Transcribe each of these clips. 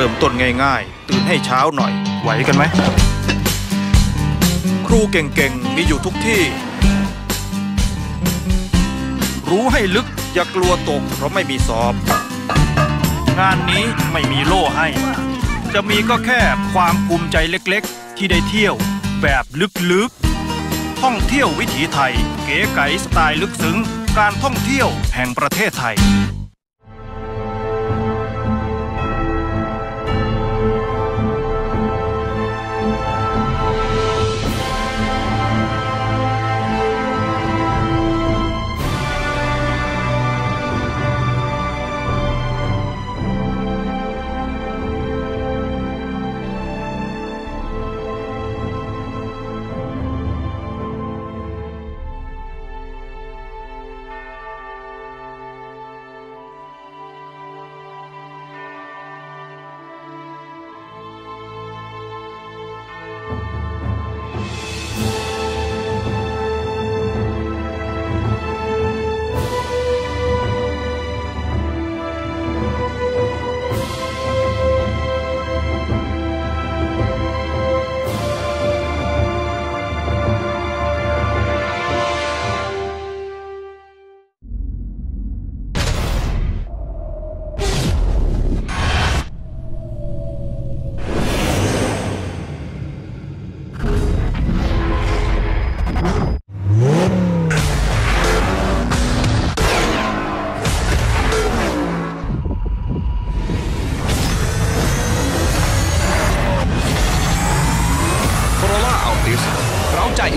ริ่มต้นง่ายๆตื่นให้เช้าหน่อยไหวกันไหมครูเก่งๆมีอยู่ทุกที่รู้ให้ลึกอย่ากลัวตกเพราะไม่มีสอบงานนี้ไม่มีโล่ให้จะมีก็แค่ความภูมิใจเล็กๆที่ได้เที่ยวแบบลึกๆท่องเที่ยววิถีไทยเก๋ไก๋สไตล์ลึกซึ้งการท่องเที่ยวแห่งประเทศไทย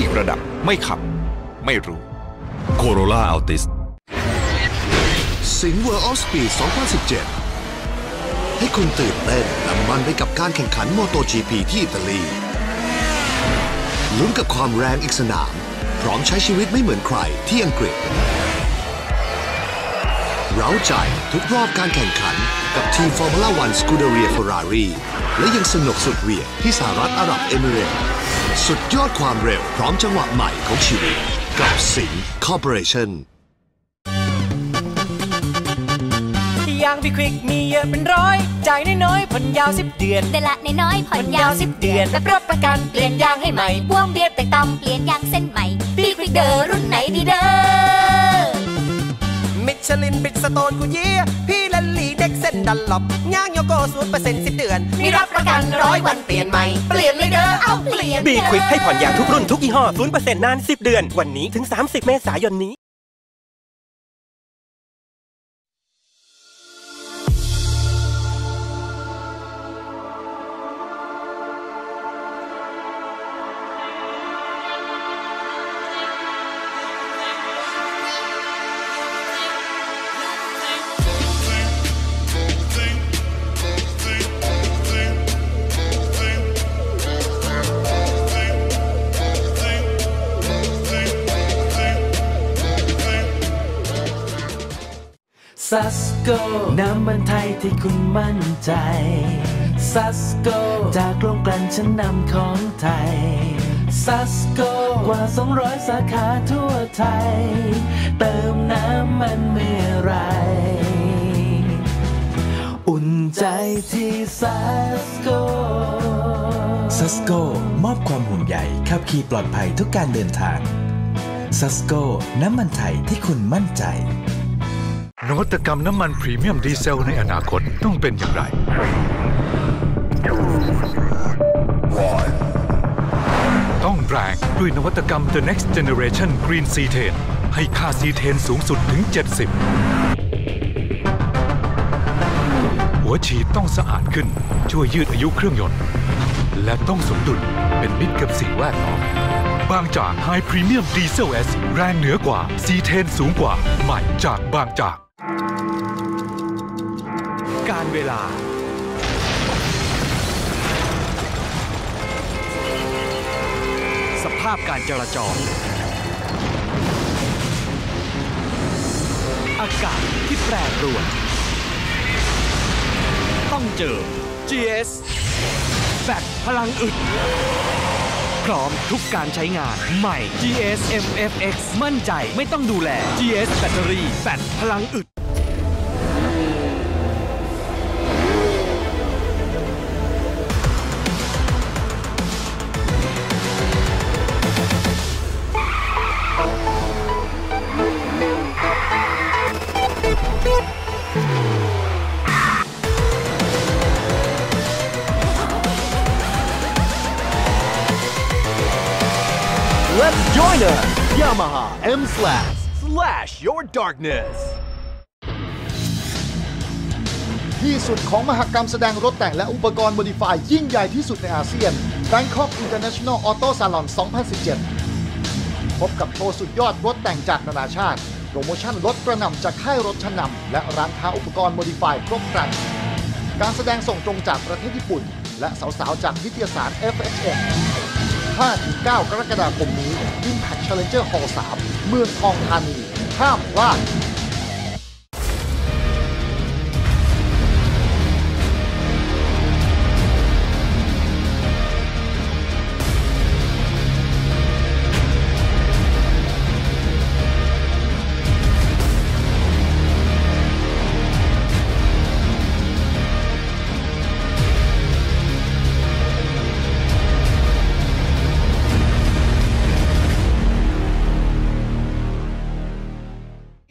อีกระดับไม่ขับไม่รู้โคโรล่าอัลติสสิงห์ World of Speed 2017ให้คุณตื่นเต้นและมันไปกับการแข่งขัน MotoGP ที่อิตาลีลุ้นกับความแรงอีกสนามพร้อมใช้ชีวิตไม่เหมือนใครที่อังกฤษเร้าใจทุกรอบการแข่งขันกับทีม Formula 1 Scuderia Ferrari และยังสนุกสุดเหวี่ยงที่สหรัฐอาหรับเอมิเรตส์สุดยอดความเร็วพร้อมจังหวะใหม่ของชีวิตกับสิงห์คอร์ปอเรชั่นยางพี่ควิกมีเยอะเป็นร้อยจ่ายน้อยๆผ่อนยาว10 เดือนเดือนละน้อยๆผ่อนยาว10 เดือนรับประกันเปลี่ยนยางให้ใหม่พ่วงเบียดแต่ต่ำเปลี่ยนยางเส้นใหม่พี่ควิกเดอร์รุ่นไหนดีเด้อมิชลินบิดสโตนกูเย่พี่ลันลีเด็กเส้นดันหลบย่างโยโก้0% 10 เดือนมีรับประกัน100 วันเปลี่ยนใหม่เปลี่ยนเลยเด้อเอาเปลี่ยนบีควิกให้ผ่อนยางทุกรุ่นทุกยี่ห้อ 0% นาน10 เดือนวันนี้ถึง30 เมษายนนี้ซัสโกน้ำมันไทยที่คุณมั่นใจซัสโกจากโรงกลั่นชั้นนำของไทยซัสโกกว่า200 สาขาทั่วไทยเติมน้ำมันเมื่อไรอุ่นใจที่ซัสโกซัสโกมอบความห่วงใยขับขี่ปลอดภัยทุกการเดินทางซัสโกน้ำมันไทยที่คุณมั่นใจนวัตกรรมน้ำมันพรีเมียมดีเซลในอนาคตต้องเป็นอย่างไรต้องแรงด้วยนวัตกรรม The Next Generation Green C10 ให้ค่า C10 สูงสุดถึง 70 หัวฉีดต้องสะอาดขึ้นช่วยยืดอายุเครื่องยนต์และต้องสมดุลเป็นมิตรกับสิ่งแวดล้อมบางจาก High Premium Diesel S แรงเหนือกว่า C10 สูงกว่าใหม่จากบางจากการเวลาสภาพการจราจรอากาศที่แปรปรวนต้องเจอ GS แบตพลังอึดพร้อมทุกการใช้งานใหม่ GS MFX มั่นใจไม่ต้องดูแล GS แบตเตอรี่แบตพลังอึด Let's join us! Yamaha M/Slash your darkness ที่สุดของมหกรรมแสดงรถแต่งและอุปกรณ์โมดิฟายยิ่งใหญ่ที่สุดในอาเซียน Bangkok International Auto Salon 2017 พบกับโชว์สุดยอดรถแต่งจากนานาชาติโปรโมชั่นลดกระหน่ำจากค่ายรถชั้นนำและร้านค้าอุปกรณ์โมดิฟายครบครันการแสดงส่งตรงจากประเทศญี่ปุ่นและสาวๆจากนิตยสาร FHM 5-9 กรกฎาคมนี้ Impact Challenger Hall 3 เมืองทองธานีห้ามพลาด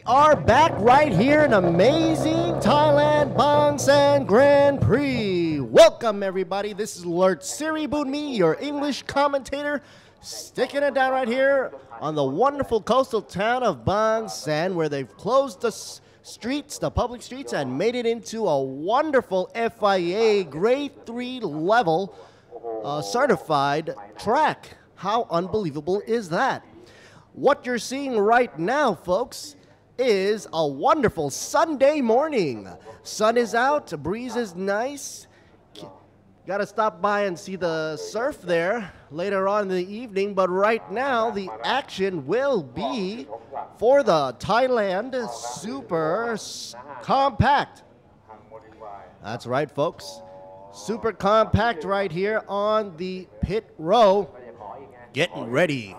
Are back right here in amazing Thailand Bang San Grand Prix. Welcome everybody. This is Lord Siribunmi, your English commentator, sticking it down right here on the wonderful coastal town of Bang San, where they've closed the streets, the public streets, and made it into a wonderful FIA Grade 3 level certified track. How unbelievable is that? What you're seeing right now, folks, is a wonderful Sunday morning. Sun is out, breeze is nice. Gotta stop by and see the surf there later on in the evening, but right now the action will be for the Thailand Super Compact. That's right, folks. Super Compact right here on the pit row, getting ready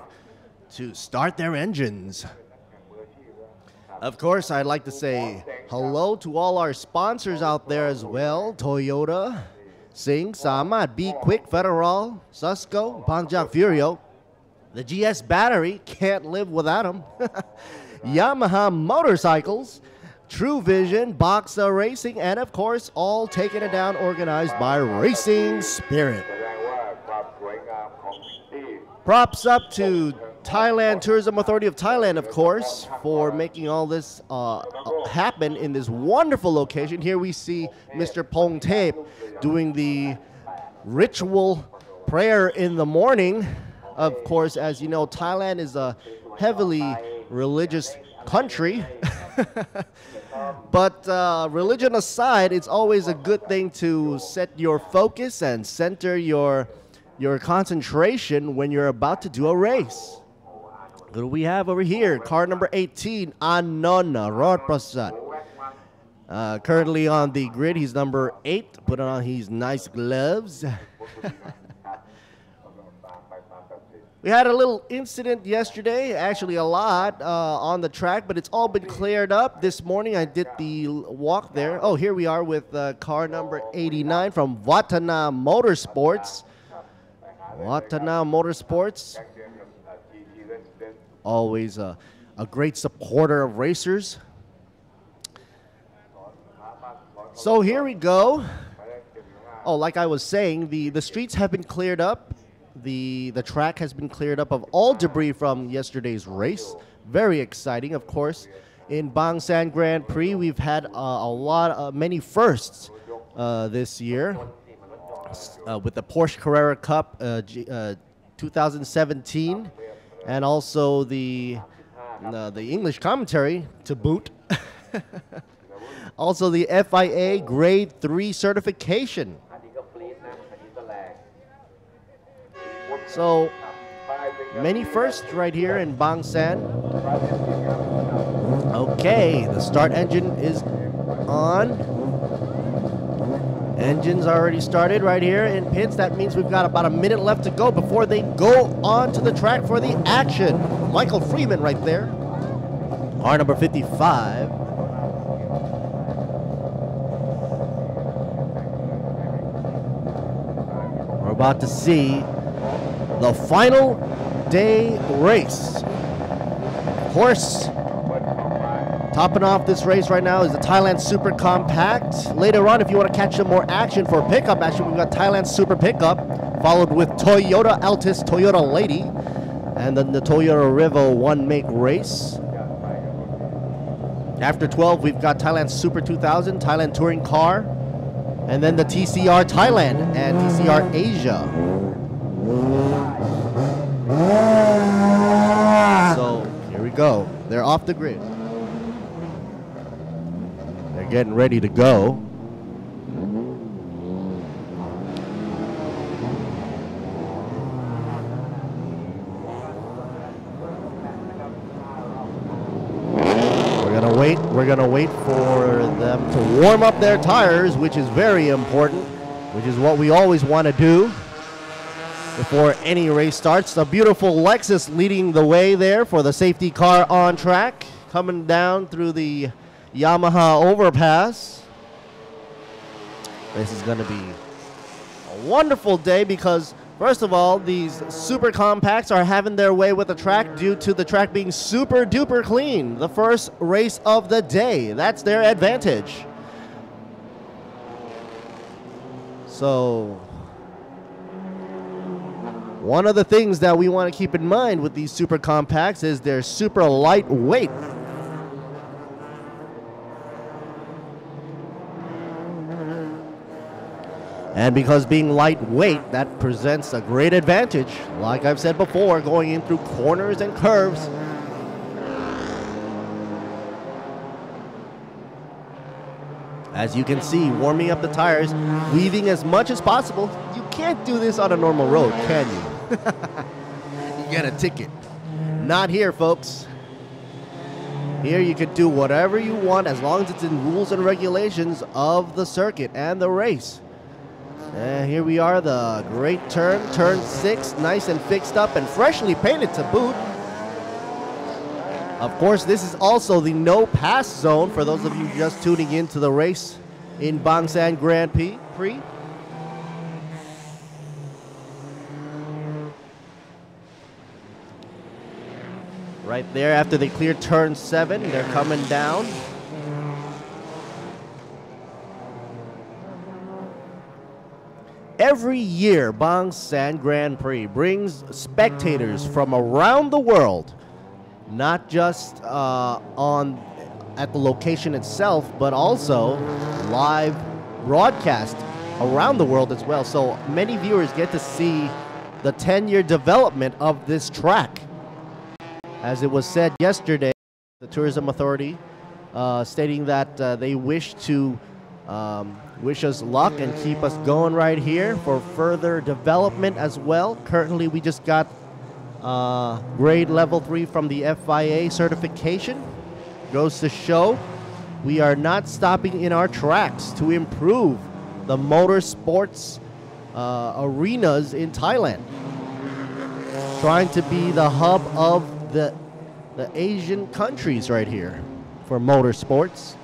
to start their engines. Of course, I'd like to say hello to all our sponsors out there as well. Toyota, Sing, Samad, Be Quick, Federal, Susco, Panjak Furio. The GS battery, can't live without them. Yamaha Motorcycles, True Vision, Boxer Racing, and of course, all taken it down, organized by Racing Spirit. Props up to Thailand Tourism Authority of Thailand, of course, for making all this happen in this wonderful location. Here we see Mr. Pong Tape doing the ritual prayer in the morning. Of course, as you know, Thailand is a heavily religious country. But religion aside, it's always a good thing to set your focus and center your concentration when you're about to do a race. What do we have over here? Car number 18, Anona Rod Prasad. Currently on the grid, he's number 8. Put on his nice gloves. We had a little incident yesterday, actually a lot on the track, but it's all been cleared up. This morning I did the walk there. Oh, here we are with car number 89 from Vatana Motorsports. Vatana Motorsports. Always a great supporter of racers. So here we go. Oh, like I was saying, the streets have been cleared up. The track has been cleared up of all debris from yesterday's race. Very exciting, of course. In Bang San Grand Prix, we've had many firsts this year. With the Porsche Carrera Cup 2017, and also the English commentary to boot. Also the FIA Grade 3 certification. So many firsts right here in Bang San. Okay, the start engine is on. Engines already started right here in pits. That means we've got about a minute left to go before they go onto the track for the action. Michael Freeman right there. Car number 55. We're about to see the final day race. Of course, Topping off this race right now is the Thailand Super Compact. Later on, if you want to catch some more action for pickup action, we've got Thailand Super Pickup, followed with Toyota Altis, Toyota Lady, and then the Toyota Revo one-make race. After 12, we've got Thailand Super 2000, Thailand Touring Car, and then the TCR Thailand and TCR Asia. So here we go. They're off the grid. They're getting ready to go. We're gonna wait for them to warm up their tires, which is very important, which is what we always want to do before any race starts. The beautiful Lexus leading the way there for the safety car on track, coming down through the Yamaha overpass. This is gonna be a wonderful day because, first of all, these super compacts are having their way with the track due to the track being super duper clean. The first race of the day. That's their advantage. So, one of the things that we want to keep in mind with these super compacts is they're super lightweight. And because being lightweight, that presents a great advantage, like I've said before, going in through corners and curves. As you can see, warming up the tires, weaving as much as possible. You can't do this on a normal road, can you? You get a ticket. Not here, folks. Here you can do whatever you want as long as it's in rules and regulations of the circuit and the race. And here we are, the great turn, turn 6, nice and fixed up and freshly painted to boot. Of course, this is also the no pass zone for those of you just tuning into the race in Bangsan Grand Prix. Right there, after they clear turn 7, they're coming down. Every year, Bangsan Grand Prix brings spectators from around the world, not just at the location itself, but also live broadcast around the world as well. So many viewers get to see the 10-year development of this track. As it was said yesterday, the Tourism Authority stating that they wish to wish us luck and keep us going right here for further development as well. Currently, we just got grade level 3 from the FIA certification. Goes to show we are not stopping in our tracks to improve the motorsports arenas in Thailand. Trying to be the hub of the Asian countries right here for motorsports.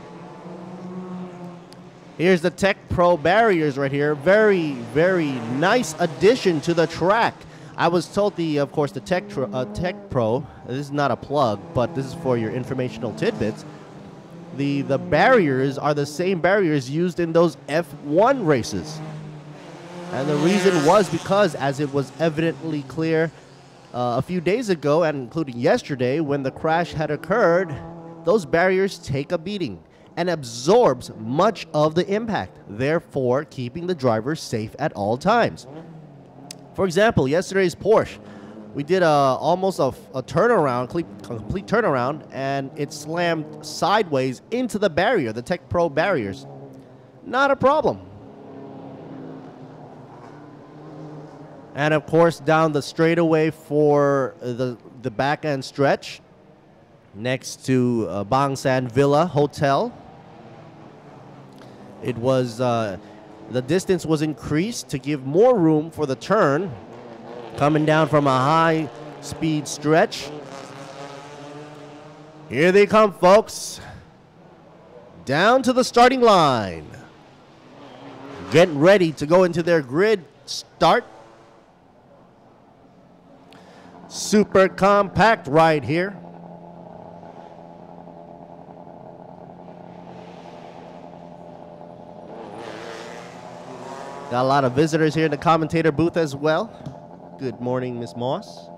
Here's the Tech Pro barriers right here. Very, very nice addition to the track. I was told of course, the Tech Pro, this is not a plug, but this is for your informational tidbits. The barriers are the same barriers used in those F1 races. And the reason was because, as it was evidently clear a few days ago, and including yesterday, when the crash had occurred, those barriers take a beating and absorbs much of the impact, therefore keeping the driver safe at all times. For example, yesterday's Porsche, we did almost a turnaround, complete turnaround, and it slammed sideways into the barrier, the Tech Pro barriers. Not a problem. And of course, down the straightaway for the back end stretch, next to Bangsan Villa Hotel, it was the distance was increased to give more room for the turn, coming down from a high speed stretch. Here they come, folks, down to the starting line, getting ready to go into their grid start. Super compact right here. Got a lot of visitors here in the commentator booth as well. Good morning, Miss Moss.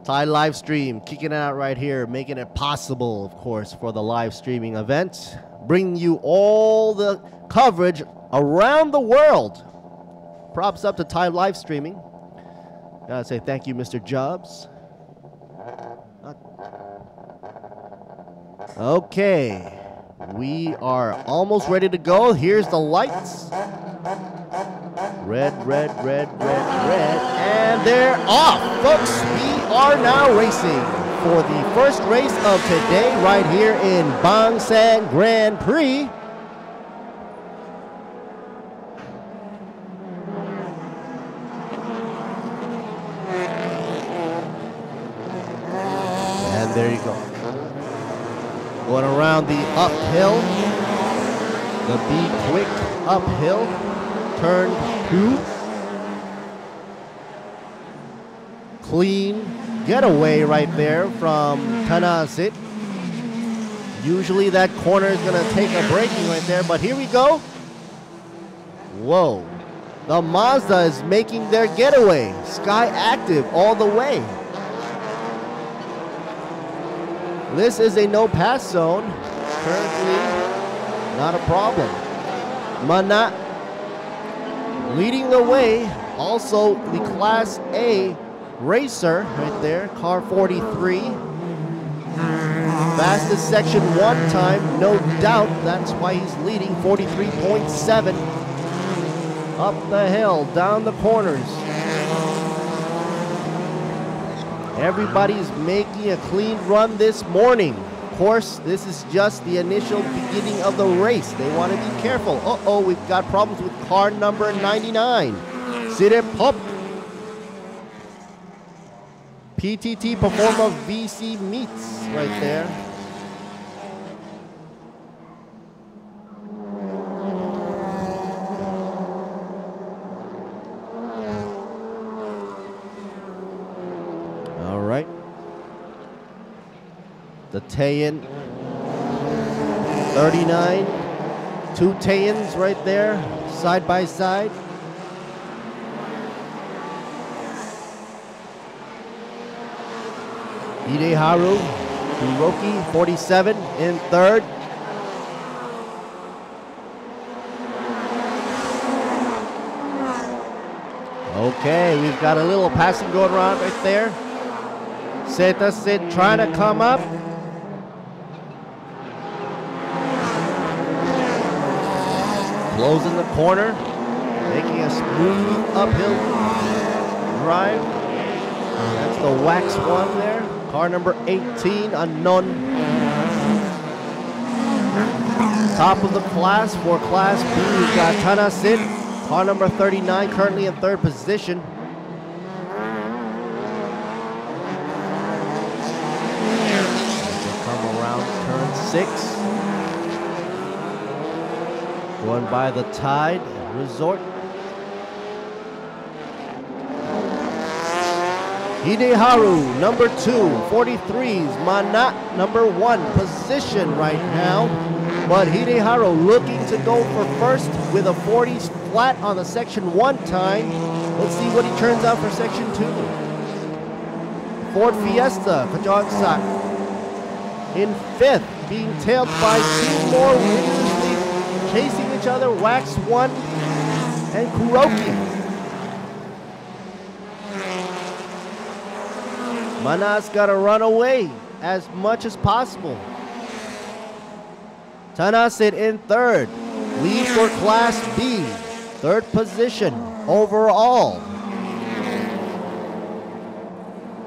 Thai live stream, kicking it out right here, making it possible, of course, for the live streaming event. Bringing you all the coverage around the world. Props up to Thai live streaming. Gotta say thank you, Mr. Jobs. Okay. We are almost ready to go. Here's the lights. Red, red, red, red, red. And they're off, folks. We are now racing for the first race of today right here in Bang San Grand Prix. And there you go. Going around the uphill, the Be Quick uphill, turn 2. Clean getaway right there from Thanasit. Usually that corner is gonna take a braking right there, but here we go. Whoa, the Mazda is making their getaway. Sky Active all the way. This is a no pass zone. Currently, not a problem. Mana leading the way. Also, the Class A racer right there, car 43. Fastest section 1 time, no doubt. That's why he's leading, 43.7. Up the hill, down the corners. Everybody's making a clean run this morning. Of course, this is just the initial beginning of the race. They want to be careful. Uh-oh, we've got problems with car number 99. Sirepop. PTT Performa VC Meets right there. All right. The Tayan 39. 2 Tayans right there, side by side. Hideharu Hiroki, 47 in 3rd. Okay, we've got a little passing going around right there. Seta Sid trying to come up. Closing the corner, making a smooth uphill drive. That's the wax one there. Car number 18, Unknown. Top of the class for Class B, we've got Thanasit, car number 39, currently in 3rd position. They come around turn 6. Going by the Tide Resort. Hideharu, number 2, 43's Mana, number 1 position right now. But Hideharu looking to go for first with a 40s flat on the section 1 time. Let's see what he turns out for section 2. Ford Fiesta, Kajongsak in 5th, being tailed by 2 more rigorously chasing each other, Wax 1 and Kuroki. Mana's got to run away as much as possible. Thanasit in 3rd. Lead for Class B. 3rd position overall.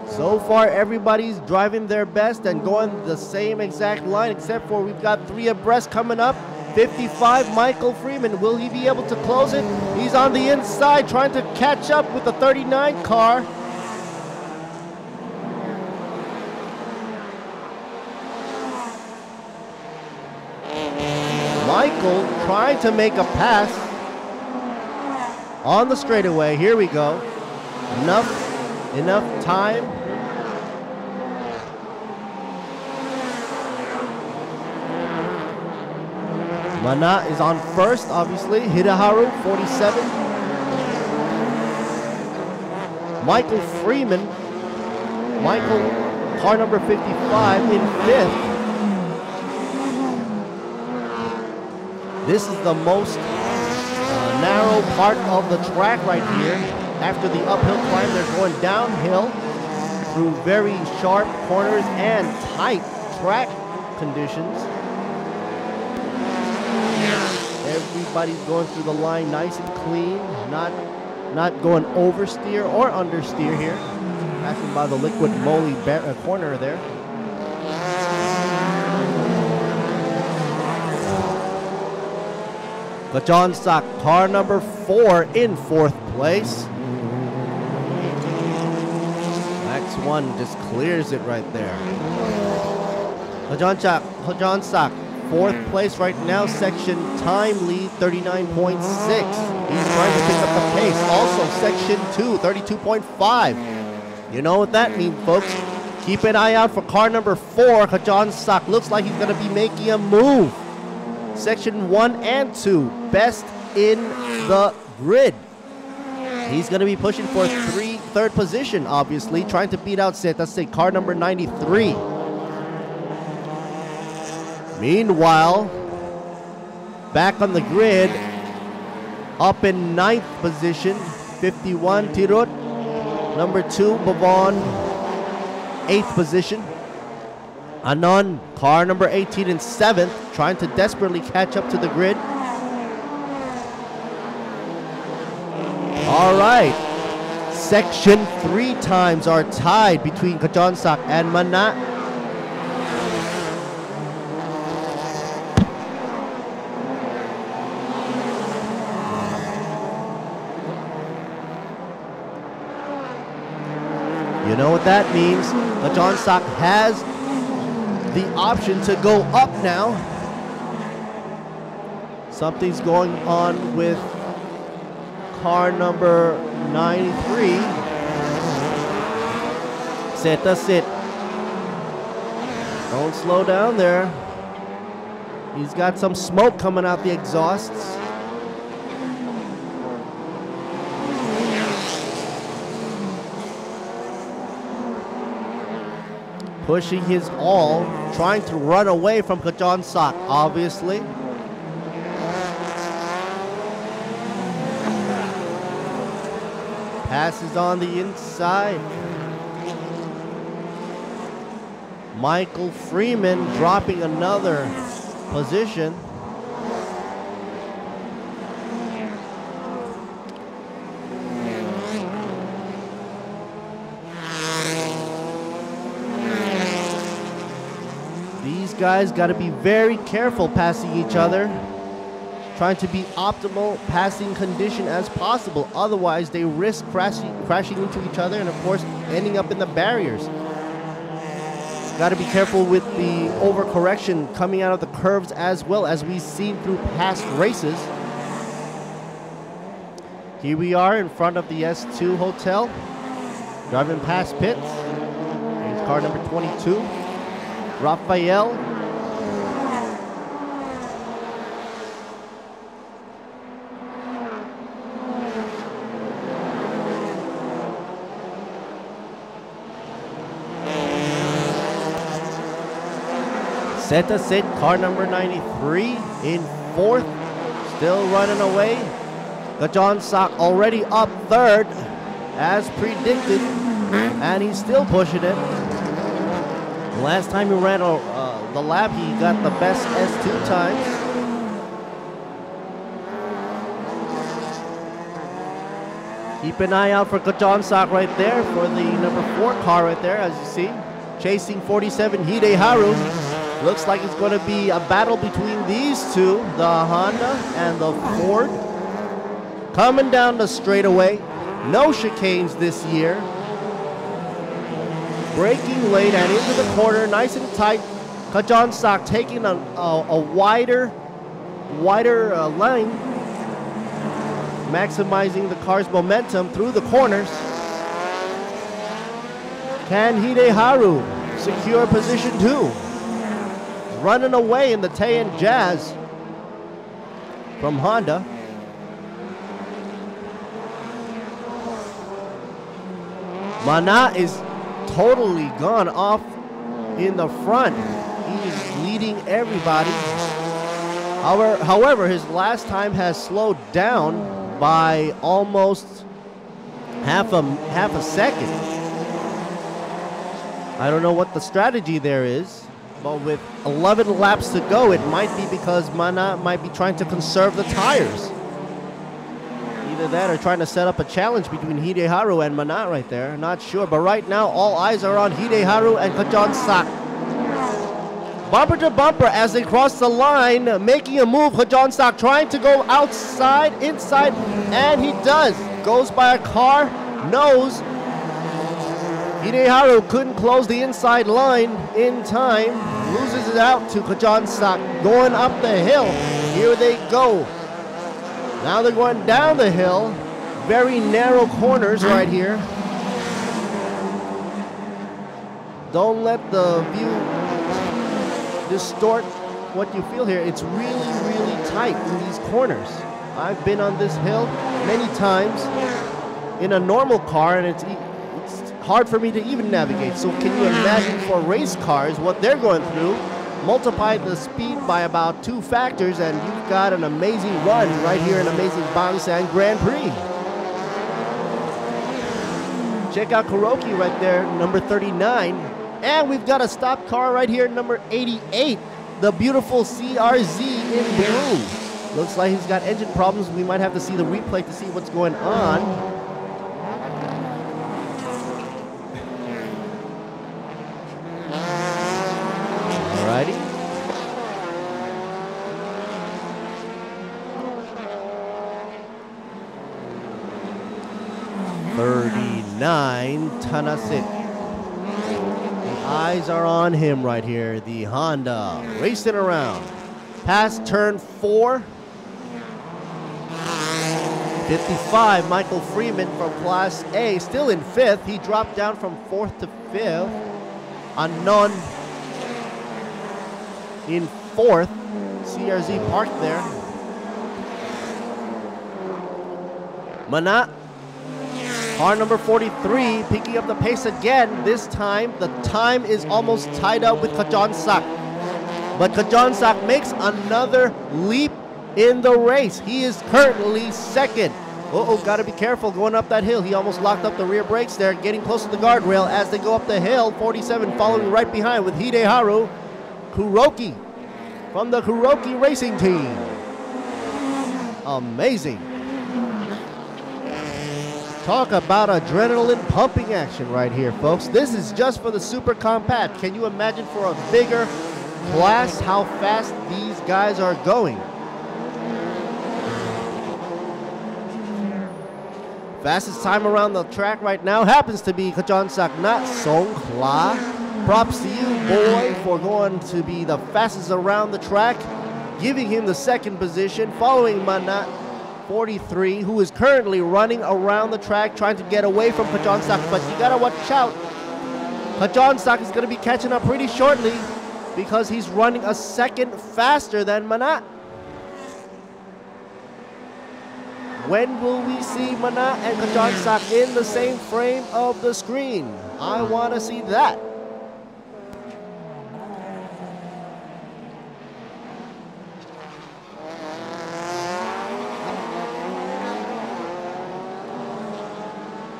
So far, everybody's driving their best and going the same exact line, except for we've got 3 abreast coming up. 55, Michael Freeman. Will he be able to close it? He's on the inside trying to catch up with the 39 car. Michael trying to make a pass on the straightaway. Here we go. Enough time. Mana is on first, obviously. Hideharu, 47. Michael Freeman. Michael, car number 55 in 5th. This is the most narrow part of the track right here. After the uphill climb, they're going downhill through very sharp corners and tight track conditions. Everybody's going through the line nice and clean, not going oversteer or understeer here. Passing by the liquid moly corner there. Gajon Sak, car number 4 in 4th place. Next one just clears it right there. Gajon Sak, 4th place right now, section time lead 39.6. He's trying to pick up the pace. Also section 2, 32.5. You know what that means, folks. Keep an eye out for car number 4, Gajon Sak. Looks like he's going to be making a move. Section 1 and 2, best in the grid. He's going to be pushing for third position, obviously, trying to beat out, let's say, car number 93. Meanwhile, back on the grid, up in 9th position, 51, Tirut. Number 2, Bavon, 8th position. Anon, car number 18 in 7th, trying to desperately catch up to the grid. All right. Section 3 times are tied between Gajon Sak and Mana. You know what that means? Gajon Sak has the option to go up now. Something's going on with car number 93. That's it. Don't slow down there. He's got some smoke coming out the exhausts. Pushing his all, trying to run away from Gajon Sak, obviously. Passes on the inside. Michael Freeman dropping another position. Guys got to be very careful passing each other, trying to be optimal passing condition as possible. Otherwise, they risk crashing into each other and, of course, ending up in the barriers. Got to be careful with the overcorrection coming out of the curves as well, as we've seen through past races. Here we are in front of the S2 Hotel, driving past pits. Here's car number 22, Raphael. Set, car number 93 in 4th, still running away. Gajon Sak already up 3rd, as predicted, and he's still pushing it. Last time he ran the lap, he got the best S2 times. Keep an eye out for Gajon Sak right there, for the number 4 car right there, as you see. Chasing 47, Hideharu. Looks like it's going to be a battle between these two, the Honda and the Ford. Coming down the straightaway. No chicanes this year. Braking late and into the corner, nice and tight. Gajon Sak taking a wider line, maximizing the car's momentum through the corners. Can Hideharu secure position 2? Running away in the Taeyan Jazz. from Honda. Mana is totally gone off in the front. He is leading everybody. However, his last time has slowed down by almost half a second. I don't know what the strategy there is, but with 11 laps to go, it might be because Mana might be trying to conserve the tires. Either that or trying to set up a challenge between Hideharu and Mana right there. Not sure, but right now all eyes are on Hideharu and Kajonsak. Bumper to bumper as they cross the line, making a move. Kajonsak trying to go outside, inside, and he does. Goes by a car, nose. Hideharu couldn't close the inside line in time. Loses it out to Kajonsak. Going up the hill. Here they go. Now they're going down the hill. Very narrow corners right here. Don't let the view distort what you feel here. It's really, really tight in these corners. I've been on this hill many times in a normal car, and it's hard for me to even navigate. So can you imagine for race cars what they're going through? Multiply the speed by about 2 factors, and you've got an amazing run right here in amazing Bangsan Grand Prix. Check out Kuroki right there, number 39. And we've got a stop car right here, number 88. The beautiful CRZ in blue. Looks like he's got engine problems. We might have to see the replay to see what's going on. Alrighty. Tanasik. The eyes are on him right here. The Honda racing around. Past turn 4. 55, Michael Freeman from Class A, still in 5th. He dropped down from 4th to 5th. Anon in 4th. CRZ parked there. Mana, car number 43, picking up the pace again. This time, the time is almost tied up with Kajonsak. But Kajonsak makes another leap in the race. He is currently 2nd. Uh-oh, gotta be careful going up that hill. He almost locked up the rear brakes there, getting close to the guardrail as they go up the hill. 47 following right behind with Hideharu. Kuroki from the Kuroki Racing Team. Amazing. Talk about adrenaline pumping action right here, folks. This is just for the Super Compact. Can you imagine for a bigger class how fast these guys are going? Fastest time around the track right now happens to be Kajonsak, not Songkla. Props to you, boy, for going to be the fastest around the track, giving him the 2nd position, following Manat 43, who is currently running around the track trying to get away from Kajonsak, but you gotta watch out. Kajonsak is gonna be catching up pretty shortly because he's running a 2nd faster than Manat. When will we see Mana and Kajonsak in the same frame of the screen? I want to see that.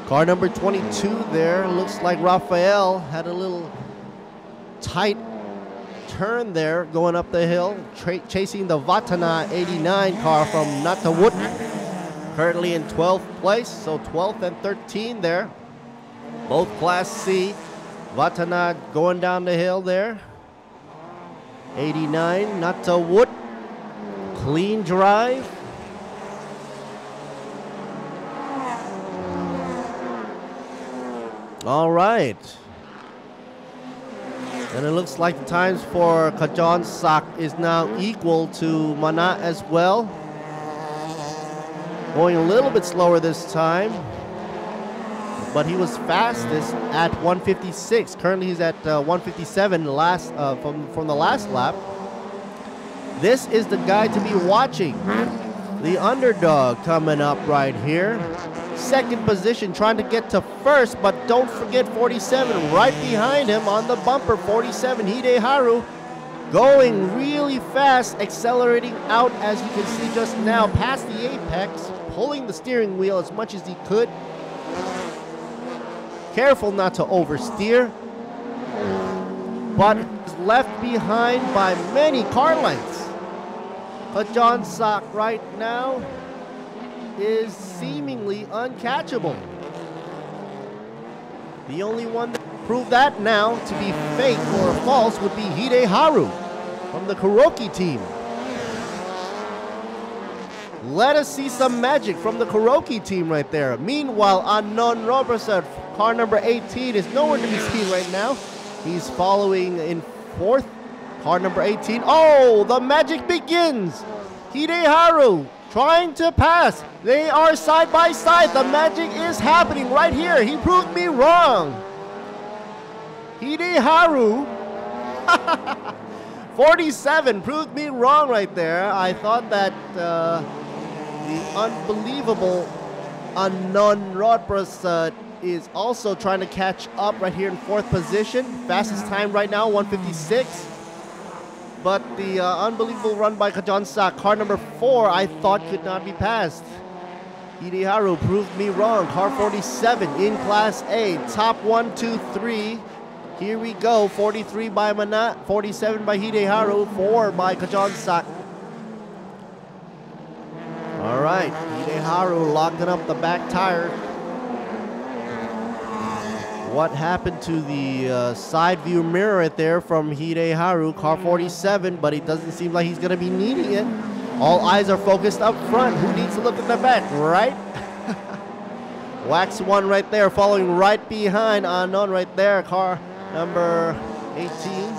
Car number 22 there. Looks like Rafael had a little tight turn there going up the hill, chasing the Vatana 89 car from Natawut. Currently in 12th place, so 12th and 13 there. Both Class C. Vatana going down the hill there. 89, Natawut. Clean drive. All right. And it looks like the times for Kajonsak is now equal to Mana as well. Going a little bit slower this time, but he was fastest at 156. Currently he's at 157 from the last lap. This is the guy to be watching The underdog coming up right here. Second position, trying to get to first, but don't forget 47 right behind him on the bumper. 47, Hideharu, going really fast, accelerating out as you can see just now, past the apex, pulling the steering wheel as much as he could. Careful not to oversteer, but is left behind by many car lengths. But John Sock right now is seemingly uncatchable. The only one that proved that now to be fake or false would be Hideharu from the Kuroki team. Let us see some magic from the Kuroki team right there. Meanwhile, Unknown Robertson, car number 18, is nowhere to be seen right now. He's following in fourth, car number 18. Oh, the magic begins. Hideharu trying to pass. They are side by side. The magic is happening right here. He proved me wrong. Hideharu 47 proved me wrong right there. I thought that the unbelievable Unknown Rodbras is also trying to catch up right here in fourth position. Fastest time right now, 1:56. But the unbelievable run by Kajon Sak, car number 4, I thought could not be passed. Hideharu proved me wrong. Car 47 in Class A. Top 1, 2, 3. Here we go. 43 by Manat, 47 by Hideharu, 4 by Kajon Sak. All right, Hideharu locking up the back tire. What happened to the side view mirror right there from Hideharu, car 47, but it doesn't seem like he's going to be needing it. All eyes are focused up front. Who needs to look at the back, right? Wax 1 right there, following right behind Unknown right there, car number 18.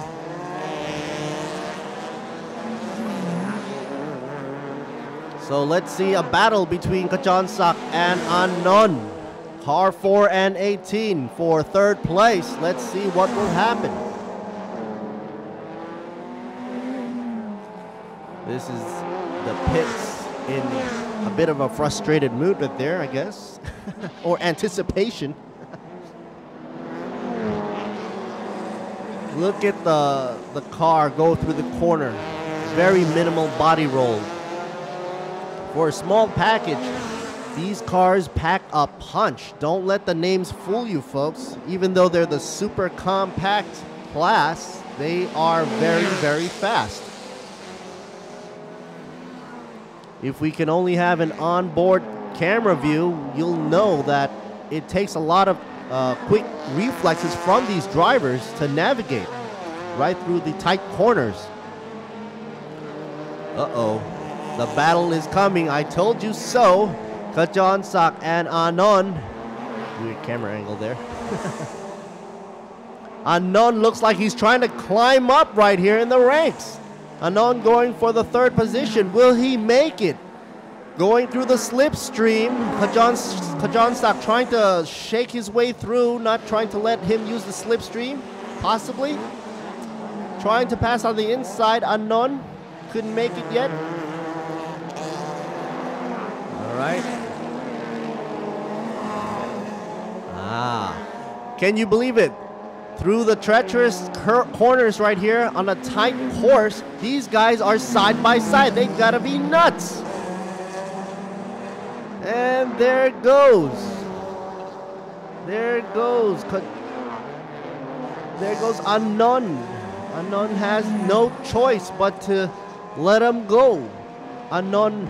So let's see a battle between Kajon Sak and Unknown. Car 4 and 18 for third place. Let's see what will happen. This is the pits in a bit of a frustrated mood right there, I guess. Or anticipation. Look at the car go through the corner. Very minimal body roll. For a small package, these cars pack a punch. Don't let the names fool you, folks. Even though they're the super compact class, they are very, very fast. If we can only have an onboard camera view, you'll know that it takes a lot of quick reflexes from these drivers to navigate right through the tight corners. Uh-oh. The battle is coming. I told you so. Kajon Sak and Unknown. Weird camera angle there. Unknown looks like he's trying to climb up right here in the ranks. Unknown going for the third position. Will he make it? Going through the slipstream. Kajon Sak trying to shake his way through, not trying to let him use the slipstream. Possibly. Trying to pass on the inside. Unknown couldn't make it yet. All right. Can you believe it? Through the treacherous corners right here on a tight course, these guys are side by side. They gotta be nuts. And there it goes. There it goes. There goes Unknown. Unknown has no choice but to let him go. Unknown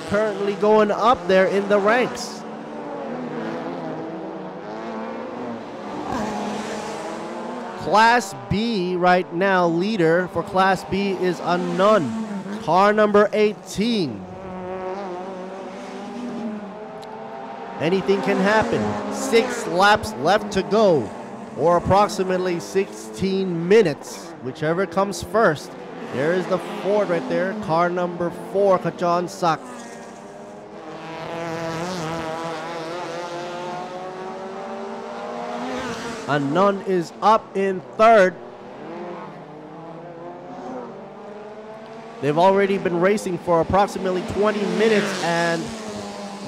currently going up there in the ranks. Class B right now, leader for Class B is Unknown. Car number 18. Anything can happen. 6 laps left to go, or approximately 16 minutes, whichever comes first. There is the Ford right there, car number 4, Kajon Sak. Unknown is up in third. They've already been racing for approximately 20 minutes, and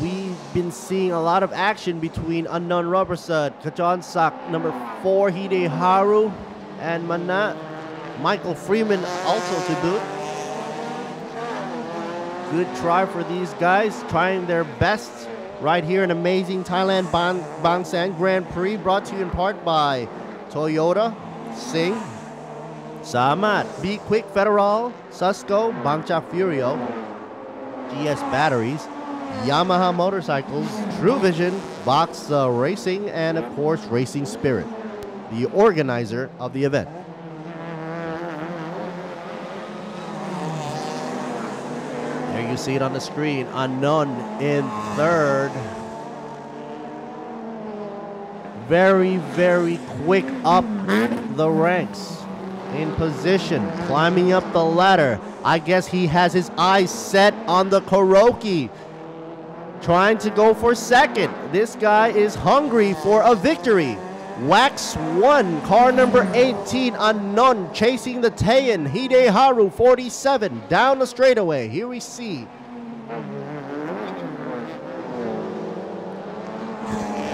we've been seeing a lot of action between Unknown Robertson, Kajonsak, number 4, Hideharu, and Mana. Michael Freeman also to boot. Good try for these guys, trying their best right here in amazing Thailand Bang San Grand Prix, brought to you in part by Toyota, Sing, Samat, Be Quick Federal, Susco, Bangcha Furio, GS Batteries, Yamaha Motorcycles, True Vision, Box Racing, and of course Racing Spirit, the organizer of the event. There you see it on the screen. Unknown in third. Very, very quick up the ranks. In position, climbing up the ladder. I guess he has his eyes set on the Kuroki. Trying to go for second. This guy is hungry for a victory. Wax 1, car number 18, Unknown, chasing the Taeyan, Hideharu, 47, down the straightaway. Here we see.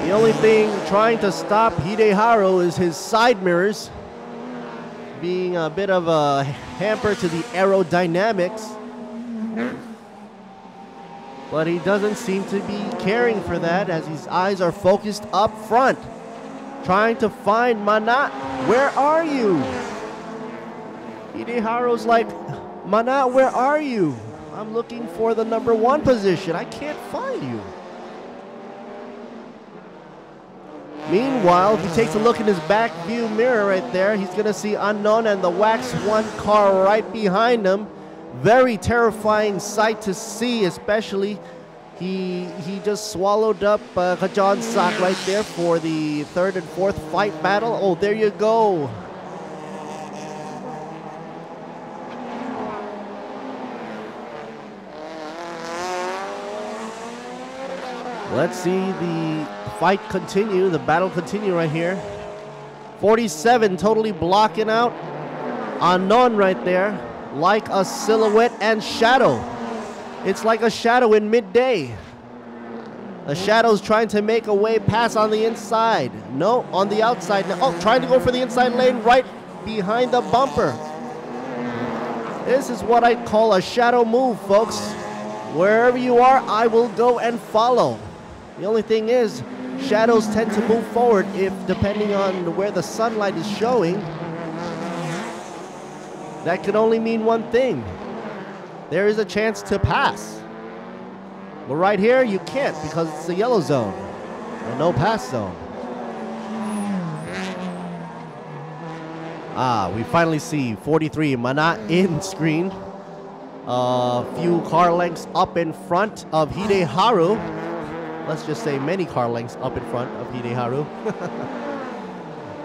The only thing trying to stop Hideharu is his side mirrors, being a bit of a hamper to the aerodynamics. But he doesn't seem to be caring for that, as his eyes are focused up front. Trying to find Mana. Where are you? Hideharu's like, Mana, where are you? I'm looking for the number 1 position. I can't find you. Meanwhile, if he takes a look in his back view mirror right there, he's going to see Unknown and the Wax 1 car right behind him. Very terrifying sight to see, especially he just swallowed up Kajonsak right there for the 3rd and 4th fight battle. Oh, there you go. Let's see the fight continue, the battle continue right here. 47 totally blocking out Unknown right there, like a silhouette and shadow. It's like a shadow in midday. The shadow's trying to make a way pass on the inside. No, on the outside now. Oh, trying to go for the inside lane right behind the bumper. This is what I call a shadow move, folks. Wherever you are, I will go and follow. The only thing is, shadows tend to move forward if, depending on where the sunlight is showing, that could only mean one thing. There is a chance to pass. But right here, you can't because it's a yellow zone, a no pass zone. We finally see 43 Mana in screen. A few car lengths up in front of Hideharu. Let's just say many car lengths up in front of Hideharu.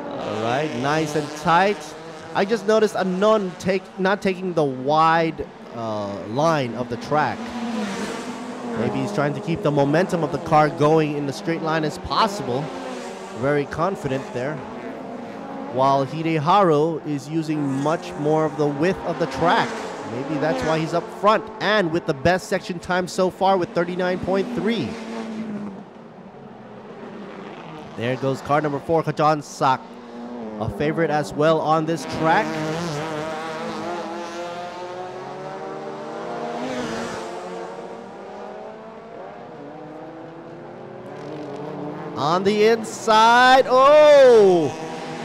All right, nice and tight. I just noticed Unknown not taking the wide line of the track. Maybe he's trying to keep the momentum of the car going in the straight line as possible. Very confident there. While Hideharu is using much more of the width of the track. Maybe that's why he's up front and with the best section time so far with 39.3. There goes car number 4, Kajonsak. A favorite as well on this track. On the inside, oh!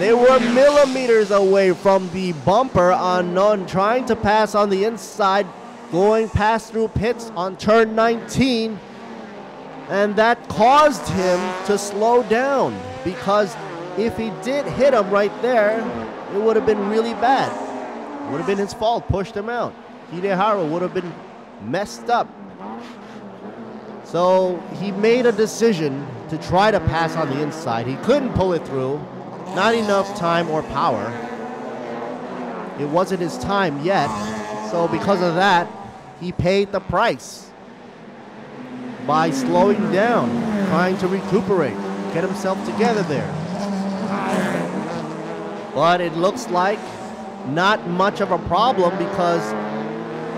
They were millimeters away from the bumper. Unknown trying to pass on the inside, going past through pits on turn 19. And that caused him to slow down, because if he did hit him right there, it would have been really bad. It would have been his fault, pushed him out. Hideharu would have been messed up. So he made a decision to try to pass on the inside. He couldn't pull it through. Not enough time or power. It wasn't his time yet. So because of that, he paid the price by slowing down, trying to recuperate, get himself together there. But it looks like not much of a problem, because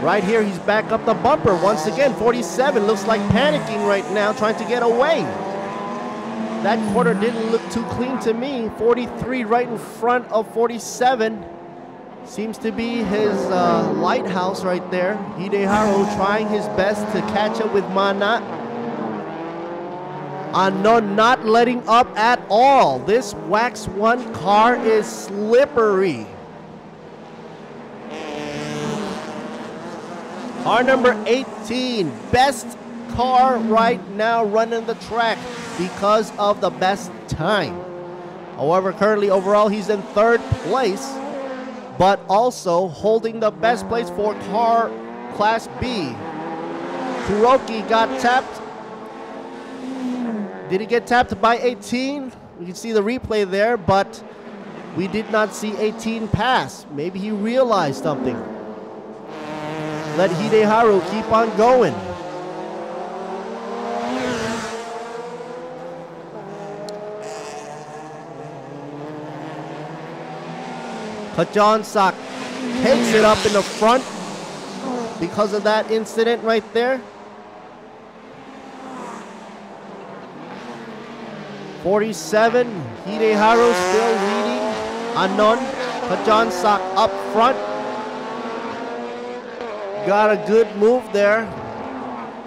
Right here, he's back up the bumper once again. 47 looks like panicking right now, trying to get away. That corner didn't look too clean to me. 43 right in front of 47. Seems to be his lighthouse right there. Hideharu trying his best to catch up with Mana. Anon not letting up at all. This Wax 1 car is slippery. Car number 18, best car right now running the track because of the best time. However, currently overall he's in 3rd place, but also holding the best place for car class B. Kuroki got tapped. Did he get tapped by 18? We can see the replay there, but we did not see 18 pass. Maybe he realized something. Let Hideharu keep on going. Kajan Sak takes it up in the front because of that incident right there. 47, Hideharu still leading. Anon, Kajan Sak up front. Got a good move there.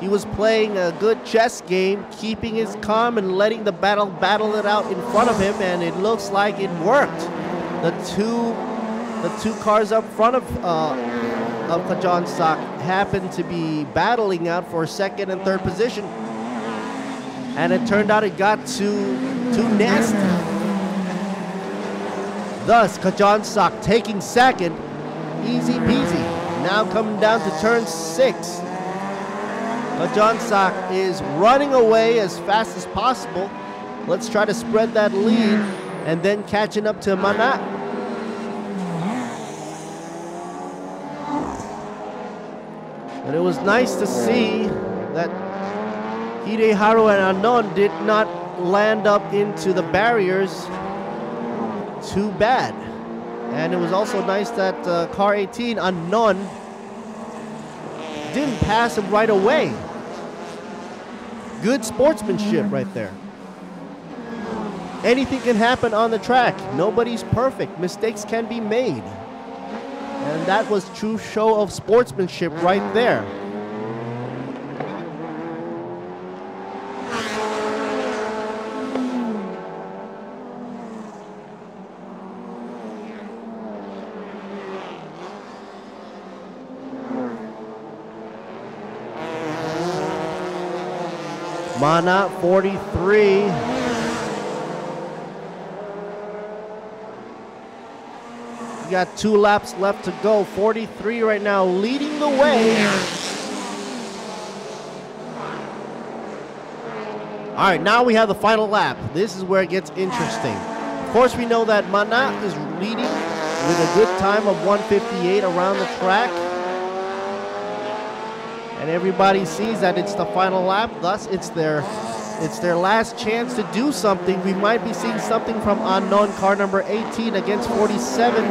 He was playing a good chess game, keeping his calm and letting the battle it out in front of him, and it looks like it worked. The two cars up front of Kajan Sak happened to be battling out for 2nd and 3rd position, and it turned out it got too nasty. Thus, Kajan Sak taking 2nd, easy peasy. Now coming down to turn 6. Kajan Sak is running away as fast as possible. Let's try to spread that lead and then catching up to Mana. But it was nice to see that Hideharu and Anon did not land up into the barriers too bad. And it was also nice that car 18, Anon, didn't pass him right away. Good sportsmanship right there. Anything can happen on the track. Nobody's perfect. Mistakes can be made. And that was true show of sportsmanship right there. Mana 43. You got 2 laps left to go. 43 right now, leading the way. All right, now we have the final lap. This is where it gets interesting. Of course, we know that Mana is leading with a good time of 1:58 around the track. And everybody sees that it's the final lap, thus it's their last chance to do something. We might be seeing something from Anon, car number 18 against 47.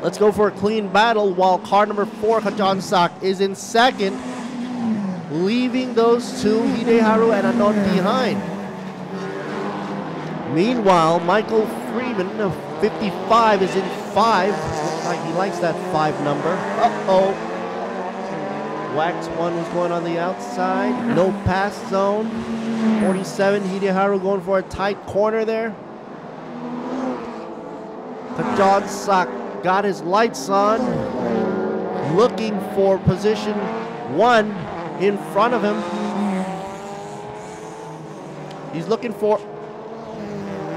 Let's go for a clean battle while car number 4, Kajan Sak, is in 2nd, leaving those two, Hideharu and Anon, behind. Meanwhile, Michael Freeman of 55 is in 5. Looks like he likes that 5 number. Uh-oh. Wax 1 was going on the outside. No pass zone. 47, Hideharu going for a tight corner there. Kajan Sak got his lights on, looking for position 1 in front of him. He's looking for...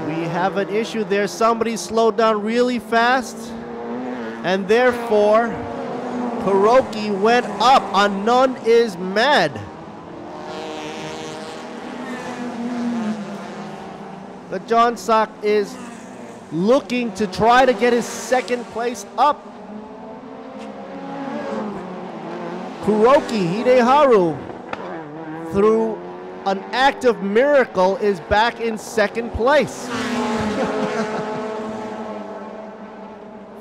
We have an issue there. Somebody slowed down really fast, and therefore Kuroki went up. Anon is mad. Kajan Sak is looking to try to get his 2nd place up. Kuroki Hideharu, through an act of miracle, is back in 2nd place.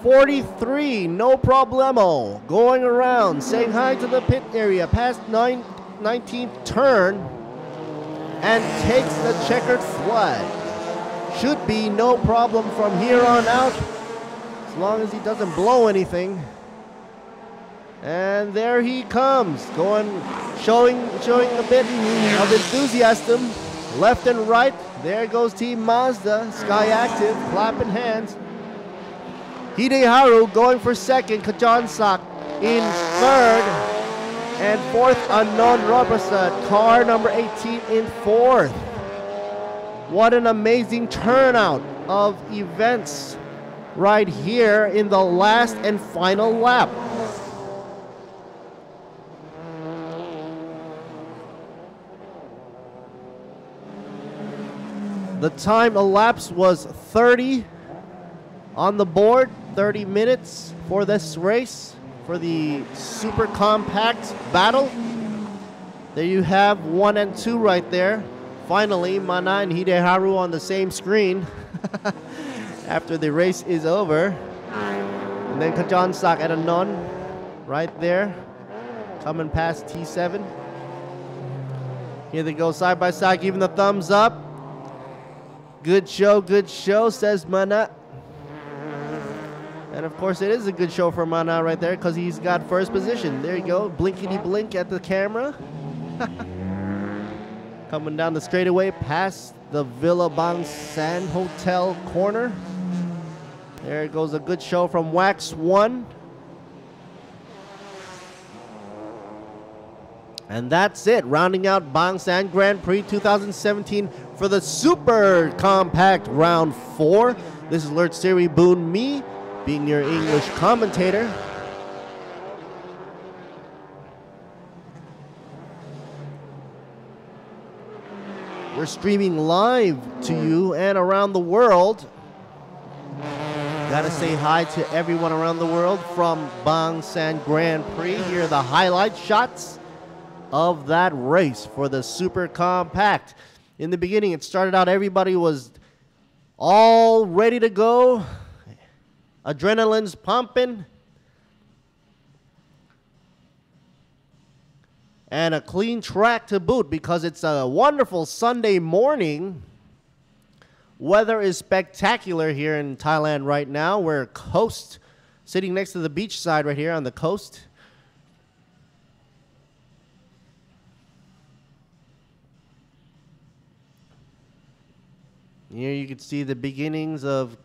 43, no problemo. Going around, saying hi to the pit area, past 19th turn, and takes the checkered flag. Should be no problem from here on out, as long as he doesn't blow anything. And there he comes, showing a bit of enthusiasm, left and right. There goes Team Mazda, Sky Active, clapping hands. Hideharu going for second, Kajonsak in third, and fourth, Unknown Robertson, car number 18 in fourth. What an amazing turnout of events right here in the last and final lap. The time elapsed was 30 on the board, 30 minutes for this race, for the super compact battle. There you have 1 and 2 right there. Finally, Mana and Hideharu on the same screen after the race is over. And then Kajonsak and Anon right there, coming past T7. Here they go side by side, giving the thumbs up. Good show, says Mana. And of course, it is a good show for Mana right there because he's got first position. There you go, blinkety blink at the camera. Coming down the straightaway past the Villa Bang San Hotel corner. There goes a good show from Wax 1. And that's it, rounding out Bang San Grand Prix 2017 for the Super Compact Round 4. This is Lert Siri Boon Me, being your English commentator. We're streaming live to you and around the world. Gotta say hi to everyone around the world from Bang San Grand Prix. Here are the highlight shots of that race for the Super Compact. In the beginning, it started out, everybody was all ready to go. Adrenaline's pumping. And a clean track to boot because it's a wonderful Sunday morning. Weather is spectacular here in Thailand right now. We're coast, sitting next to the beach side right here on the coast. Here you can see the beginnings of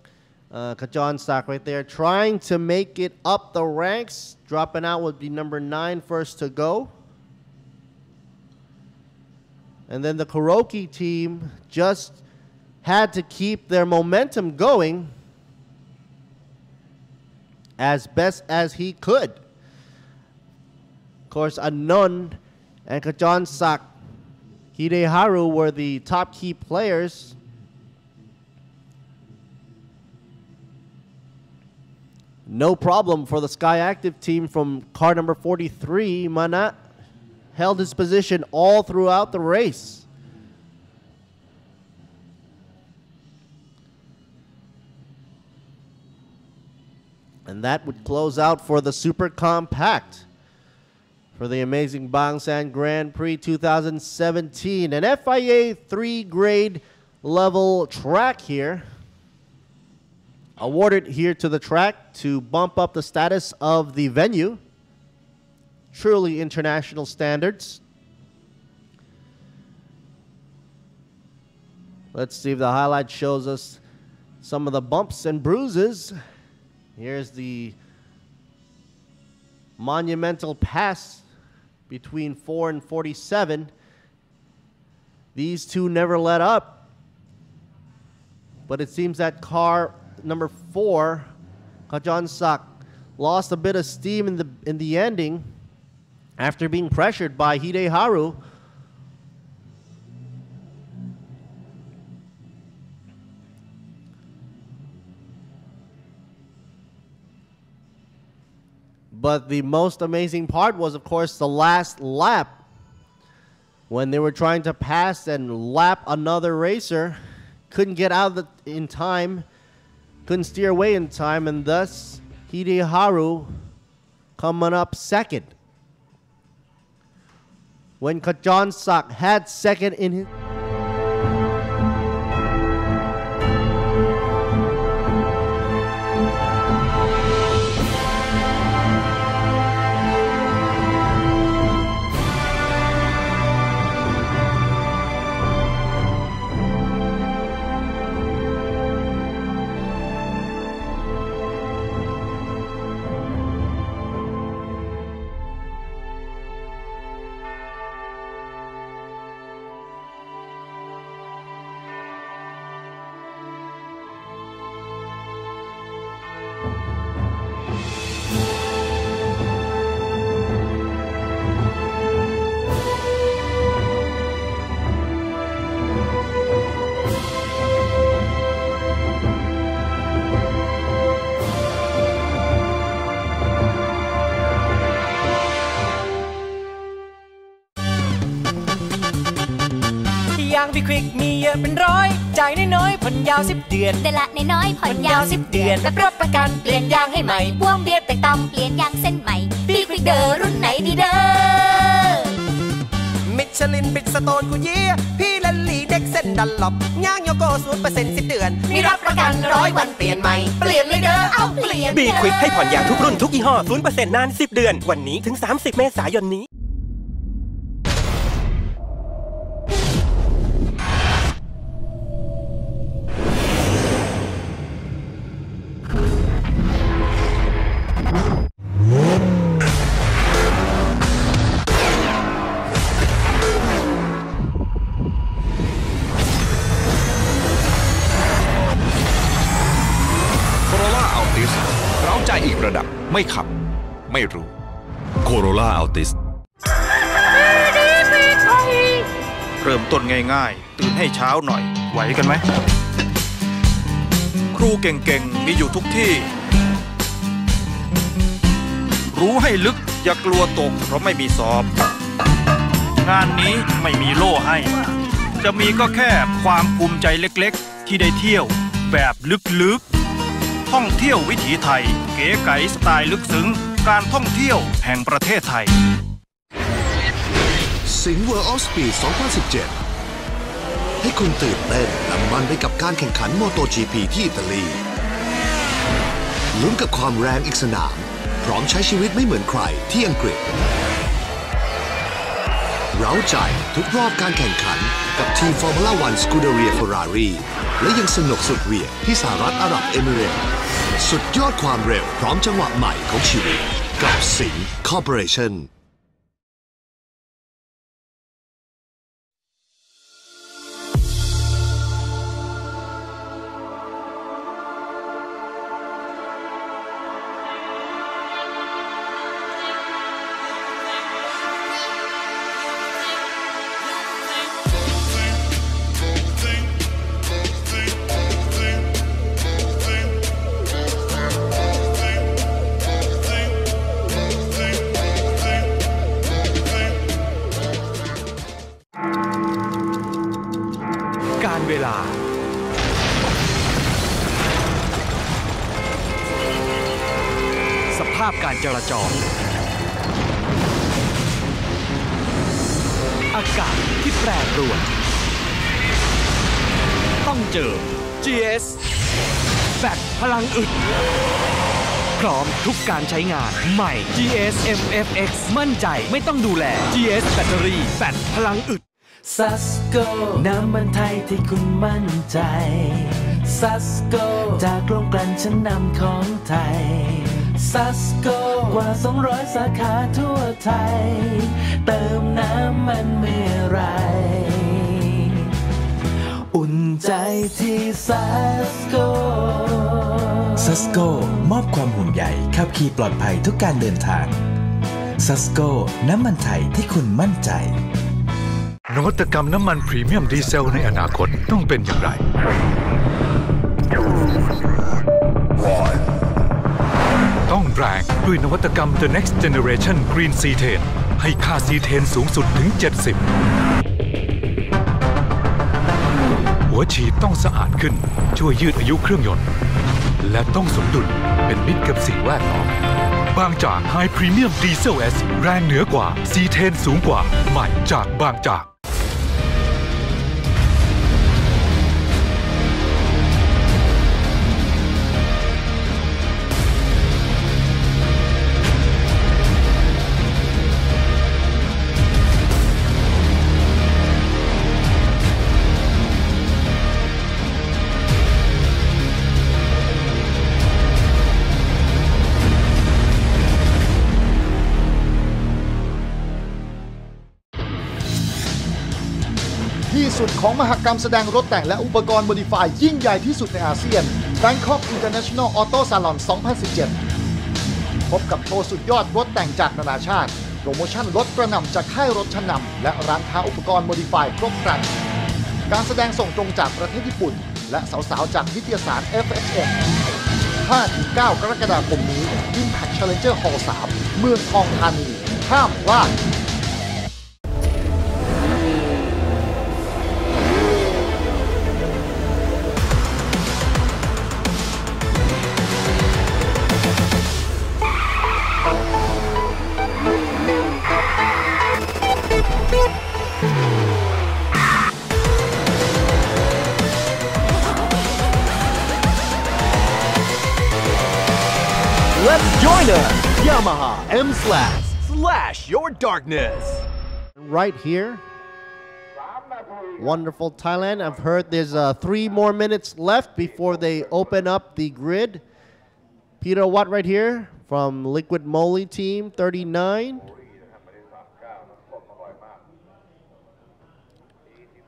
Kajonsak right there, trying to make it up the ranks. Dropping out would be number 9, first to go. And then the Kuroki team just had to keep their momentum going as best as he could. Of course, Anon and Kajonsak Hideharu were the top key players. No problem for the Sky Active team from car number 43. Mana held his position all throughout the race. And that would close out for the Super Compact for the amazing Bang San Grand Prix 2017. An FIA 3 grade level track here. Awarded here to the track to bump up the status of the venue. Truly international standards. Let's see if the highlight shows us some of the bumps and bruises. Here's the monumental pass between 4 and 47. These two never let up. But it seems that car number 4, Kajonsak, lost a bit of steam in the ending after being pressured by Hideharu. But the most amazing part was, of course, the last lap when they were trying to pass and lap another racer. Couldn't get out of in time. Couldn't steer away in time, and thus Hideharu coming up second. When Kajon Sak had second in his...อย่างพี่ควิกมีเยอะเป็นร้อยจ่ายน้อยๆผ่อนยาว10 เดือน เดือนละน้อยๆผ่อนยาว10 เดือนรับประกันเปลี่ยนยางให้ใหม่พ่วงเบียร์แตกต่ำเปลี่ยนยางเส้นใหม่พี่ควิกเดอร์รุ่นไหนดีเด้อมิชลินบิดสโตนกูเยี่ยพี่ลันลีเด็กเส้นดันหลบย่างโยโก้0% 10 เดือนมีรับประกัน100 วันเปลี่ยนใหม่เปลี่ยนเลยเด้อเอาเปลี่ยนบีควิกให้ผ่อนยางทุกรุ่นทุกยี่ห้อ 0% นาน10 เดือนวันนี้ถึง30 เมษายนนี้เราใจอีกระดับไม่ขับไม่รู้ Corolla Altis เริ่มต้นง่ายๆตื่นให้เช้าหน่อยไหวกันไหมครูเก่งๆมีอยู่ทุกที่รู้ให้ลึกอย่ากลัวตกเพราะไม่มีสอบงานนี้ไม่มีโล่ให้จะมีก็แค่ความภูมิใจเล็กๆที่ได้เที่ยวแบบลึกๆท่องเที่ยววิถีไทยเก๋ไก๋สไตล์ลึกซึ้งการท่องเที่ยวแห่งประเทศไทยสิงห์ World of Speed 2017 ให้คุณตื่นเต้นและมันไปกับการแข่งขัน MotoGP ที่อิตาลีลุ้นกับความแรงอีกสนามพร้อมใช้ชีวิตไม่เหมือนใครที่อังกฤษเร้าใจทุกรอบการแข่งขันกับทีม Formula 1 Scuderia Ferrari และยังสนุกสุดเหวี่ยงที่สหรัฐอาหรับเอมิเรตส์สุดยอดความเร็วพร้อมจังหวะใหม่ของชีวิตกับสิงห์ Corporationการเวลาสภาพการจราจรอากาศที่แปรปรวนต้องเจอ GS แบตพลังอึดพร้อมทุกการใช้งานใหม่ GS MFX มั่นใจไม่ต้องดูแล GS แบตเตอรี่แบตพลังอึดซัสโกน้ำมันไทยที่คุณมั่นใจซัสโกจากโรงกลั่นชั้นนำของไทยซัสโกกว่า200 สาขาทั่วไทยเติมน้ำมันเมื่อไรอุ่นใจที่ซัสโกซัสโกมอบความห่วงใยขับขี่ปลอดภัยทุกการเดินทางซัสโกน้ำมันไทยที่คุณมั่นใจนวัตกรรมน้ำมันพรีเมียมดีเซลในอนาคตต้องเป็นอย่างไรต้องแรงด้วยนวัตกรรม The Next Generation Green C10 ให้ค่า C10 สูงสุดถึง 70 หัวฉีดต้องสะอาดขึ้นช่วยยืดอายุเครื่องยนต์ และต้องสมดุลเป็นมิตรกับสิ่งแวดล้อมบางจากไฮพรีเมียมดีเซล S แรงเหนือกว่าซีเทนสูงกว่าใหม่จากบางจากที่สุดของมหกรรมแสดงรถแต่งและอุปกรณ์โมดิฟายยิ่งใหญ่ที่สุดในอาเซียน Bangkok International Auto Salon 2017 พบกับโชว์สุดยอดรถแต่งจากนานาชาติโปรโมชั่นลดกระหน่ำจากค่ายรถชั้นนำและร้านค้าอุปกรณ์โมดิฟายครบครันการแสดงส่งตรงจากประเทศญี่ปุ่นและสาวๆจากนิตยสาร FHM 5-9 กรกฎาคมนี้ Impact Challenger Hall 3 เมืองทองธานีห้ามพลาดLet's join us! Yamaha M/Slash your darkness! Right here. Wonderful Thailand. I've heard there's 3 more minutes left before they open up the grid. Peter Watt right here from Liquid Moly team 39.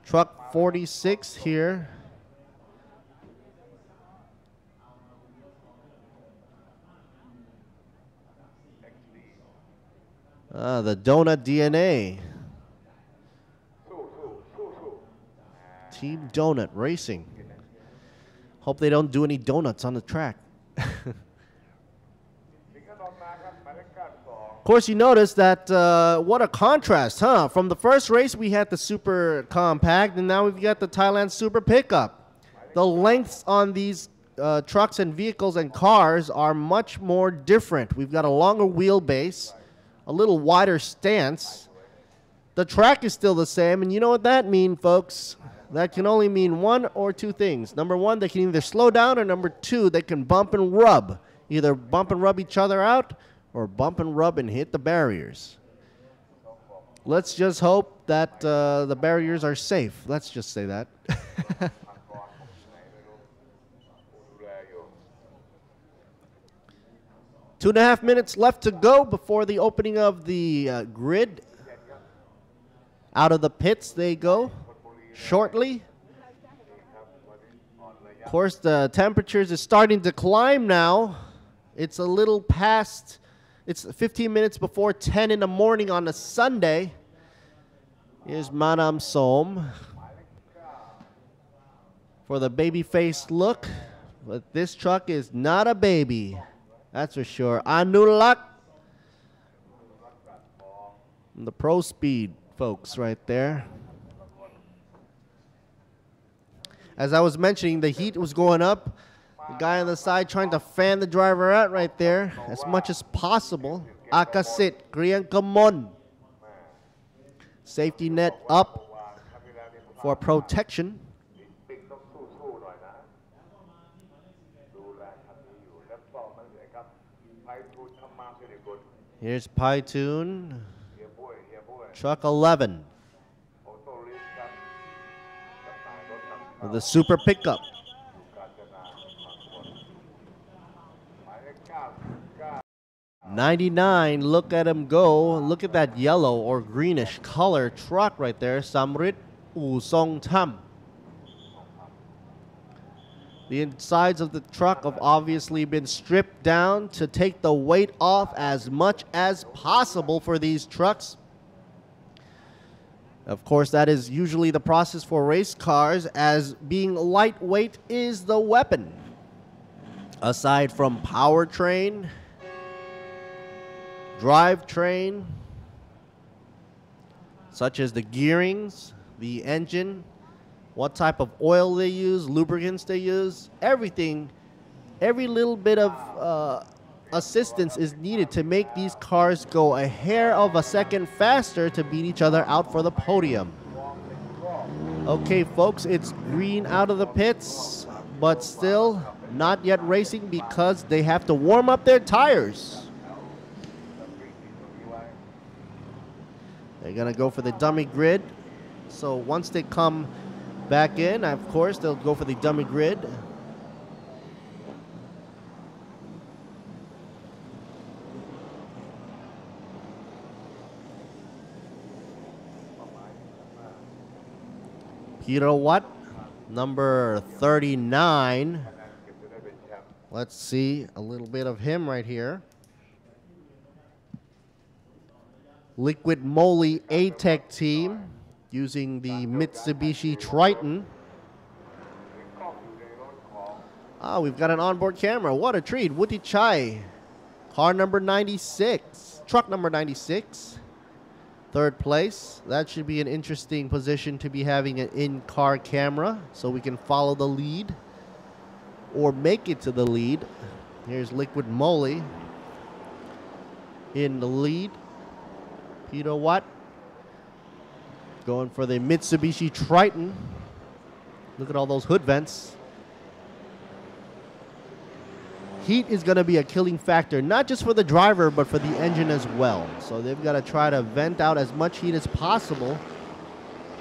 Truck 46 here. The Donut DNA. Team Donut Racing. Hope they don't do any donuts on the track. Of course, you notice that what a contrast, huh? From the first race, we had the Super Compact, and now we've got the Thailand Super Pickup. The lengths on these trucks and vehicles and cars are much more different. We've got a longer wheelbase, a little wider stance. The track is still the same, and you know what that means, folks? That can only mean one or two things. Number one, they can either slow down, or number two, they can bump and rub. Either bump and rub each other out, or bump and rub and hit the barriers. Let's just hope that the barriers are safe. Let's just say that. 2.5 minutes left to go before the opening of the grid. Out of the pits they go shortly. Of course, the temperatures is starting to climb now. It's a little past, it's 15 minutes before 10 in the morning on a Sunday. Here's Madame Som for the baby-faced look. But this truck is not a baby. That's for sure. Anulak. The Pro Speed folks right there. As I was mentioning, the heat was going up. The guy on the side trying to fan the driver out right there as much as possible. Akasit, Grian Kamon. Safety net up for protection. Here's Pytoon. Truck 11. With the Super Pickup. '99, look at him go. Look at that yellow or greenish color truck right there. Samrit Usong Tam. The insides of the truck have obviously been stripped down to take the weight off as much as possible for these trucks. Of course, that is usually the process for race cars, as being lightweight is the weapon. Aside from powertrain, drivetrain, such as the gearings, the engine, what type of oil they use, lubricants they use, everything every little bit of assistance is needed to make these cars go a hair of a second faster to beat each other out for the podium. Okay, folks, it's green out of the pits, but still not yet racing because they have to warm up their tires. They're going to go for the dummy grid. So once they come back in, of course, they'll go for the dummy grid. Peter Watt, number 39. Let's see a little bit of him right here. Liquid Moly A-Tech team using the Mitsubishi Triton. We've got an onboard camera. What a treat. Wuti Chai, car number 96, truck number 96. Third place. That should be an interesting position to be having an in-car camera so we can follow the lead or make it to the lead. Here's Liquid Moly in the lead. Peter Watt going for the Mitsubishi Triton. Look at all those hood vents. Heat is going to be a killing factor, not just for the driver, but for the engine as well. So they've got to try to vent out as much heat as possible.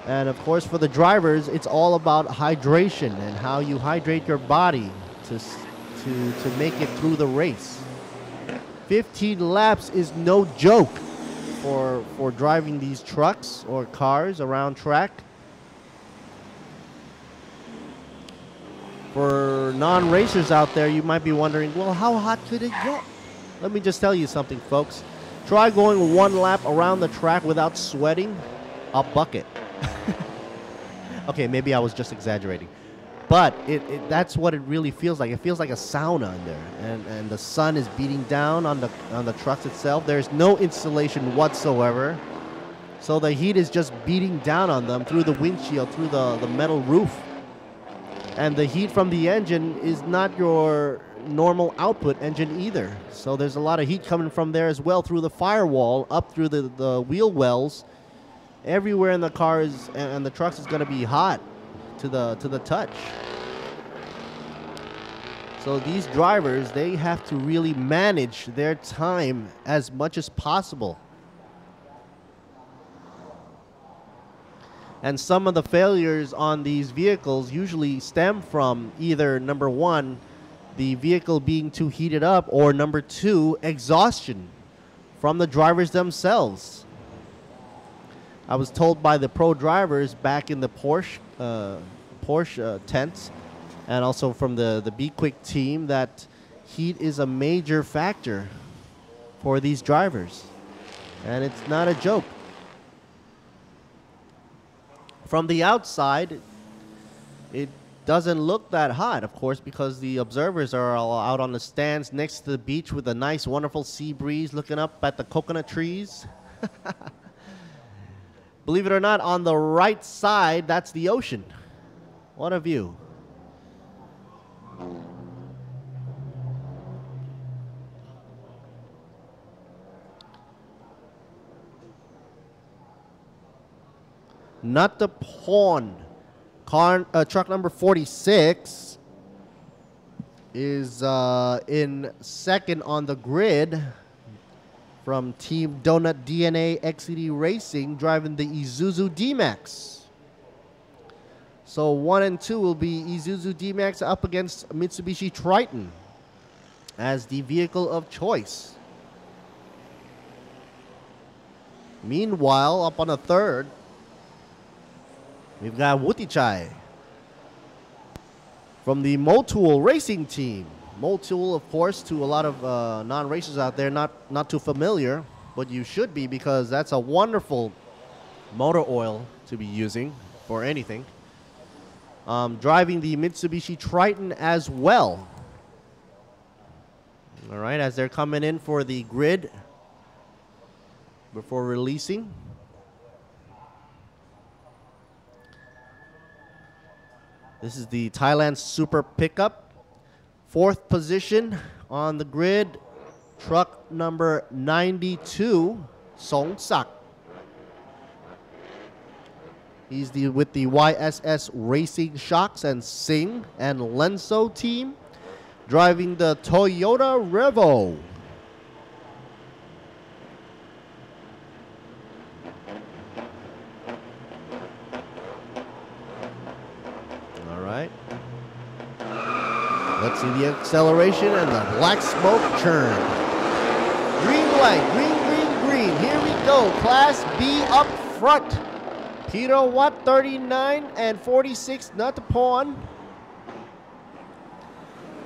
And of course, for the drivers, it's all about hydration and how you hydrate your body to make it through the race. 15 laps is no joke for driving these trucks or cars around track. For non-racers out there, you might be wondering, well, how hot could it get? Let me just tell you something, folks. Try going one lap around the track without sweating a bucket. Okay, maybe I was just exaggerating. But that's what it really feels like. It feels like a sauna in there. And the sun is beating down on the trucks itself. There's no insulation whatsoever. So the heat is just beating down on them through the windshield, through the metal roof. And the heat from the engine is not your normal output engine either. So there's a lot of heat coming from there as well through the firewall, up through the wheel wells. Everywhere in the cars and the trucks is going to be hot to the touch. So these drivers, they have to really manage their time as much as possible. And some of the failures on these vehicles usually stem from either, number one, the vehicle being too heated up, or number two, exhaustion from the drivers themselves. I was told by the pro drivers back in the Porsche tents, and also from the Be Quick team, that heat is a major factor for these drivers. And it's not a joke. From the outside, it doesn't look that hot, of course, because the observers are all out on the stands next to the beach with a nice, wonderful sea breeze looking up at the coconut trees. Believe it or not, on the right side, that's the ocean. What a view. Not the pawn. Truck number 46 is in second on the grid from Team Donut DNA XCD Racing, driving the Isuzu D-Max. So 1 and 2 will be Isuzu D-Max up against Mitsubishi Triton as the vehicle of choice. Meanwhile, up on the third, we've got Wuti Chai from the Motul Racing team. Motul, of course, to a lot of non-racers out there, not too familiar, but you should be, because that's a wonderful motor oil to be using for anything. Driving the Mitsubishi Triton as well. All right, as they're coming in for the grid before releasing. This is the Thailand Super Pickup Fourth position on the grid, truck number 92, Song Sak. He's with the YSS Racing Shocks and Singh and Lenso team, driving the Toyota Revo. All right. Let's see the acceleration and the black smoke churn. Green light, green, green, green. Here we go. Class B up front. Peter Watt 39 and 46 not to pawn.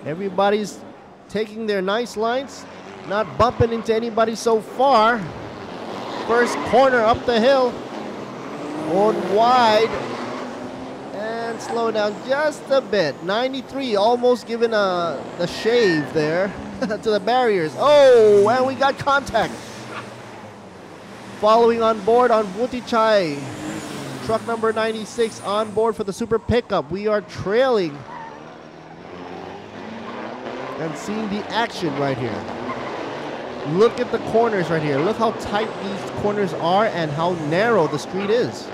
Everybody's taking their nice lines, not bumping into anybody so far. First corner up the hill, going wide and slow down just a bit. 93 almost giving the shave there to the barriers. Oh, and we got contact. Following on board on Vutichai. Truck number 96 on board for the super pickup. We are trailing and seeing the action right here. Look at the corners right here. Look how tight these corners are and how narrow the street is.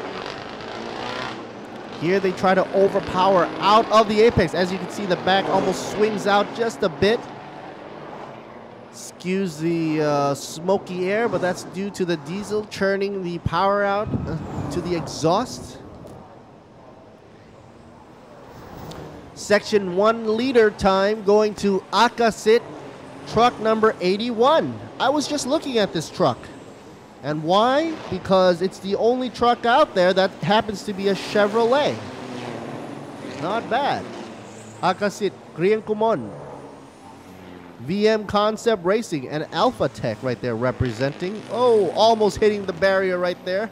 Here they try to overpower out of the apex. As you can see, the back almost swings out just a bit. Skews the smoky air, but that's due to the diesel churning the power out to the exhaust. Section 1 leader time going to Akasit, truck number 81. I was just looking at this truck. And why? Because it's the only truck out there that happens to be a Chevrolet. Not bad. Akasit, Krieng Kumon. VM Concept Racing and Alpha Tech right there representing. Oh, almost hitting the barrier right there.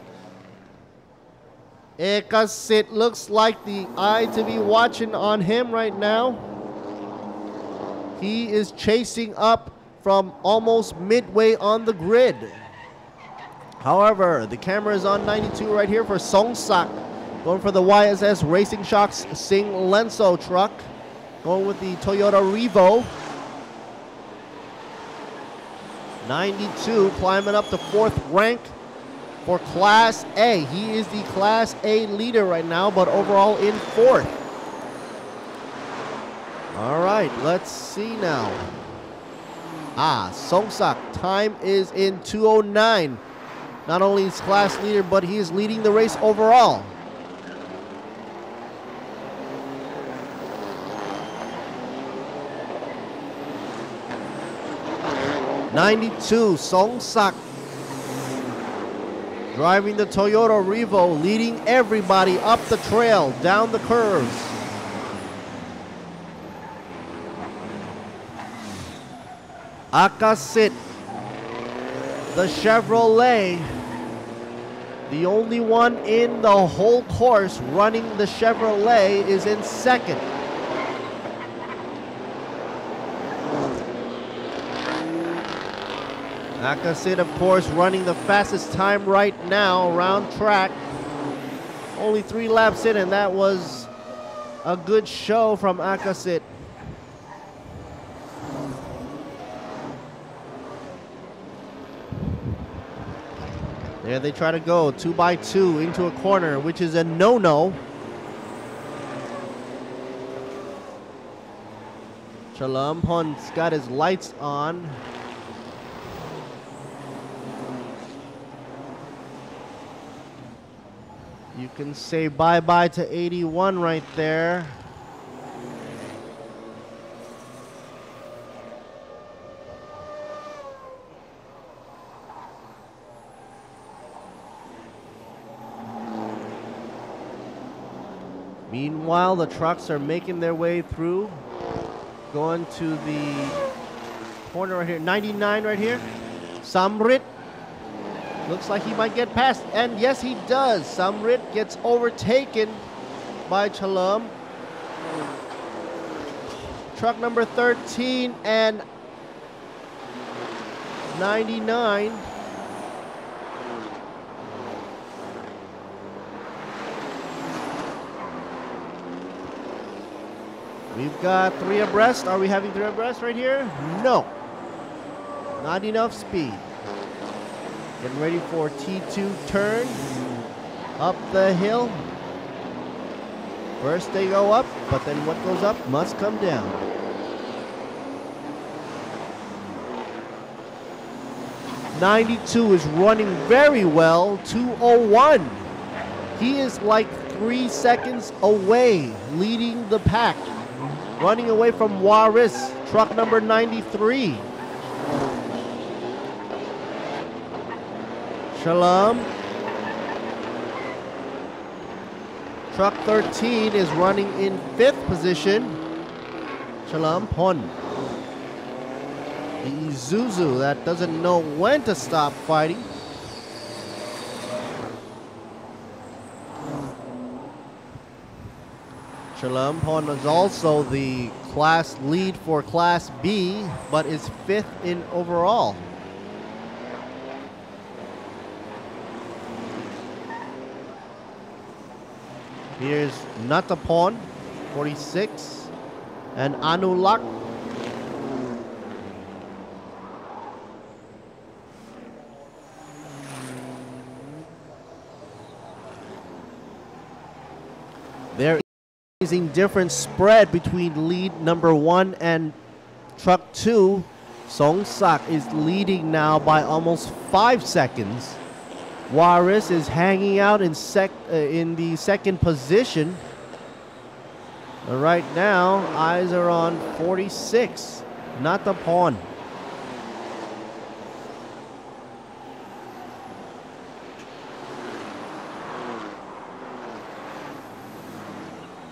Ekasit looks like the eye to be watching on him right now. He is chasing up from almost midway on the grid. However, the camera is on 92 right here for Song Sak. Going for the YSS Racing Shocks Singh Lenso truck. Going with the Toyota Revo. 92 climbing up to 4th rank for Class A. He is the Class A leader right now, but overall in 4th. All right, let's see now. Song Sak, time is in 2:09. Not only is class leader, but he is leading the race overall. '92 Song Sak driving the Toyota Revo, leading everybody up the trail, down the curves. Akasit, the Chevrolet, the only one in the whole course running the Chevrolet, is in 2nd. Akasit, of course, running the fastest time right now around track. Only 3 laps in, and that was a good show from Akasit. There they try to go 2x2 into a corner, which is a no-no. Chalampon's got his lights on. You can say bye-bye to 81 right there. Meanwhile, the trucks are making their way through, going to the corner right here. 99 right here. Samrit looks like he might get past, and yes, he does. Samrit gets overtaken by Chalam. Truck number 13 and 99. We've got 3 abreast. Are we having 3 abreast right here? No. Not enough speed. Getting ready for T2 turn. Up the hill. First they go up, but then what goes up must come down. '92 is running very well. 2:01. He is like 3 seconds away, leading the pack. Running away from Waris, truck number 93. Shalom. Truck 13 is running in 5th position. Shalom Pon. The Isuzu that doesn't know when to stop fighting. Shalom Pon is also the class lead for Class B, but is 5th in overall. Here's Natapon, 46, and Anulak. There is a different spread between lead number 1 and truck 2. Song Sak is leading now by almost 5 seconds. Waris is hanging out in the 2nd position. Right now, eyes are on 46, Natapon.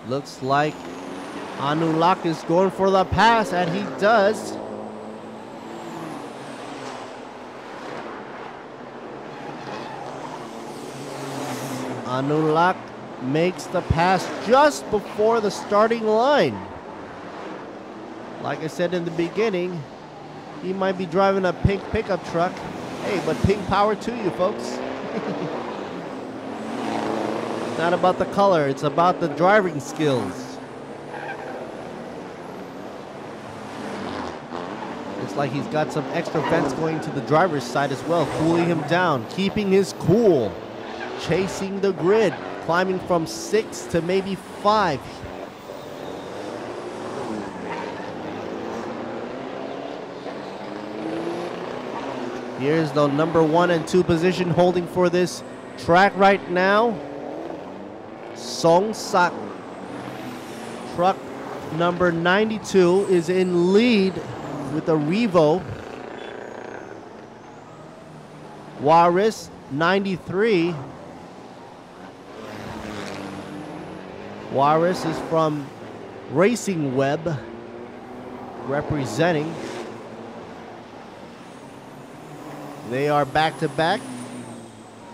Looks like Anulak is going for the pass, and he does. Anulak makes the pass just before the starting line. Like I said in the beginning, he might be driving a pink pickup truck. Hey, but pink power to you, folks. It's not about the color, it's about the driving skills. Looks like he's got some extra vents going to the driver's side as well, cooling him down, keeping his cool. Chasing the grid, climbing from 6 to maybe 5. Here's the number 1 and 2 position holding for this track right now. Song Sak. Truck number 92 is in lead with a Revo. Waris 93. Waris is from Racing Web, representing. They are back to back.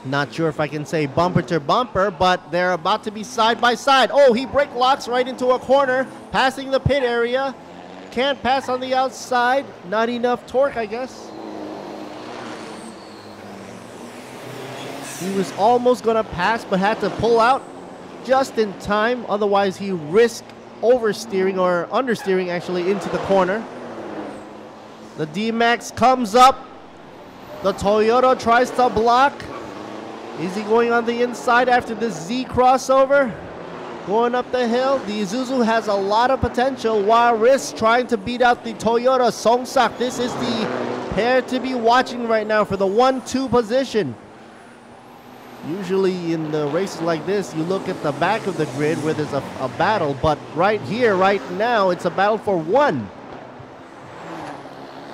Not sure if I can say bumper to bumper, but they're about to be side by side. Oh, he brake locks right into a corner, passing the pit area. Can't pass on the outside. Not enough torque, I guess. He was almost going to pass, but had to pull out just in time. Otherwise, he risked oversteering or understeering actually into the corner. The D-Max comes up. The Toyota tries to block. Is he going on the inside after the Z crossover? Going up the hill. The Isuzu has a lot of potential. Waris trying to beat out the Toyota Song Sak. This is the pair to be watching right now for the 1-2 position. Usually in the races like this, you look at the back of the grid where there's a battle, but right here, right now, it's a battle for 1.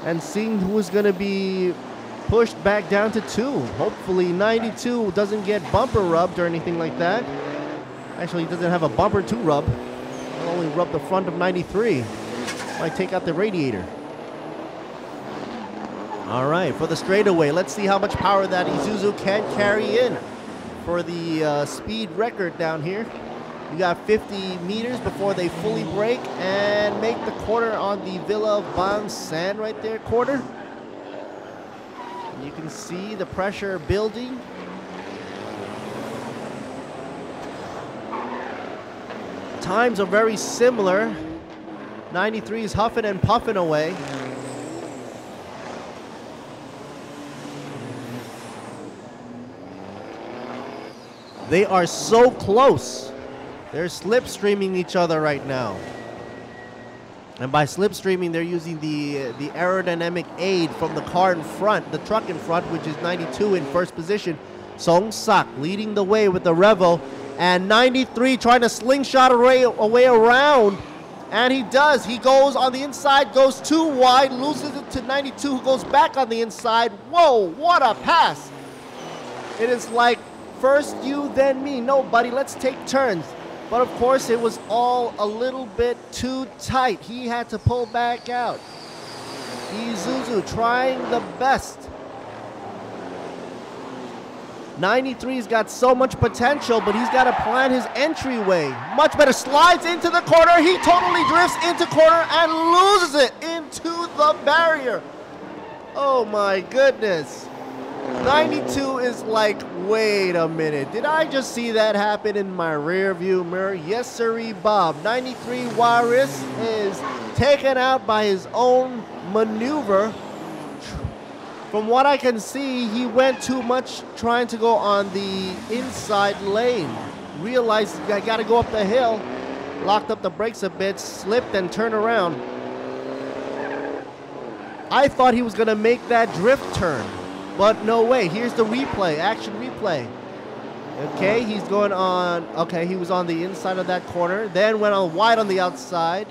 And seeing who's going to be pushed back down to 2. Hopefully 92 doesn't get bumper rubbed or anything like that. Actually, he doesn't have a bumper to rub. He'll only rub the front of 93. Might take out the radiator. All right, for the straightaway, let's see how much power that Isuzu can carry in for the speed record down here. You got 50 meters before they fully brake and make the corner on the Villa Bang Sand right there, quarter. You can see the pressure building. Times are very similar. 93 is huffing and puffing away. They are so close. They're slipstreaming each other right now. And by slipstreaming, they're using the aerodynamic aid from the car in front, the truck in front, which is 92 in first position. Song Sak leading the way with the Revo. And 93 trying to slingshot away around. And he does. He goes on the inside, goes too wide, loses it to 92, who goes back on the inside. Whoa, what a pass. It is like, first you, then me. No, buddy, let's take turns. But of course, it was all a little bit too tight. He had to pull back out. Isuzu trying the best. 93's got so much potential, but he's got to plan his entryway. Much better. Slides into the corner. He totally drifts into corner and loses it into the barrier. Oh my goodness. 92 is like, wait a minute. Did I just see that happen in my rear view mirror? Yes, sirree, Bob. 93 Waris is taken out by his own maneuver. From what I can see, he went too much trying to go on the inside lane. Realized I got to go up the hill. Locked up the brakes a bit, slipped and turned around. I thought he was going to make that drift turn. But no way. Here's the replay, action replay. Okay, he's going on. Okay, he was on the inside of that corner. Then went on wide on the outside.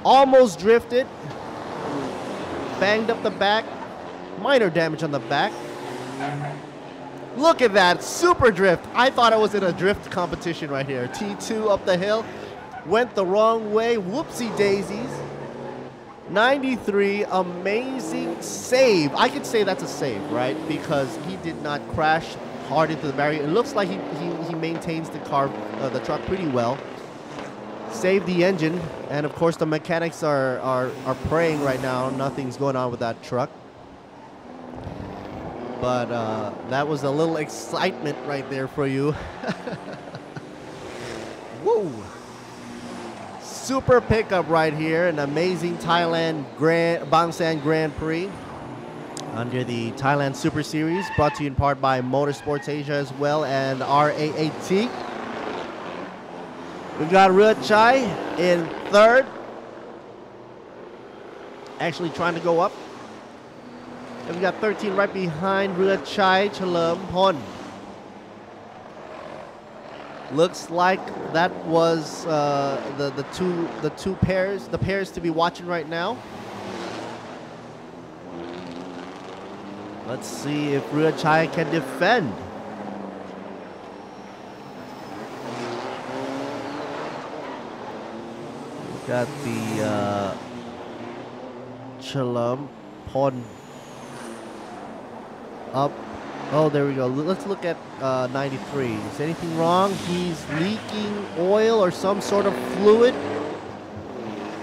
Almost drifted. Banged up the back. Minor damage on the back. Look at that, super drift. I thought I was in a drift competition right here. T2 up the hill. Went the wrong way. Whoopsie daisies. 93, amazing save. I could say that's a save, right? Because he did not crash hard into the barrier. It looks like he maintains the car, the truck pretty well. Saved the engine, and of course the mechanics are praying right now. Nothing's going on with that truck. But that was a little excitement right there for you. Woo! Super pickup right here, an amazing Thailand Bangsan Grand Prix under the Thailand Super Series, brought to you in part by Motorsports Asia as well and RAAT. We've got Rua Chai in third, actually trying to go up. And we got 13 right behind Rua Chai, Chalerm Pon. Looks like that was the two pairs to be watching right now. Let's see if Rua Chai can defend. We got the Chalerm Pon up. Oh, there we go. Let's look at 93. Is anything wrong? He's leaking oil or some sort of fluid.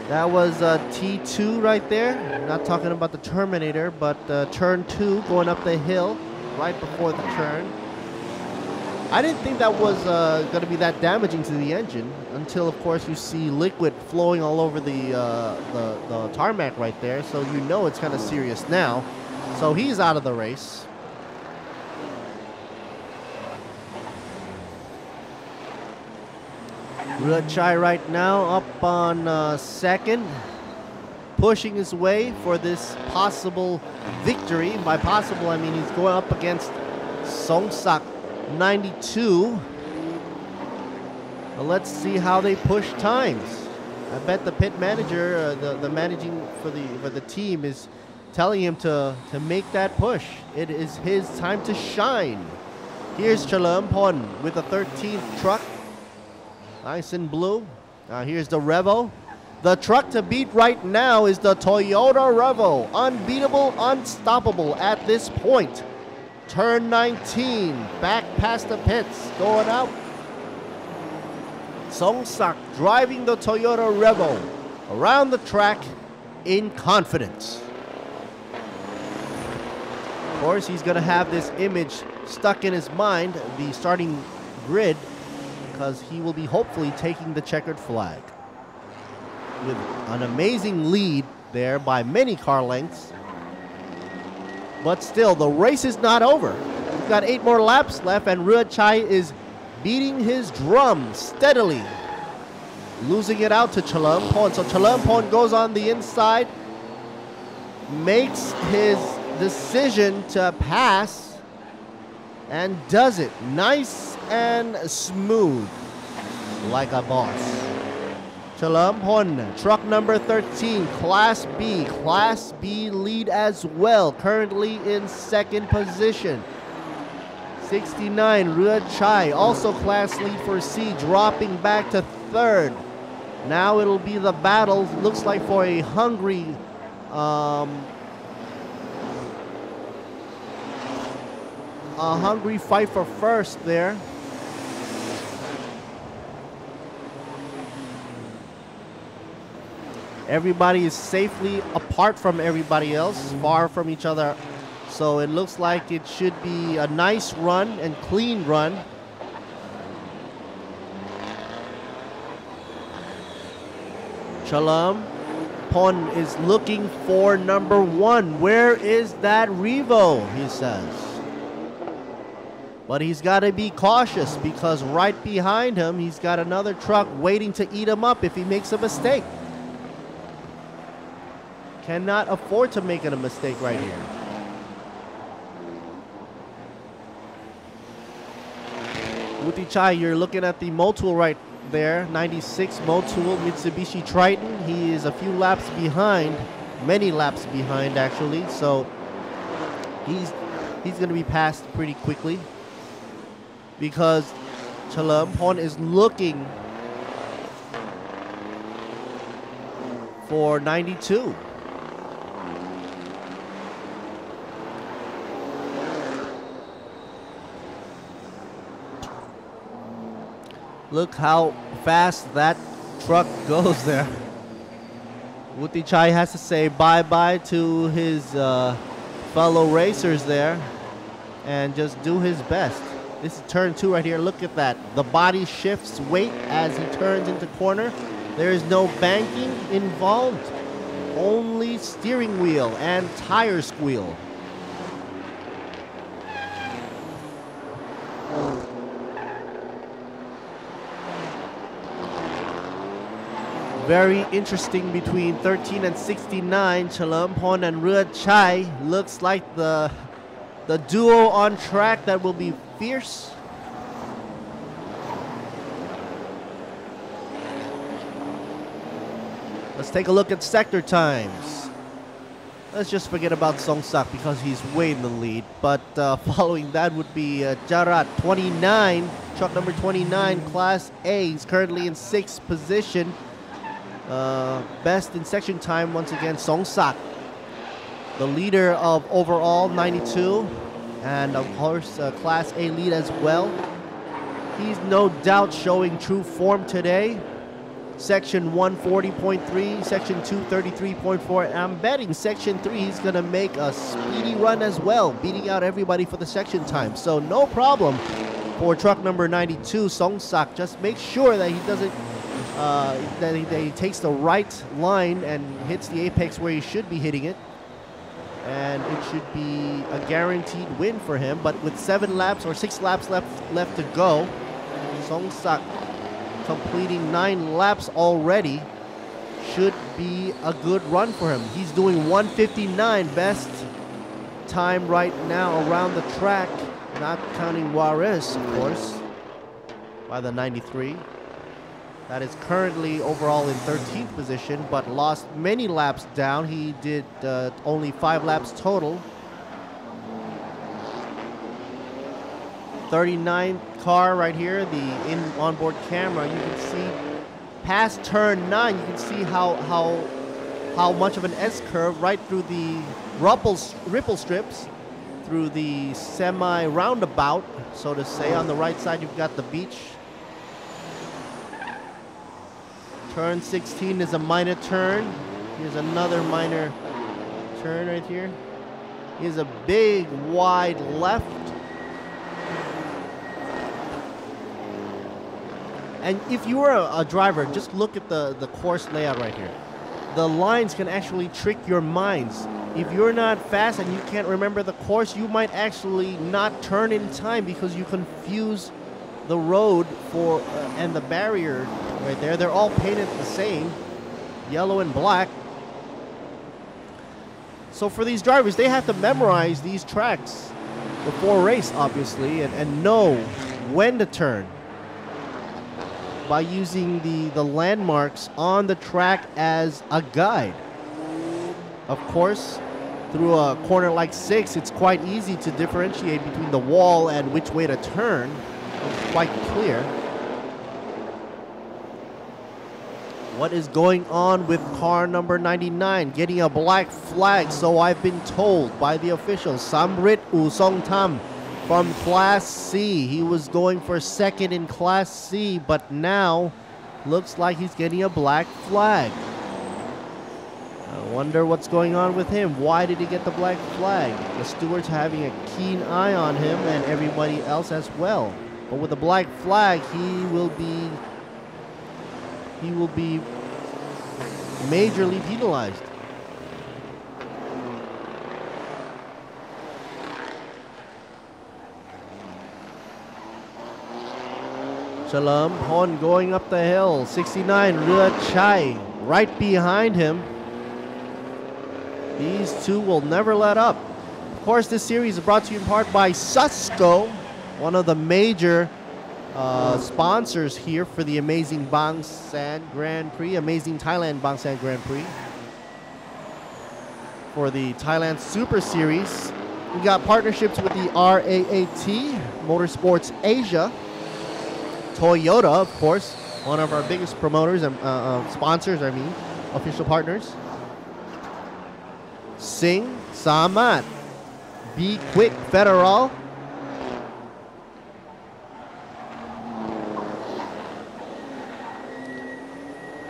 That was T2 right there. Not talking about the Terminator, but turn 2 going up the hill right before the turn. I didn't think that was going to be that damaging to the engine until, of course, you see liquid flowing all over the tarmac right there. So you know it's kind of serious now. So he's out of the race. Rua Chai right now up on second, pushing his way for this possible victory. By possible, I mean he's going up against Song Sak 92. Well, let's see how they push times. I bet the pit manager, the managing for the team, is telling him to make that push. It is his time to shine. Here's Chalerm Pon with the 13th truck. Nice and blue. Here's the Revo. The truck to beat right now is the Toyota Revo. Unbeatable, unstoppable at this point. Turn 19, back past the pits, going out. Song Sak driving the Toyota Revo around the track in confidence. Of course, he's going to have this image stuck in his mind, the starting grid, because he will be hopefully taking the checkered flag. with an amazing lead there by many car lengths. But still, the race is not over. We've got 8 more laps left, and Ruachai is beating his drum steadily, losing it out to Chalampon. So Chalampon goes on the inside, makes his decision to pass, and does it nice and smooth like a boss. Chalampon, truck number 13, Class B. Class B lead as well, currently in second position. 69, Ruachai, also class lead for C, dropping back to third. Now it'll be the battle, looks like, for a hungry fight for first there. Everybody is safely apart from everybody else, far from each other. So it looks like it should be a nice run and clean run. Chalampon is looking for number 1. Where is that Revo, he says. But he's got to be cautious because right behind him, he's got another truck waiting to eat him up if he makes a mistake. Cannot afford to make a mistake right here. Utichai, you're looking at the Motul right there, 96 Motul Mitsubishi Triton. He is a few laps behind, many laps behind actually, so he's going to be passed pretty quickly because Chalampon is looking for 92. Look how fast that truck goes there. Utichai has to say bye-bye to his fellow racers there and just do his best. This is turn 2 right here. Look at that. The body shifts weight as he turns into corner. There is no banking involved. Only steering wheel and tire squeal. Very interesting between 13 and 69. Chalampon and Ruachai looks like the duo on track that will be fierce. Let's take a look at sector times. Let's just forget about Songsak because he's way in the lead. But following that would be Jarat, 29, truck number 29, Class A. He's currently in 6th position. Best in section time, once again, Songsak, the leader of overall, 92, and of course Class A lead as well. He's no doubt showing true form today. Section 140.3, section 233.4, and I'm betting section 3 he's going to make a speedy run as well, beating out everybody for the section time. So no problem for truck number 92, Songsak. Just make sure that he doesn't that he takes the right line and hits the apex where he should be hitting it, and it should be a guaranteed win for him. But with 7 laps or 6 laps left to go, Songsak completing 9 laps already should be a good run for him. He's doing 1:59, best time right now around the track, not counting Juarez, of course, by the 93. That is currently overall in 13th position, but lost many laps down. He did only 5 laps total. 39th car right here, the onboard camera. You can see past turn 9. You can see how much of an S curve right through the ripple strips, through the semi roundabout, so to say. On the right side, you've got the beach. Turn 16 is a minor turn. Here's another minor turn right here. Here's a big wide left. And if you were a driver, just look at the course layout right here. The lines can actually trick your minds. If you're not fast and you can't remember the course, you might actually not turn in time because you confuse the road for and the barrier right there. They're all painted the same, yellow and black. So for these drivers, they have to memorize these tracks before race, obviously, and know when to turn by using the landmarks on the track as a guide. Of course, through a corner like 6, it's quite easy to differentiate between the wall and which way to turn. It's quite clear. What is going on with car number 99? Getting a black flag, so I've been told by the officials. Samrit Usongtam from Class C. He was going for second in Class C, but now looks like he's getting a black flag. I wonder what's going on with him. Why did he get the black flag? The stewards having a keen eye on him and everybody else as well. But with the black flag, he will be majorly penalized. Chalam Pon going up the hill. 69, Rua Chai right behind him. These two will never let up. Of course, this series is brought to you in part by Susco, one of the major sponsors here for the amazing Bang San Grand Prix, amazing Thailand Bang San Grand Prix. For the Thailand Super Series, we got partnerships with the RAAT, Motorsports Asia, Toyota, of course, one of our biggest promoters and sponsors, official partners. Singh, Samat, Be Quick Federal,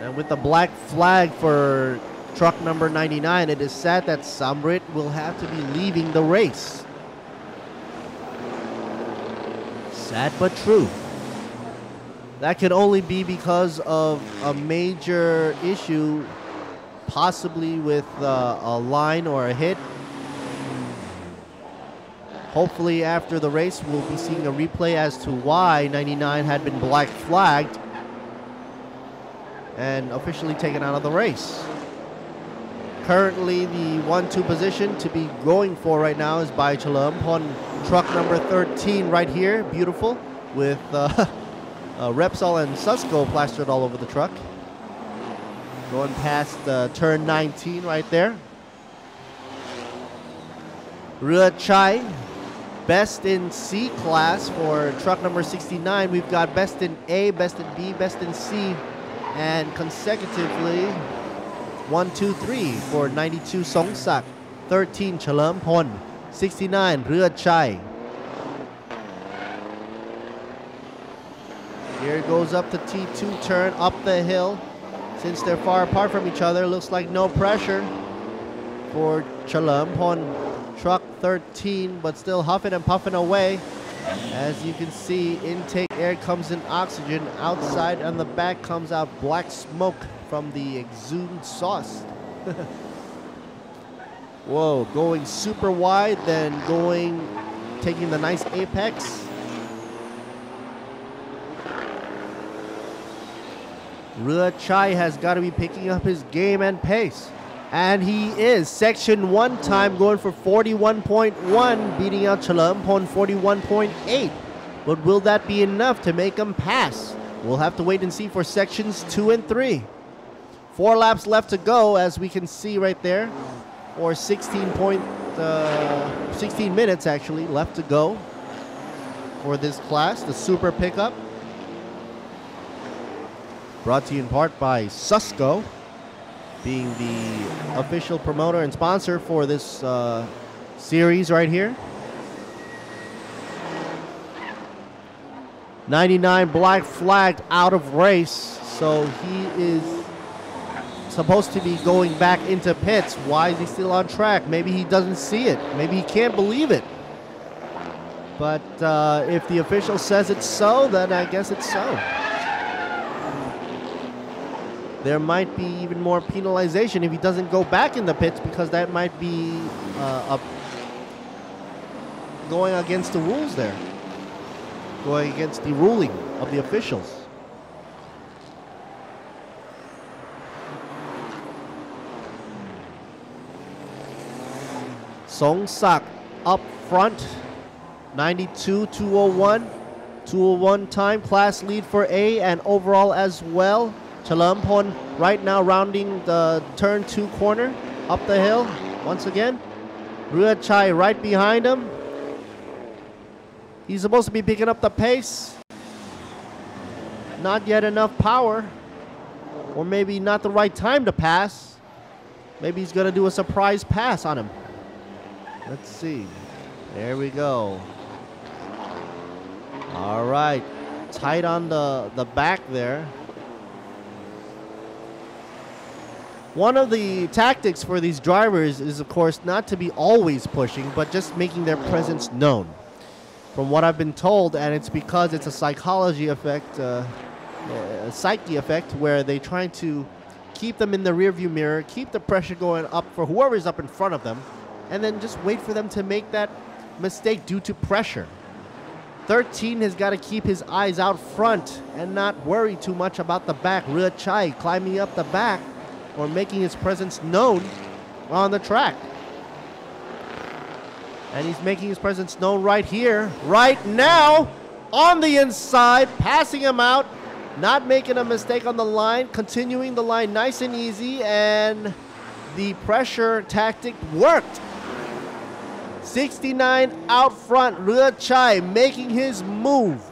and with the black flag for truck number 99, it is sad that Samrit will have to be leaving the race. Sad but true. That could only be because of a major issue, possibly with a line or a hit. Hopefully after the race, we'll be seeing a replay as to why 99 had been black flagged and officially taken out of the race. Currently, the 1-2 position to be going for right now is by Chalam Pon, truck number 13 right here. Beautiful, with Repsol and Susco plastered all over the truck. Going past turn 19 right there. Rua Chai, best in C class for truck number 69. We've got best in A, best in B, best in C, and consecutively 1, 2, 3 for 92 Songsak, 13 Chalam Pon, 69 Rua Chai. Here it goes up the T2 turn, up the hill. Since they're far apart from each other, looks like no pressure for Chalam Pon, truck 13, but still huffing and puffing away. As you can see, intake air comes in oxygen. Outside on the back comes out black smoke from the exhaust. Whoa, going super wide, then taking the nice apex. Rua Chai has got to be picking up his game and pace. And he is. Section 1 time going for 41.1, beating out Chalam Pon 41.8. But will that be enough to make him pass? We'll have to wait and see for sections 2 and 3. 4 laps left to go, as we can see right there. Or 16 minutes actually left to go for this class, the Super Pickup. Brought to you in part by Susco, being the official promoter and sponsor for this series right here. 99 black flagged out of race, so he is supposed to be going back into pits. Why is he still on track? Maybe he doesn't see it. Maybe he can't believe it. But if the official says it's so, then I guess it's so. there might be even more penalization if he doesn't go back in the pits, because that might be going against the rules there. Going against the ruling of the officials. Songsak up front, 92.201. 201 time, class lead for A and overall as well. Chalampon right now rounding the turn 2 corner, up the hill once again. Ruachai right behind him. He's supposed to be picking up the pace. Not yet enough power. Or maybe not the right time to pass. Maybe he's going to do a surprise pass on him. Let's see. There we go. All right. Tight on the back there. One of the tactics for these drivers is, of course, not to be always pushing, but just making their presence known. From what I've been told, and it's because it's a psychology effect, a psyche effect, where they're trying to keep them in the rearview mirror, keep the pressure going up for whoever's up in front of them, and then just wait for them to make that mistake due to pressure. 13 has got to keep his eyes out front and not worry too much about the back. Ruachai climbing up the back or making his presence known on the track. And he's making his presence known right here, right now, on the inside, passing him out, not making a mistake on the line, continuing the line nice and easy, and the pressure tactic worked. 69 out front, Ruachai making his move.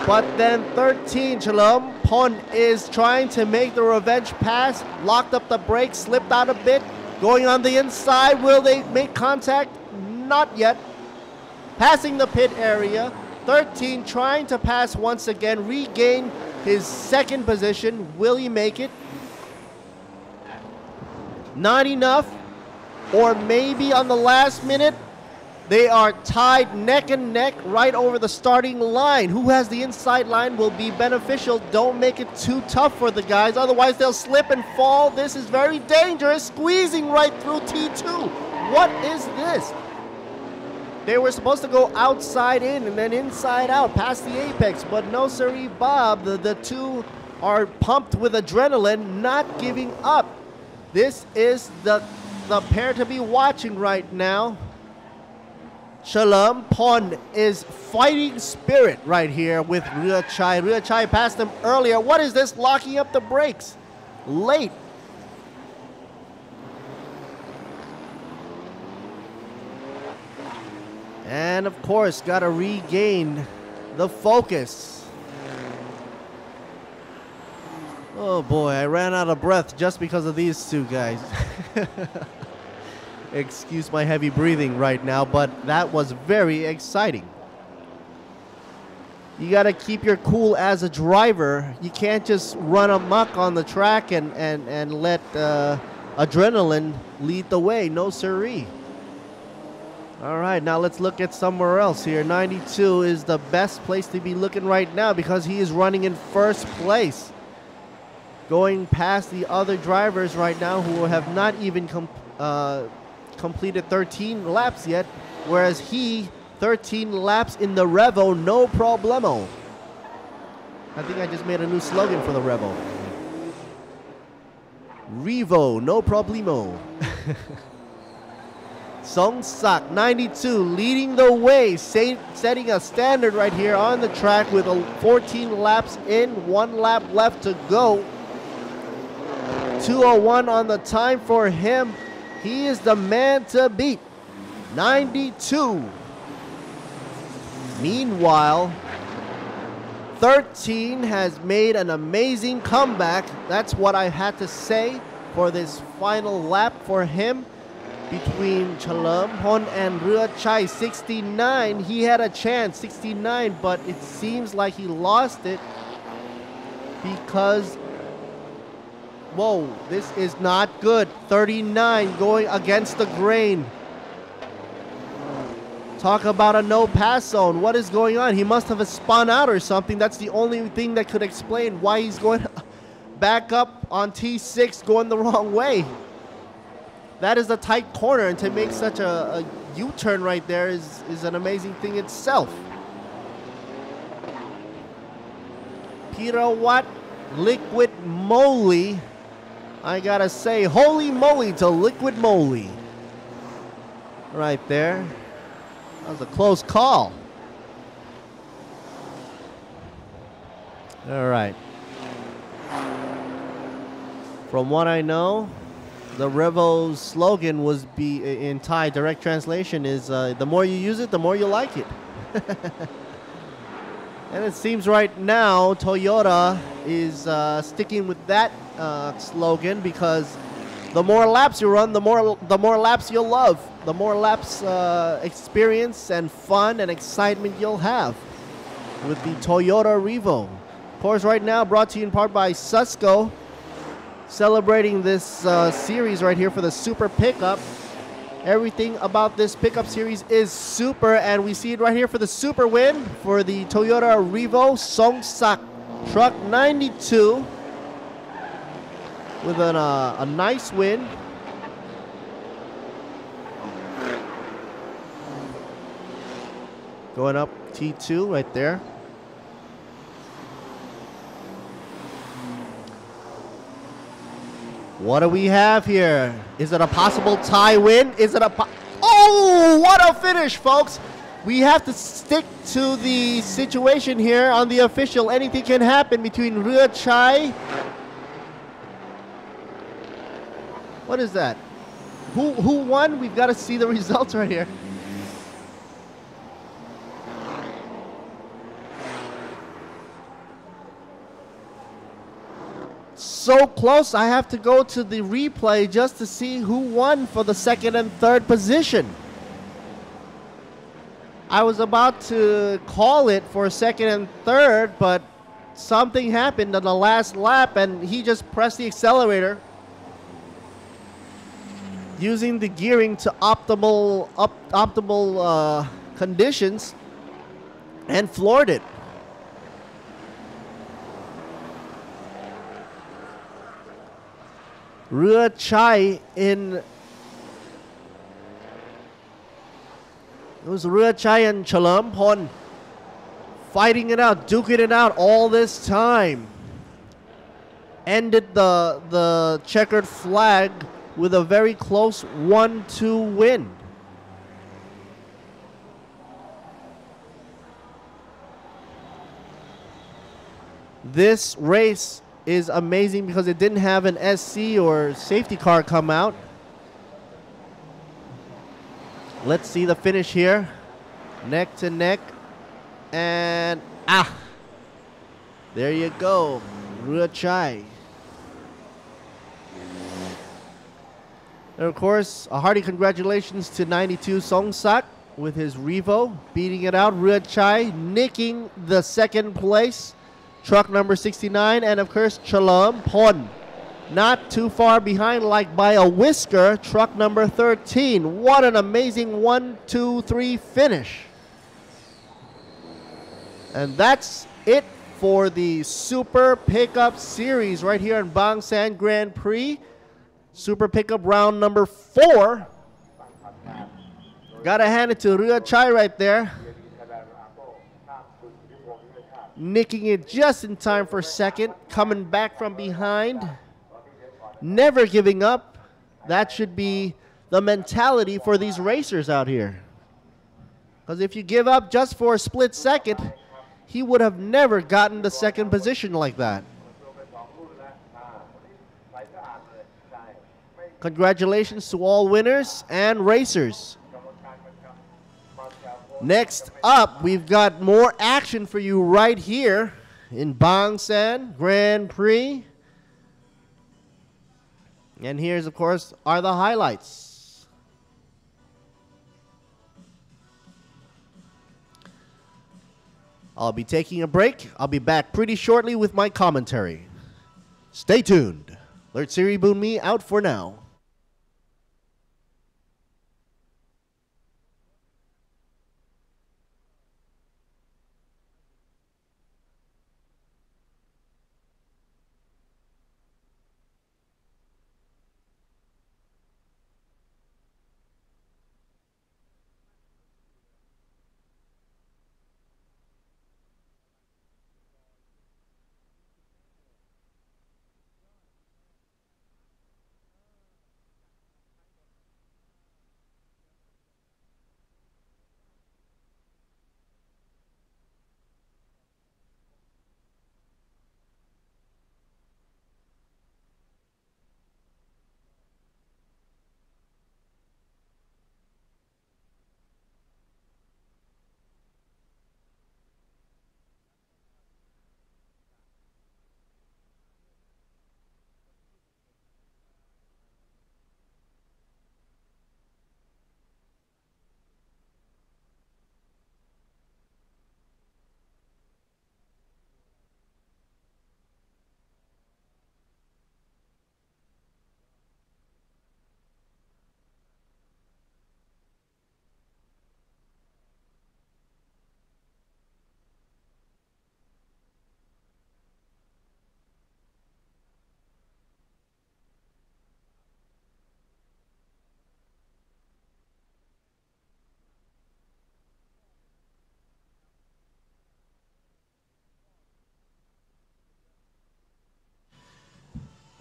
But then 13, Chalampon is trying to make the revenge pass, locked up the brakes, slipped out a bit, going on the inside. Will they make contact? Not yet. Passing the pit area. 13 trying to pass once again, regain his second position. Will he make it? Not enough. Or maybe on the last minute, they are tied neck and neck right over the starting line. Who has the inside line will be beneficial. Don't make it too tough for the guys, otherwise they'll slip and fall. This is very dangerous, squeezing right through T2. What is this? They were supposed to go outside in and then inside out, past the apex, but no siree, Bob. The two are pumped with adrenaline, not giving up. This is the pair to be watching right now. Chalampon is fighting spirit right here with Ruachai. Ruachai passed him earlier. What is this? Locking up the brakes. Late. And of course, got to regain the focus. Oh boy, I ran out of breath just because of these two guys. Excuse my heavy breathing right now, but that was very exciting. You got to keep your cool as a driver. You can't just run amok on the track and let adrenaline lead the way. No siree. All right, now let's look at somewhere else here. 92 is the best place to be looking right now because he is running in first place. Going past the other drivers right now who have not even completed 13 laps yet, whereas he 13 laps in the Revo, no problemo. I think I just made a new slogan for the Revo. Revo, no problemo. Songsak 92 leading the way, setting a standard right here on the track with 14 laps in, 1 lap left to go. 2:01 on the time for him. He is the man to beat. 92. Meanwhile, 13 has made an amazing comeback. That's what I had to say for this final lap for him. Between Chalampon and Ruachai, 69. He had a chance, 69, but it seems like he lost it because, whoa, this is not good. 39 going against the grain. Talk about a no pass zone. What is going on? He must have spun out or something. That's the only thing that could explain why he's going back up on T6 going the wrong way. That is a tight corner, and to make such a U-turn right there is an amazing thing itself. Pirouette, liquid moly. I gotta say, holy moly to liquid moly. Right there. That was a close call. All right. From what I know, the Revo's slogan was in Thai, direct translation is, the more you use it, the more you like it. And it seems right now Toyota is sticking with that slogan, because the more laps you run, the more laps you'll love. The more laps experience and fun and excitement you'll have with the Toyota Revo. Of course, right now brought to you in part by Susco, celebrating this series right here for the Super Pickup. Everything about this pickup series is super, and we see it right here for the super win for the Toyota Revo Songsak Truck 92 with a nice win. Going up T2 right there. What do we have here? Is it a possible tie win? Is it a oh, what a finish, folks. We have to stick to the situation here on the official. Anything can happen between Rua Chai. What is that? Who won? We've got to see the results right here. So close, I have to go to the replay just to see who won for the second and third position. I was about to call it for second and third, but something happened on the last lap and he just pressed the accelerator using the gearing to optimal conditions and floored it. Rua Chai it was Rua Chai and Chalam Pon fighting it out, duking it out all this time. Ended the checkered flag with a very close 1-2 win. This race is amazing because it didn't have an SC or safety car come out. Let's see the finish here. Neck to neck. And there you go. Rua Chai. And of course, a hearty congratulations to 92 Songsak with his Revo beating it out. Rua Chai nicking the second place. Truck number 69, and of course Chalam Pon not too far behind, like by a whisker, truck number 13. What an amazing 1-2-3 finish. And that's it for the Super Pickup Series right here in Bang San Grand Prix. Super Pickup round number 4. Gotta hand it to Rua Chai right there. Nicking it just in time for second, coming back from behind, never giving up. That should be the mentality for these racers out here. Because if you give up just for a split second, he would have never gotten the second position like that. Congratulations to all winners and racers. Next up, we've got more action for you right here in Bang San Grand Prix. And here's, of course, are the highlights. I'll be taking a break. I'll be back pretty shortly with my commentary. Stay tuned. Alert Siri Boon Me out for now.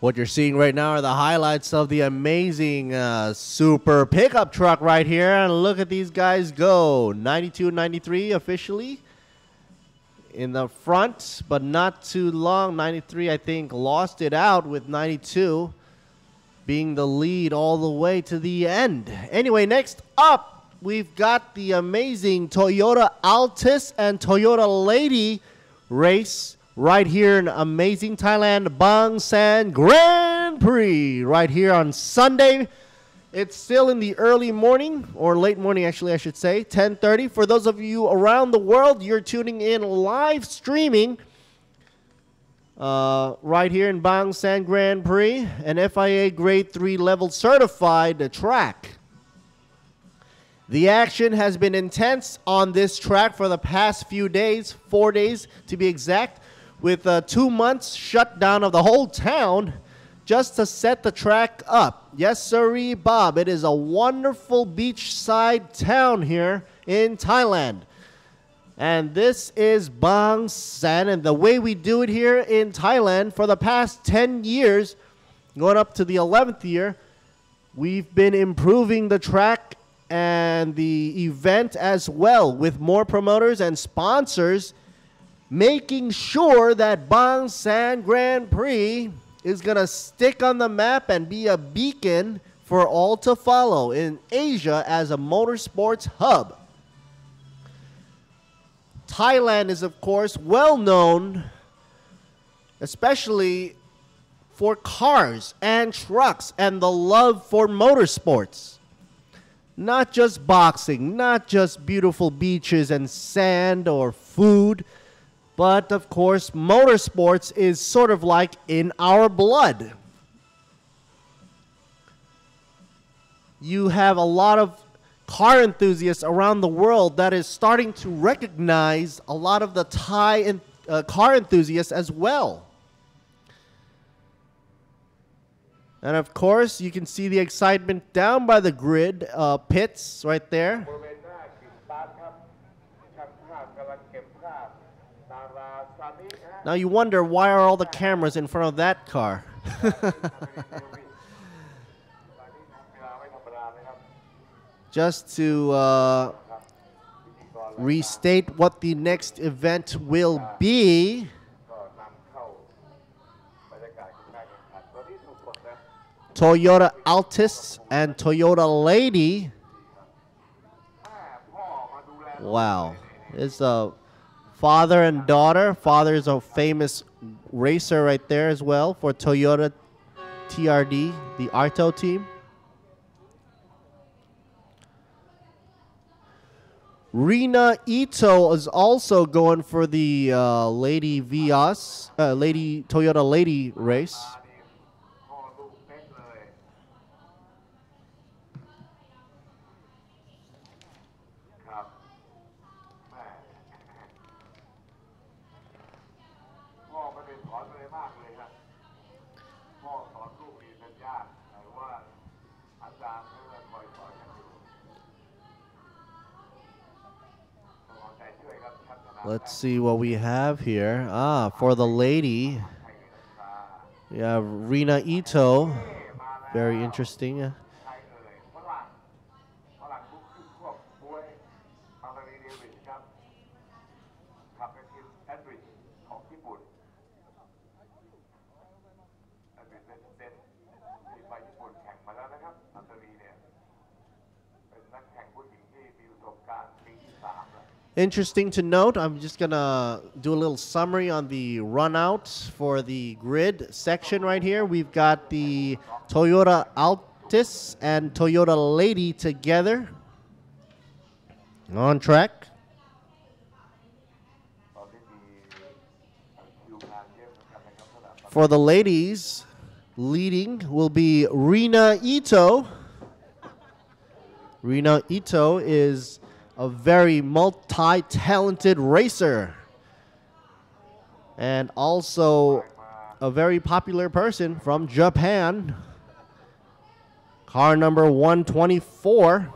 What you're seeing right now are the highlights of the amazing super pickup truck right here. And look at these guys go. 92, 93 officially in the front, but not too long. 93, I think, lost it out with 92 being the lead all the way to the end. Anyway, next up, we've got the amazing Toyota Altis and Toyota Lady race right here in amazing Thailand Bang San Grand Prix right here on Sunday. It's still in the early morning, or late morning actually I should say, 10:30. For those of you around the world, you're tuning in live streaming right here in Bang San Grand Prix, an FIA Grade 3 level certified track. The action has been intense on this track for the past few days, 4 days to be exact, with 2 months shutdown of the whole town just to set the track up. Yes, sirree, Bob. It is a wonderful beachside town here in Thailand. And this is Bang San, and the way we do it here in Thailand for the past 10 years, going up to the 11th year, we've been improving the track and the event as well with more promoters and sponsors, making sure that Bang San Grand Prix is going to stick on the map and be a beacon for all to follow in Asia as a motorsports hub. Thailand is, of course, well known, especially for cars and trucks and the love for motorsports. Not just boxing, not just beautiful beaches and sand or food, but of course, motorsports is sort of like in our blood. You have a lot of car enthusiasts around the world that is starting to recognize a lot of the Thai car enthusiasts as well. And of course, you can see the excitement down by the grid pits right there. Now you wonder, why are all the cameras in front of that car? Just to restate what the next event will be. Toyota Altis and Toyota Lady. Wow. It's a father and daughter. Father is a famous racer right there as well for Toyota TRD, the Arto team. Rina Ito is also going for the Lady Vios, Toyota Lady race. Let's see what we have here. For the lady, we have Rina Ito. Very interesting. Interesting to note, I'm just going to do a little summary on the run out for the grid section right here. We've got the Toyota Altis and Toyota Lady together on track. For the ladies, leading will be Rina Ito. Rina Ito is a very multi-talented racer and also a very popular person from Japan. Car number 124.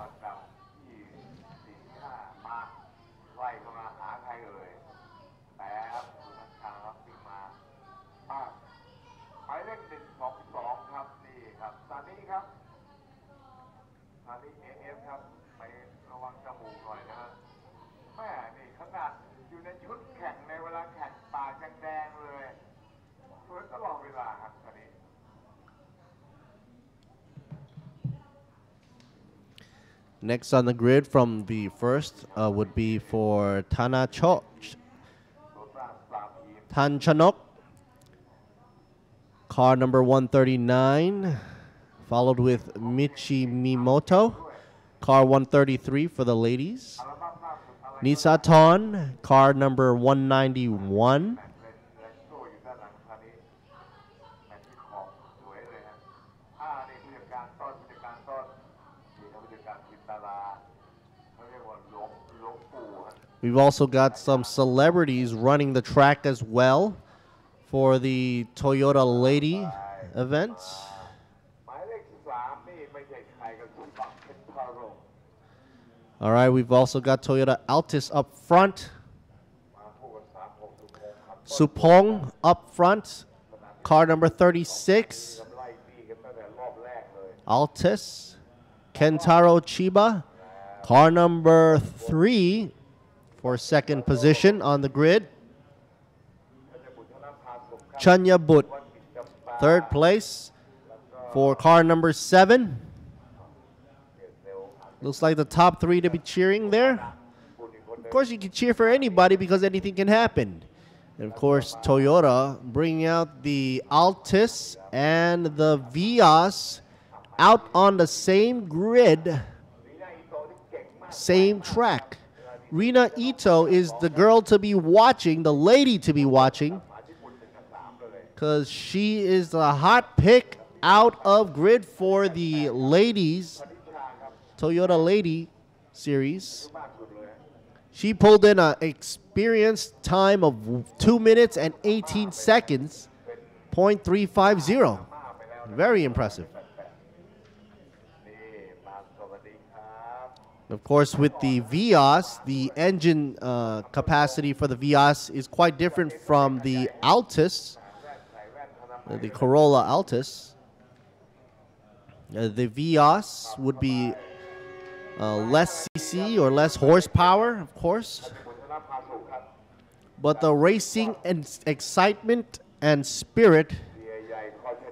Next on the grid from the first would be for Tanchanok, car number 139, followed with Michimimoto, car 133 for the ladies. Nisaton, car number 191. We've also got some celebrities running the track as well for the Toyota Lady event. All right, we've also got Toyota Altis up front. Supong up front, car number 36. Altis. Kentaro Chiba, car number 3 for second position on the grid. Chanya But, third place for car number 7. Looks like the top 3 to be cheering there. Of course, you can cheer for anybody because anything can happen. And of course, Toyota bringing out the Altis and the Vios out on the same grid, same track. Rina Ito is the girl to be watching, the lady to be watching, because she is the hot pick out of grid for the ladies, Toyota Lady Series. She pulled in an experienced time of 2 minutes and 18 seconds, .350. Very impressive. Of course, with the Vios, the engine capacity for the Vios is quite different from the Altis, the Corolla Altis. The Vios would be less cc or less horsepower, of course. But the racing and excitement and spirit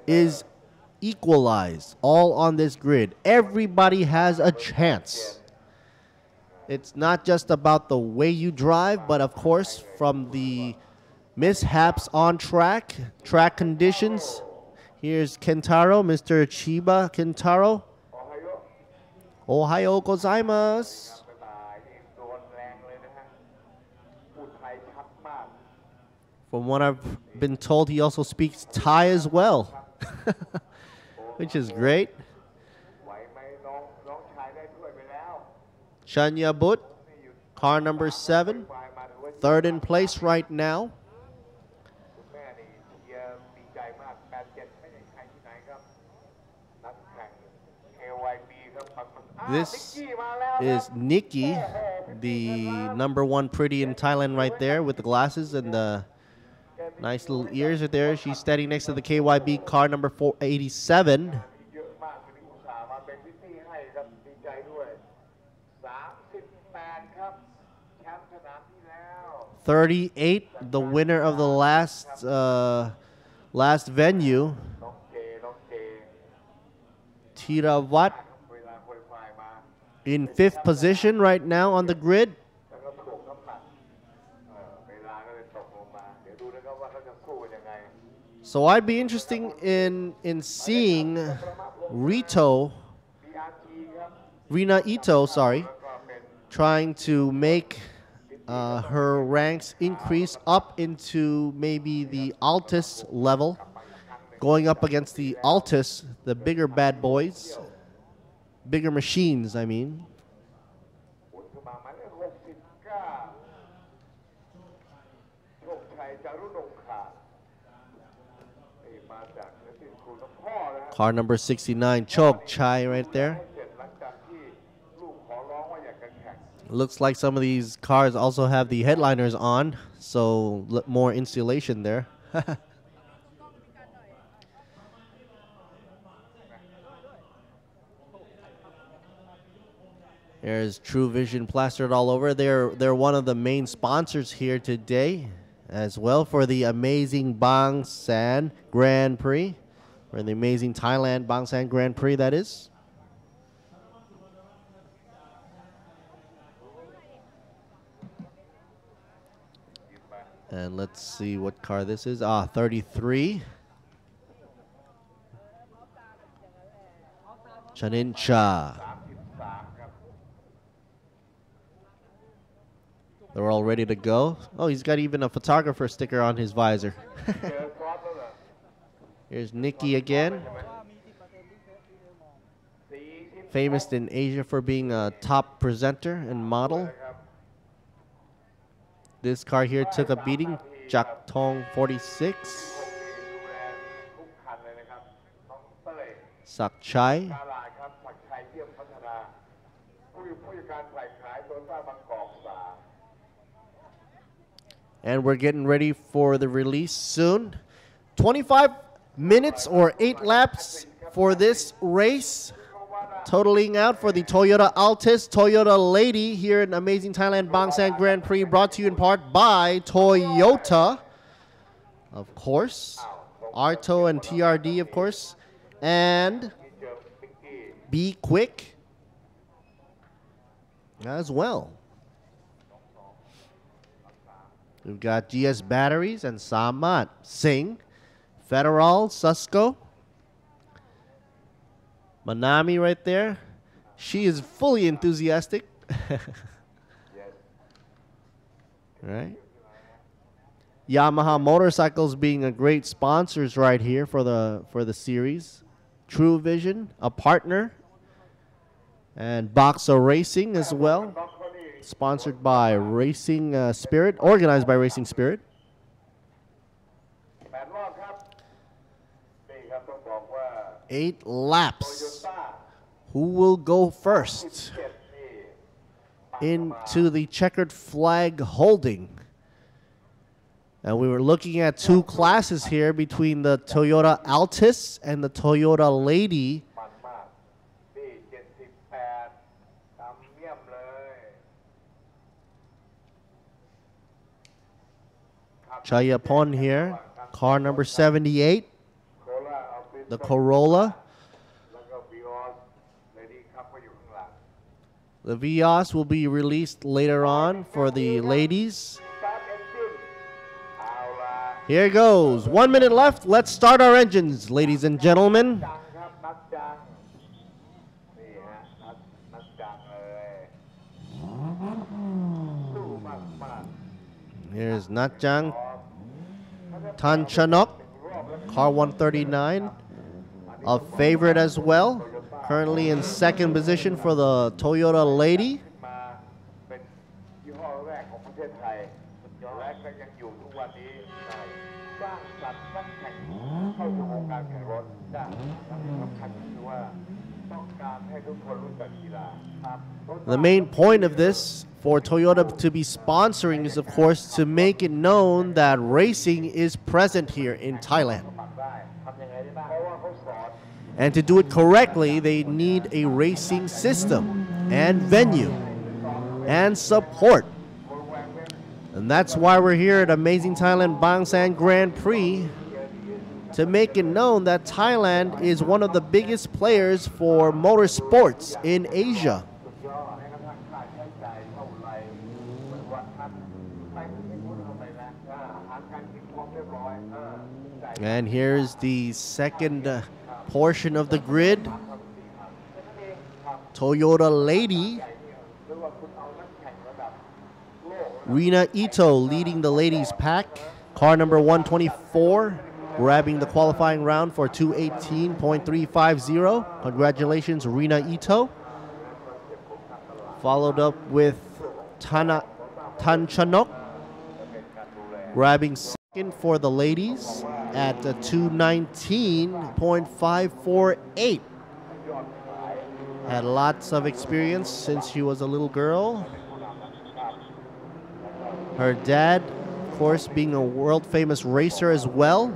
is equalized all on this grid. Everybody has a chance. It's not just about the way you drive, but of course from the mishaps on track, track conditions. Here's Kentaro, Mr. Chiba Kentaro. Ohayo gozaimasu. From what I've been told, he also speaks Thai as well, which is great. Chanya But, car number 7, third in place right now. This is Nikki, the number 1 pretty in Thailand right there with the glasses and the nice little ears right there. She's standing next to the KYB car number 487. 38, the winner of the last venue. Tiravat in 5th position right now on the grid. So I'd be interested in seeing Rina Ito, trying to make her ranks increase up into maybe the Altis level, going up against the Altis, the bigger bad boys, bigger machines, I mean. Car number 69, Chok Chai right there. Looks like some of these cars also have the headliners on, so more insulation there. There's True Vision plastered all over. They're one of the main sponsors here today as well for the amazing Bang San Grand Prix, or the amazing Thailand Bang San Grand Prix, that is. And let's see what car this is. 33. Chanincha. They're all ready to go. Oh, he's got even a photographer sticker on his visor. Here's Nikki again. Famous in Asia for being a top presenter and model. This car here took a beating. Jak Tong 46. Sak Chai. And we're getting ready for the release soon. 25 minutes or 8 laps for this race. Totaling out for the Toyota Altis, Toyota Lady here in amazing Thailand Bang San Grand Prix, brought to you in part by Toyota, of course, Arto and TRD, of course, and Be Quick as well. We've got GS Batteries and Samat Singh, Federal, Susco, Manami right there. She is fully enthusiastic. Right. Yamaha Motorcycles being a great sponsors right here for the series. True Vision, a partner, and Boxer Racing as well, sponsored by Racing Spirit, organized by Racing Spirit. Eight laps. Who will go first into the checkered flag holding? And we were looking at two classes here between the Toyota Altis and the Toyota Lady. Chayapon here, car number 78, the Corolla. The Vios will be released later on for the ladies. Here goes. 1 minute left. Let's start our engines, ladies and gentlemen. Here's Natjang Tanchanok, car 139, a favorite as well. Currently in second position for the Toyota Lady. The main point of this for Toyota to be sponsoring is, of course, to make it known that racing is present here in Thailand. And to do it correctly, they need a racing system and venue and support. And that's why we're here at Amazing Thailand Bang San Grand Prix, to make it known that Thailand is one of the biggest players for motorsports in Asia. And here's the second portion of the grid. Toyota Lady. Rina Ito leading the ladies pack. Car number 124, grabbing the qualifying round for 218.350. Congratulations, Rina Ito. Followed up with Tanchanok, grabbing second for the ladies at 219.548. Had lots of experience since she was a little girl. Her dad, of course, being a world famous racer as well.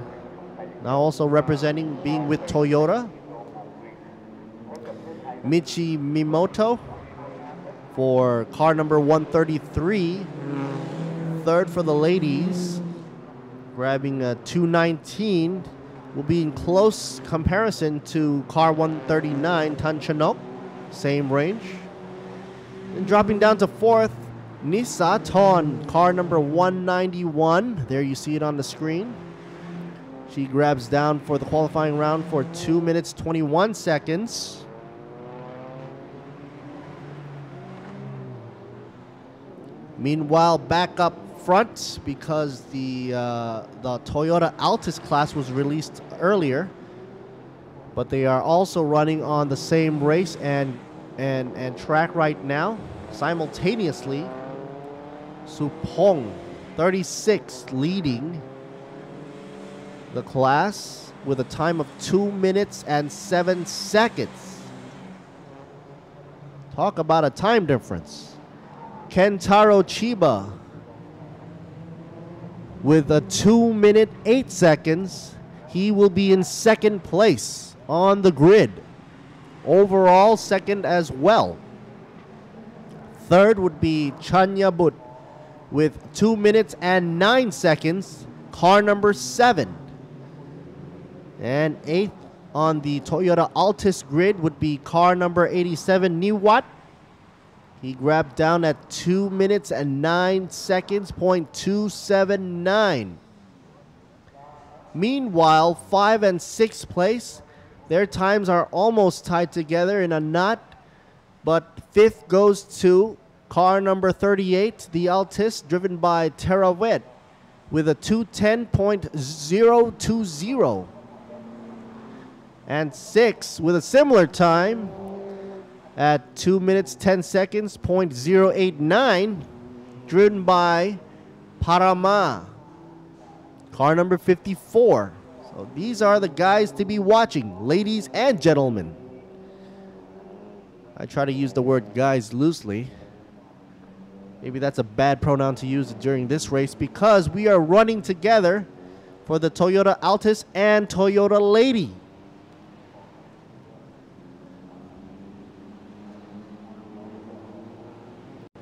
Now also representing, being with Toyota. Michi Mimoto, for car number 133. Third for the ladies, grabbing a 219, will be in close comparison to car 139, Tan Chanok, same range. And dropping down to fourth, Nisa Ton, car number 191. There you see it on the screen. She grabs down for the qualifying round for 2 minutes 21 seconds. Meanwhile, back up front, because the Toyota Altis class was released earlier, but they are also running on the same race and track right now simultaneously. Supong, 36, leading the class with a time of 2 minutes and 7 seconds. Talk about a time difference. Kentaro Chiba with a 2 minute 8 seconds. He will be in second place on the grid. Overall, second as well. Third would be Chanya But with 2 minutes and 9 seconds, car number 7. And eighth on the Toyota Altis grid would be car number 87, Niwat. He grabbed down at 2 minutes and 9 seconds, .279. Meanwhile, 5 and 6 place, their times are almost tied together in a knot, but fifth goes to car number 38, the Altis, driven by Teravet, with a 2:10.020. And sixth, with a similar time, at 2 minutes 10 seconds, .089, driven by Parama, car number 54. So these are the guys to be watching, ladies and gentlemen. I try to use the word guys loosely. Maybe that's a bad pronoun to use during this race, because we are running together for the Toyota Altis and Toyota Lady.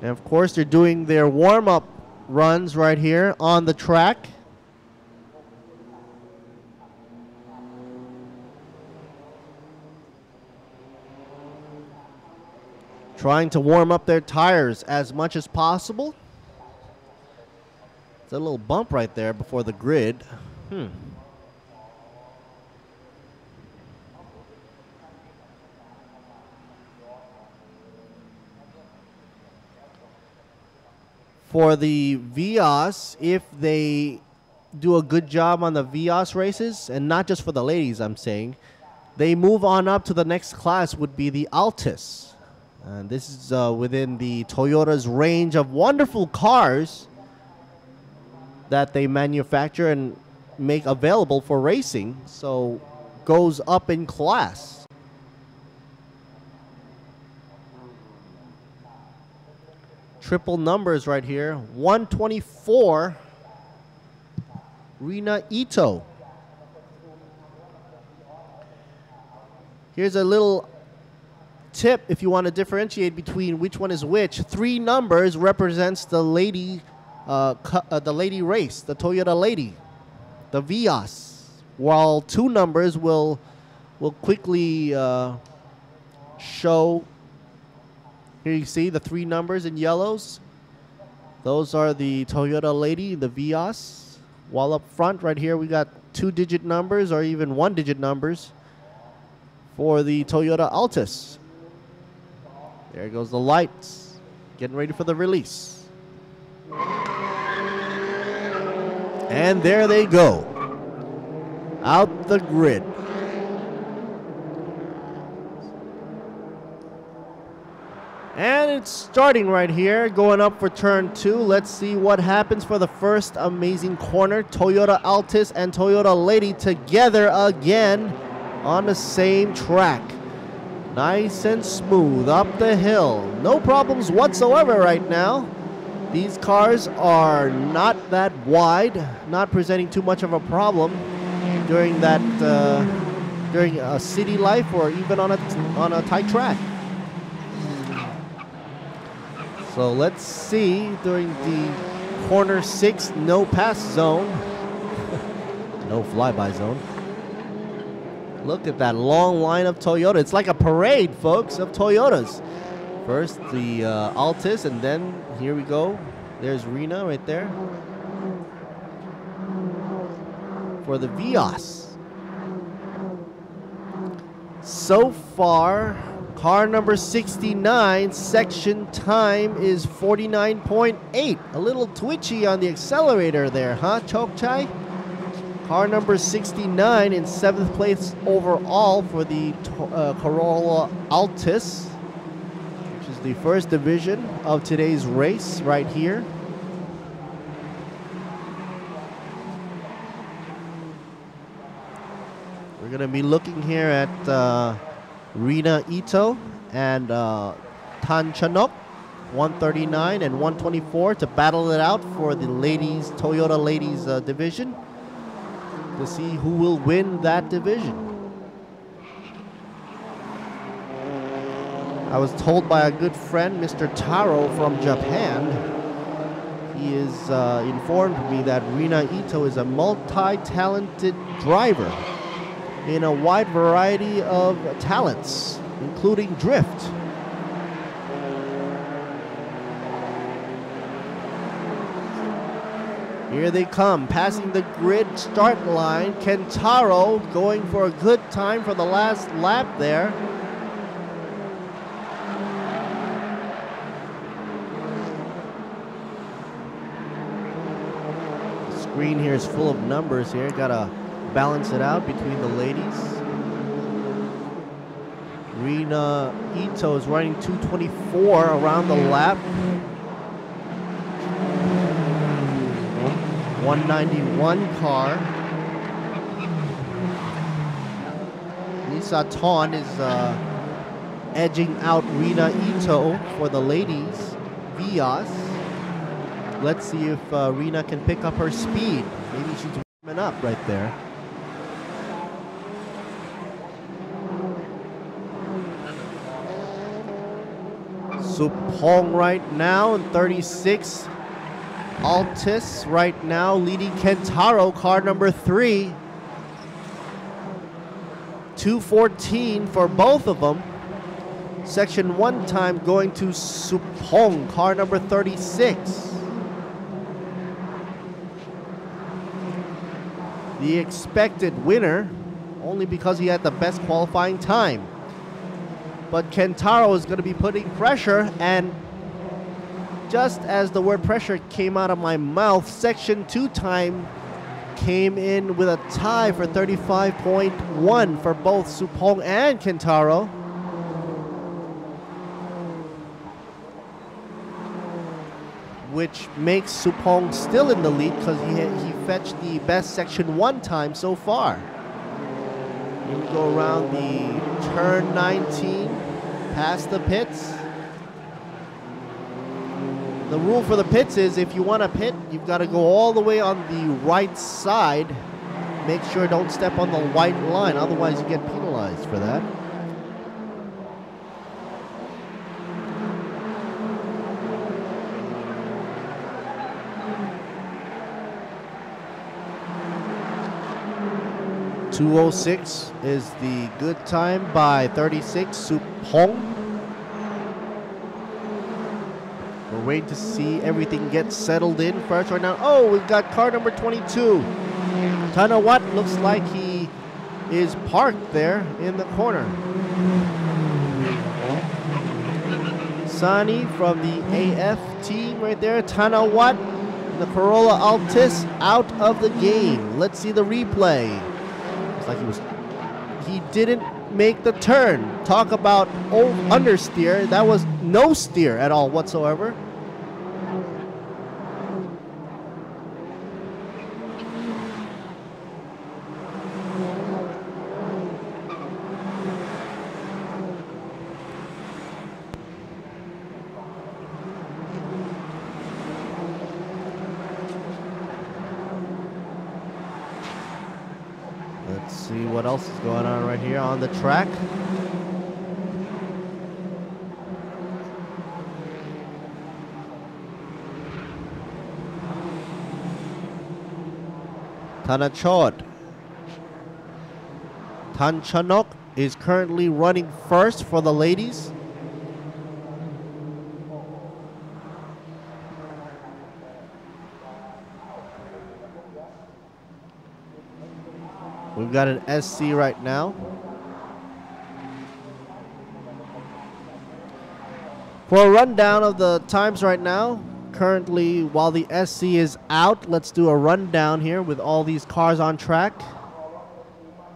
And of course, they're doing their warm-up runs right here on the track. Trying to warm up their tires as much as possible. It's a little bump right there before the grid. For the Vios, if they do a good job on the Vios races, and not just for the ladies, I'm saying, they move on up to the next class, would be the Altis. And this is within the Toyota's range of wonderful cars that they manufacture and make available for racing, so goes up in class. Triple numbers right here. 124, Rina Ito. Here's a little tip if you want to differentiate between which one is which. 3 numbers represents the lady race, the Toyota Lady, the Vios, while 2 numbers will quickly show. Here you see the 3 numbers in yellows. Those are the Toyota Lady, the Vios. While up front right here we got 2-digit numbers or even 1-digit numbers for the Toyota Altis. There goes the lights. Getting ready for the release. And there they go. Out the grid. And it's starting right here, going up for turn 2. Let's see what happens for the first amazing corner. Toyota Altis and Toyota Lady together again on the same track. Nice and smooth up the hill. No problems whatsoever right now. These cars are not that wide, not presenting too much of a problem during that during a city life or even on a tight track. So let's see during the corner 6 no pass zone, no flyby zone. Look at that long line of Toyota. It's like a parade, folks, of Toyotas. First the Altis, and then here we go. There's Rena right there for the Vios. So far, car number 69, section time is 49.8. A little twitchy on the accelerator there, huh, Chokchai? Car number 69 in 7th place overall for the Corolla Altis, which is the first division of today's race right here. We're going to be looking here at Rina Ito and Tan Chanok, 139 and 124, to battle it out for the ladies, Toyota ladies division, to see who will win that division. I was told by a good friend, Mr. Taro from Japan, he is informed me that Rina Ito is a multi-talented driver in a wide variety of talents, including drift. Here they come, passing the grid start line. Kentaro going for a good time for the last lap there. The screen here is full of numbers here. Gotta balance it out between the ladies. Rina Ito is running 224 around the lap. 191 car. Lisa Ton is edging out Rina Ito for the ladies. Vios. Let's see if Rina can pick up her speed. Maybe she's warming up right there. Supong right now in 36. Altis right now leading Kentaro, car number 3. 2:14 for both of them. Section 1 time going to Supong, car number 36. The expected winner, only because he had the best qualifying time. But Kentaro is going to be putting pressure, and just as the word pressure came out of my mouth, section 2 time came in with a tie for 35.1 for both Supong and Kentaro. Which makes Supong still in the lead because he fetched the best section 1 time so far. Here we go around the turn 19, past the pits. The rule for the pits is if you want to pit, you've got to go all the way on the right side. Make sure don't step on the white line, otherwise you get penalized for that. .206 is the good time by 36 Supong. We're waiting to see everything get settled in first right now. Oh, we've got car number 22. Tanawat looks like he is parked there in the corner. Sani from the AF team right there. Tanawat, the Corolla Altis out of the game. Let's see the replay. Like he didn't make the turn. Talk about understeer. That was no steer at all whatsoever. Let's see what else is going on right here on the track. Thanachot. Tanchanok is currently running first for the ladies. We've got an SC right now. For a rundown of the times right now, currently while the SC is out, let's do a rundown here with all these cars on track.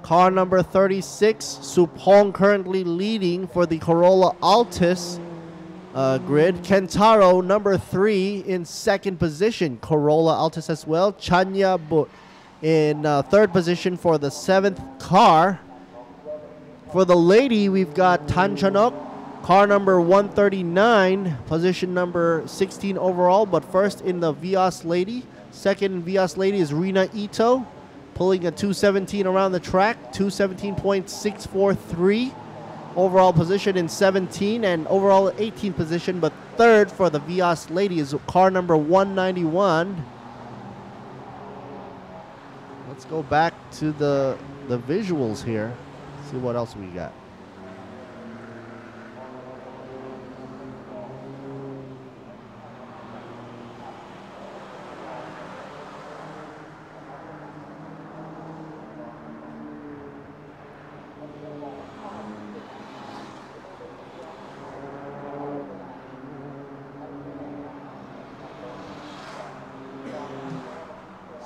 Car number 36, Supong currently leading for the Corolla Altis grid. Kentaro number 3 in second position, Corolla Altis as well. Chanya But in third position for the 7th car. For the lady, we've got Tanchanok, car number 139, position number 16 overall, but first in the Vios lady. Second in Vios lady is Rina Ito, pulling a 217 around the track, 217.643. Overall position in 17 and overall 18th position, but third for the Vios lady is car number 191. Let's go back to the visuals here. See what else we got.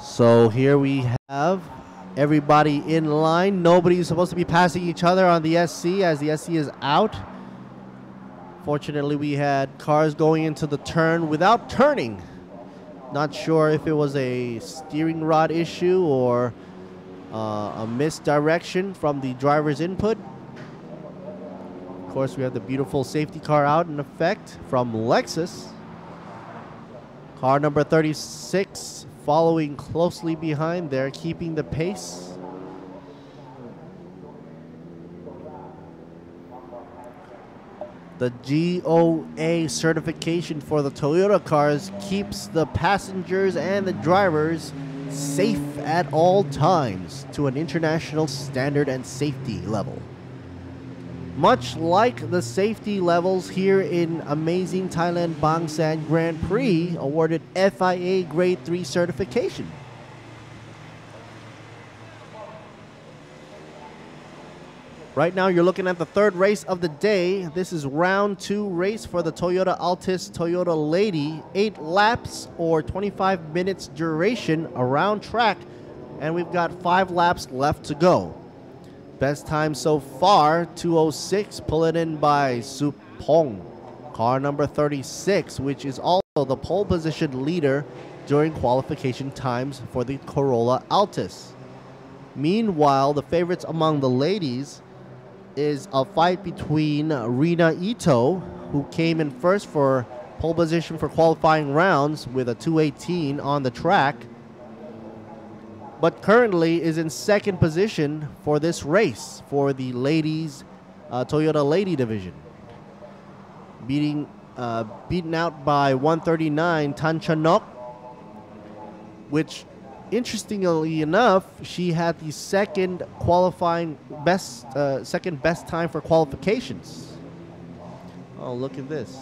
So here we have everybody in line. Nobody's supposed to be passing each other on the SC as the SC is out. Fortunately, we had cars going into the turn without turning. Not sure if it was a steering rod issue or a misdirection from the driver's input. Of course, we have the beautiful safety car out in effect from Lexus. Car number 36 following closely behind there, keeping the pace. The GOA certification for the Toyota cars keeps the passengers and the drivers safe at all times to an international standard and safety level. Much like the safety levels here in amazing Thailand Bang San Grand Prix, awarded FIA Grade 3 certification. Right now you're looking at the third race of the day. This is round 2 race for the Toyota Altis Toyota Lady. 8 laps or 25 minutes duration around track, and we've got 5 laps left to go. Best time so far, 2:06, pulling in by Supong, car number 36, which is also the pole position leader during qualification times for the Corolla Altis. Meanwhile, the favorites among the ladies is a fight between Rina Ito, who came in first for pole position for qualifying rounds with a 2:18 on the track, but currently is in second position for this race for the ladies Toyota Lady division, beaten out by 139 Tanchanok, which interestingly enough, she had the second best time for qualifications. Oh, look at this,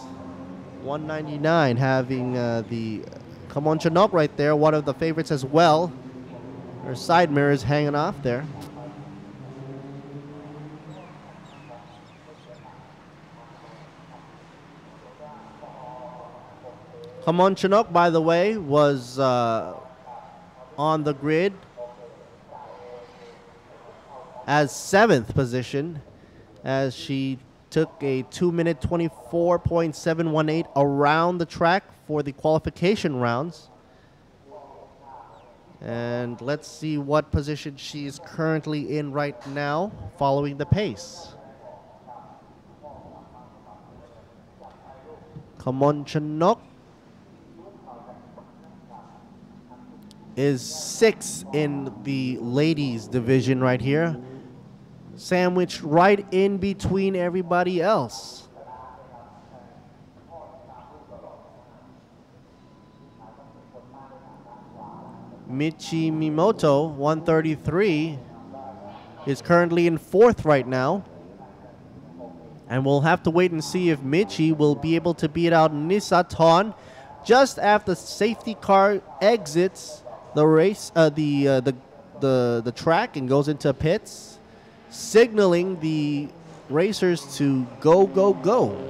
199, having the Kamonchanok right there, one of the favorites as well. Her side mirrors hanging off there. Kamonchanok, by the way, was on the grid as 7th position as she took a 2-minute 24.718 around the track for the qualification rounds. And let's see what position she is currently in right now following the pace. Kamonchanok is 6th in the ladies division right here, sandwiched right in between everybody else. Michimoto, 133, is currently in 4th right now. And we'll have to wait and see if Michi will be able to beat out Nisaton just after safety car exits the race, the track and goes into pits, signaling the racers to go, go, go.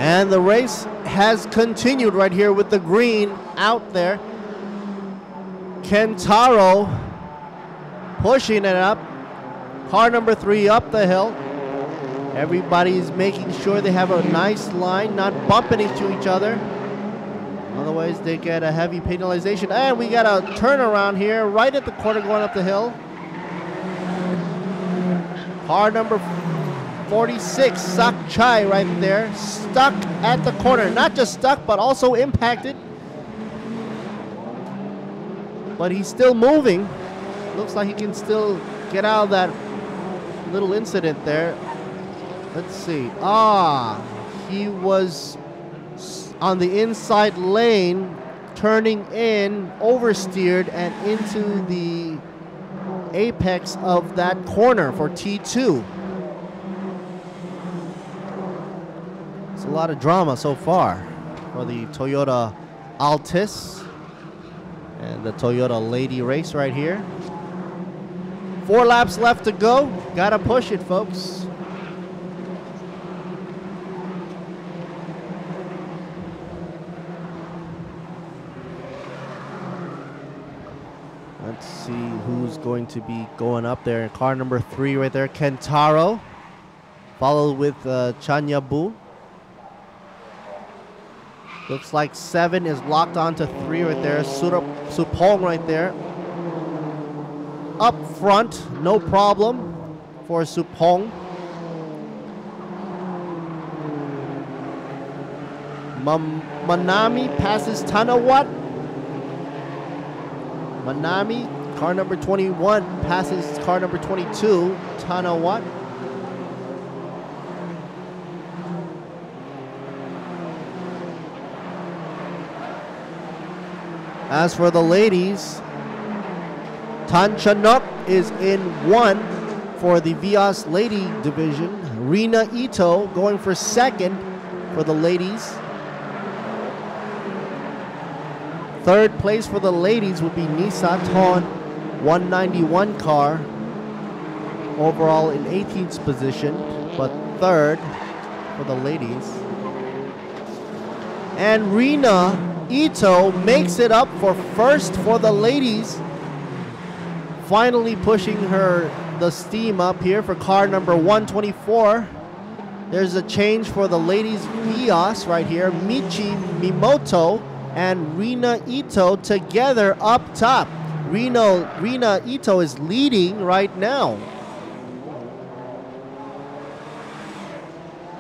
And the race has continued right here with the green out there. Kentaro pushing it up. Car number 3 up the hill. Everybody's making sure they have a nice line, not bumping into each other. Otherwise, they get a heavy penalization. And we got a turnaround here right at the corner going up the hill. Car number 46, Sak Chai right there, stuck at the corner. Not just stuck, but also impacted. But he's still moving. Looks like he can still get out of that little incident there. Let's see. He was on the inside lane, turning in, oversteered, and into the apex of that corner for T2. It's a lot of drama so far for the Toyota Altis and the Toyota Lady race right here. 4 laps left to go. Gotta push it, folks. Let's see who's going to be going up there. Car number 3 right there, Kentaro, followed with Chanyabu. Looks like 7 is locked onto 3 right there. Supong right there. Up front, no problem for Supong. Manami passes Tanawat. Manami, car number 21, passes car number 22, Tanawat. As for the ladies, Tan Chanok is in 1 for the Vios Lady division. Rina Ito going for 2nd for the ladies. 3rd place for the ladies would be Nisaton 191 car. Overall in 18th position, but 3rd for the ladies. And Rina Ito makes it up for 1st for the ladies. Finally pushing the steam up here for car number 124. There's a change for the ladies Vios right here. Michi Mimoto and Rina Ito together up top. Rina Ito is leading right now.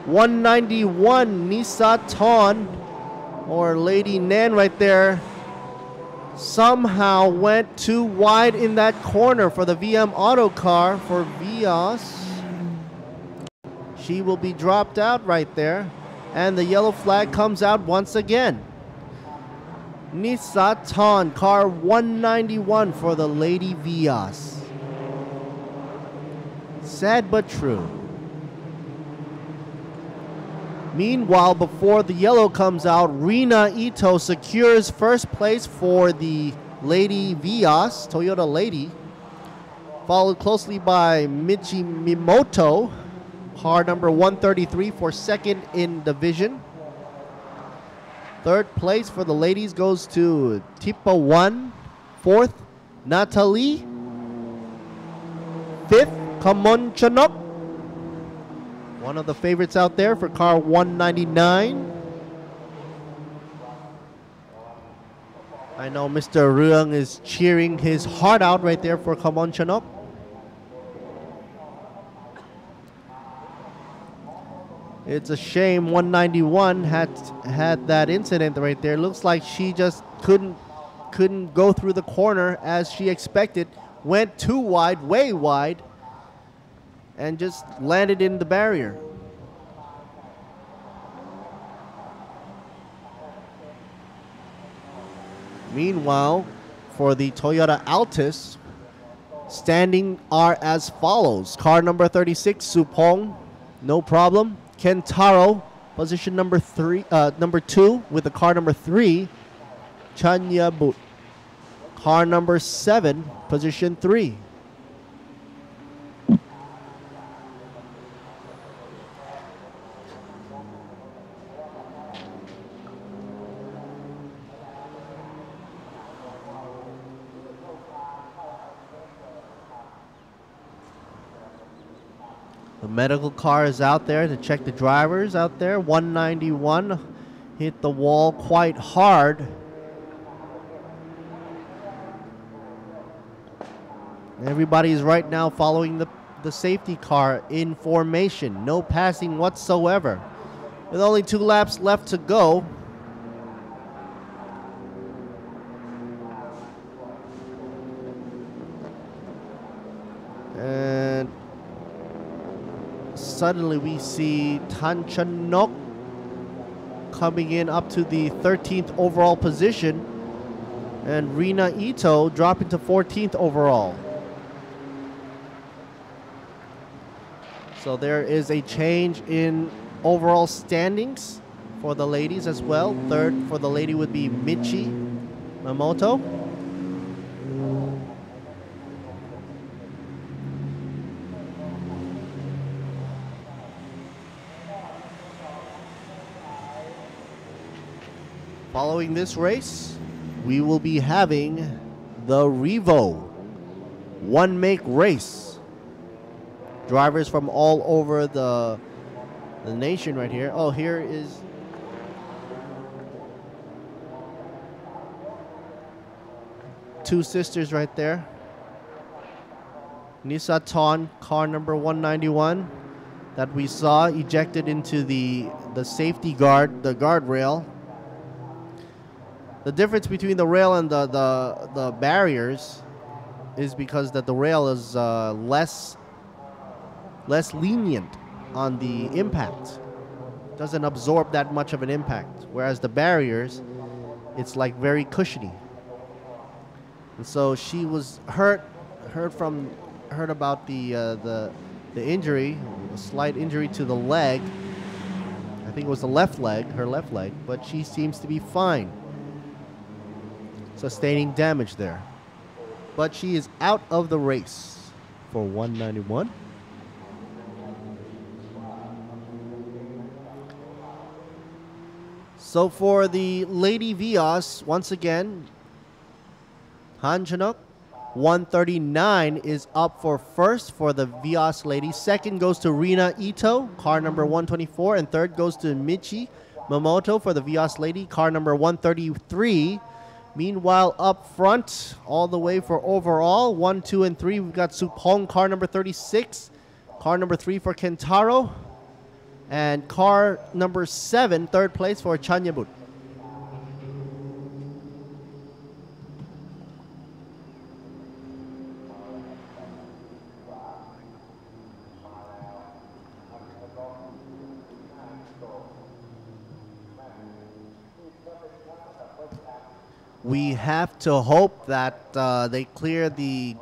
191 Nisaton, or Lady Nan right there, somehow went too wide in that corner for the VM Auto car for Vios. She will be dropped out right there, and the yellow flag comes out once again. Nisaton, car 191 for the Lady Vios. Sad but true. Meanwhile, before the yellow comes out, Rina Ito secures 1st place for the Lady Vios, Toyota Lady, followed closely by Michi Mimoto, car number 133 for 2nd in division. 3rd place for the ladies goes to Tipa 1. 4th, Natalie. 5th, Kamon Chanok. One of the favorites out there for car 199. I know Mr. Ryung is cheering his heart out right there for Kamon Chanok. It's a shame 191 had that incident right there. Looks like she just couldn't go through the corner as she expected. Went too wide, way wide, and just landed in the barrier. Meanwhile, for the Toyota Altis, standing are as follows. Car number 36, Supong, no problem. Kentaro, position number 2 with the car number 3, Chanyabut. Car number 7, position 3. The medical car is out there to check the drivers out there. 191 hit the wall quite hard. Everybody is right now following the safety car in formation. No passing whatsoever. With only 2 laps left to go. And suddenly we see Tan Chanok coming in up to the 13th overall position, and Rina Ito dropping to 14th overall. So there is a change in overall standings for the ladies as well. Third for the lady would be Michi Mamoto. Following this race, we will be having the Revo one-make race. Drivers from all over the nation right here. Oh, here is two sisters right there. Nisaton, car number 191, that we saw ejected into the safety guard, the guardrail. The difference between the rail and the barriers is because that the rail is less lenient on the impact. Doesn't absorb that much of an impact, whereas the barriers, it's like very cushiony. And so she was heard about the injury, a slight injury to the leg. I think it was the left leg, her left leg, but she seems to be fine. Sustaining damage there. But she is out of the race for 191. So for the Lady Vios, once again, Han Chanuk, 139 is up for first for the Vios ladies. Second goes to Rina Ito, car number 124. And third goes to Michi Mamoto for the Vios lady, car number 133. Meanwhile, up front, all the way for overall, 1, 2, and 3, we've got Supong, car number 36. Car number 3 for Kentaro. And car number 7, third place for Chanyabut. We have to hope that they clear the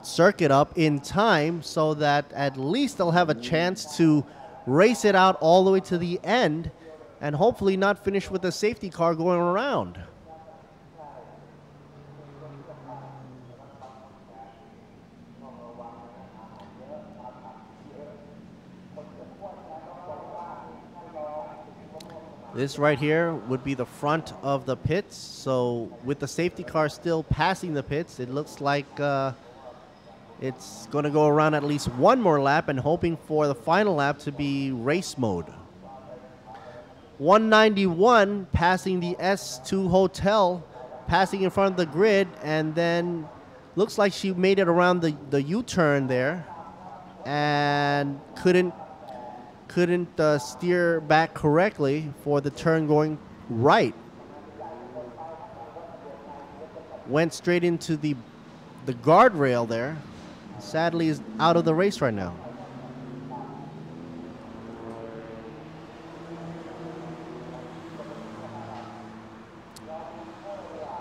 circuit up in time so that at least they'll have a chance to race it out all the way to the end and hopefully not finish with a safety car going around. This right here would be the front of the pits. So with the safety car still passing the pits, it looks like It's going to go around at least one more lap and hoping for the final lap to be race mode. 191 passing the S2 Hotel, passing in front of the grid, and then looks like she made it around the U-turn there and couldn't steer back correctly for the turn going right. Went straight into the guardrail there. Sadly is out of the race right now.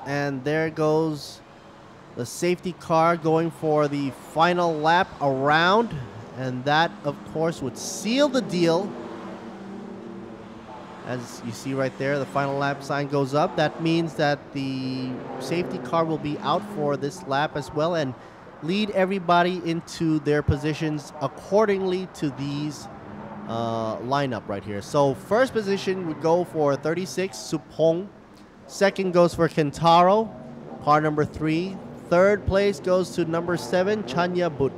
And there goes the safety car going for the final lap around. And that, of course, would seal the deal. As you see right there, the final lap sign goes up. That means that the safety car will be out for this lap as well and lead everybody into their positions accordingly to these lineup right here. So first position would go for 36, Supong. Second goes for Kentaro, car number 3. Third place goes to number 7, Chanya But.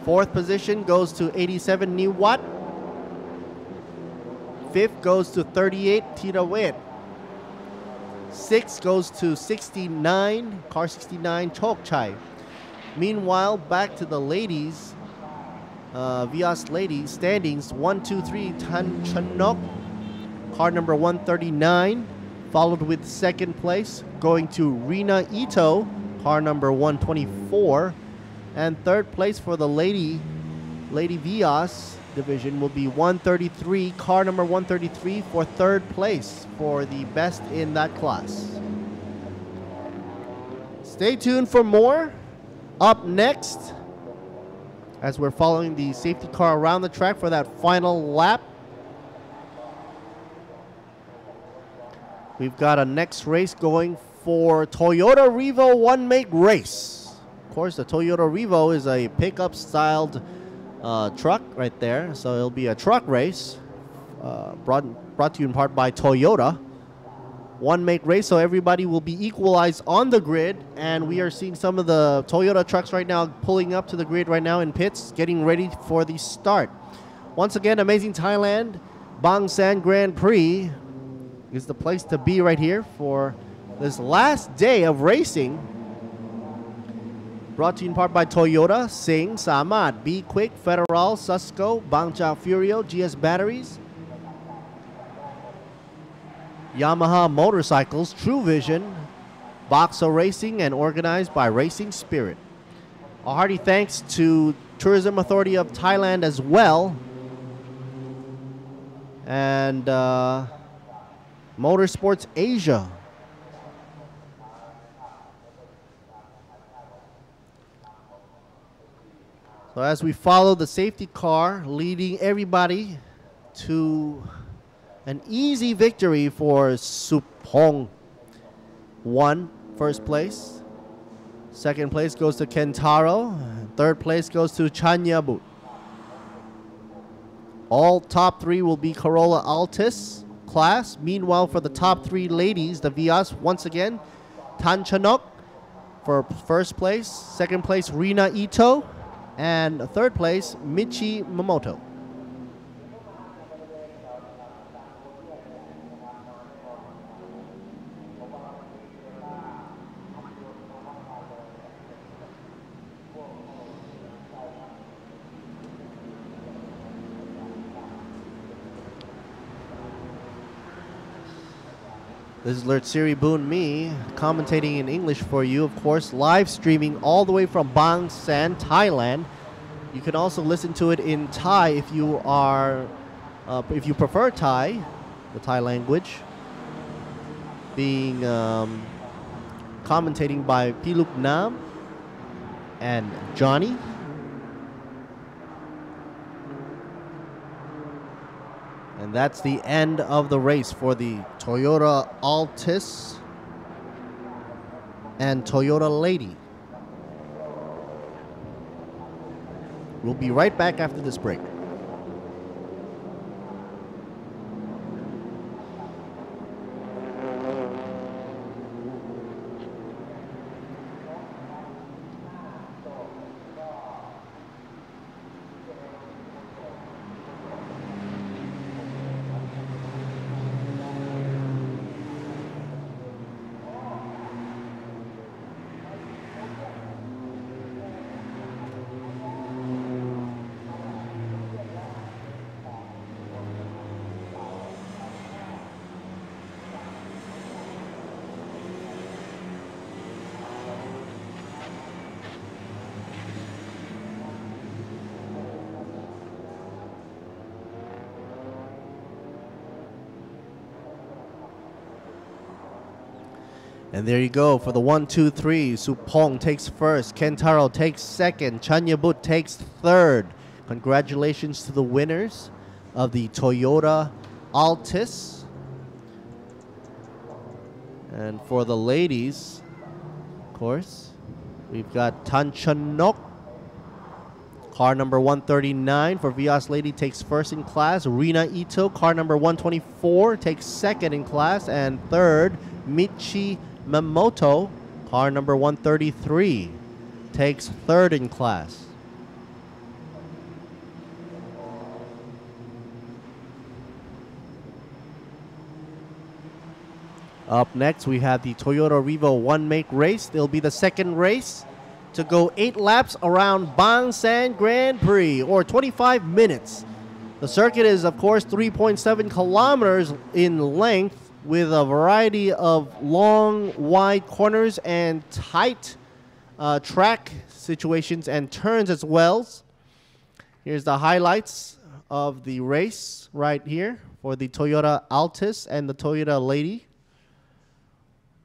Fourth position goes to 87, Niwat. Fifth goes to 38, Tirawet. Sixth goes to 69, car 69, Chokchai. Meanwhile, back to the ladies, Vias ladies standings, 1, 2, 3, Tan Chanok, car number 139, followed with second place, going to Rina Ito, car number 124, and third place for the Lady Vias division will be 133, car number 133 for third place for the best in that class. Stay tuned for more. Up next, as we're following the safety car around the track for that final lap, we've got a next race going for Toyota Revo one-make race. Of course, the Toyota Revo is a pickup styled truck right there, so it'll be a truck race brought to you in part by Toyota. One-make race, so everybody will be equalized on the grid, and we are seeing some of the Toyota trucks right now pulling up to the grid right now in pits, getting ready for the start. Once again, Amazing Thailand Bang San Grand Prix is the place to be right here for this last day of racing. Brought to you in part by Toyota, Sing, Samad, Be Quick, Federal, Susco, Bangcha Furio, GS Batteries, Yamaha Motorcycles, True Vision, Boxo Racing, and organized by Racing Spirit. A hearty thanks to Tourism Authority of Thailand as well, and Motorsports Asia. So as we follow the safety car, leading everybody to an easy victory for Supong. First place. Second place goes to Kentaro. Third place goes to Chanyabut. All top 3 will be Corolla Altis class. Meanwhile, for the top 3 ladies, the Vias, once again, Tan Chanok for first place. Second place, Rina Ito. And third place, Michi Momoto. This is Lert Siri Boon Me, commentating in English for you, of course, live streaming all the way from Bang San, Thailand. You can also listen to it in Thai if you are, if you prefer Thai, the Thai language. Being commentating by Piluk Nam and Johnny. And that's the end of the race for the Toyota Altis and Toyota Lady. We'll be right back after this break. And there you go for the 1, 2, 3. Supong takes first. Kentaro takes second. Chanyabut takes third. Congratulations to the winners of the Toyota Altis. And for the ladies, of course, we've got Tanchanok. Car number 139 for Vios Lady takes first in class. Rina Ito, car number 124, takes second in class. And third, Michi Mamoto, car number 133, takes third in class. Up next, we have the Toyota Revo one-make race. It'll be the second race to go 8 laps around Bangsan Grand Prix, or 25 minutes. The circuit is, of course, 3.7 kilometers in length, with a variety of long, wide corners and tight track situations and turns as well. Here's the highlights of the race right here for the Toyota Altis and the Toyota Lady.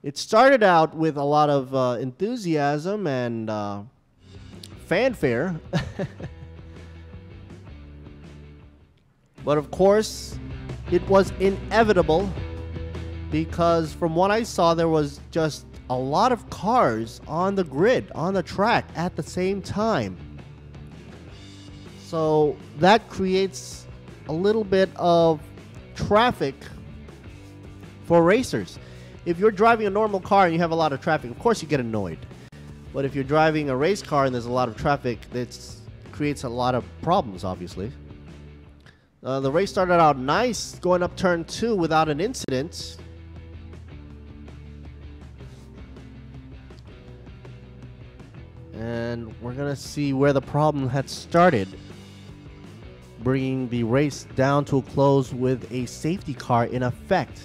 It started out with a lot of enthusiasm and fanfare. But of course, it was inevitable, because from what I saw, there was just a lot of cars on the grid, on the track at the same time. So that creates a little bit of traffic for racers. If you're driving a normal car and you have a lot of traffic, of course you get annoyed. But if you're driving a race car and there's a lot of traffic, that creates a lot of problems, obviously. The race started out nice, going up turn 2 without an incident. And we're going to see where the problem had started, bringing the race down to a close with a safety car in effect.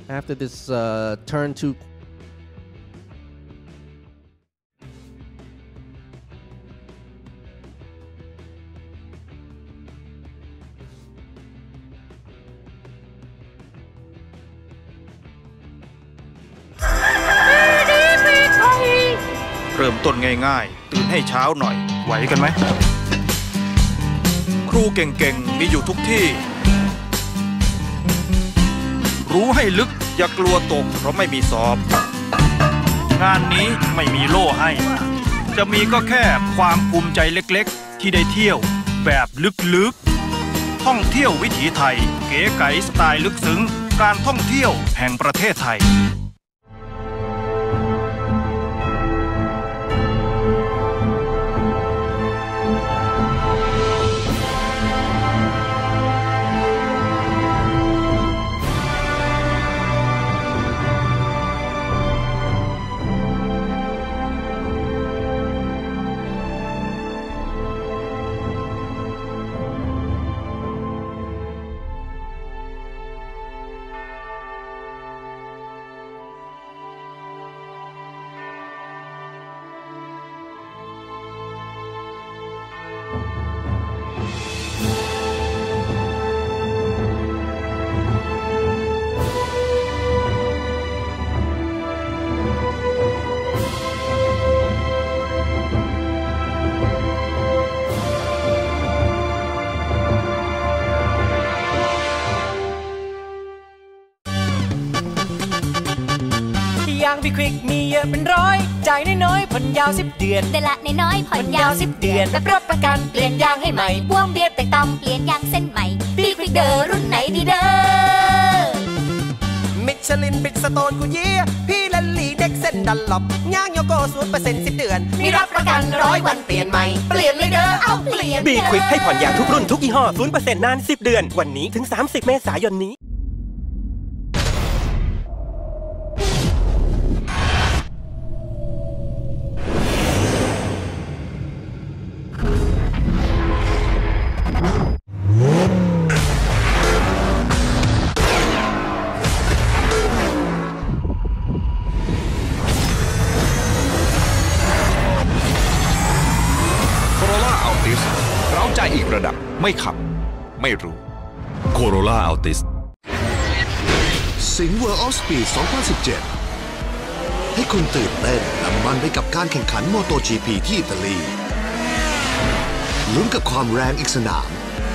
After this turn 2,เริ่มต้นง่ายๆตื่นให้เช้าหน่อยไหวกันไหมครูเก่งๆมีอยู่ทุกที่รู้ให้ลึกอย่ากลัวตกเพราะไม่มีสอบงานนี้ไม่มีโล่ให้จะมีก็แค่ความภูมิใจเล็กๆที่ได้เที่ยวแบบลึกๆท่องเที่ยววิถีไทยเก๋ไก๋สไตล์ลึกซึ้งการท่องเที่ยวแห่งประเทศไทย อย่างพี่ควิกมีเยอะเป็นร้อยจ่ายน้อยๆผ่อนยาว10 เดือนแต่ละน้อยๆผ่อนยาว10 เดือนรับประกันเปลี่ยนยางให้ใหม่พ่วงเบียดแตกต่ำเปลี่ยนยางเส้นใหม่พี่ควิกเดอร์รุ่นไหนดีเด้อมิชลินบิดสโตนกูเยี่ยพี่ลันลีเด็กเส้นดันหลบย่างโยโก้0% 10 เดือนมีรับประกัน100 วันเปลี่ยนใหม่เปลี่ยนเลยเด้อเอาเปลี่ยนบีควิกให้ผ่อนยางทุกรุ่นทุกยี่ห้อ 0% นาน10 เดือนวันนี้ถึง30 เมษายนนี้เร้าใจอีกระดับไม่ขับ ไม่รู้ Corolla Altis สิงห์ World of Speed 2017 ให้คุณตื่นเต้นและมันไปกับการแข่งขัน MotoGP ที่อิตาลีลุ้นกับความแรงอีกสนาม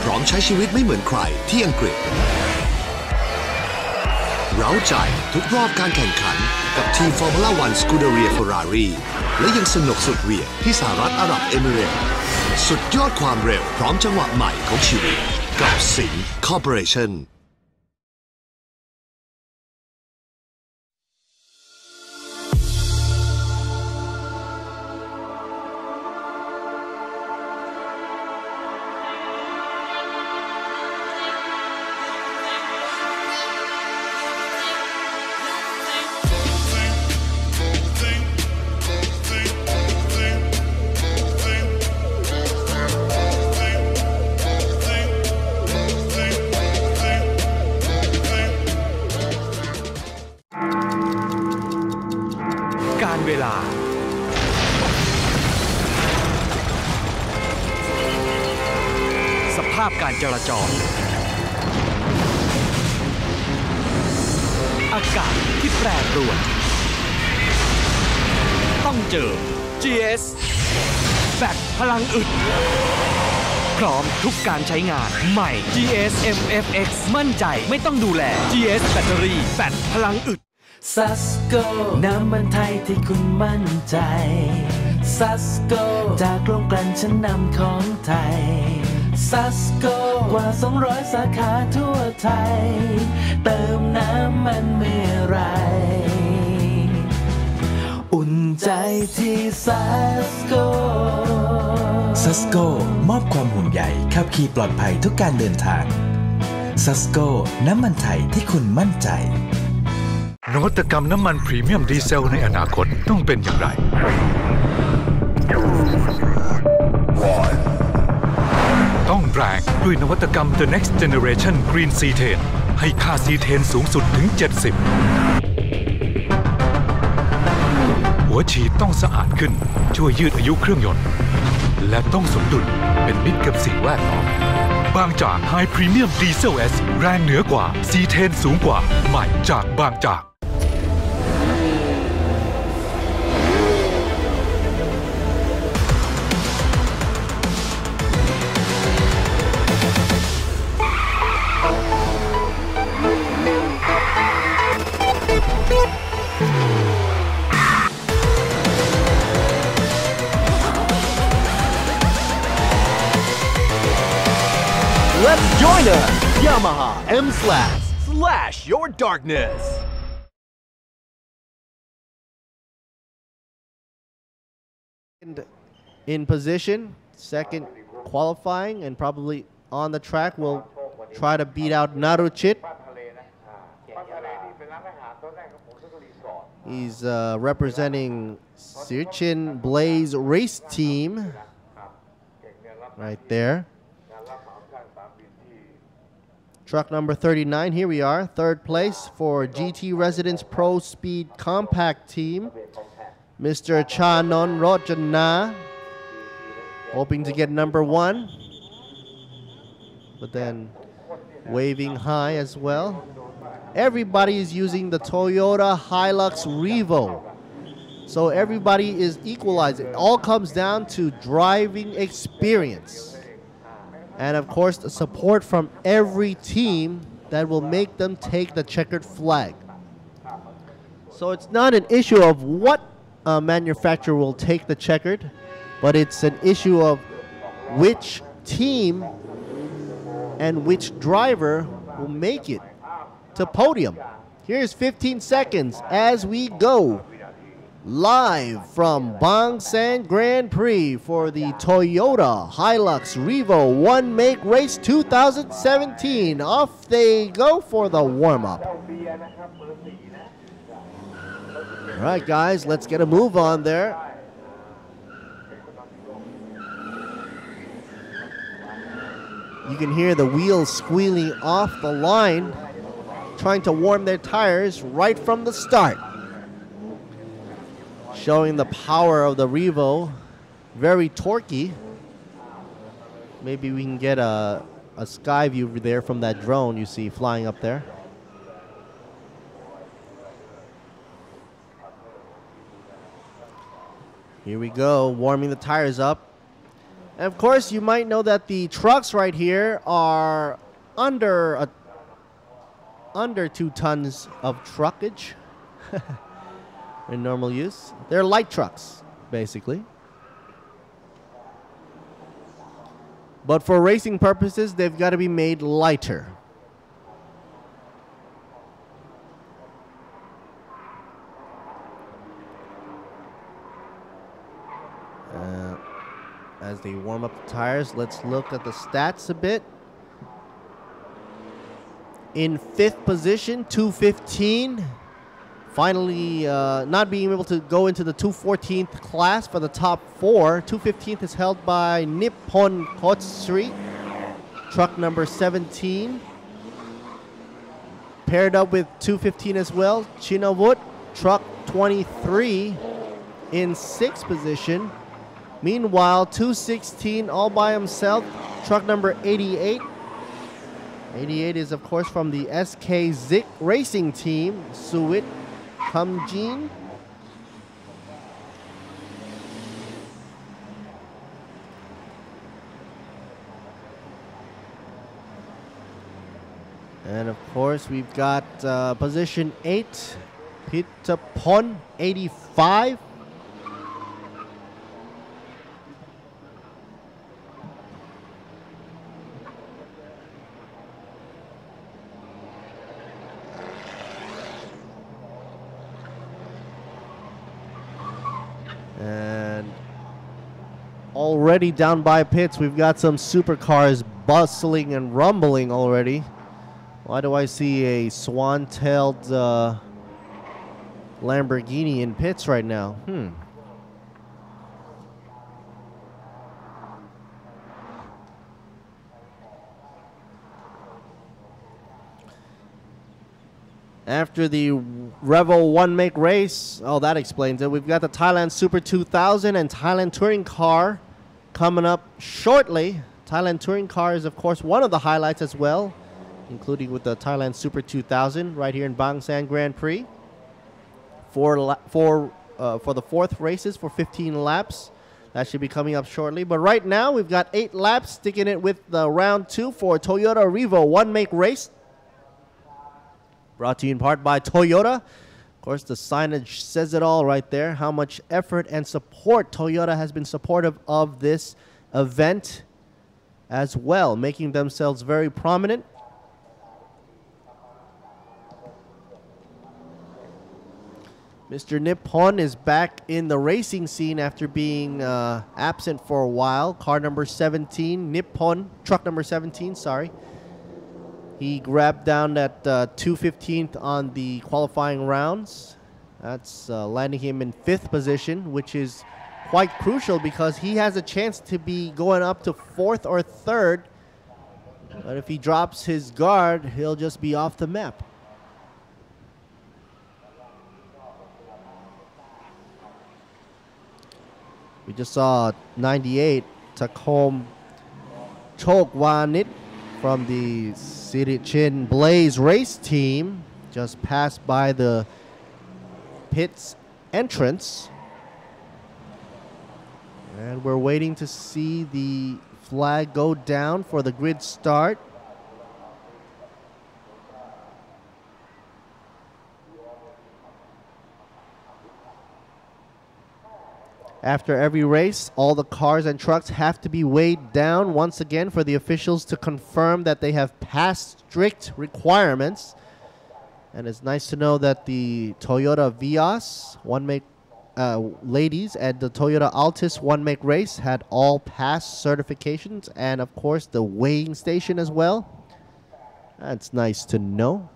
พร้อมใช้ชีวิตไม่เหมือนใครที่อังกฤษเร้าใจทุกรอบการแข่งขันกับทีม Formula One Scuderia Ferrari และยังสนุกสุดเหวี่ยงที่สหรัฐอาหรับเอมิเรตส์สุดยอดความเร็วพร้อมจังหวะใหม่ของชีวิตกับสิงห์ Corporationการเวลาสภาพการจราจรอากาศที่แปรปรวนต้องเจอ GS แบตพลังอึดพร้อมทุกการใช้งานใหม่ GS MFX มั่นใจไม่ต้องดูแล GS แบตเตอรี่แบตพลังอึดซัสโกน้ำมันไทยที่คุณมั่นใจซัสโกจากโรงกลั่นชั้นนำของไทยซัสโกกว่า200 สาขาทั่วไทยเติมน้ำมันเมื่อไรอุ่นใจที่ซัสโกซัสโกมอบความห่วงใยขับขี่ปลอดภัยทุกการเดินทางซัสโกน้ำมันไทยที่คุณมั่นใจนวัตกรรมน้ำมันพรีเมียมดีเซลในอนาคตต้องเป็นอย่างไร ต้องแรงด้วยนวัตกรรม The Next Generation Green C10 ให้ค่า C10 สูงสุดถึง 70 หัวฉีดต้องสะอาดขึ้นช่วยยืดอายุเครื่องยนต์และต้องสมดุลเป็นมิตรกับสิ่งแวดล้อมบางจาก High Premium Diesel S แรงเหนือกว่า C10 สูงกว่าใหม่จากบางจากLet's join us! Yamaha M/Slash your darkness! In position, second qualifying, and probably on the track will try to beat out Naruchit. He's representing Sirchin Blaze Race Team right there. Truck number 39, here we are, third place for GT Residence Pro Speed Compact Team. Mr. Chanon Rojana, hoping to get number 1, but then waving high as well. Everybody is using the Toyota Hilux Revo. So everybody is equalized. It all comes down to driving experience. And of course, the support from every team that will make them take the checkered flag. So it's not an issue of what manufacturer will take the checkered, but it's an issue of which team and which driver will make it to podium. Here's 15 seconds as we go live from Bangsan Grand Prix for the Toyota Hilux Revo One Make Race 2017. Off they go for the warm-up. All right, guys, let's get a move on there. You can hear the wheels squealing off the line, trying to warm their tires right from the start. Showing the power of the Revo, very torquey. Maybe we can get a a sky view there from that drone you see flying up there. Here we go, warming the tires up. And of course, you might know that the trucks right here are under 2 tons of truckage in normal use. They're light trucks, basically. But for racing purposes, they've got to be made lighter. As they warm up the tires, let's look at the stats a bit. In 5th position, 215. Finally, not being able to go into the 214th class for the top 4. 215th is held by Nippon Kotsuri, truck number 17. Paired up with 215 as well, Chinawut, truck 23 in 6th position. Meanwhile, 216 all by himself, truck number 88. 88 is, of course, from the SK Zik Racing Team, Suit Kamjin. And, of course, we've got position 8, Pitapon, 85. And already down by pits, we've got some supercars bustling and rumbling already. Why do I see a swan-tailed Lamborghini in pits right now? After the Revo 1 make race, oh, that explains it. We've got the Thailand Super 2000 and Thailand Touring Car coming up shortly. Thailand Touring Car is, of course, one of the highlights as well, including with the Thailand Super 2000 right here in Bang San Grand Prix. For the 4th races for 15 laps. That should be coming up shortly. But right now, we've got 8 laps sticking it with the round 2 for Toyota Revo 1 make race. Brought to you in part by Toyota. Of course, the signage says it all right there. How much effort and support Toyota has been supportive of this event as well, making themselves very prominent. Mr. Nippon is back in the racing scene after being absent for a while. Car number 17, Nippon, truck number 17, sorry. He grabbed down that 215th on the qualifying rounds. That's landing him in 5th position, which is quite crucial because he has a chance to be going up to 4th or 3rd. But if he drops his guard, he'll just be off the map. We just saw 98, Takom Chokwanit from the Sirichin Blaze race team just passed by the pits entrance. And we're waiting to see the flag go down for the grid start. After every race, all the cars and trucks have to be weighed down once again for the officials to confirm that they have passed strict requirements. And it's nice to know that the Toyota Vios one make ladies and the Toyota Altis one make race had all passed certifications, and of course the weighing station as well. That's nice to know.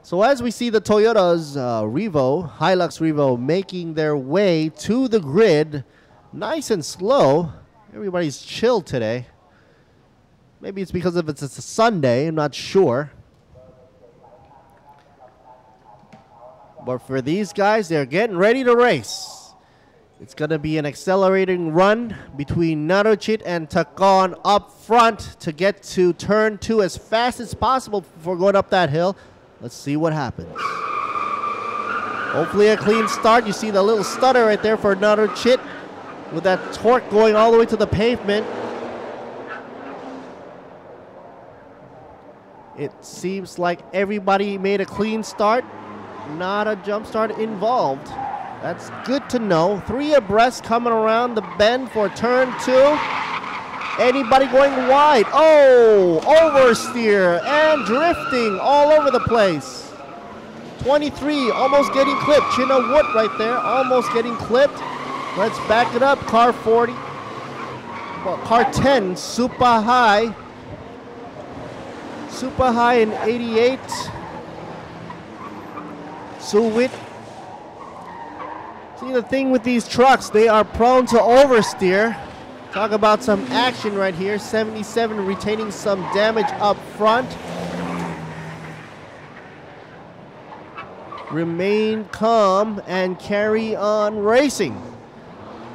So as we see the Toyota's Revo, Hilux Revo, making their way to the grid, nice and slow. Everybody's chilled today. Maybe it's because it's a Sunday, I'm not sure. But for these guys, they're getting ready to race. It's going to be an accelerating run between Naruchit and Takon up front to get to turn 2 as fast as possible before going up that hill. Let's see what happens. Hopefully a clean start. You see the little stutter right there for Naruchit with that torque going all the way to the pavement. It seems like everybody made a clean start. Not a jump start involved. That's good to know. 3 abreast coming around the bend for turn 2. Anybody going wide? Oh, oversteer and drifting all over the place. 23 almost getting clipped. China Wood right there almost getting clipped. Let's back it up. Car 40. Well, car 10, super high. Super high in 88. Suwit. See, the thing with these trucks, they are prone to oversteer. Talk about some action right here. 77 retaining some damage up front. Remain calm and carry on racing.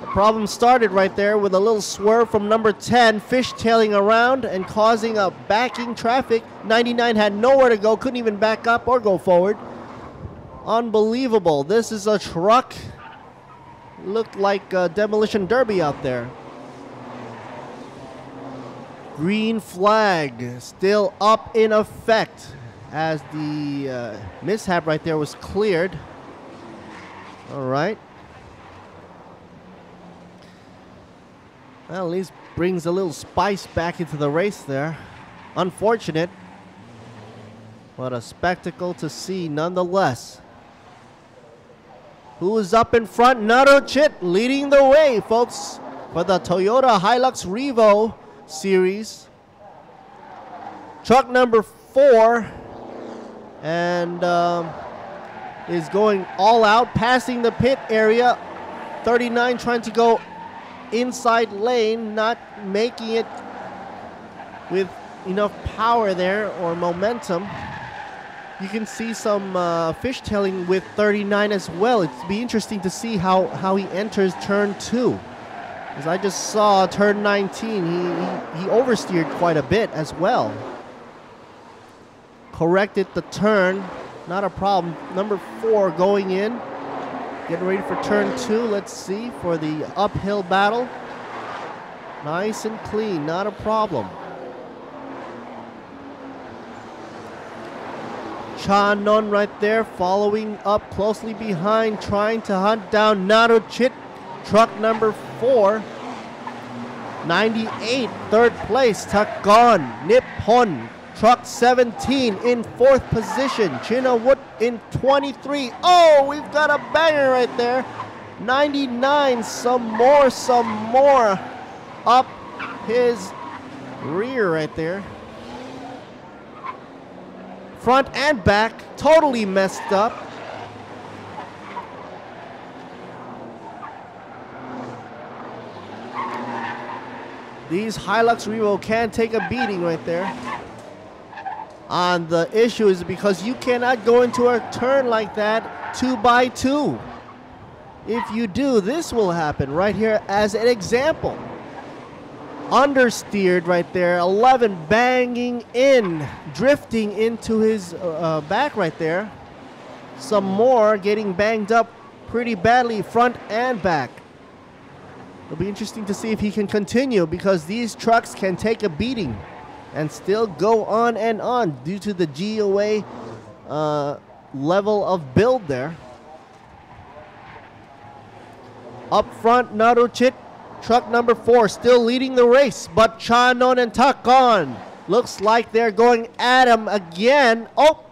The problem started right there with a little swerve from number 10, fishtailing around and causing a backing traffic. 99 had nowhere to go, couldn't even back up or go forward. Unbelievable. This is a truck. Looked like a demolition derby out there. Green flag still up in effect as the mishap right there was cleared. All right. Well, at least brings a little spice back into the race there. Unfortunate, but a spectacle to see nonetheless. Who is up in front? Naruchit leading the way, folks, for the Toyota Hilux Revo series. Truck number 4 and is going all out, passing the pit area. 39 trying to go inside lane, not making it with enough power there or momentum. You can see some fishtailing with 39 as well. It'd be interesting to see how he enters turn 2. As I just saw turn 19, he oversteered quite a bit as well. Corrected the turn, not a problem. Number 4 going in, getting ready for turn 2. Let's see for the uphill battle. Nice and clean, not a problem. Chanon right there following up closely behind, trying to hunt down Naruchit. Truck number 4. 98, 3rd place. Takon, Nippon. Truck 17 in 4th position. Chinawood in 23. Oh, we've got a banger right there. 99, some more up his rear right there. Front and back, totally messed up. These Hilux Revo can take a beating right there. And the issue is because you cannot go into a turn like that 2x2. If you do, this will happen right here as an example. Understeered right there, 11 banging in, drifting into his back right there. Some more getting banged up pretty badly, front and back. It'll be interesting to see if he can continue, because these trucks can take a beating and still go on and on due to the GOA level of build there. Up front, Naruchit. Truck number 4 still leading the race, but Chanon and Takon looks like they're going at him again. Oh,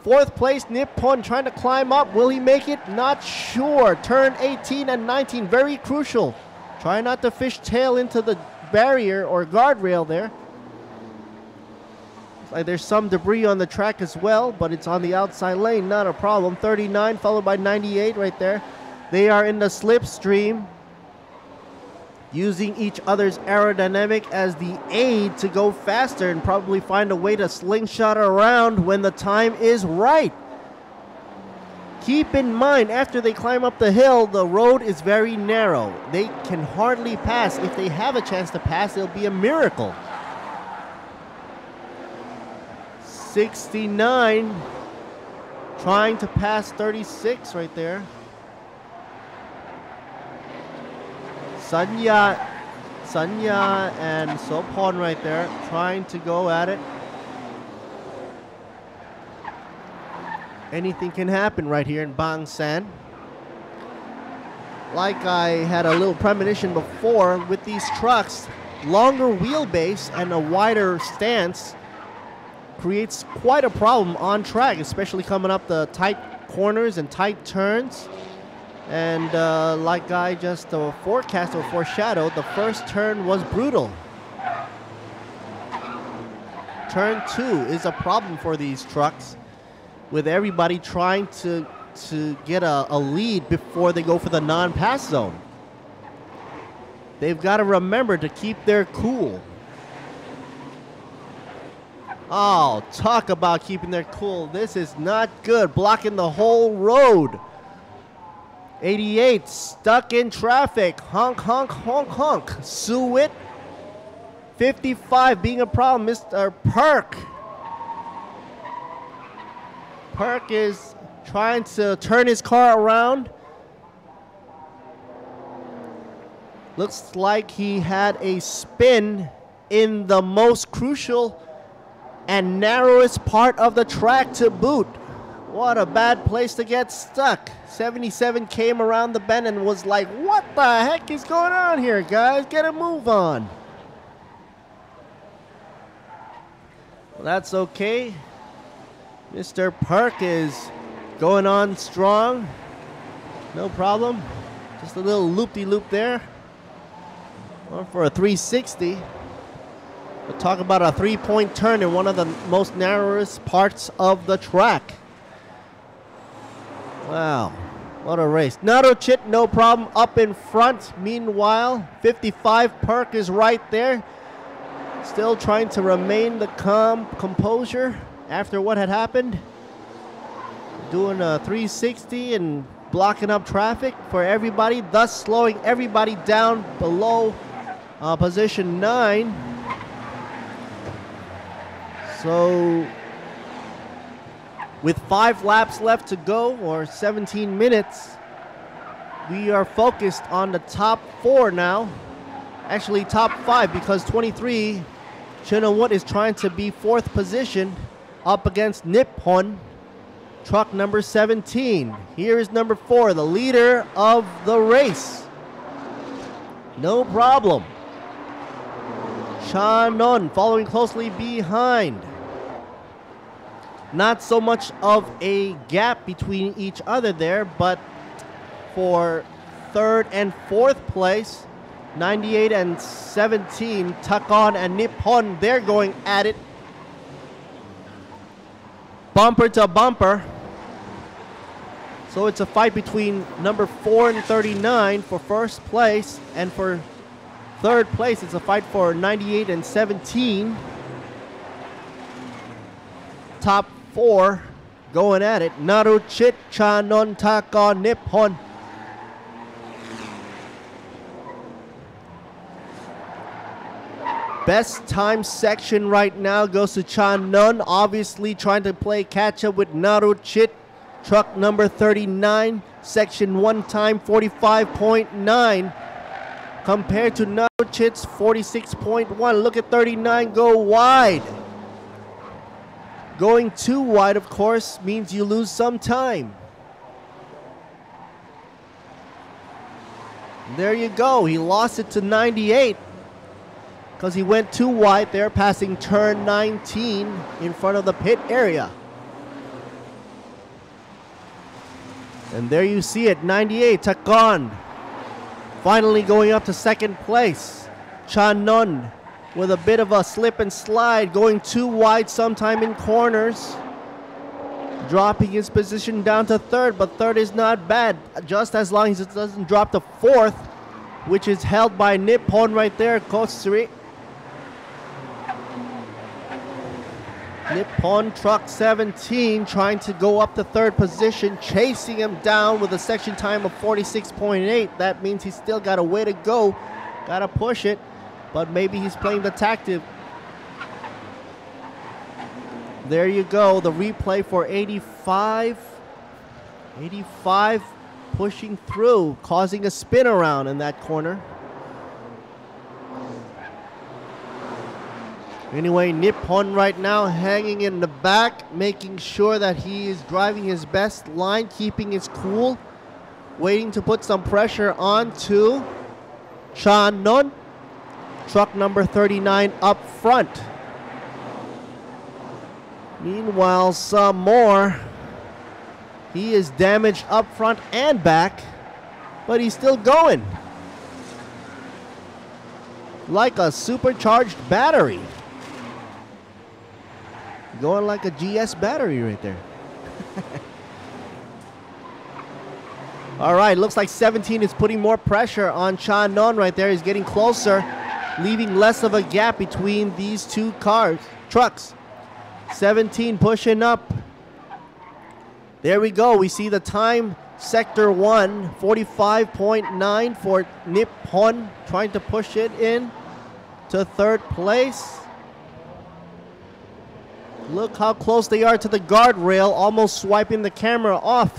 4th place Nippon trying to climb up. Will he make it? Not sure. Turn 18 and 19, very crucial. Try not to fishtail into the barrier or guardrail there. Looks like there's some debris on the track as well, but it's on the outside lane, not a problem. 39 followed by 98 right there. They are in the slipstream, using each other's aerodynamic as the aid to go faster and probably find a way to slingshot around when the time is right. Keep in mind, after they climb up the hill, the road is very narrow. They can hardly pass. If they have a chance to pass, it'll be a miracle. 69, trying to pass 36 right there. Sanya and Sopon right there, trying to go at it. Anything can happen right here in Bang San. Like I had a little premonition before, with these trucks, longer wheelbase and a wider stance creates quite a problem on track, especially coming up the tight corners and tight turns. And like I just forecast or foreshadowed, the first turn was brutal. Turn 2 is a problem for these trucks, with everybody trying to get a lead before they go for the non-pass zone. They've got to remember to keep their cool. Oh, talk about keeping their cool. This is not good, blocking the whole road. 88 stuck in traffic. Honk, honk, honk, honk. Suet. 55 being a problem. Mr. Perk. Perk is trying to turn his car around. Looks like he had a spin in the most crucial and narrowest part of the track to boot. What a bad place to get stuck. 77 came around the bend and was like, what the heck is going on here, guys? Get a move on. Well, that's okay. Mr. Perk is going on strong. No problem. Just a little loop-de-loop there. Going for a 360. We'll talk about a three-point turn in one of the most narrowest parts of the track. Wow, what a race. Naruchit, no problem, up in front. Meanwhile, 55 Perk is right there. Still trying to remain the composure after what had happened. Doing a 360 and blocking up traffic for everybody, thus slowing everybody down below position 9. So, with 5 laps left to go, or 17 minutes, we are focused on the top 4 now. Actually, top 5, because 23, Chonburi is trying to be 4th position up against Nippon, truck number 17. Here is number 4, the leader of the race. No problem. Chanon following closely behind. Not so much of a gap between each other there, but for 3rd and 4th place, 98 and 17, Takon and Nippon, they're going at it. Bumper to bumper. So it's a fight between number 4 and 39 for 1st place, and for 3rd place, it's a fight for 98 and 17. Top 4 going at it. Naruchit, Chanon, Takon, Nippon. Best time section right now goes to Chanon, obviously trying to play catch up with Naruchit. Truck number 39, section 1 time 45.9 compared to Naruchit's 46.1. Look at 39 go wide. Going too wide, of course, means you lose some time. There you go. He lost it to 98 because he went too wide there, passing turn 19 in front of the pit area. And there you see it, 98, Takon finally going up to 2nd place. Chanon with a bit of a slip and slide, going too wide sometime in corners. Dropping his position down to 3rd, but 3rd is not bad, just as long as it doesn't drop to 4th, which is held by Nippon right there, Kosuri. Nippon Truck 17 trying to go up to third position, chasing him down with a section time of 46.8. That means he's still got a way to go. Got to push it, but maybe he's playing the tactic. There you go, the replay for 85. 85 pushing through, causing a spin around in that corner. Anyway, Nippon right now hanging in the back, making sure that he is driving his best line, keeping his cool, waiting to put some pressure onto Chanon, truck number 39 up front. Meanwhile, some more. He is damaged up front and back, but he's still going. Like a supercharged battery. Going like a GS battery right there. All right, looks like 17 is putting more pressure on Chanon right there. He's getting closer, leaving less of a gap between these two trucks. 17 pushing up. There we go. We see the time, sector 1, 45.9 for Nippon, trying to push it in to third place. Look how close they are to the guardrail, almost swiping the camera off.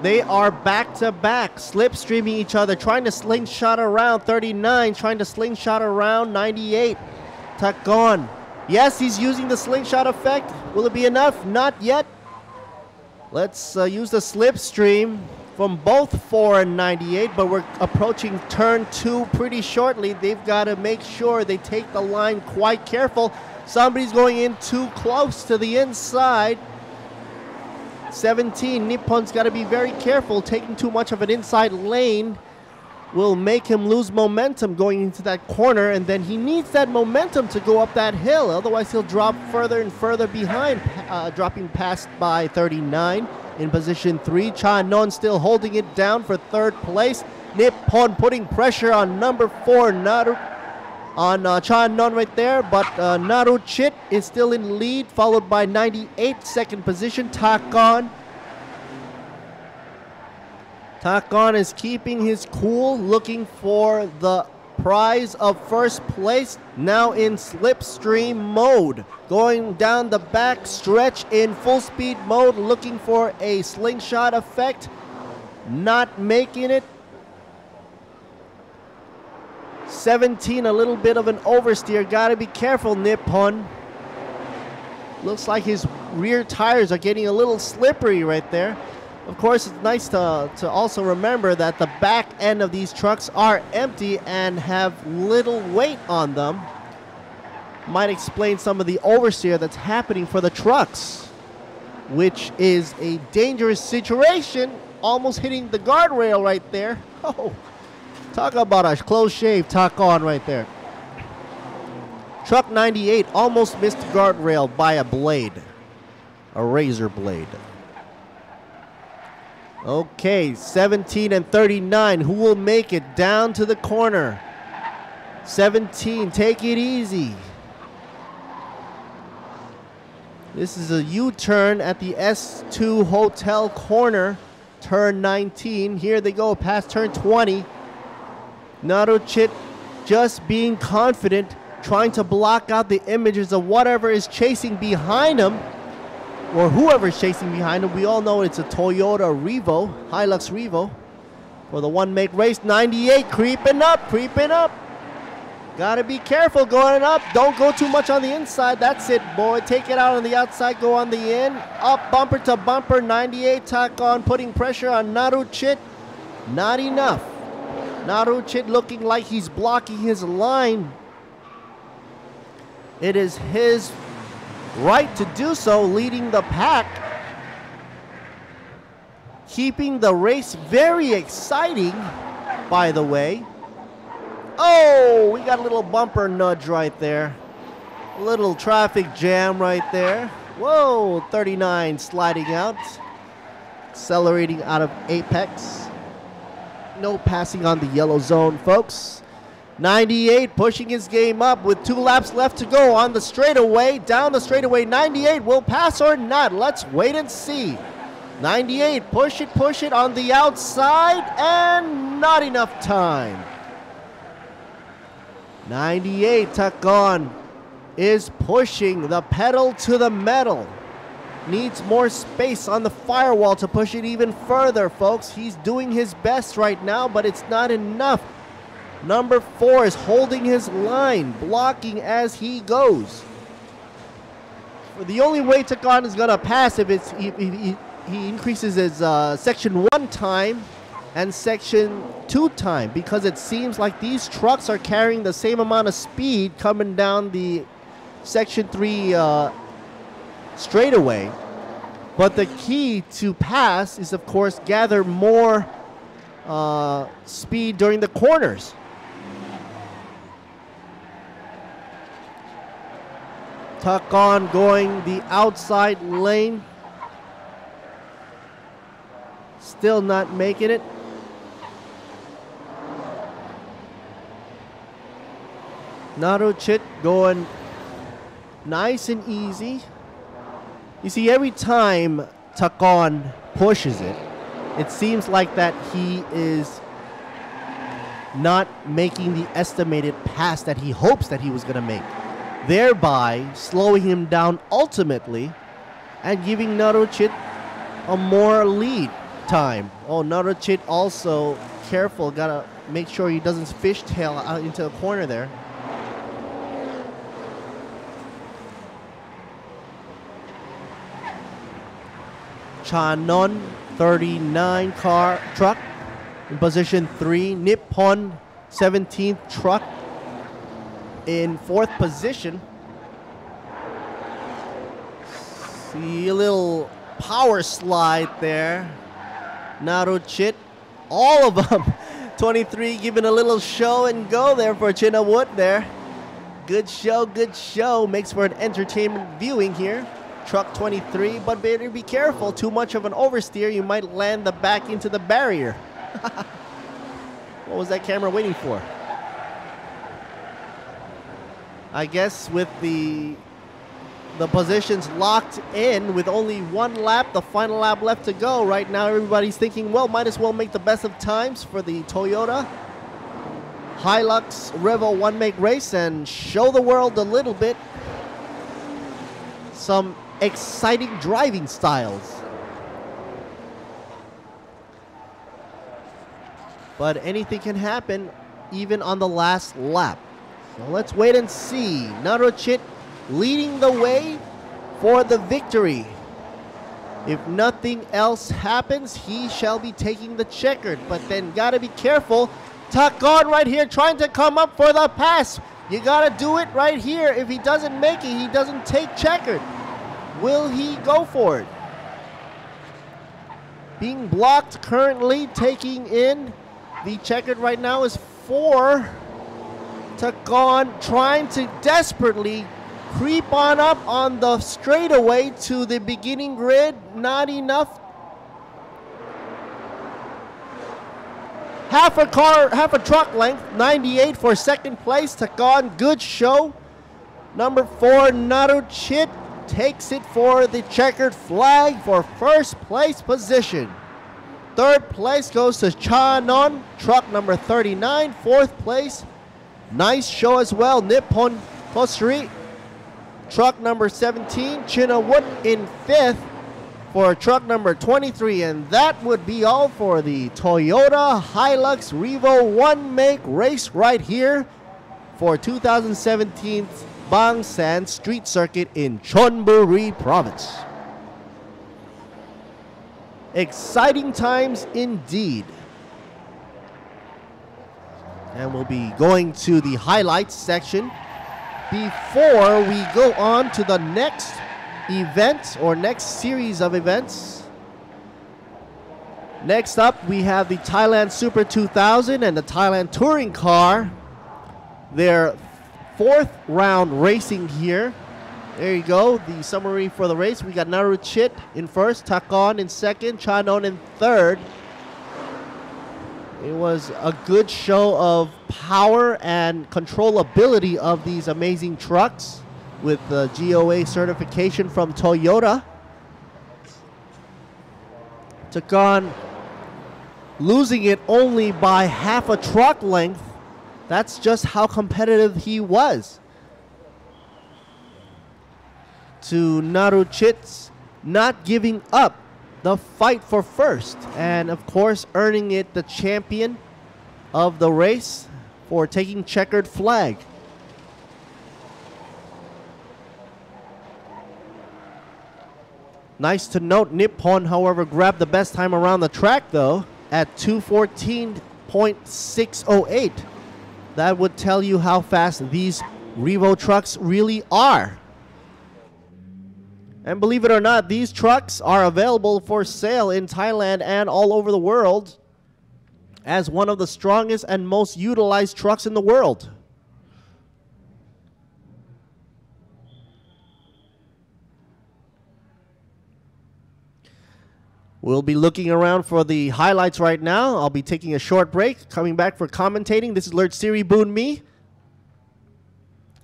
They are back-to-back, slipstreaming each other, trying to slingshot around 39, trying to slingshot around 98. Takon. Yes, he's using the slingshot effect. Will it be enough? Not yet. Let's use the slipstream from both 4 and 98, but we're approaching turn 2 pretty shortly. They've got to make sure they take the line quite careful. Somebody's going in too close to the inside. 17, Nippon's got to be very careful. Taking too much of an inside lane will make him lose momentum going into that corner, and then he needs that momentum to go up that hill. Otherwise, he'll drop further and further behind, dropping past by 39 in position 3. Chanon still holding it down for third place. Nippon putting pressure on number 4, Chanon right there, but Naruchit is still in lead, followed by 98, second position, Takon. Takon is keeping his cool, looking for the prize of first place, now in slipstream mode. Going down the back stretch in full speed mode, looking for a slingshot effect, not making it. 17, a little bit of an oversteer. Got to be careful, Nippon. Looks like his rear tires are getting a little slippery right there. Of course, it's nice to also remember that the back end of these trucks are empty and have little weight on them. Might explain some of the oversteer that's happening for the trucks, which is a dangerous situation. Almost hitting the guardrail right there. Oh. Talk about a close shave, Takon right there. Truck 98 almost missed the guardrail by a blade. A razor blade. Okay, 17 and 39. Who will make it down to the corner? 17, take it easy. This is a U-turn at the S2 Hotel corner. Turn 19. Here they go past turn 20. Naruchit just being confident, trying to block out the images of whatever is chasing behind him, or whoever is chasing behind him. We all know it's a Toyota Revo, Hilux Revo, for the one-make race. 98 creeping up, creeping up. Gotta be careful going up. Don't go too much on the inside. That's it, boy. Take it out on the outside, go on the in. Up bumper to bumper. 98 Takon putting pressure on Naruchit. Not enough. Naruchit looking like he's blocking his line. It is his right to do so, leading the pack. Keeping the race very exciting, by the way. Oh, we got a little bumper nudge right there. A little traffic jam right there. Whoa, 39 sliding out. Accelerating out of apex. No passing on the yellow zone, folks. 98 pushing his game up with 2 laps left to go on the straightaway. Down the straightaway, 98 will pass or not. Let's wait and see. 98, push it on the outside, and not enough time. 98, Tagon is pushing the pedal to the metal. Needs more space on the firewall to push it even further, folks. He's doing his best right now, but it's not enough. Number 4 is holding his line, blocking as he goes. The only way Tagon is going to pass if he increases his Section 1 time and Section 2 time, because it seems like these trucks are carrying the same amount of speed coming down the Section 3 straightaway. But the key to pass is, of course, gather more speed during the corners. Tagon going the outside lane. Still not making it. Naruchit going nice and easy. You see, every time Tagon pushes it, it seems like that he is not making the estimated pass that he hopes that he was going to make, thereby slowing him down ultimately and giving Naruchit a more lead time. Oh, Naruchit also careful, gotta make sure he doesn't fishtail out into a corner there. Chanon, 39 truck in position 3. Nippon, 17th truck in 4th position. See a little power slide there. Naruchit, all of them. 23 giving a little show and go there for Chinnawood there. Good show. Makes for an entertainment viewing here. Truck 23, but better be careful. Too much of an oversteer, you might land the back into the barrier. What was that camera waiting for? I guess with the positions locked in with only 1 lap, the final lap left to go. Right now everybody's thinking, well, might as well make the best of times for the Toyota Hilux Revo 1 make race and show the world a little bit some exciting driving styles. But anything can happen even on the last lap. So let's wait and see. Naruchit leading the way for the victory. If nothing else happens, he shall be taking the checkered. But then gotta be careful. Tagon right here trying to come up for the pass. You gotta do it right here. If he doesn't make it, he doesn't take checkered. Will he go for it? Being blocked currently, taking in the checkered right now is 4. Tagon trying to desperately creep on up on the straightaway to the beginning grid. Not enough. Half a truck length. 98 for 2nd place. Tagon, good show. Number 4, Naruchit takes it for the checkered flag for 1st place position. 3rd place goes to Chanon, truck number 39. 4th place, nice show as well. Nippon Kosuri, truck number 17. Chinnawood in 5th for truck number 23. And that would be all for the Toyota Hilux Revo 1 make race right here for 2017's Bangsan Street Circuit in Chonburi Province. Exciting times indeed. And we'll be going to the highlights section before we go on to the next event or next series of events. Next up, we have the Thailand Super 2000 and the Thailand Touring Car. Their 4th round racing here. There you go, the summary for the race. We got Naruchit in 1st, Tagon in 2nd, Chanon in 3rd. It was a good show of power and controllability of these amazing trucks with the GOA certification from Toyota. Took on losing it only by half a truck length. That's just how competitive he was. To Naruchit's not giving up the fight for first, and of course earning it the champion of the race for taking checkered flag. Nice to note, Nippon, however, grabbed the best time around the track though at 2:14.608. That would tell you how fast these Revo trucks really are. And believe it or not, these trucks are available for sale in Thailand and all over the world as one of the strongest and most utilized trucks in the world. We'll be looking around for the highlights right now. I'll be taking a short break, coming back for commentating. This is Lert Siri Boon Me,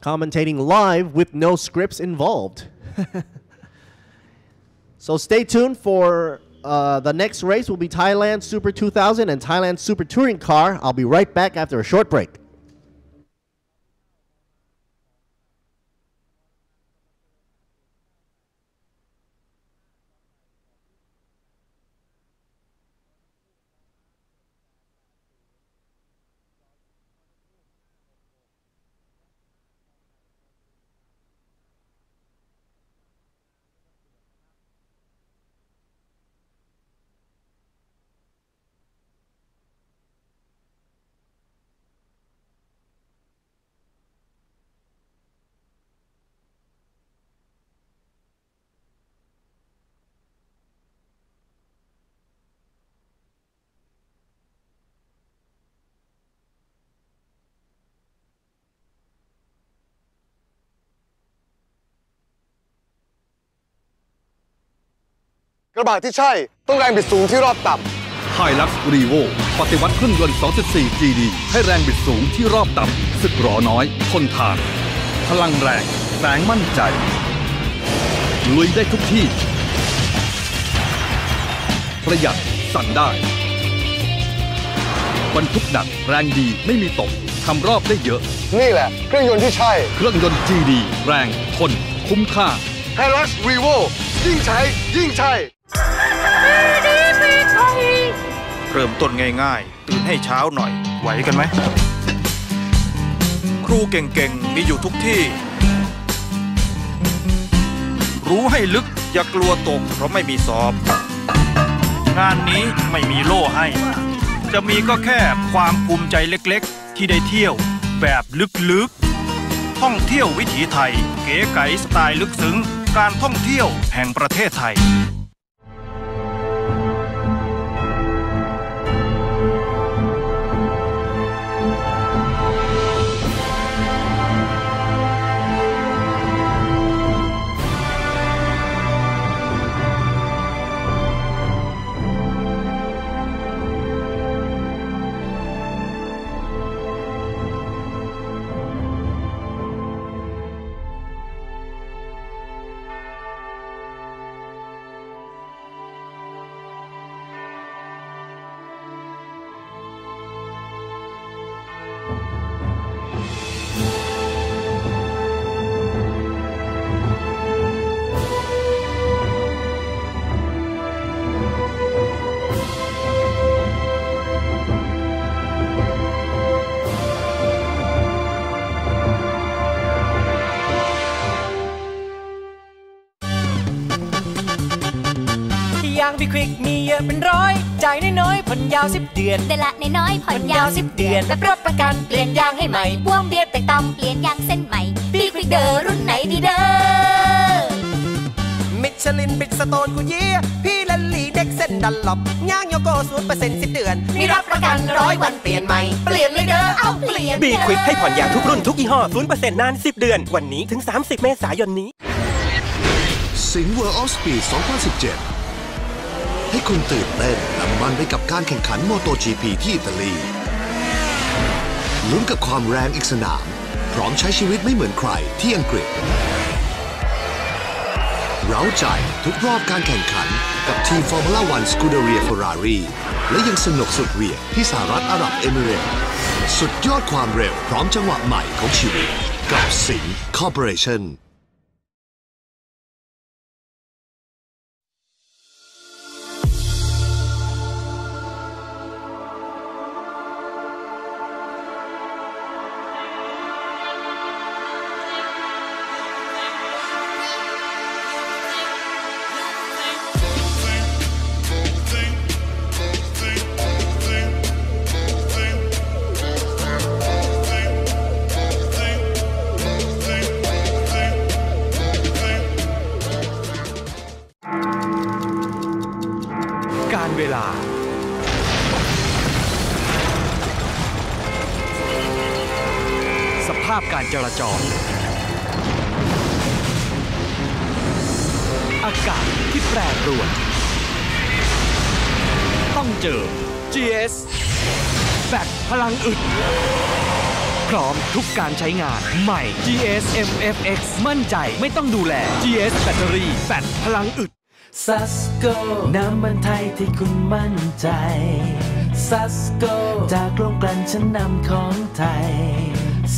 commentating live with no scripts involved. So stay tuned for the next race will be Thailand Super 2000 and Thailand Super Touring Car. I'll be right back after a short break.กระบะที่ใช่ต้องแรงบิดสูงที่รอบต่ำ Hilux Revo ปฏิวัติเครื่องยนต์ 2.4 GD ให้แรงบิดสูงที่รอบต่ำสึกหรอน้อยทนทานพลังแรงแรงมั่นใจลุยได้ทุกที่ประหยัดสั่นได้บรรทุกหนักแรงดีไม่มีตกทำรอบได้เยอะนี่แหละเครื่องยนต์ที่ใช่เครื่องยนต์ GD แรงทนคุ้มค่า Hilux Revo ยิ่งใช้ยิ่งใช่เริ่มต้นง่ายๆตื่นให้เช้าหน่อยไหวกันไหมครูเก่งๆมีอยู่ทุกที่รู้ให้ลึกอย่ากลัวตกเพราะไม่มีสอบงานนี้ไม่มีโล่ให้จะมีก็แค่ความภูมิใจเล็กๆที่ได้เที่ยวแบบลึกๆท่องเที่ยววิถีไทยเก๋ไก๋สไตล์ลึกซึ้งการท่องเที่ยวแห่งประเทศไทยพี่ควิกมีเยอะเป็นร้อยจ่ายน้อยๆผ่อนยาว10 เดือนแต่ละน้อยๆผ่อนยาว10 เดือนรับประกันเปลี่ยนยางให้ใหม่พ่วงเบียดแตกต่ำเปลี่ยนยางเส้นใหม่พี่ควิกเดอร์รุ่นไหนดีเด้อมิชลินบิดสโตนกูเยี่ยพี่ลันลีเด็กเส้นดันหลบยางโยโก้0% 10 เดือนมีรับประกัน100 วันเปลี่ยนใหม่เปลี่ยนเลยเด้อเอาเปลี่ยนบีควิกให้ผ่อนยางทุกรุ่นทุกยี่ห้อ 0% นาน10 เดือนวันนี้ถึง30 เมษายนนี้สิงห์ World of Speed 2017 ให้คุณตื่นเต้นและมันไปกับการแข่งขันโมโต GP ที่อิตาลีลุ้นกับความแรงอีกสนามพร้อมใช้ชีวิตไม่เหมือนใครที่อังกฤษเร้าใจทุกรอบการแข่งขันกับทีม Formula 1 Scuderia Ferrari และยังสนุกสุดเหวี่ยงที่สหรัฐอาหรับเอมิเรตส์สุดยอดความเร็วพร้อมจังหวะใหม่ของชีวิตกับสิงห์คอร์ปอเรชั่นการเวลาสภาพการจราจรอากาศที่แปรปรวนต้องเจอ GS แบตพลังอึดพร้อมทุกการใช้งานใหม่ GS MFX มั่นใจไม่ต้องดูแล GS แบตเตอรี่แบตพลังอึดซัสโกน้ำมันไทยที่คุณมั่นใจซัสโกจากโรงกลั่นชั้นนำของไทย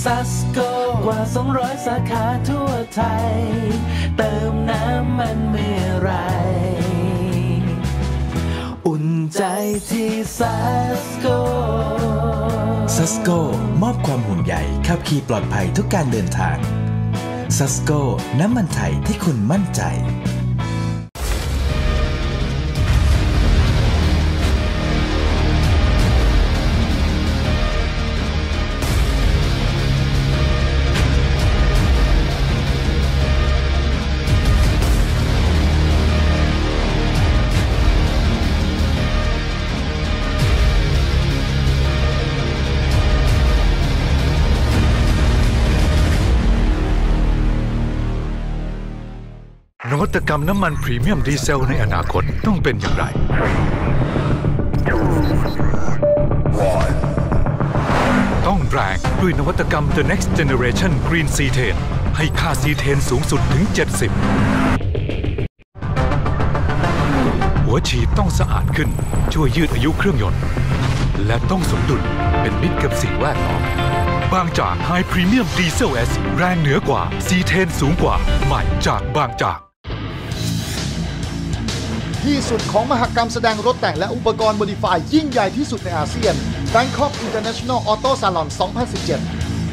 ซัสโกกว่า200 สาขาทั่วไทยเติมน้ำมันเมื่อไรอุ่นใจที่ซัสโกซัสโกมอบความห่วงใยขับขี่ปลอดภัยทุกการเดินทางซัสโกน้ำมันไทยที่คุณมั่นใจนวัตกรรมน้ำมันพรีเมียมดีเซลในอนาคตต้องเป็นอย่างไร ต้องแรงด้วยนวัตกรรม The Next Generation Green C10 ให้ค่า C10 สูงสุดถึง 70 หัวฉีดต้องสะอาดขึ้นช่วยยืดอายุเครื่องยนต์และต้องสมดุลเป็นมิตรกับสิ่งแวดล้อมบางจาก High Premium Diesel S แรงเหนือกว่า C10 สูงกว่าใหม่จากบางจากที่สุดของมหกรรมแสดงรถแต่งและอุปกรณ์โมดิฟายยิ่งใหญ่ที่สุดในอาเซียน Bangkok International Auto Salon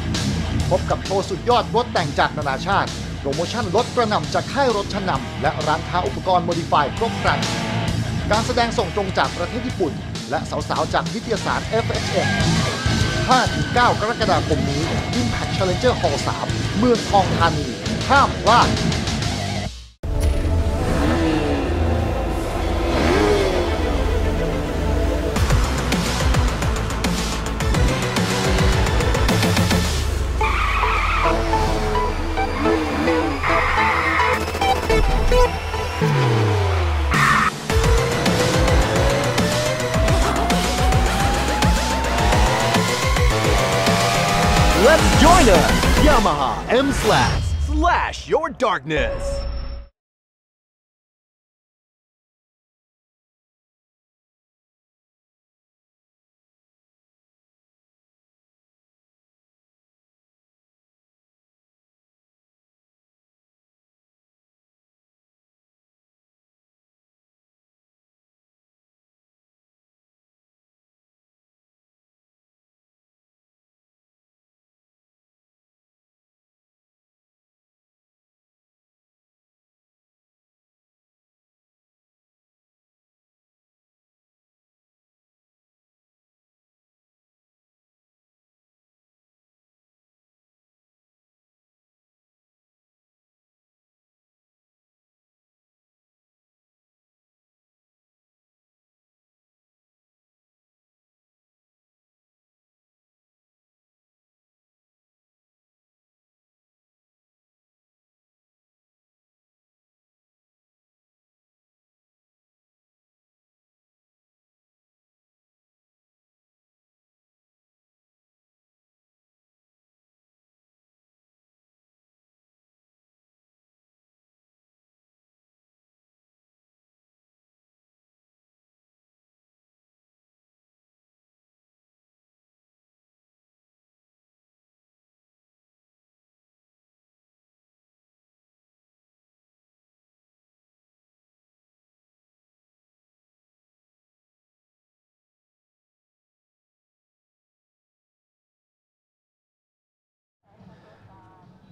2017 พบกับโชว์สุดยอดรถแต่งจากนานาชาติโปรโมชั่นลดกระหน่ำจากค่ายรถชั้นนำและร้านค้าอุปกรณ์โมดิฟายครบครันการแสดงส่งตรงจากประเทศญี่ปุ่นและสาวๆจากนิตยสาร FHM 5-9 กรกฎาคมนี้ Impact Challenger Hall 3 เมืองทองธานีห้ามพลาดLet's join us! Yamaha M/Slash your darkness!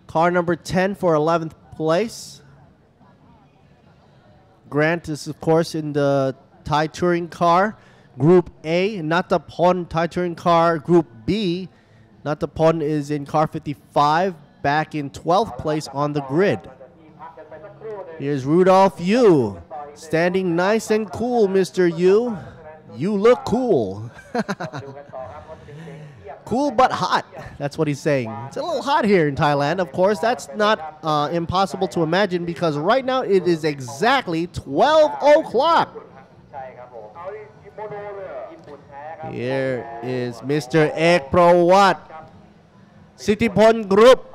Car number 10 for 11th place. Grant is, of course, in the Thai Touring Car. Group A, Natapon Thai Touring Car. Group B, Natapon is in car 55, back in 12th place on the grid. Here's Rudolph Yu, standing nice and cool, Mr. Yu. You look cool. Cool but hot. That's what he's saying. It's a little hot here in Thailand. Of course, that's not impossible to imagine because right now it is exactly 12 o'clock. Here is Mr. Ek Prawat. Sitipon Group.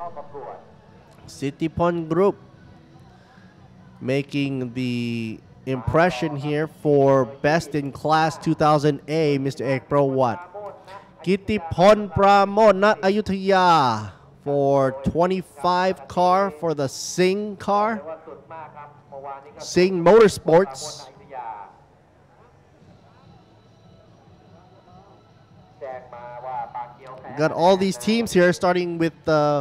Sitipon Group making the impression here for Best in Class 2000A, Mr. Ek Prawat. Gittipon Pramod Nat Ayutthaya for 25 car for the Singh car. Singh Motorsports. We've got all these teams here, starting with,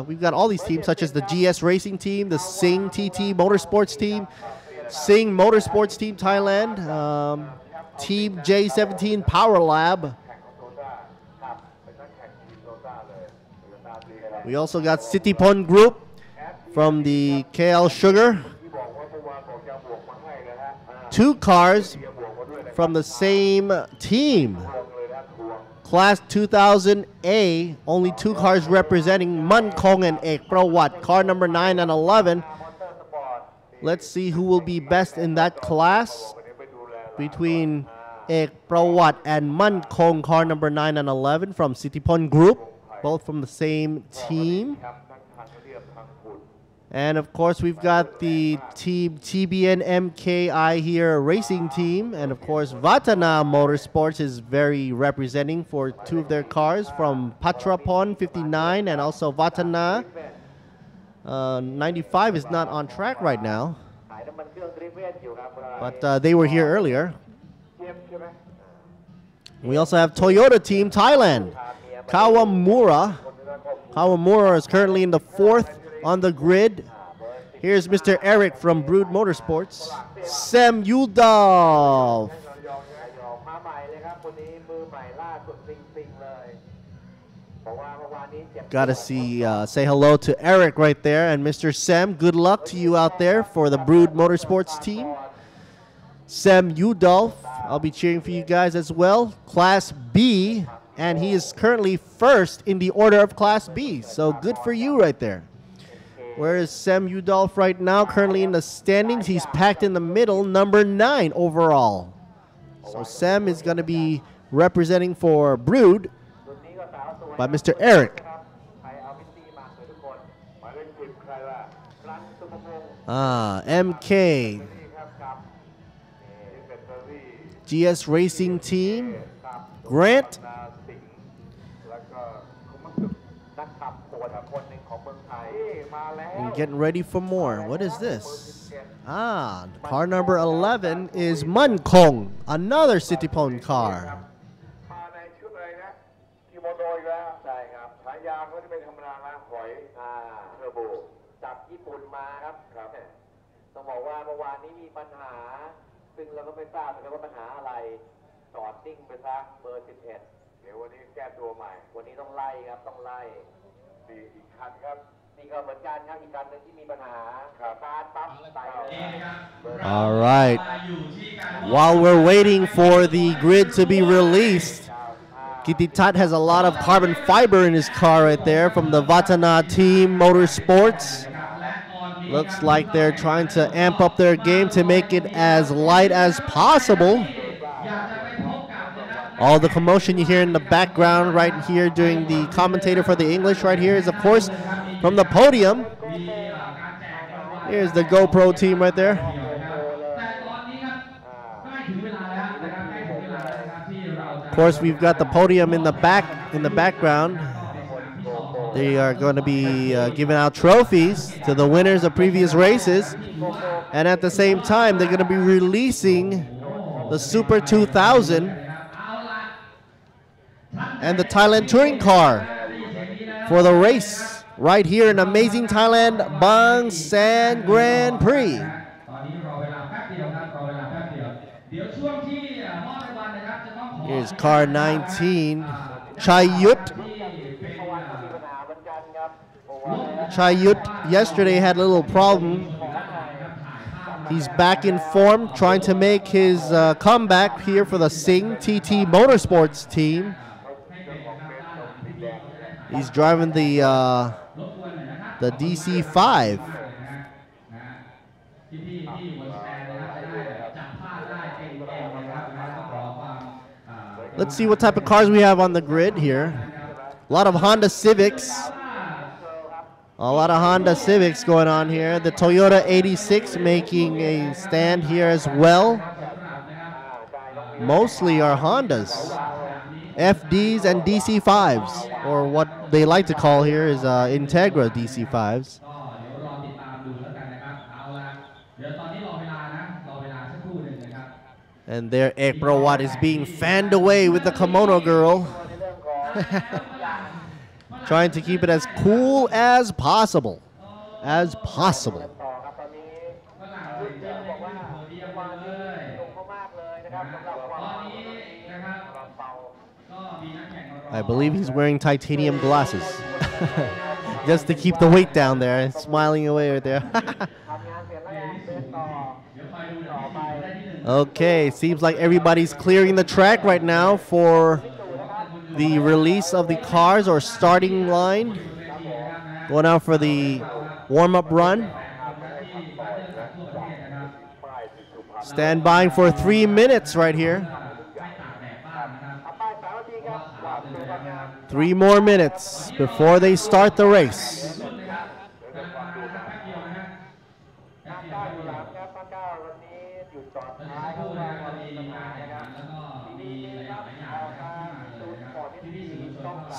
we've got all these teams such as the GS Racing Team, the Singh TT Motorsports Team, Singh Motorsports Team Thailand, Team J17 Power Lab. We also got Sitipon Group from the KL Sugar. 2 cars from the same team. Class 2000A, only 2 cars representing Mankong and Ek Prawat, car number 9 and 11. Let's see who will be best in that class between Ek Prawat and Mankong, car number 9 and 11 from Sitipon Group, both from the same team. And of course, we've got the team TBN MKI here racing team. And of course, Vatana Motorsports is very representing for 2 of their cars from Patrapon 59 and also Vatana 95 is not on track right now. But they were here earlier. We also have Toyota Team Thailand. Kawamura. Kawamura is currently in the 4th on the grid. Here's Mr. Eric from Brood Motorsports. Sam Yudolf. Gotta say hello to Eric right there. And Mr. Sam, good luck to you out there for the Brood Motorsports team. Sam Yudolf, I'll be cheering for you guys as well. Class B, and he is currently 1st in the order of Class B. So good for you right there. Where is Sam Yudolf right now? Currently in the standings, he's packed in the middle, number 9 overall. So Sam is going to be representing for Brood by Mr. Eric. MK. GS Racing Team. Grant. And getting ready for more. What is this? Car number 11 is Mankong, another Sitipon car. All right. While we're waiting for the grid to be released, Kititat has a lot of carbon fiber in his car right there from the Vatana Team Motorsports. Looks like they're trying to amp up their game to make it as light as possible. All the commotion you hear in the background right here during the commentator for the English right here is, of course, from the podium. Here's the GoPro team right there. Of course, we've got the podium in the background. They are going to be giving out trophies to the winners of previous races. And at the same time, they're going to be releasing the Super 2000 and the Thailand Touring Car for the race right here in amazing Thailand Bang San Grand Prix. Here's car 19, Chayut. Chayut yesterday had a little problem. He's back in form, trying to make his comeback here for the Sing TT Motorsports team. He's driving the DC5. Let's see what type of cars we have on the grid here. A lot of Honda Civics. A lot of Honda Civics going on here. The Toyota 86 making a stand here as well. Mostly are Hondas. FDs and DC5s, or what they like to call here is Integra DC5s. And there Ek Prawat is being fanned away with the kimono girl. Trying to keep it as cool as possible. I believe he's wearing titanium glasses. Just to keep the weight down there, smiling away right there. Okay, seems like everybody's clearing the track right now for the release of the cars or starting line. Going out for the warm-up run. Stand by for 3 minutes right here. 3 more minutes before they start the race.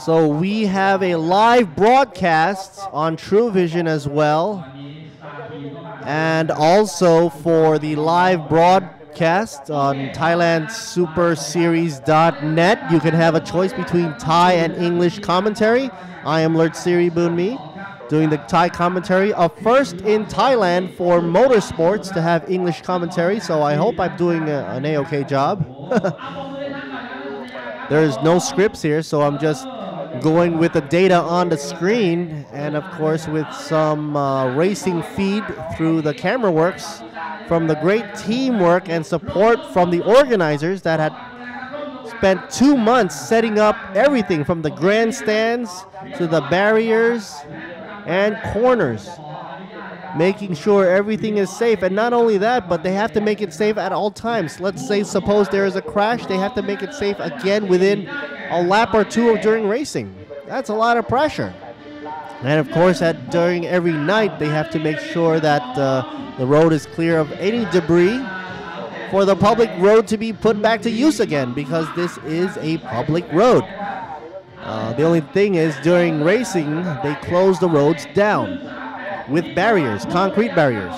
So we have a live broadcast on True Vision as well. And also for the live broadcast on ThailandSuperSeries.net, you can have a choice between Thai and English commentary. I am Lert Siri Boonmi, doing the Thai commentary. First in Thailand for motorsports to have English commentary, so I hope I'm doing an A-OK job. There's no scripts here, so I'm just going with the data on the screen, and of course with some racing feed through the camera works from the great teamwork and support from the organizers that had spent 2 months setting up everything from the grandstands to the barriers and corners, making sure everything is safe. And not only that, but they have to make it safe at all times. Let's say suppose there is a crash, they have to make it safe again within a lap or two during racing. That's a lot of pressure. And of course during every night they have to make sure that the road is clear of any debris for the public road to be put back to use again, because this is a public road. The only thing is during racing they close the roads down with barriers, concrete barriers.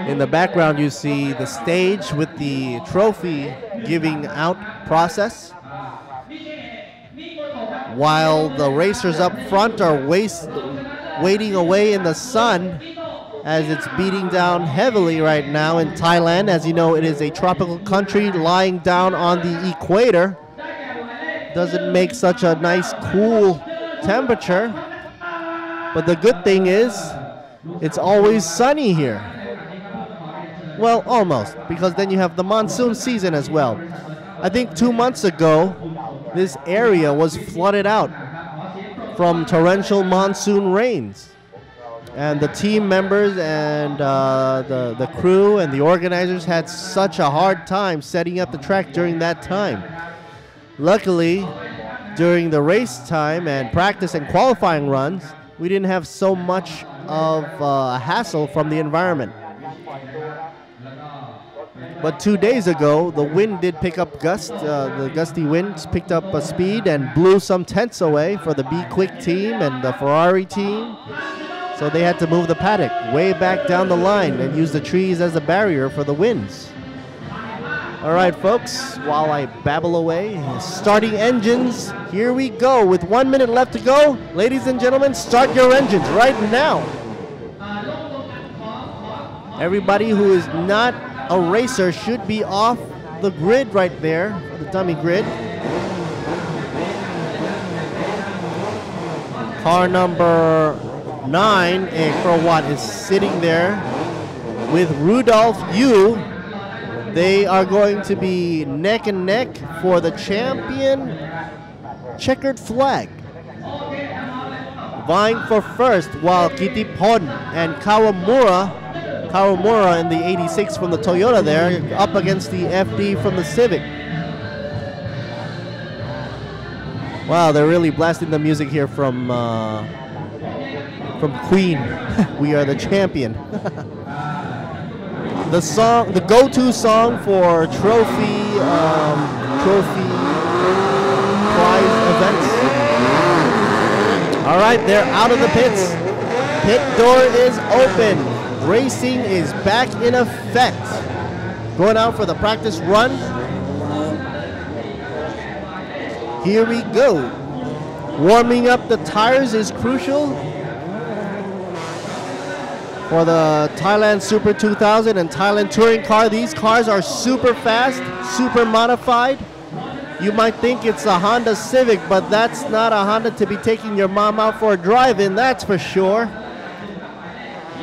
In the background you see the stage with the trophy giving out process, while the racers up front are waiting away in the sun as it's beating down heavily right now in Thailand. As you know, it is a tropical country lying down on the equator. Doesn't make such a nice cool temperature. But the good thing is, it's always sunny here. Well, almost, because then you have the monsoon season as well. I think 2 months ago, this area was flooded out from torrential monsoon rains. And the team members and the crew and the organizers had such a hard time setting up the track during that time. Luckily, during the race time and practice and qualifying runs, we didn't have so much of a hassle from the environment. But 2 days ago, the wind did pick up the gusty winds picked up a speed and blew some tents away for the Be Quick team and the Ferrari team. So they had to move the paddock way back down the line and use the trees as a barrier for the winds. All right, folks, while I babble away, starting engines, here we go. With 1 minute left to go, ladies and gentlemen, start your engines right now. Everybody who is not a racer should be off the grid right there, the dummy grid. Car number 9, April Watt, is sitting there with Rudolph Yu. They are going to be neck and neck for the champion checkered flag. Vying for first, while Kittipon and Kawamura in the 86 from the Toyota there, up against the FD from the Civic. Wow, they're really blasting the music here from Queen. We are the champion. The song, the go-to song for trophy prize events. All right, they're out of the pits. Pit door is open. Racing is back in effect. Going out for the practice run. Here we go. Warming up the tires is crucial for the Thailand Super 2000 and Thailand Touring Car. These cars are super fast, super modified. You might think it's a Honda Civic, but that's not a Honda to be taking your mom out for a drive in, that's for sure.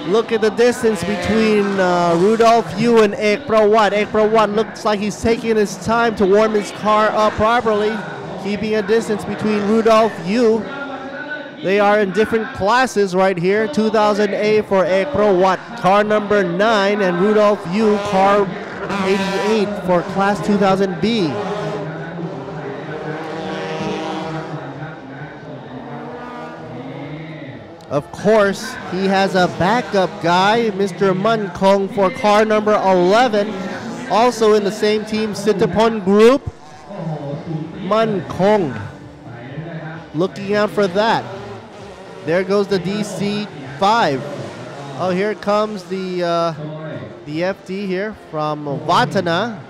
Look at the distance between Rudolph Yu and Ek Prawat. Ek Prawat looks like he's taking his time to warm his car up properly, keeping a distance between Rudolph Yu. They are in different classes right here. 2000A for Ek Prawat, car number 9, and Rudolph Yu, car 88 for class 2000B. Of course, he has a backup guy, Mr. Man Kong, for car number 11. Also in the same team, Sittapon Group. Man Kong looking out for that. There goes the DC5. Oh, here comes the FD here from Vatana.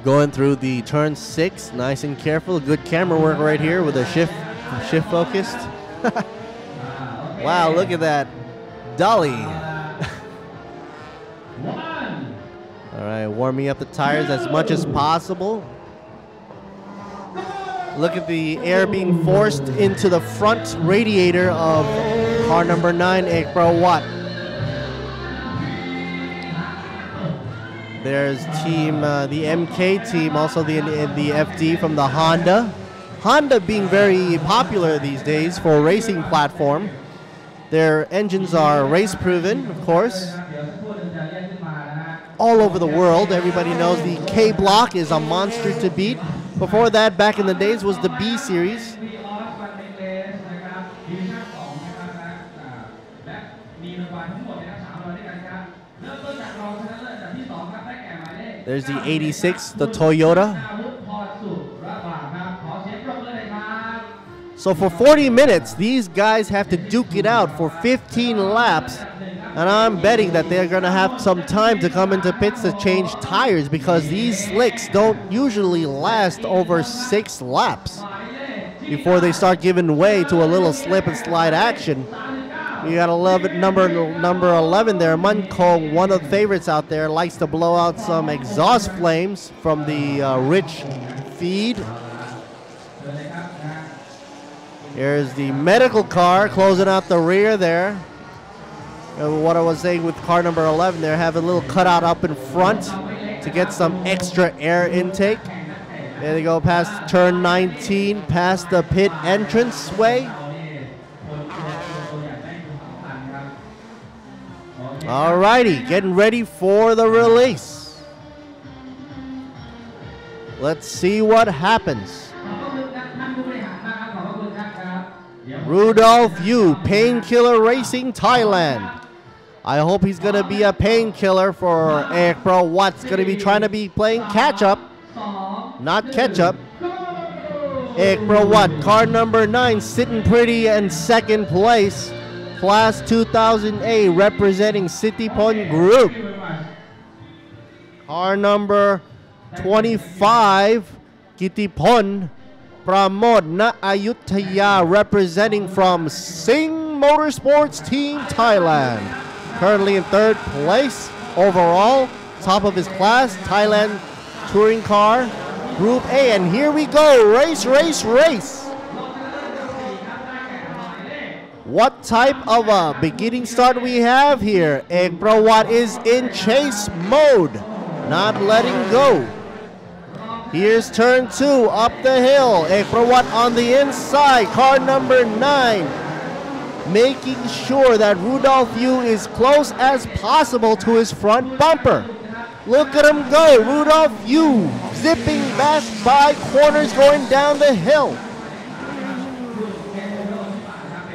Going through the turn 6, nice and careful. Good camera work right here with a shift focused. Wow, look at that dolly. All right, warming up the tires as much as possible. Look at the air being forced into the front radiator of car number 9, Ek Prawat. There's team, the MK team, also the FD from the Honda. Honda being very popular these days for a racing platform. Their engines are race proven, of course. All over the world, everybody knows the K block is a monster to beat. Before that, back in the days, was the B series. There's the 86, the Toyota. So for 40 minutes, these guys have to duke it out for 15 laps. And I'm betting that they're going to have some time to come into pits to change tires, because these slicks don't usually last over 6 laps before they start giving way to a little slip and slide action. You got to love it, number 11 there, Man Kong, one of the favorites out there, likes to blow out some exhaust flames from the rich feed. Here's the medical car closing out the rear there. What I was saying with car number 11, they're having a little cutout up in front to get some extra air intake. There they go past turn 19, past the pit entrance way. Alrighty, getting ready for the release. Let's see what happens. Rudolph Yu, Painkiller Racing Thailand. I hope he's going to be a painkiller for Ekbro Watt's going to be trying to be playing catch-up, not catch-up. Ekbro Watt, car number 9, sitting pretty in second place. Class 2000A representing Sitipon Group. Car number 25, Kitipon Pramod Na Ayutthaya representing from Singh Motorsports Team Thailand. Currently in third place overall, top of his class, Thailand Touring Car Group A. And here we go, race, race, race. What type of a beginning start we have here? Ekbro Watt is in chase mode, not letting go. Here's turn 2 up the hill. Ekbro Watt on the inside, car number 9. Making sure that Rudolph Yu is close as possible to his front bumper. Look at him go, Rudolph Yu zipping back by corners going down the hill.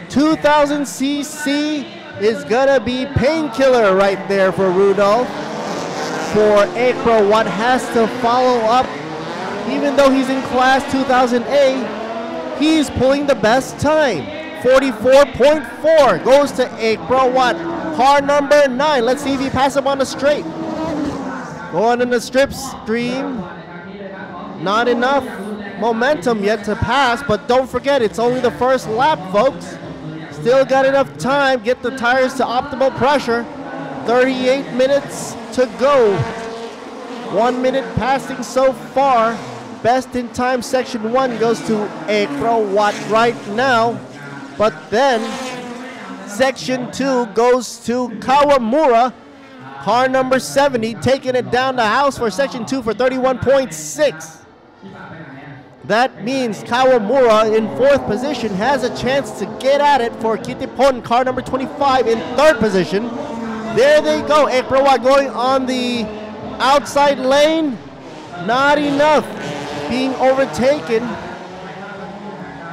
2000cc is gonna be painkiller right there for Rudolph. For Ekbro Watt has to follow up. Even though he's in class 2000A, he's pulling the best time. 44.4 goes to Ekbro Watt. Car number 9. Let's see if he passes him on the straight. Going in the strip stream. Not enough momentum yet to pass, but don't forget, it's only the first lap, folks. Still got enough time. Get the tires to optimal pressure. 38 minutes to go. 1 minute passing so far. Best in time section 1 goes to Ekbro Watt right now. But then section 2 goes to Kawamura. Car number 70 taking it down the house for section 2 for 31.6. That means Kawamura in 4th position has a chance to get at it for Kitipon, car number 25 in 3rd position. There they go. Ekbro Watt going on the outside lane. Not enough. Being overtaken.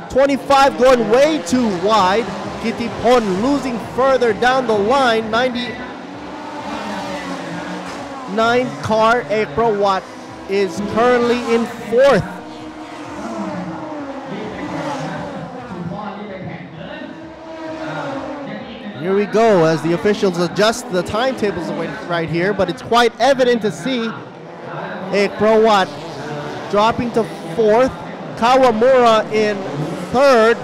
25 going way too wide. Kitipon losing further down the line. 99 car. Ekbro Watt is currently in 4th. Here we go as the officials adjust the timetables right here, but it's quite evident to see Ekbro Watt dropping to 4th, Kawamura in 3rd,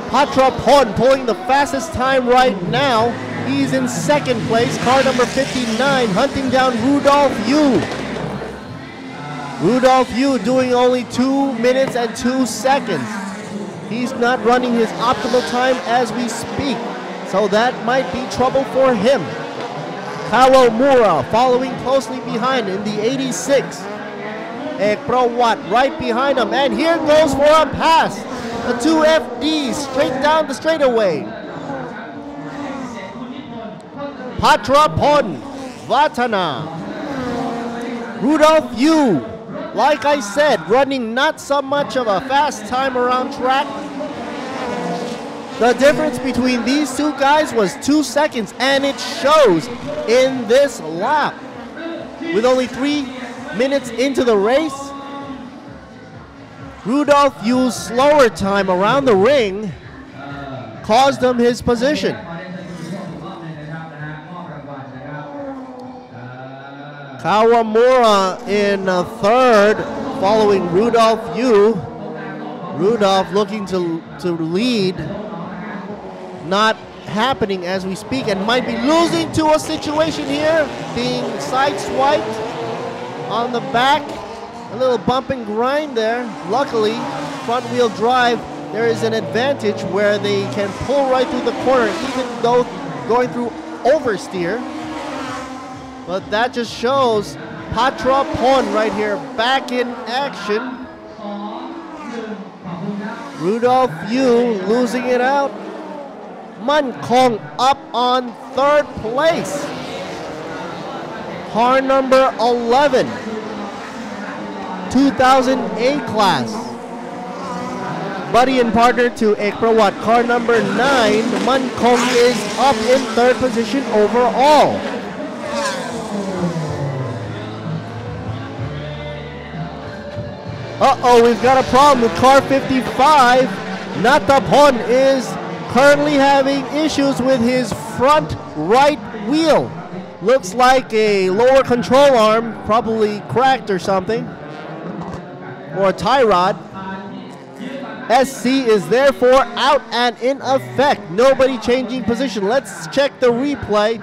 Patrapon pulling the fastest time right now. He's in 2nd place, car number 59, hunting down Rudolph Yu. Rudolph Yu doing only 2 minutes and 2 seconds. He's not running his optimal time as we speak, so that might be trouble for him. Kawamura following closely behind in the 86. Ekbro Watt right behind him, and here goes for a pass. The 2 FDs straight down the straightaway. Patrapon, Vatana. Rudolph Yu, like I said, running not so much of a fast time around track. The difference between these two guys was 2 seconds, and it shows in this lap. With only 3 minutes into the race, Rudolph Yu's slower time around the ring caused him his position. Kawamura in 3rd, following Rudolph Yu. Rudolph looking to lead. Not happening as we speak, and might be losing to a situation here, being sideswiped on the back. A little bump and grind there. Luckily, front wheel drive, there is an advantage where they can pull right through the corner, even though going through oversteer. But that just shows Patrapon right here back in action. Rudolph Yu losing it out. Man Kong up on 3rd place. Car number 11. 2008 class. buddy and partner to Ek Prawat. Car number 9, Man Kong, is up in 3rd position overall. Uh-oh, we've got a problem with car 55. Natapon is currently having issues with his front right wheel. Looks like a lower control arm, probably cracked or something, or a tie rod. SC is therefore out and in effect. Nobody changing position. Let's check the replay.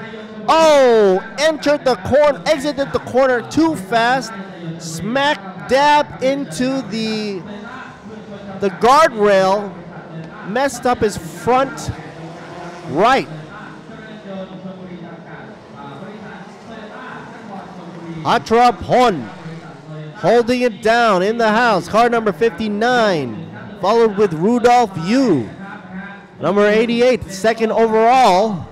Oh, entered the corner, exited the corner too fast. Smack dab into the guardrail. Messed up his front right. Atrapon holding it down in the house. Car number 59. Followed with Rudolph Yu. Number 88, 2nd overall.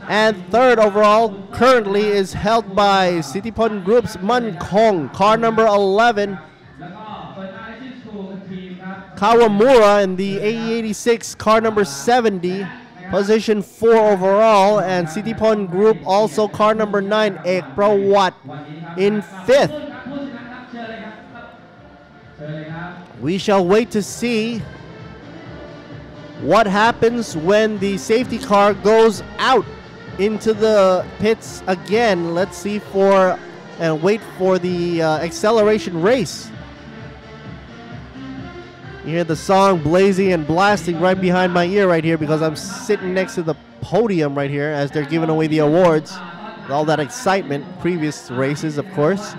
And 3rd overall currently is held by Sitipon Group's Man Kong. Car number 11, Kawamura in the AE86, car number 70. Position 4 overall. And Sitipon Group also car number 9, Ek Prawat, in 5th. We shall wait to see what happens when the safety car goes out into the pits again. Let's see for and wait for the acceleration race. You hear the song blazing and blasting right behind my ear right here because I'm sitting next to the podium right here as they're giving away the awards. With all that excitement, previous races of course.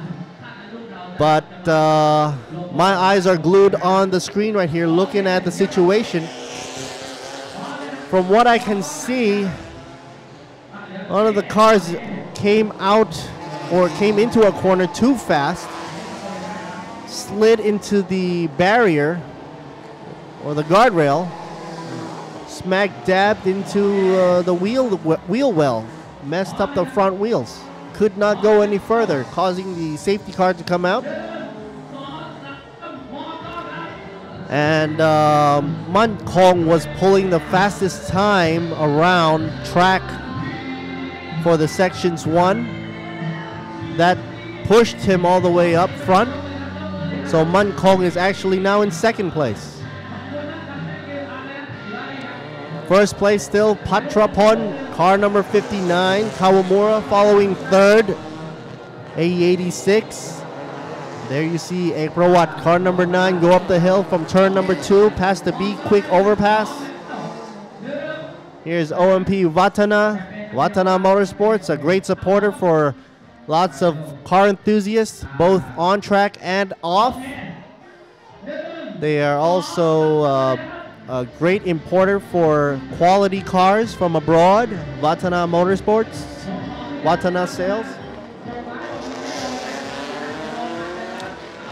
But my eyes are glued on the screen right here looking at the situation. From what I can see, one of the cars came out or came into a corner too fast, slid into the barrier or the guardrail, smack dabbed into the wheel well, messed up the front wheels. Could not go any further, causing the safety car to come out. And Man Kong was pulling the fastest time around track for the sections 1. That pushed him all the way up front. So Man Kong is actually now in 2nd place. First place still Patrapon, car number 59. Kawamura following 3rd, AE86. There you see Ek Prawat, car number 9, go up the hill from turn number 2 past the B quick overpass. Here's OMP Watana Motorsports, a great supporter for lots of car enthusiasts, both on track and off. They are also a great importer for quality cars from abroad. Watana Motorsports, Watana Sales.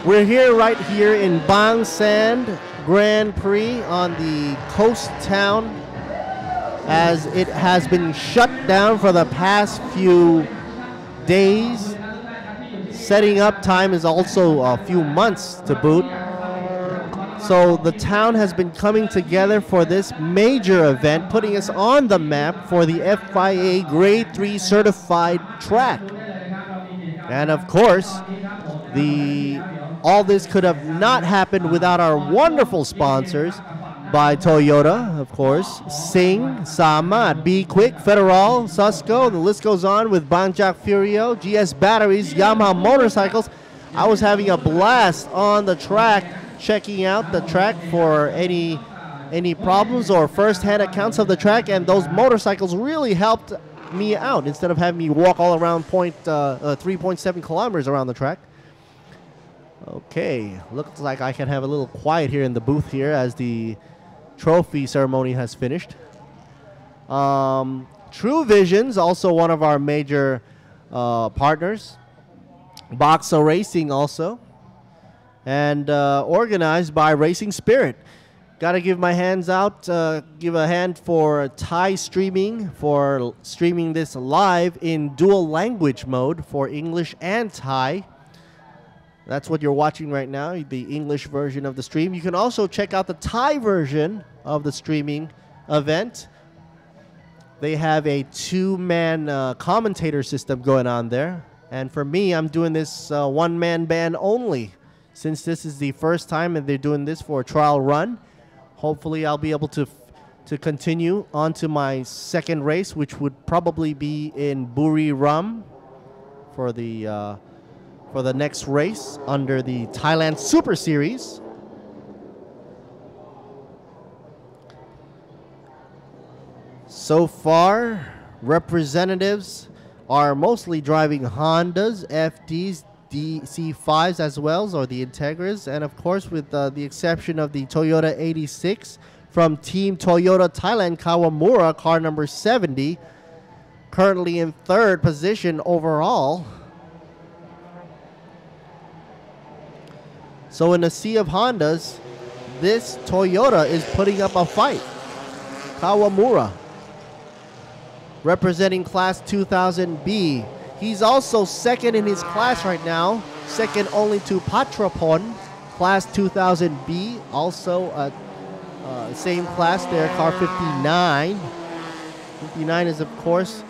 We're here right here in Bang Sand Grand Prix on the coast town, as it has been shut down for the past few days. Setting up time is also a few months to boot. So the town has been coming together for this major event, putting us on the map for the FIA Grade 3 certified track. And of course, all this could have not happened without our wonderful sponsors by Toyota, of course, Sing, Samad, Be Quick, Federal, Susco, the list goes on with Banjak Furio, GS Batteries, Yamaha Motorcycles. I was having a blast on the track, checking out the track for any problems or first-hand accounts of the track, and those motorcycles really helped me out instead of having me walk all around 3.7 kilometers around the track. Okay, looks like I can have a little quiet here in the booth here as the trophy ceremony has finished. True Visions, also one of our major partners. Boxer Racing also. And organized by Racing Spirit. Gotta give my hands out, give a hand for Thai streaming, for streaming this live in dual language mode for English and Thai. That's what you're watching right now, the English version of the stream. You can also check out the Thai version of the streaming event. They have a two-man commentator system going on there. And for me, I'm doing this one-man band only. Since this is the first time and they're doing this for a trial run, hopefully I'll be able to continue on to my second race, which would probably be in Buriram for the next race under the Thailand Super Series. So far, representatives are mostly driving Hondas, FDs, DC5s as well, or the Integras, and of course with the exception of the Toyota 86 from Team Toyota Thailand, Kawamura, car number 70, currently in third position overall. So in a sea of Hondas, this Toyota is putting up a fight. Kawamura, representing Class 2000B. He's also second in his class right now, second only to Patrapon, Class 2000B, also same class there, car 59. 59 is, of course,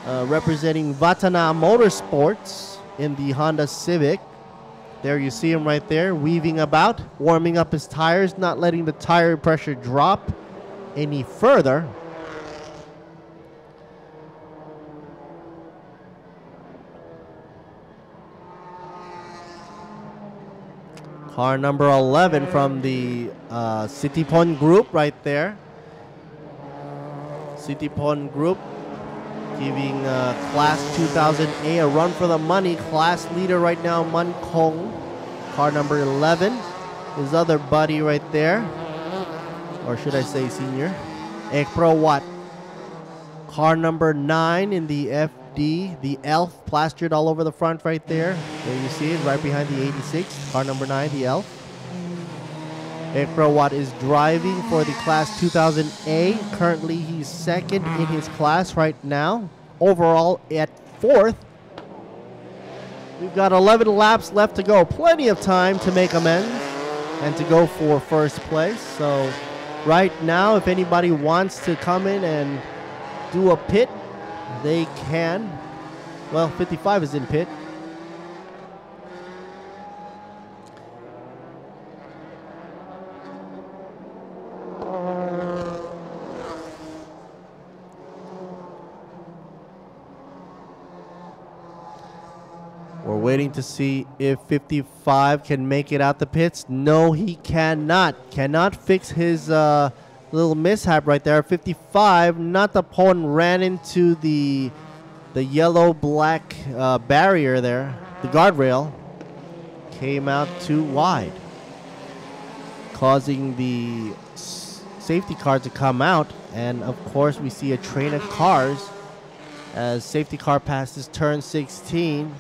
representing Vatana Motorsports in the Honda Civic. There you see him right there, weaving about, warming up his tires, not letting the tire pressure drop any further. Car number 11 from the Sitipon group right there. Sitipon group giving Class 2000A a run for the money. Class leader right now, Man Kong. Car number 11. His other buddy right there. Or should I say senior. Ek Prawat. Car number 9 in the FD. The Elf plastered all over the front right there. There you see it right behind the 86. Car number 9, the Elf. Ek Prawat is driving for the Class 2000A. Currently, he's second in his class right now. Overall at fourth. We've got 11 laps left to go. Plenty of time to make amends and to go for first place. So right now, if anybody wants to come in and do a pit, they can. Well, 55 is in pit. We're waiting to see if 55 can make it out the pits. No, he cannot. Cannot fix his little mishap right there. 55, not the pon, ran into the yellow-black barrier there. The guardrail came out too wide, causing the safety car to come out. And of course, we see a train of cars as safety car passes turn 16.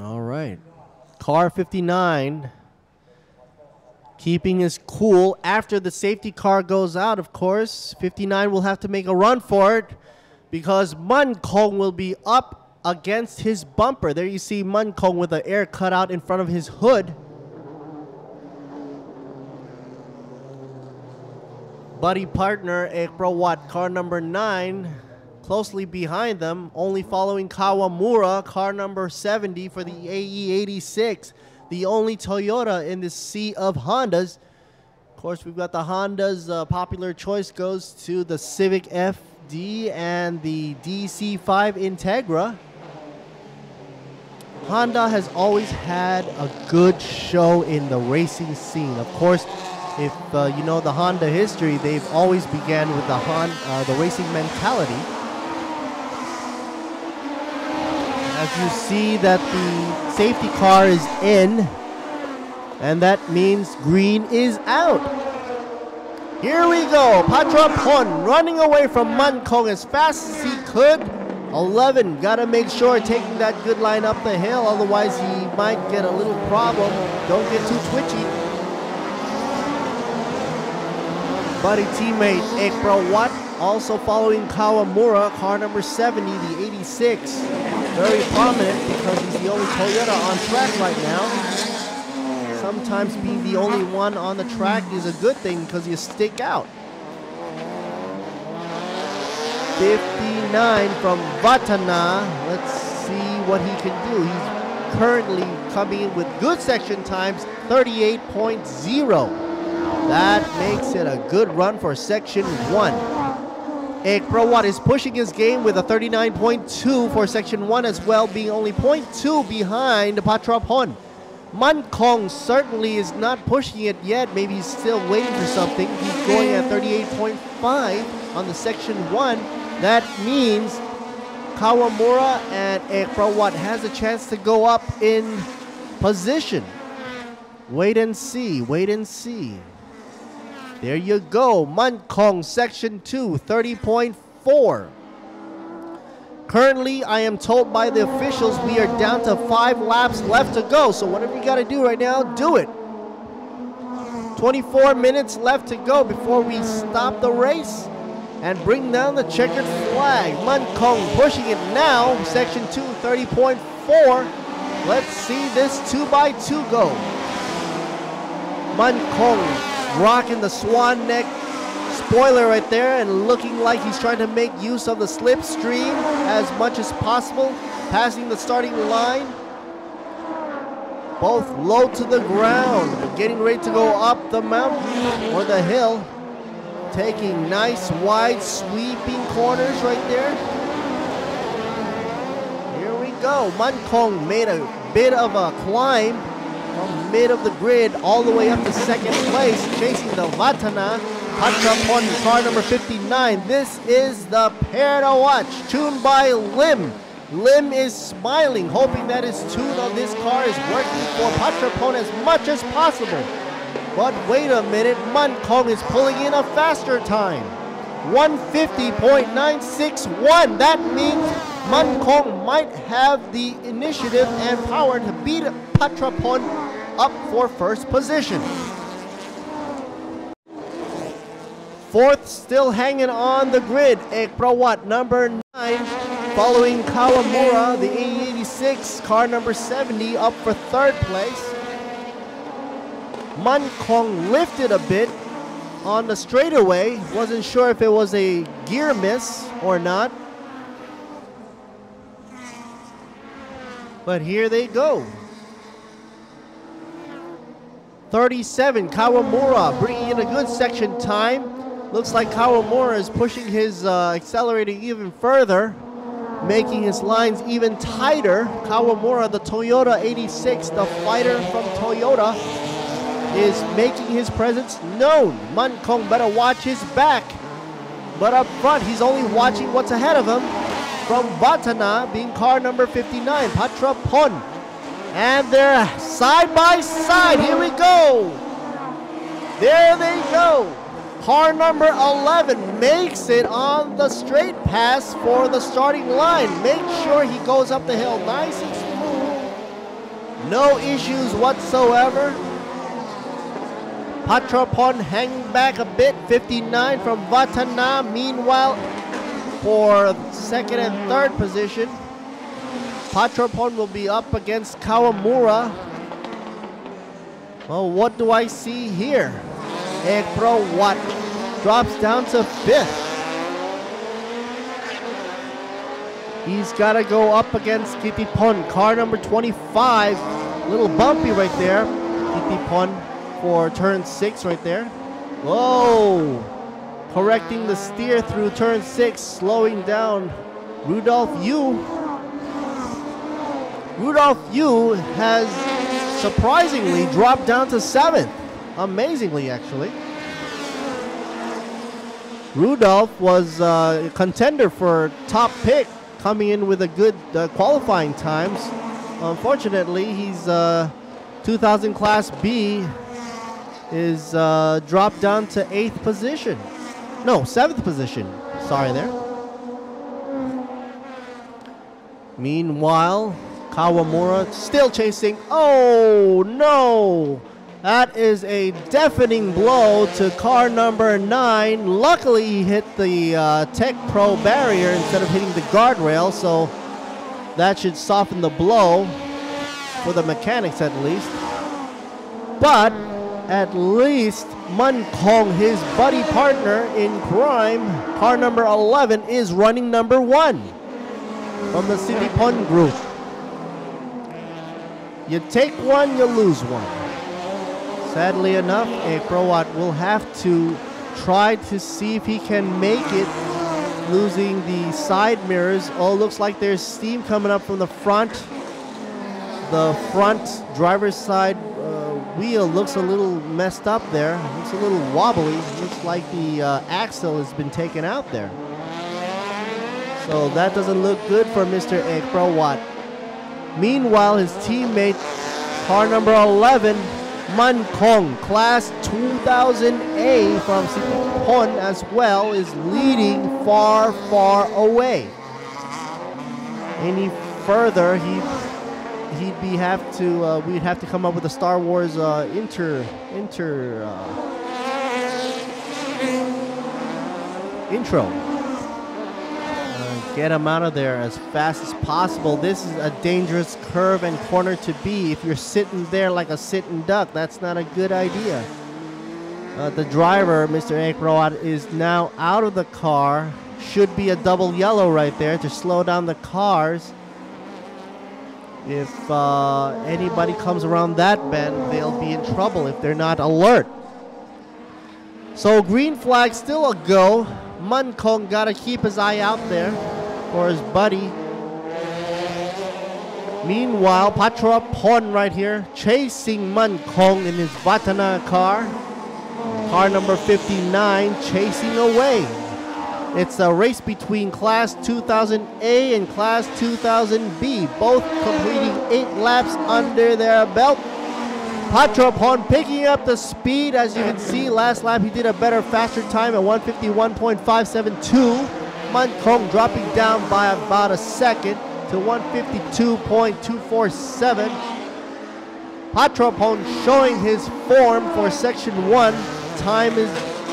All right. Car 59 keeping his cool after the safety car goes out, of course. 59 will have to make a run for it because Man Kong will be up against his bumper. There you see Man Kong with the air cut out in front of his hood. Buddy partner Ek Prawat, car number 9. Closely behind them, only following Kawamura, car number 70 for the AE86, the only Toyota in the sea of Hondas. Of course, we've got the Hondas. Popular choice goes to the Civic FD and the DC5 Integra. Honda has always had a good show in the racing scene. Of course, if you know the Honda history, they've always began with the racing mentality. As you see that the safety car is in, and that means green is out. Here we go. Patrapon running away from Man Kong as fast as he could. 11, gotta make sure taking that good line up the hill, otherwise he might get a little problem. Don't get too twitchy. buddy teammate Ekra Watt also following Kawamura, car number 70, the 86. Very prominent because he's the only Toyota on track right now. Sometimes being the only one on the track is a good thing because you stick out. 59 from Vatana. Let's see what he can do. He's currently coming in with good section times, 38.0. That makes it a good run for section 1. Ekra Watt is pushing his game with a 39.2 for section 1 as well, being only 0.2 behind Patrapon. Man Kong certainly is not pushing it yet. Maybe he's still waiting for something. He's going at 38.5 on the section 1. That means Kawamura and Ekra Watt has a chance to go up in position. Wait and see, wait and see. There you go, Man Kong section 2, 30.4. Currently, I am told by the officials we are down to 5 laps left to go. So whatever you got to do right now, do it. 24 minutes left to go before we stop the race and bring down the checkered flag. Man Kong pushing it now. Section 2, 30.4. Let's see this 2x2 go. Man Kong rocking the swan neck spoiler right there and looking like he's trying to make use of the slipstream as much as possible, passing the starting line. Both low to the ground, getting ready to go up the mountain or the hill, taking nice wide sweeping corners right there. Here we go. Man Kong made a bit of a climb from mid of the grid all the way up to second place, chasing the Vatana. Patrapon, car number 59. This is the pair to watch, tuned by Lim. Lim is smiling, hoping that his tune on this car is working for Patrapon as much as possible. But wait a minute, Man Kong is pulling in a faster time. 150.961. That means Man Kong might have the initiative and power to beat Patrapon up for first position. Fourth, still hanging on the grid, Ekra Watt, number 9, following Kawamura, the 86, car number 70, up for third place. Man Kong lifted a bit on the straightaway. Wasn't sure if it was a gear miss or not. But here they go. 37, Kawamura, bringing in a good section time. Looks like Kawamura is pushing his accelerating even further, making his lines even tighter. Kawamura, the Toyota 86, the fighter from Toyota, is making his presence known. Man Kong better watch his back. But up front, he's only watching what's ahead of him. From Vatana, being car number 59, Patrapon. And they're side by side. Here we go. There they go. Car number 11 makes it on the straight pass for the starting line. Make sure he goes up the hill nice and smooth. No issues whatsoever. Patrapon hanging back a bit, 59 from Vatana. Meanwhile, for second and third position, Patrapon will be up against Kawamura. Well, what do I see here? Ekra Watt drops down to 5th. He's got to go up against Kitipon, car number 25. A little bumpy right there. Kitipon for turn 6 right there. Whoa! Correcting the steer through turn 6, slowing down Rudolph Yu. Rudolph Yu has surprisingly dropped down to 7th. Amazingly, actually. Rudolph was a contender for top pick, coming in with a good qualifying times. Unfortunately, he's 2000 Class B is dropped down to 8th position. No, 7th position. Sorry there. Meanwhile, Kawamura still chasing. Oh no! That is a deafening blow to car number 9. Luckily, he hit the Tech Pro barrier instead of hitting the guardrail, so that should soften the blow for the mechanics at least. But at least Man Kong, his buddy partner in crime, car number 11, is running number 1 from the Sinipon group. You take one, you lose one. Sadly enough, Ekrawat will have to try to see if he can make it, losing the side mirrors. Oh, looks like there's steam coming up from the front. The front driver's side wheel looks a little messed up there. Looks a little wobbly. Looks like the axle has been taken out there. So that doesn't look good for Mr. Ekrawat. Meanwhile, his teammate, car number 11, Man Kong, class 2000A from Sinipon as well, is leading far, far away. Any further, we'd have to come up with a Star Wars intro. Get him out of there as fast as possible. This is a dangerous curve and corner to be. If you're sitting there like a sitting duck, that's not a good idea. The driver, Mr. Ekrawat, is now out of the car. Should be a double yellow right there to slow down the cars. If anybody comes around that bend, they'll be in trouble if they're not alert. So green flag still a go. Man Kong gotta keep his eye out there for his buddy. Meanwhile, Patrapon right here chasing Man Kong in his Vatana car. Car number 59 chasing away. It's a race between Class 2000A and Class 2000B, both completing 8 laps under their belt. Patrapon picking up the speed. As you can see, last lap he did a better, faster time at 151.572. Man Kong dropping down by about a second to 152.247. Patrapon showing his form for Section 1. Time is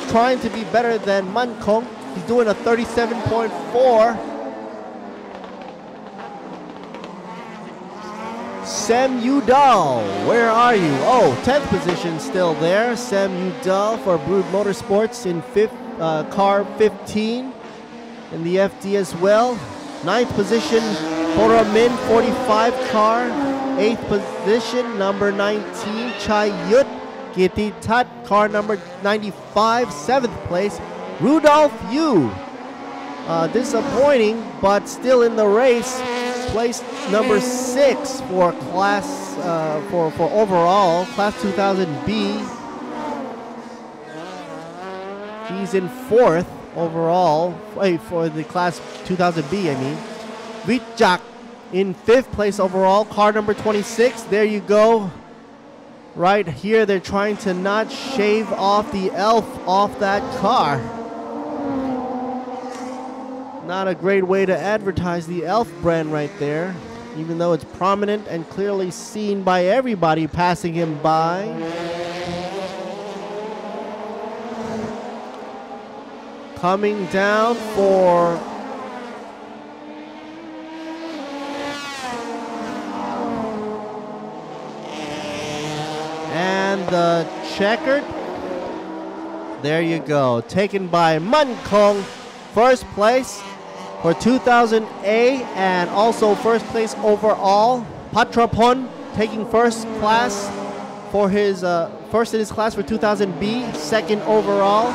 trying to be better than Man Kong. He's doing a 37.4. Sam Udall, where are you? Oh, 10th position still there. Sam Udall for Brood Motorsports in car 15 in the FD as well. 9th position, Boramin 45 car. 8th position, number 19, Chai Yut Giti Tat, car number 95. 7th place, Rudolph Yu. Disappointing, but still in the race. Place number 6 for class for overall Class 2000B. He's in 4th overall for the Class 2000B. I mean, Vijak in 5th place overall. Car number 26. There you go. Right here, they're trying to not shave off the elf off that car. Not a great way to advertise the Elf brand right there, even though it's prominent and clearly seen by everybody passing him by. Coming down for and the checkered. There you go, taken by Man Kong, first place for 2000A and also first place overall. Patrapon taking first class for his first in his class for 2000B, second overall.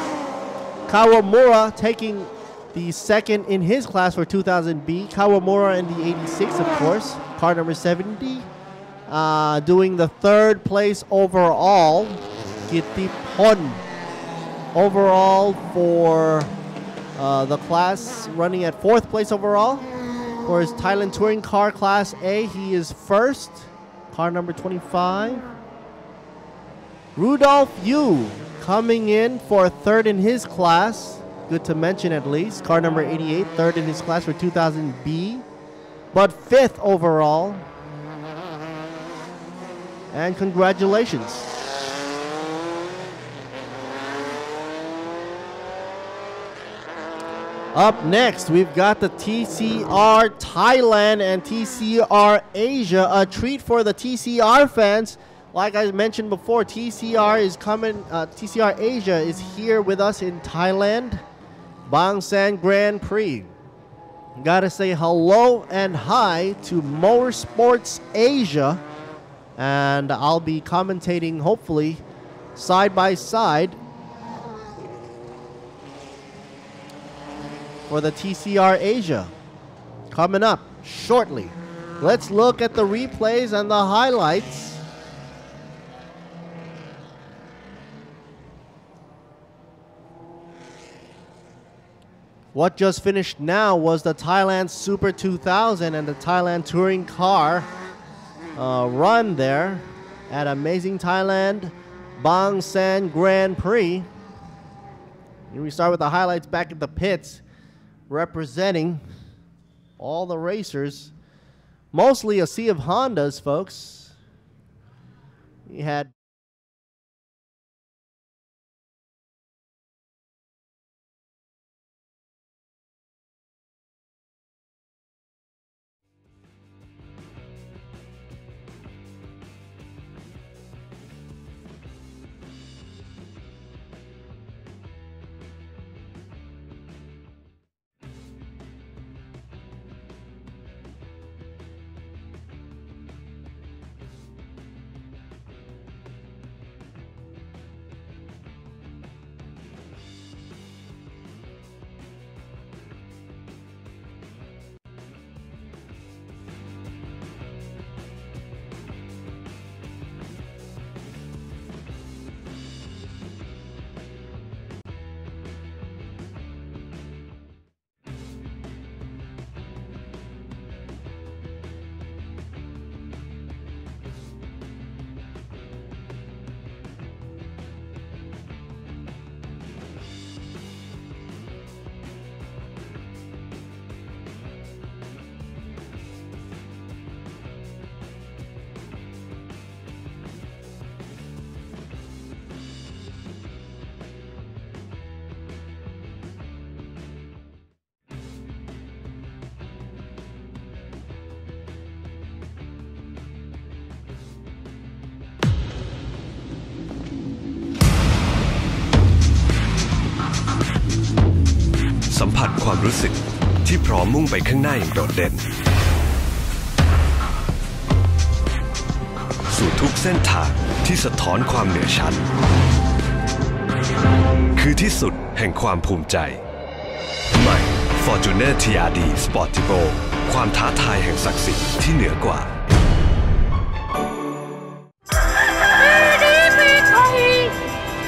Kawamura taking the second in his class for 2000B. Kawamura in the 86, of course, car number 70. Doing the third place overall. Kitipon overall for the class, running at 4th place overall. For his Thailand Touring Car Class A, he is first, car number 25. Rudolph Yu coming in for 3rd in his class. Good to mention at least. Car number 88, 3rd in his class for 2000B, but 5th overall. And congratulations. Up next, we've got the TCR Thailand and TCR Asia, a treat for the TCR fans. Like I mentioned before, TCR is coming, TCR Asia is here with us in Thailand, Bang San Grand Prix. Gotta say hello and hi to Motorsports Asia, and I'll be commentating hopefully side by side for the TCR Asia coming up shortly. Let's look at the replays and the highlights. What just finished now was the Thailand Super 2000 and the Thailand Touring Car run there at Amazing Thailand Bang San Grand Prix. Here we start with the highlights back at the pits, representing all the racers. Mostly a sea of Hondas, folks. We hadสัมผัสความรู้สึกที่พร้อมมุ่งไปข้างหน้าอย่างโดดเด่นสู่ทุกเส้นทางที่สะท้อนความเหนือชั้นคือที่สุดแห่งความภูมิใจใหม่ Fortuner TRD Sportivo ความท้าทายแห่งศักดิ์ศรีที่เหนือกว่า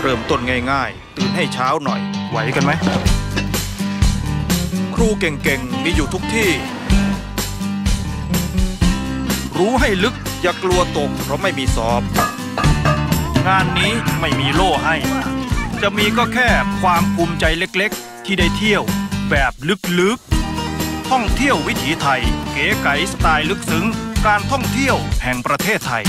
เริ่มต้นง่ายๆตื่นให้เช้าหน่อยไหวกันไหมครูเก่งๆมีอยู่ทุกที่รู้ให้ลึกอย่ากลัวตกเพราะไม่มีสอบงานนี้ไม่มีโล่ให้จะมีก็แค่ความภูมิใจเล็กๆที่ได้เที่ยวแบบลึกๆท่องเที่ยววิถีไทยเก๋ไก๋สไตล์ลึกซึ้งการท่องเที่ยวแห่งประเทศไทย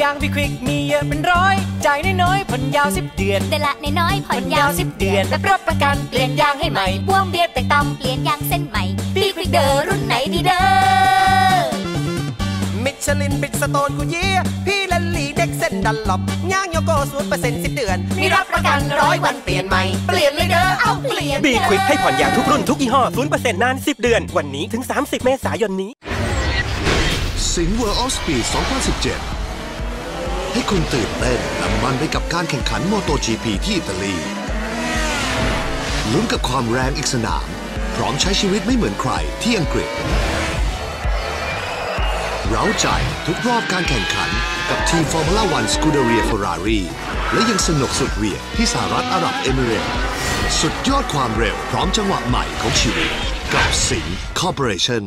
อย่างพี่ควิกมีเยอะเป็นร้อยจ่ายน้อยๆผ่อนยาว10 เดือนเดือนละน้อยๆผ่อนยาว10 เดือนและรับประกันเปลี่ยนยางให้ใหม่พ่วงเบียดแตกต่ำเปลี่ยนยางเส้นใหม่พี่ควิกเดอร์รุ่นไหนดีเด้อไม่ ชลินบิดสโตนกูเยี่ยพี่เลนลีเด็กเส้นดันหลบย่างโยโก้0% 10 เดือนมีรับประกัน100 วันเปลี่ยนใหม่เปลี่ยนเลยเด้อเอาเปลี่ยนบีควิกให้ผ่อนยางทุกรุ่นทุกยี่ห้อ 0% นาน 10 เดือนวันนี้ถึง30 เมษายนนี้สิงห์ World of Speed 2017 ให้คุณตื่นเต้นและมันไปกับการแข่งขัน MotoGP ที่อิตาลีลุ้นกับความแรงอีกสนามพร้อมใช้ชีวิตไม่เหมือนใครที่อังกฤษเร้าใจทุกรอบการแข่งขันกับทีม Formula 1 Scuderia Ferrari และยังสนุกสุดเหวี่ยงที่สหรัฐอาหรับเอมิเรตส์สุดยอดความเร็วพร้อมจังหวะใหม่ของชีวิตกับสิงห์ Corporation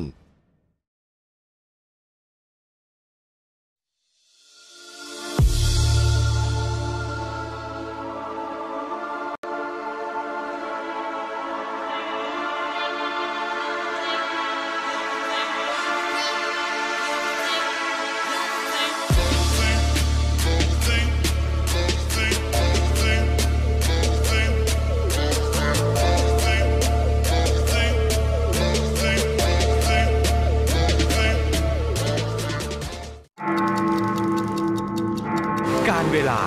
การเวลา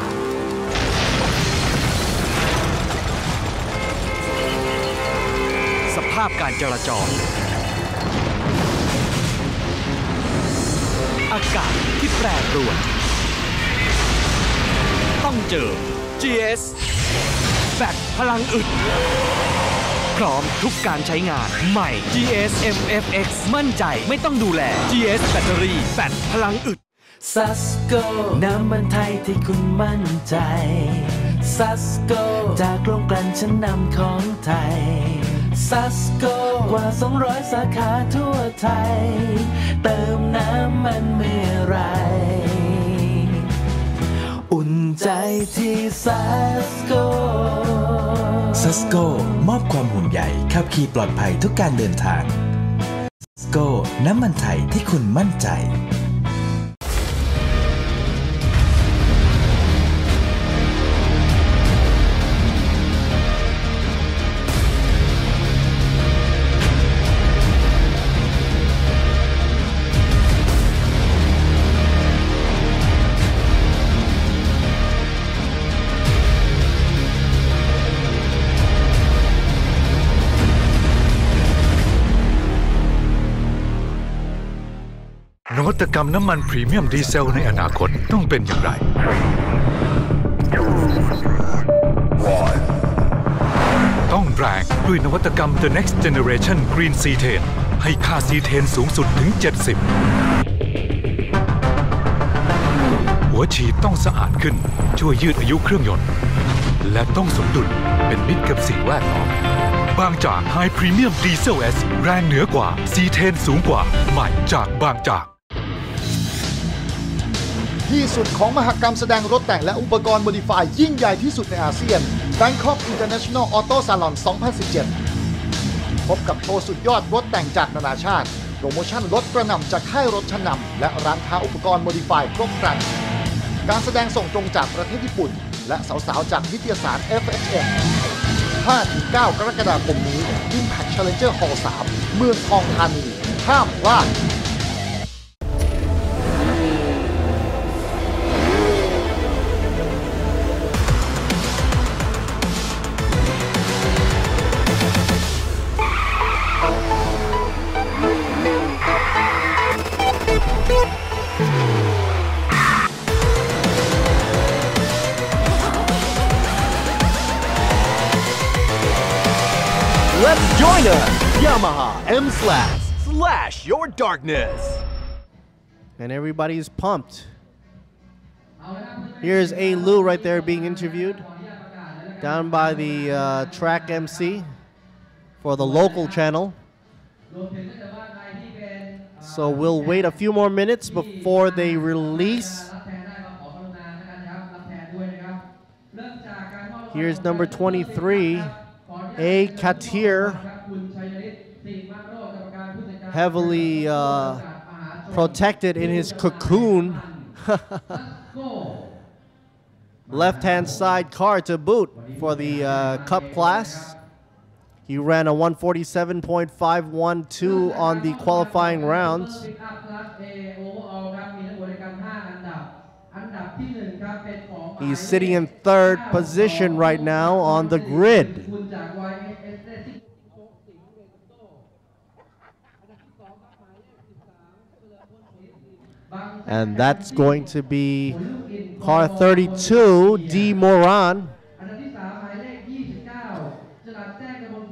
สภาพการจราจรอากาศที่แปรปรวนต้องเจอ GS แบตพลังอึดพร้อมทุกการใช้งานใหม่ GS MFX มั่นใจไม่ต้องดูแล GS แบตเตอรี่แบตพลังอึดซัสโกน้ำมันไทยที่คุณมั่นใจซัสโกจากโรงกลั่นชั้นนำของไทยซัสโกกว่า200 สาขาทั่วไทยเติมน้ำมันเมื่อไรอุ่นใจที่ซัสโกซัสโกมอบความห่วงใยขับขี่ปลอดภัยทุกการเดินทางซัสโกน้ำมันไทยที่คุณมั่นใจนวัตกรรมน้ำมันพรีเมียมดีเซลในอนาคตต้องเป็นอย่างไรต้องแรงด้วยนวัตกรรม The Next Generation Green C10 ให้ค่า C10 สูงสุดถึง 70 หัวฉีดต้องสะอาดขึ้นช่วยยืดอายุเครื่องยนต์และต้องสมดุลเป็นมิตรกับสิ่งแวดล้อมบางจาก High Premium Diesel S แรงเหนือกว่า C10 สูงกว่าใหม่จากบางจากที่สุดของมหกรรมแสดงรถแต่งและอุปกรณ์โมดิฟายยิ่งใหญ่ที่สุดในอาเซียน Bangkok International Auto Salon 2017 พบกับโชว์สุดยอดรถแต่งจากนานาชาติโปรโมชั่นรถกระหน่ำจากค่ายรถชั้นนำและร้านค้าอุปกรณ์โมดิฟายครบครันการแสดงส่งตรงจากประเทศญี่ปุ่นและสาวๆจากนิตยสาร FHM 5-9 กรกฎาคมนี้ Impact Challenger Hall 3 เมืองทองธานีห้ามพลาดLet's join us! Yamaha M/Slash your darkness! And everybody's pumped. Here's A. Lou right there being interviewed down by the track MC for the local channel. So we'll wait a few more minutes before they release. Here's number 23. A. Katir, heavily protected in his cocoon. Left-hand side car to boot for the Cup class. He ran a 147.512 on the qualifying rounds. He's sitting in third position right now on the grid. And that's going to be car 32, D. Moran.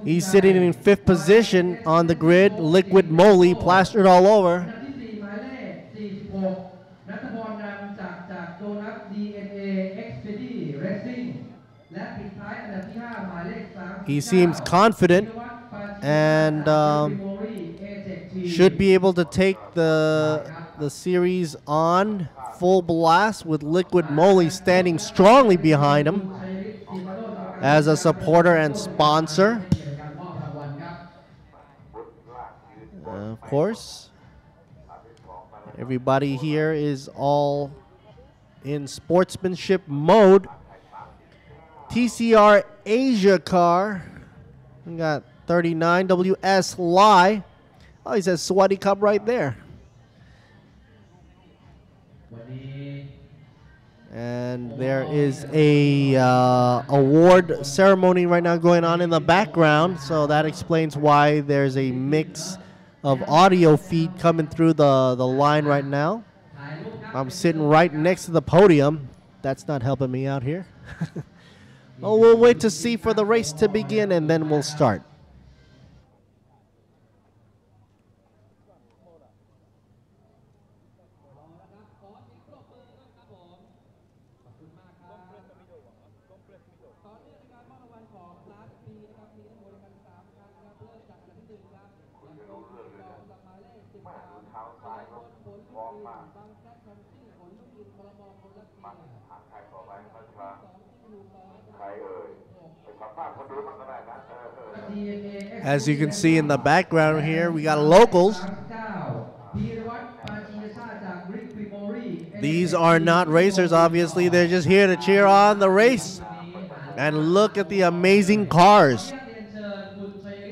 He's sitting in fifth position on the grid, liquid moly plastered all over. He seems confident and should be able to take the series on full blast with liquid moly standing strongly behind him as a supporter and sponsor. Of course, everybody here is all in sportsmanship mode. TCR Asia car. We got 39 WS Lai. Oh, he says Swaddy Cup right there. And there is a award ceremony right now going on in the background, so that explains why there's a mix of audio feed coming through the line right now. I'm sitting right next to the podium. That's not helping me out here. Well, we'll wait to see for the race to begin, and then we'll start. As you can see in the background here, we got locals. These are not racers, obviously. They're just here to cheer on the race. And look at the amazing cars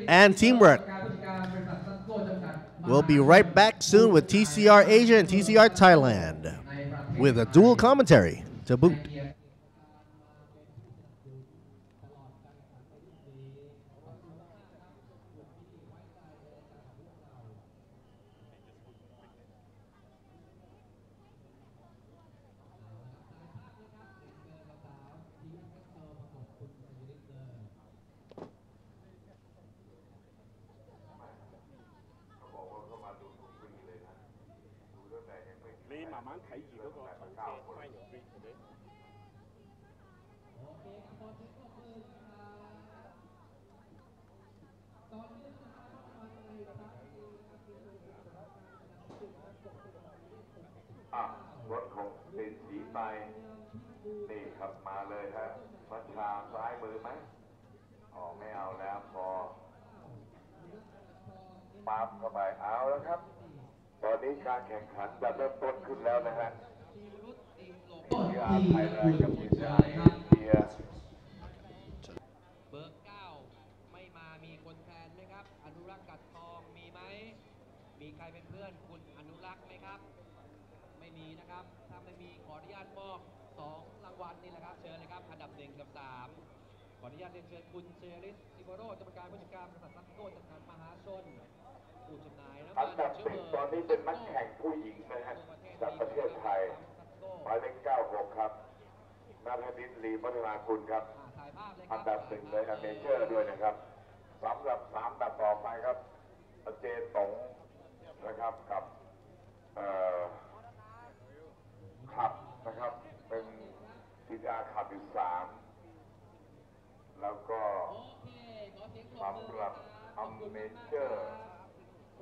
and teamwork. We'll be right back soon with TCR Asia and TCR Thailand with a dual commentary to boot.อันดับ10ตอนนี้เป็นนักแข่งผู้หญิงนะฮะจากประเทศไทยหมายเลข96ครับนัทนิตลีพัฒนาคุณครับอันดับ1เลยอเมเจอร์ด้วยนะครับสำหรับ3อันดับต่อไปครับเจตงนะครับกับขับนะครับเป็นทีอาขับอยู่3แล้วก็สำหรับอเมเจอร์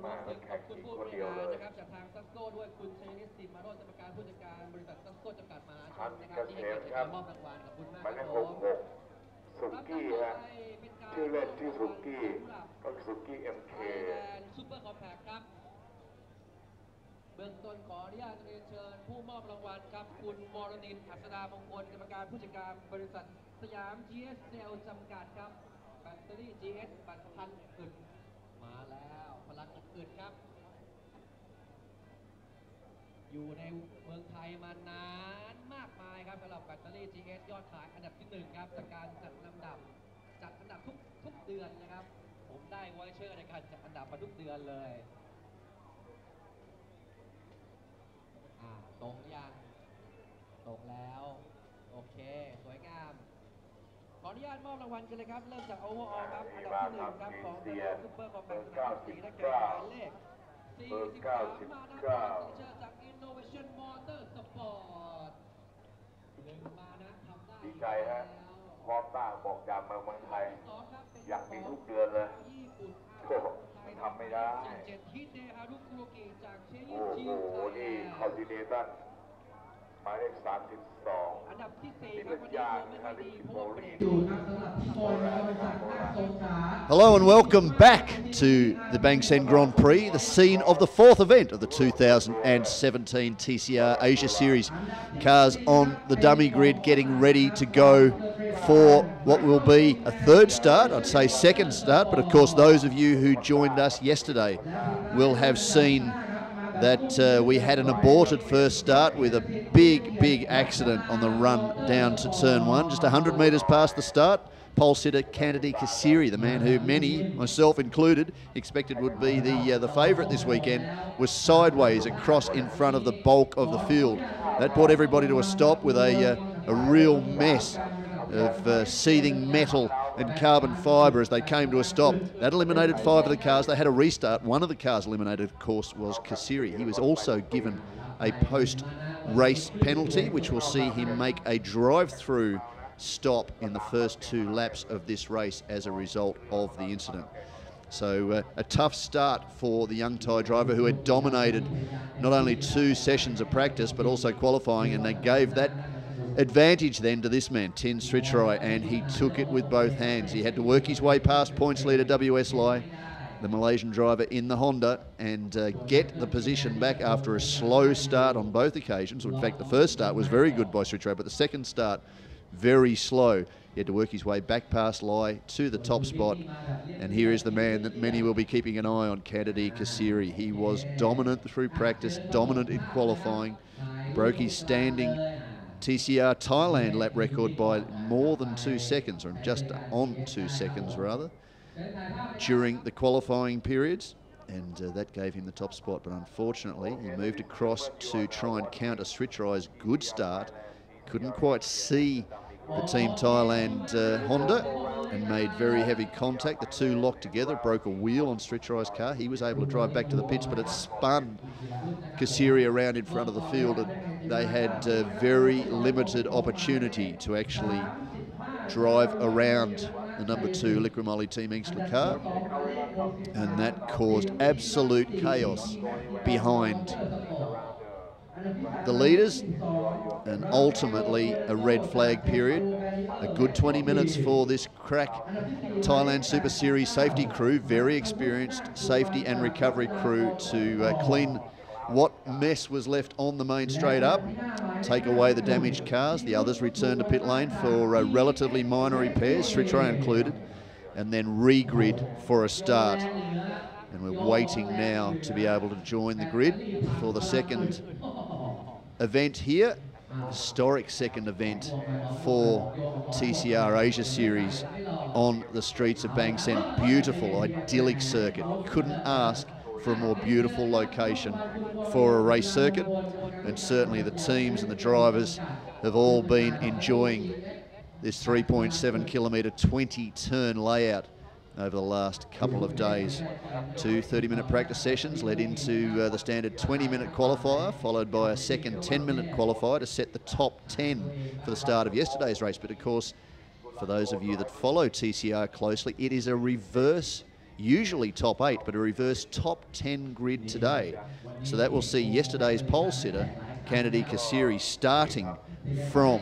มาแข่งอีกคนเดียวเลยนะครับจากทางซัสโก้ด้วยคุณชัยนิตสิมาโรจน์กรรมการผู้จัดการบริษัทซัสโก้จำกัดมหาชนนะครับที่ให้เกียรติมอบรางวัลกับคุณมากครับผมสุกี้ฮะชื่อเล่นชื่อสุกี้ก็สุกี้ MK ซูเปอร์คอมแพคครับเบื้องต้นขออนุญาตเรียนเชิญผู้มอบรางวัลครับคุณวรนินทร์อัศดามงคลกรรมการผู้จัดการบริษัทสยาม GSL จำกัดครับไป ตเตอรี่ GS บัตรพันอึดมาแล้วพลังอึดครับ อยู่ในเมืองไทยมานานมากมายครับสำหรับแบตเตอรี่ GS ยอดขายอันดับที่ 1 ครับจากการจัดอันดับทุกเดือนนะครับผมได้ไวเชอร์ในการจัดอันดับมาทุกเดือนเลยตรงยังตรงแล้วโอเคสวยงามขออนุญาตมอบรางวัลกันเลยครับเริ่มจากโอเวอร์ออลครับอันดับที่ 1 ครับของซุปเปอร์คอมแบทสนามสีนักแข่งหมายเลข43มานะครับสีเชิญจาก Innovation Motor Sport 1มานะทำได้ดีใจฮะพร้อมตั้งบอกอยากมาเมืองไทยอยากมีทุกเดือนเลยทำไม่ได้โอ้โหนี่คอลติเนตันหมายเลข32อันดับที่4ครับวันนี้ไม่ดีเพราะว่าเบรกดูครับสำหรับพี่บอยมาจากหน้าสงขลา Hello and welcome back to the Bang Sen Grand Prix, the scene of the 4th event of the 2017 TCR Asia Series. Cars on the dummy grid getting ready to go for what will be a third start, I'd say second start, but of course those of you who joined us yesterday will have seen that we had an aborted first start with a big accident on the run down to turn 1, just 100 metres past the start. Pole sitter Kennedy Kasiri, the man who many, myself included, expected would be the favourite this weekend, was sideways across in front of the bulk of the field. That brought everybody to a stop with a real mess of seething metal and carbon fibre as they came to a stop. That eliminated 5 of the cars. They had a restart. One of the cars eliminated, of course, was Kasiri. He was also given a post-race penalty, which will see him make a drive-through stop in the first 2 laps of this race as a result of the incident. So a tough start for the young Thai driver who had dominated not only 2 sessions of practice but also qualifying, and they gave that advantage then to this man, Tin Srichai, and he took it with both hands. He had to work his way past points leader WS Lai, the Malaysian driver in the Honda, and get the position back after a slow start on both occasions. In fact, the first start was very good by Srichai, but the second start very slow. He had to work his way back past Lai to the top spot, and here is the man that many will be keeping an eye on, Kennedy Kasiri. He was dominant through practice, dominant in qualifying, broke his standing TCR Thailand lap record by more than 2 seconds, or just on 2 seconds rather, during the qualifying periods, and that gave him the top spot. But unfortunately, he moved across to try and counter Srichai's good start. Couldn't quite see the Team Thailand Honda and made very heavy contact. The 2 locked together, broke a wheel on Srichai's car. He was able to drive back to the pits, but it spun Kasiri around in front of the field, and they had very limited opportunity to actually drive around the number 2 Liqui Team Inkster car, and that caused absolute chaos behind the leaders, and ultimately a red flag period. A good 20 minutes for this crack Thailand Super Series safety crew, very experienced safety and recovery crew, to clean what mess was left on the main straight up, take away the damaged cars. The others return to pit lane for relatively minor repairs, Srichai included, and then re-grid for a start. And we're waiting now to be able to join the grid for the second event here. Historic second event for TCR Asia Series on the streets of Bang Sen. Beautiful, idyllic circuit. Couldn't ask for a more beautiful location for a race circuit, and certainly the teams and the drivers have all been enjoying this 3.7 kilometre 20 turn layout over the last couple of days. 2 30-minute practice sessions led into the standard 20-minute qualifier, followed by a second 10-minute qualifier to set the top 10 for the start of yesterday's race. But of course, for those of you that follow TCR closely, it is a reverse, usually top 8, but a reverse top 10 grid today. So that will see yesterday's pole sitter, Kennedy Kasiri, starting from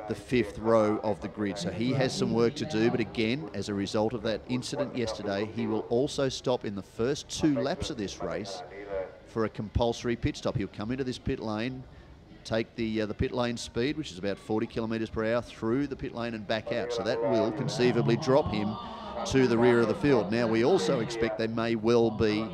the 5th row of the grid. So he has some work to do, but again, as a result of that incident yesterday, he will also stop in the first 2 laps of this race for a compulsory pit stop. He'll come into this pit lane take the pit lane speed, which is about 40 kilometres per hour, through the pit lane and back out. So that will conceivably drop him to the rear of the field. Now, we also expect there may well be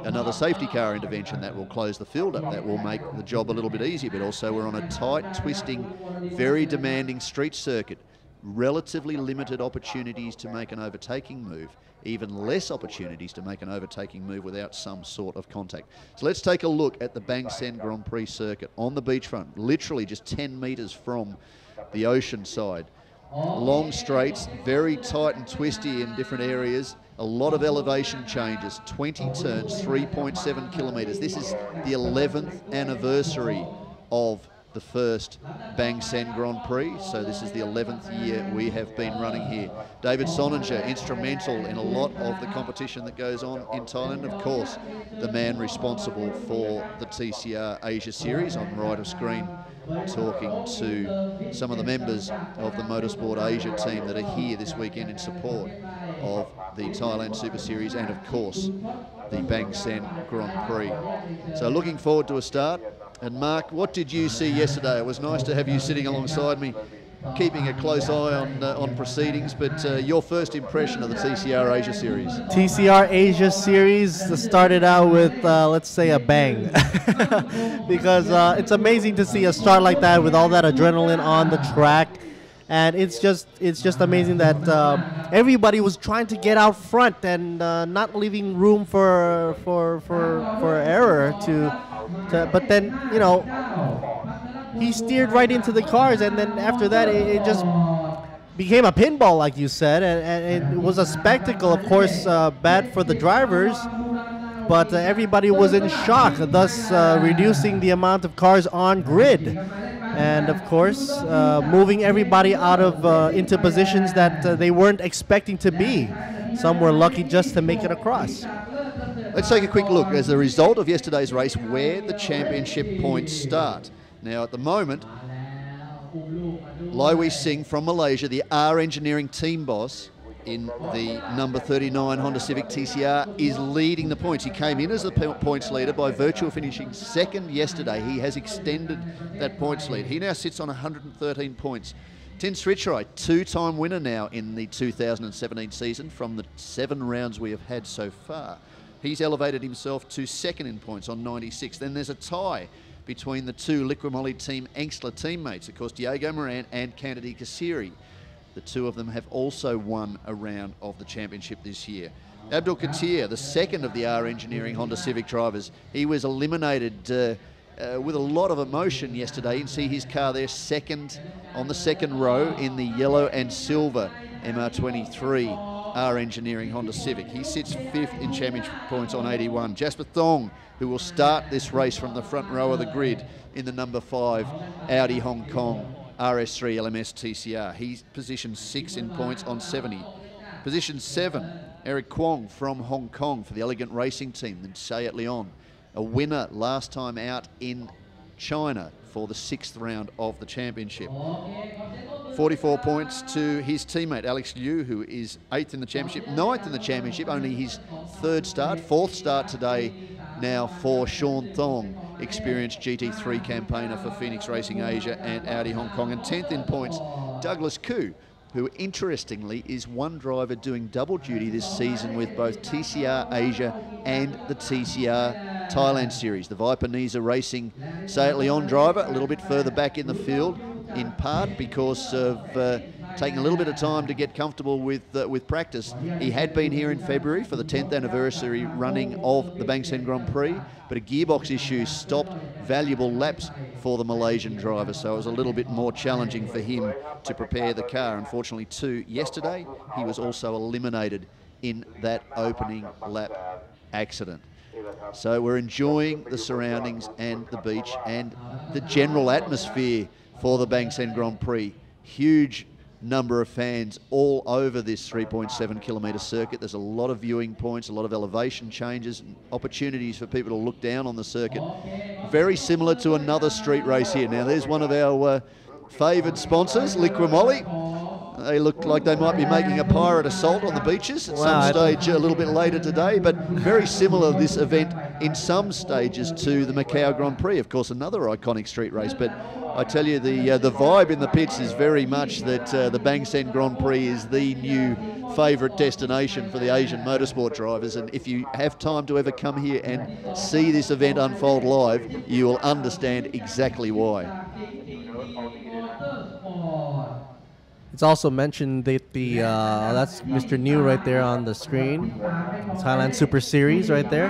another safety car intervention that will close the field up. That will make the job a little bit easier, but also we're on a tight, twisting, very demanding street circuit. Relatively limited opportunities to make an overtaking move, even less opportunities to make an overtaking move without some sort of contact. So let's take a look at the Bang Sen Grand Prix circuit on the beachfront, literally just 10 metres from the ocean side. Long straights, very tight and twisty in different areas, a lot of elevation changes, 20 turns, 3.7 kilometres. This is the 11th anniversary of the first Bang Sen Grand Prix, so this is the 11th year we have been running here. David Sonninger, instrumental in a lot of the competition that goes on in Thailand. Of course, the man responsible for the TCR Asia Series on right of screen, talking to some of the members of the Motorsport Asia team that are here this weekend in support of the Thailand Super Series and, of course, the Bang Sen Grand Prix. So looking forward to a start. And Mark, what did you see yesterday? It was nice to have you sitting alongside me, keeping a close eye on proceedings, but your first impression of the TCR Asia Series? TCR Asia Series started out with, let's say, a bang. Because it's amazing to see a start like that with all that adrenaline on the track. And it's just amazing that everybody was trying to get out front and not leaving room for error but then, you know, he steered right into the cars, and then after that it just became a pinball, like you said, and it was a spectacle. Of course, bad for the drivers, but everybody was in shock, thus reducing the amount of cars on grid. And of course, moving everybody out of into positions that they weren't expecting to be. Some were lucky just to make it across. Let's take a quick look as a result of yesterday's race where the championship points start. Now, at the moment, Lai Wee Singh from Malaysia, the R Engineering team boss in the number 39 Honda Civic TCR, is leading the points. He came in as the points leader by virtue of finishing second yesterday. He has extended that points lead. He now sits on 113 points. Tin Srichai, two-time winner now in the 2017 season from the 7 rounds we have had so far. He's elevated himself to second in points on 96. Then there's a tie between the two Liqui Team Angstler teammates, of course, Diego Moran and Kennedy Kasiri. The two of them have also won a round of the championship this year. Abdul Katir, the second of the R Engineering Honda Civic drivers, he was eliminated with a lot of emotion yesterday. You can see his car there, second on the second row in the yellow and silver MR23 R Engineering Honda Civic. He sits fifth in championship points on 81. Jasper Thong, who will start this race from the front row of the grid in the number 5 Audi Hong Kong RS3 LMS TCR. He's position 6 in points on 70. Position 7, Eric Kwong from Hong Kong for the Elegant Racing Team, then Sayat Leon, a winner last time out in China for the 6th round of the championship. 44 points to his teammate Alex Liu, who is 8th in the championship, 9th in the championship, only his 3rd start, 4th start today now for Sean Thong, experienced GT3 campaigner for Phoenix Racing Asia and Audi Hong Kong, and 10th in points Douglas Koo, who interestingly is one driver doing double duty this season with both TCR Asia and the TCR Thailand Series. The Viper Nisa Racing Sayat Leon driver, a little bit further back in the field, in part because of taking a little bit of time to get comfortable with practice. He had been here in February for the 10th anniversary running of the Bang Sen Grand Prix, but a gearbox issue stopped valuable laps for the Malaysian driver, so it was a little bit more challenging for him to prepare the car. Unfortunately, too, yesterday he was also eliminated in that opening lap accident. So we're enjoying the surroundings and the beach and the general atmosphere for the Bang Sen Grand Prix. Huge number of fans all over this 3.7 kilometre circuit. There's a lot of viewing points, a lot of elevation changes, and opportunities for people to look down on the circuit. Very similar to another street race here. Now there's one of our favoured sponsors, Liqui Moly. They look like they might be making a pirate assault on the beaches at some stage a little bit later today, but very similar this event in some stages to the Macau Grand Prix, of course, another iconic street race. But I tell you, the vibe in the pits is very much that the Bang Sen Grand Prix is the new favourite destination for the Asian motorsport drivers. And if you have time to ever come here and see this event unfold live, you will understand exactly why. It's also mentioned that that's Mr. New right there on the screen. Thailand Super Series right there.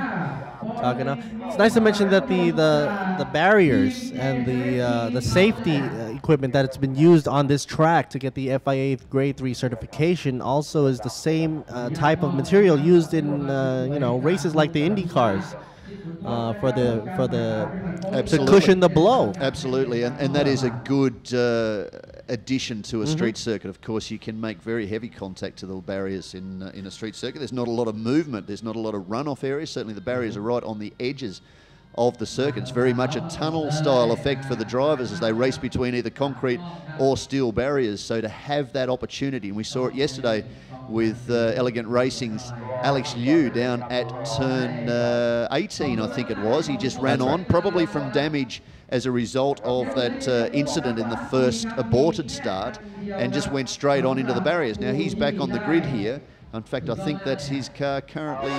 Talking now. It's nice to mention that the barriers and the safety equipment that it's been used on this track to get the FIA Grade 3 certification also is the same type of material used in races like the Indy cars. To cushion the blow. Absolutely, and that is a good addition to a street circuit. Of course, you can make very heavy contact to the barriers in a street circuit. There's not a lot of movement. There's not a lot of runoff areas. Certainly, the barriers are right on the edges of the circuit. It's very much a tunnel-style effect for the drivers as they race between either concrete or steel barriers. So to have that opportunity, and we saw it yesterday with Elegant Racing's Alex Liu down at turn 18, I think it was. He just ran on, probably from damage as a result of that incident in the first aborted start, and just went straight on into the barriers. Now he's back on the grid here. In fact, I think that's his car currently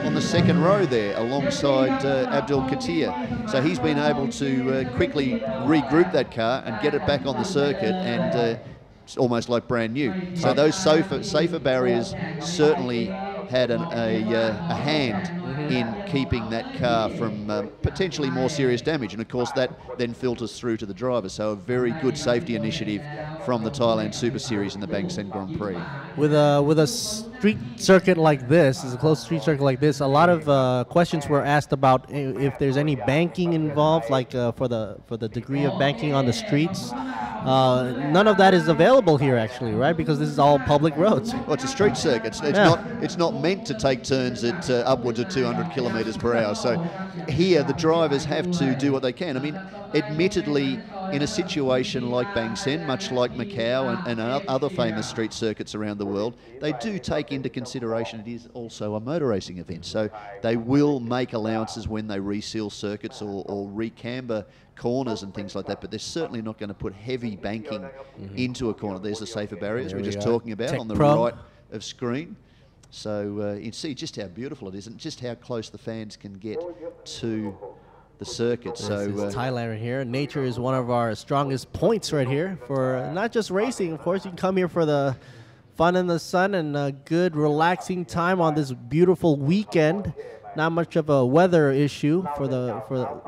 on the second row there alongside Abdul Katir. So he's been able to quickly regroup that car and get it back on the circuit, and it's almost like brand new. So those safer barriers certainly had a hand in keeping that car from potentially more serious damage, and of course that then filters through to the driver. So a very good safety initiative from the Thailand Super Series and the Bang Sen Grand Prix. With a street circuit like this, a closed street circuit like this, a lot of questions were asked about if there's any banking involved, like for the degree of banking on the streets. None of that is available here, actually, right? Because this is all public roads. Well, it's a street circuit. It's not meant to take turns at upwards of 200 kilometres per hour. So here, the drivers have to do what they can. I mean, admittedly, in a situation like Bang Sen, much like Macau and other famous street circuits around the world, they do take into consideration it is also a motor racing event. So they will make allowances when they reseal circuits or recamber corners and things like that, but they're certainly not going to put heavy banking into a corner. There's the safer barriers we're just talking about on the right of screen. So you see just how beautiful it is and just how close the fans can get to the circuit. This is Thailand right here. Nature is one of our strongest points right here for not just racing. Of course, you can come here for the fun in the sun and a good relaxing time on this beautiful weekend. Not much of a weather issue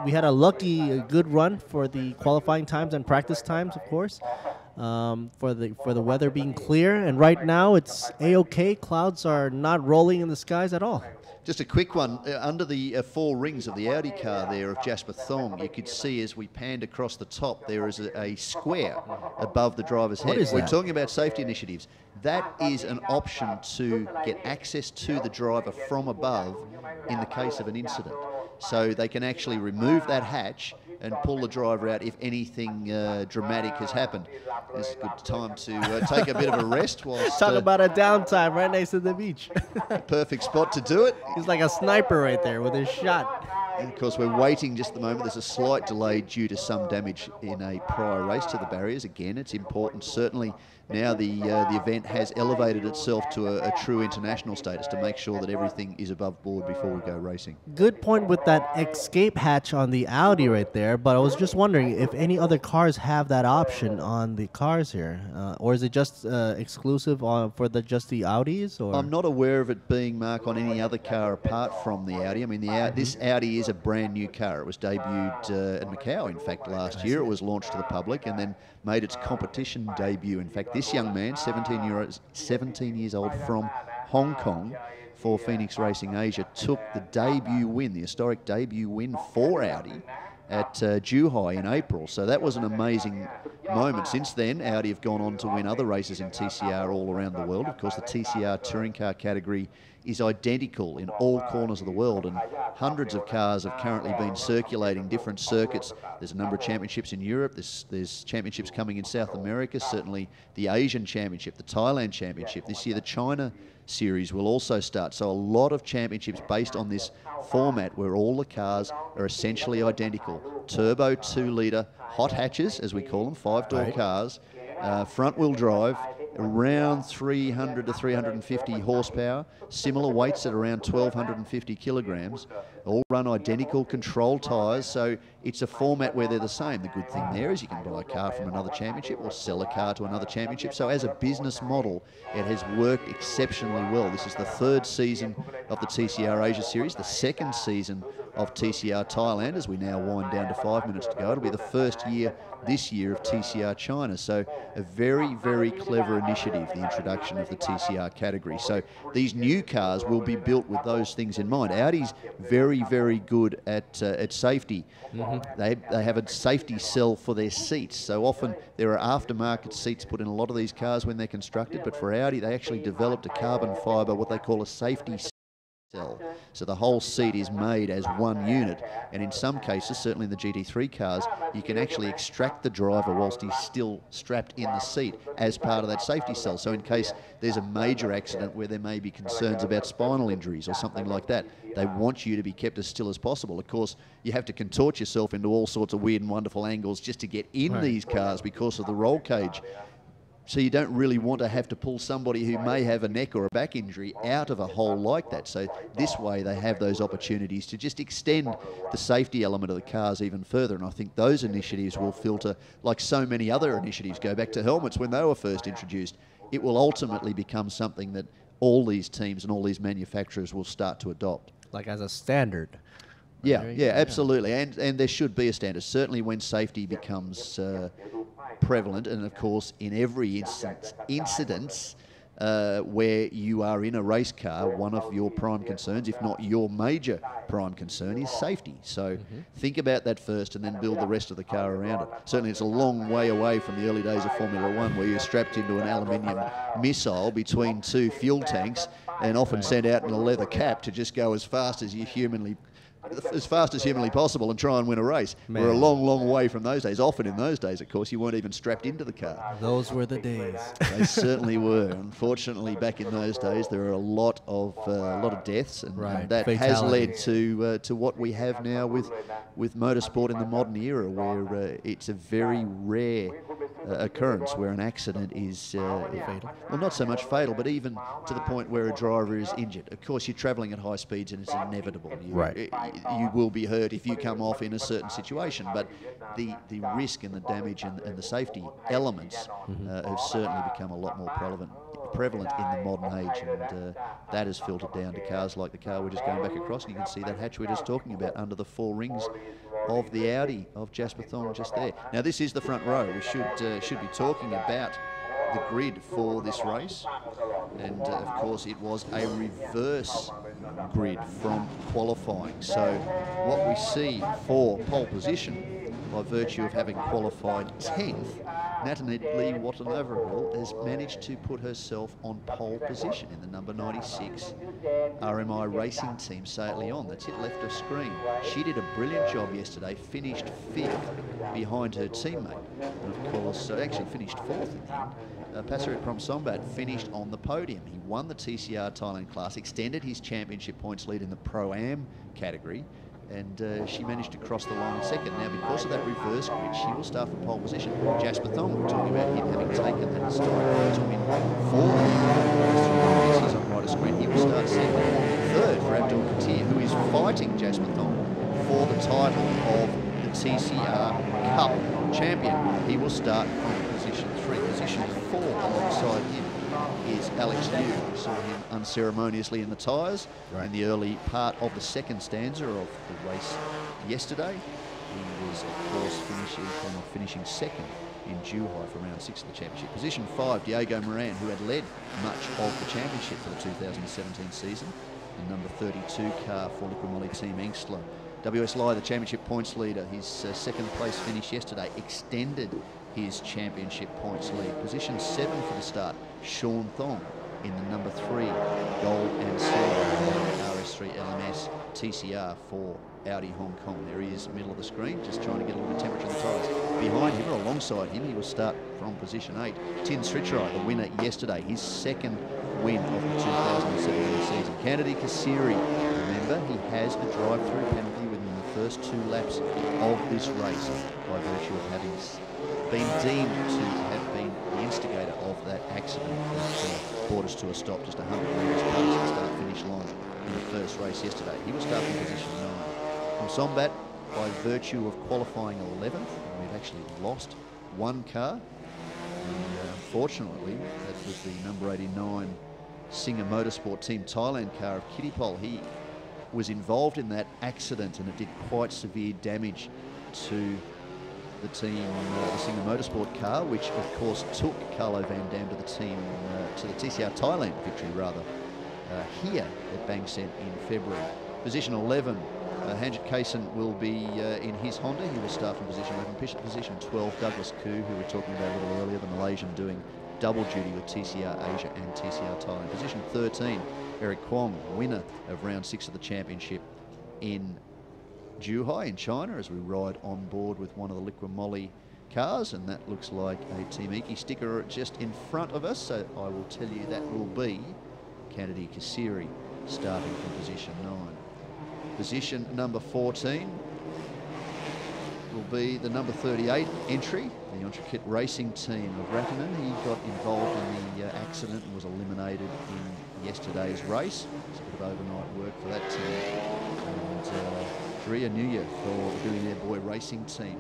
we had a lucky good run for the qualifying times and practice times, of course, for the weather being clear, and right now it's a-okay. Clouds are not rolling in the skies at all. Just a quick one, under the four rings of the Audi car there of Jasper Thong, you could see as we panned across the top, there is a square above the driver's head. We're talking about safety initiatives. That is an option to get access to the driver from above in the case of an incident. So they can actually remove that hatch and pull the driver out if anything dramatic has happened. It's a good time to take a bit of a rest whilst... Talk about a downtime right next to the beach. Perfect spot to do it. He's like a sniper right there with his shot. And of course, we're waiting just at the moment. There's a slight delay due to some damage in a prior race to the barriers. Again, it's important, certainly, now the event has elevated itself to a true international status to make sure that everything is above board before we go racing. Good point with that escape hatch on the Audi right there, but I was just wondering if any other cars have that option on the cars here, or is it just exclusive for just the Audis? Or? I'm not aware of it being marked on any other car apart from the Audi. I mean, this Audi is a brand new car. It was debuted at Macau, in fact, last year. It was launched to the public and then made its competition debut. In fact, this young man, 17 years old from Hong Kong for Phoenix Racing Asia, took the debut win, the historic debut win for Audi at Zhuhai in April. So that was an amazing moment. Since then, Audi have gone on to win other races in TCR all around the world. Of course, the TCR touring car category is identical in all corners of the world, and hundreds of cars have currently been circulating different circuits. There's a number of championships in Europe, there's championships coming in South America, certainly the Asian Championship, the Thailand Championship. This year the China Series will also start. So a lot of championships based on this format where all the cars are essentially identical. Turbo 2-litre hot hatches, as we call them, 5-door cars, front-wheel drive, around 300 to 350 horsepower, similar weights at around 1,250 kilograms, all run identical control tyres, so it's a format where they're the same. The good thing there is you can buy a car from another championship or sell a car to another championship. So as a business model, it has worked exceptionally well. This is the 3rd season of the TCR Asia Series, the 2nd season of TCR Thailand, as we now wind down to 5 minutes to go. It'll be the 1st year this year of TCR China. So a very, very clever initiative, the introduction of the TCR category. So these new cars will be built with those things in mind. Audi's very, very good at safety. They have a safety cell for their seats. So often there are aftermarket seats put in a lot of these cars when they're constructed, but for Audi they actually developed a carbon fibre, what they call a safety cell. So the whole seat is made as one unit, and in some cases, certainly in the GT3 cars, you can actually extract the driver whilst he's still strapped in the seat as part of that safety cell. So in case there's a major accident where there may be concerns about spinal injuries or something like that, they want you to be kept as still as possible. Of course, you have to contort yourself into all sorts of weird and wonderful angles just to get in these cars because of the roll cage. So you don't really want to have to pull somebody who may have a neck or a back injury out of a hole like that. So this way they have those opportunities to just extend the safety element of the cars even further. And I think those initiatives will filter, like so many other initiatives, go back to helmets when they were first introduced. It will ultimately become something that all these teams and all these manufacturers will start to adopt. Like as a standard. Yeah, absolutely. And there should be a standard. Certainly when safety becomes prevalent, and of course in every incident where you are in a race car, one of your prime concerns, if not your major prime concern, is safety. So think about that first and then build the rest of the car around it. Certainly it's a long way away from the early days of Formula One where you're strapped into an aluminium missile between 2 fuel tanks and often sent out in a leather cap to just go as fast as humanly possible and try and win a race. Man. We're a long, long way from those days. Often in those days, of course, you weren't even strapped into the car. Those were the days. They certainly were. Unfortunately, back in those days, there are a lot of deaths, and that has led to what we have now with motorsport in the modern era, where it's a very rare occurrence where an accident is fatal. Well, not so much fatal, but even to the point where a driver is injured. Of course, you're travelling at high speeds, and it's inevitable. You will be hurt if you come off in a certain situation, but the risk and the damage and the safety elements have certainly become a lot more prevalent in the modern age, and that has filtered down to cars like the car we're just going back across, and you can see that hatch we're just talking about under the 4 rings of the Audi of Jasper Thong just there. Now this is the front row. We should be talking about the grid for this race, and of course it was a reverse grid from qualifying. So what we see for pole position, by virtue of having qualified 10th, Natalie Watanabe has managed to put herself on pole position in the number 96 RMI Racing Team Say It Leon. That's it left of screen. She did a brilliant job yesterday, finished 5th behind her teammate. And of course, actually finished 4th in the end. Passaret Promsombat finished on the podium. He won the TCR Thailand class, extended his championship points lead in the Pro-Am category, and she managed to cross the line in 2nd. Now, because of that reverse grid, she will start from pole position. Jasper Thong, we're talking about him having taken that historic photo win for the he's on right of screen. He will start 2nd. 3rd for Abdul Katir, who is fighting Jasper Thong for the title of the TCR Cup champion. He will start from position 3. Position 4 alongside him is Alex Liu. We saw him unceremoniously in the tyres in the early part of the 2nd stanza of the race yesterday. He was, of course, finishing 2nd in Zhuhai for round 6 of the championship. Position 5, Diego Moran, who had led much of the championship for the 2017 season. The number 32 car for Liqui Team Engstler. WS Lai, the championship points leader, his 2nd place finish yesterday extended his championship points lead. Position 7 for the start, Sean Thong. in the number 3 gold and silver RS3 LMS TCR for Audi Hong Kong. There he is, middle of the screen, just trying to get a little bit of temperature in the tyres. Behind him, or alongside him, he will start from position 8. Tin Srichai, the winner yesterday, his second win of the 2017 season. Kennedy Kasiri, remember, he has a drive-through penalty within the first 2 laps of this race by virtue of having been deemed to have been the instigator of that accident that brought us to a stop just 100 metres past the start-finish line in the first race yesterday. He will start from position 9. From Sombat, by virtue of qualifying 11th, we've actually lost 1 car. And unfortunately, that was the number 89 Singer Motorsport Team Thailand car of Kittipol. He was involved in that accident and it did quite severe damage to the team, the Singer Motorsport car, which of course took Carlo Van Dam to the team, to the TCR Thailand victory rather, here at Bang Sen in February. Position 11, Hanjit Kaysen will be in his Honda. He will start from position 11. Position 12, Douglas Koo, who we were talking about a little earlier, the Malaysian doing double duty with TCR Asia and TCR Thailand. Position 13, Eric Kwong, winner of round 6 of the championship in Zhuhai in China, as we ride on board with one of the Liqui Moly cars, and that looks like a Team Iki sticker just in front of us, so I will tell you that will be Kennedy Kasiri starting from position 9. Position number 14 will be the number 38 entry, the Intricate Racing team of Rattanen. He got involved in the accident and was eliminated in yesterday's race. It's a bit of overnight work for that team. And Korea Nuya for the Billionaire Boy Racing team,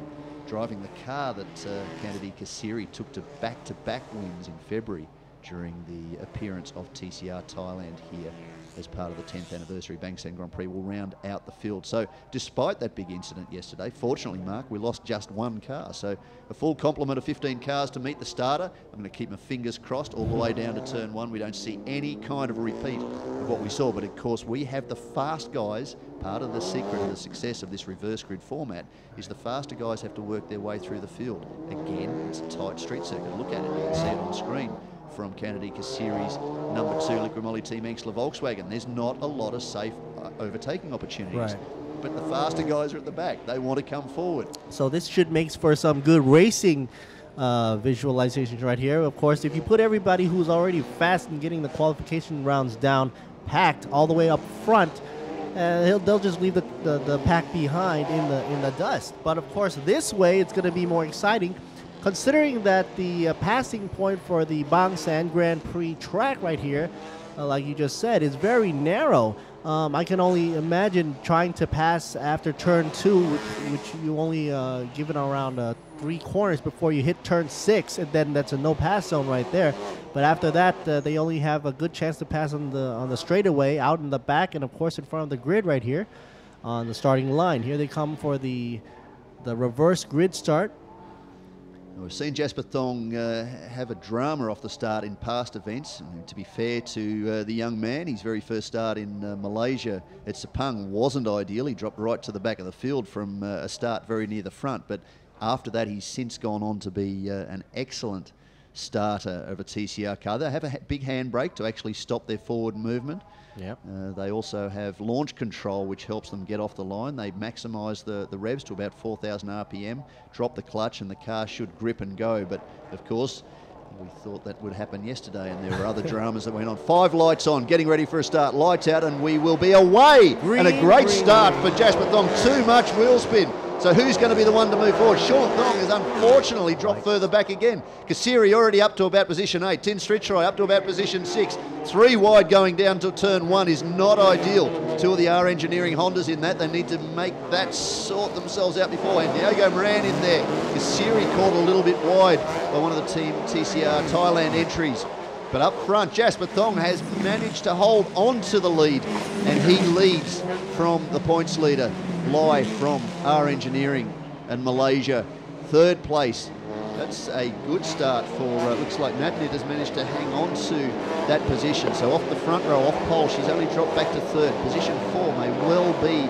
driving the car that Kennedy Kasiri took to back-to-back wins in February during the appearance of TCR Thailand here as part of the 10th anniversary Bang Sen Grand Prix, will round out the field. So despite that big incident yesterday, fortunately, Mark, we lost just 1 car. So a full complement of 15 cars to meet the starter. I'm going to keep my fingers crossed all the way down to turn 1. We don't see any kind of a repeat of what we saw, but of course we have the fast guys. Part of the secret of the success of this reverse grid format is the faster guys have to work their way through the field. Again, it's a tight street circuit. Look at it, you can see it on screen from Kennedy Kasiri's number 2 Liqui Moly Team Engstler Volkswagen. There's not a lot of safe overtaking opportunities. Right. But the faster guys are at the back. They want to come forward. So this should make for some good racing visualizations right here. Of course, if you put everybody who's already fast and getting the qualification rounds down packed all the way up front, they'll just leave the pack behind in the dust. But of course, this way it's going to be more exciting, considering that the passing point for the Bang Sen Grand Prix track right here, like you just said, is very narrow. I can only imagine trying to pass after turn 2, which you only given around 3 corners before you hit turn 6, and then that's a no pass zone right there. But after that, they only have a good chance to pass on the straightaway, out in the back, and of course in front of the grid right here on the starting line. Here they come for the reverse grid start. We've seen Jasper Thong have a drama off the start in past events. And to be fair to the young man, his very first start in Malaysia at Sepang wasn't ideal. He dropped right to the back of the field from a start very near the front. But after that, he's since gone on to be an excellent starter of a TCR car. They have a big handbrake to actually stop their forward movement. Yep. They also have launch control, which helps them get off the line. They maximise the revs to about 4,000 RPM, drop the clutch, and the car should grip and go. But, of course, we thought that would happen yesterday, and there were other dramas that went on. 5 lights on, getting ready for a start. Lights out, and we will be away. And a great start for Jasper Thong. Too much wheel spin. So who's going to be the one to move forward? Sean Thong has unfortunately dropped further back again. Kasiri already up to about position 8. Tin Srichai up to about position 6. 3 wide going down to turn 1 is not ideal. 2 of the R Engineering Hondas in that. They need to make that sort themselves out beforehand. Diogo Moran in there. Kasiri caught a little bit wide by one of the Team TCR Thailand entries. But up front, Jasper Thong has managed to hold on to the lead, and he leads from the points leader, Lai from R Engineering and Malaysia. 3rd place. That's a good start for, looks like Natnit has managed to hang on to that position. So off the front row, off pole, she's only dropped back to 3rd. Position 4 may well be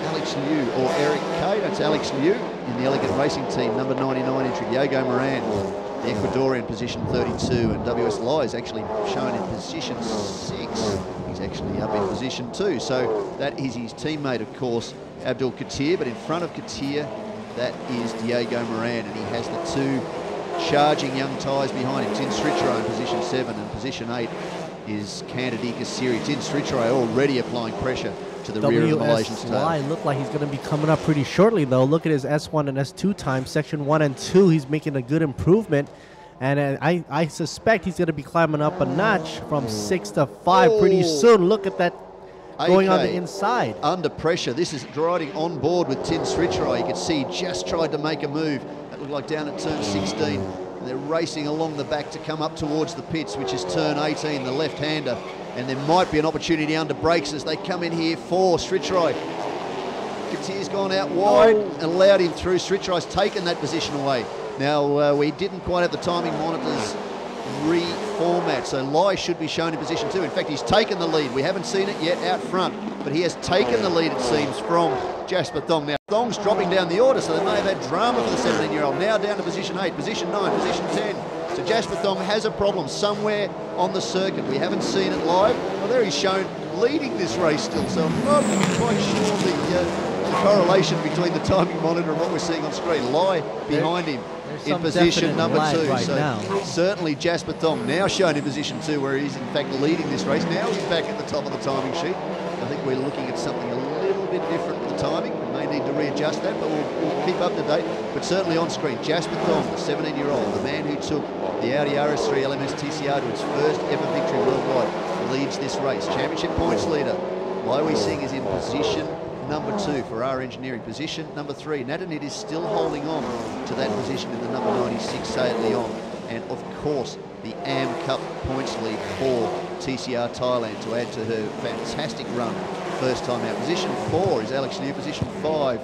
Alex Liu or Eric Kay. That's Alex Liu in the Elegant Racing team, number 99 entry, Diogo Moran. the Ecuadorian position 32, and WS Lai is actually shown in position 6. He's actually up in position 2. So that is his teammate, of course, Abdul Katir, but in front of Katir, that is Diego Moran, and he has the two charging young Thais behind him. Tin Sritro in position 7, and position 8 is Candide Kasiri. Tin Sritro already applying pressure to the rear of the Malaysian tail. Lai look like he's going to be coming up pretty shortly, though. Look at his S1 and S2 times, section 1 and 2. He's making a good improvement. And I suspect he's going to be climbing up a notch from 6 to 5 pretty soon. Look at that going on the inside. Under pressure. This is riding on board with Tin Sritro. You can see he just tried to make a move. That looked like down at turn 16. And they're racing along the back to come up towards the pits, which is turn 18, the left-hander. And there might be an opportunity under brakes as they come in here for Sritro. Katir's gone out wide and allowed him through. Sritro's taken that position away. Now, we didn't quite have the timing monitors reformat, so Lai should be shown in position 2. In fact, he's taken the lead. We haven't seen it yet out front, but he has taken the lead, it seems, from Jasper Thong. Now, Thong's dropping down the order, so they may have had drama for the 17-year-old. Now down to position 8, position 9, position 10. So Jasper Thong has a problem somewhere on the circuit. We haven't seen it live. Well, there he's shown leading this race still, so I'm not quite sure the correlation between the timing monitor and what we're seeing on screen. Lai behind him in position number 2. Right so now. certainly Jasper Thong now shown in position 2, where he's in fact leading this race. Now he's back at the top of the timing sheet. I think we're looking at something a little bit different with the timing. We may need to readjust that, but we'll keep up to date. But certainly on screen, Jasper Thong, the 17-year-old, the man who took the Audi RS3 LMS TCR to its first ever victory worldwide, leads this race. Championship points leader, Lai Wei Sing, is in position number 2 for our engineering. Position number 3, Natanit is still holding on to that position in the number 96 Sayat Leon. And of course, the AM Cup points lead for TCR Thailand to add to her fantastic run first time out. Position 4 is Alex Liu. Position 5,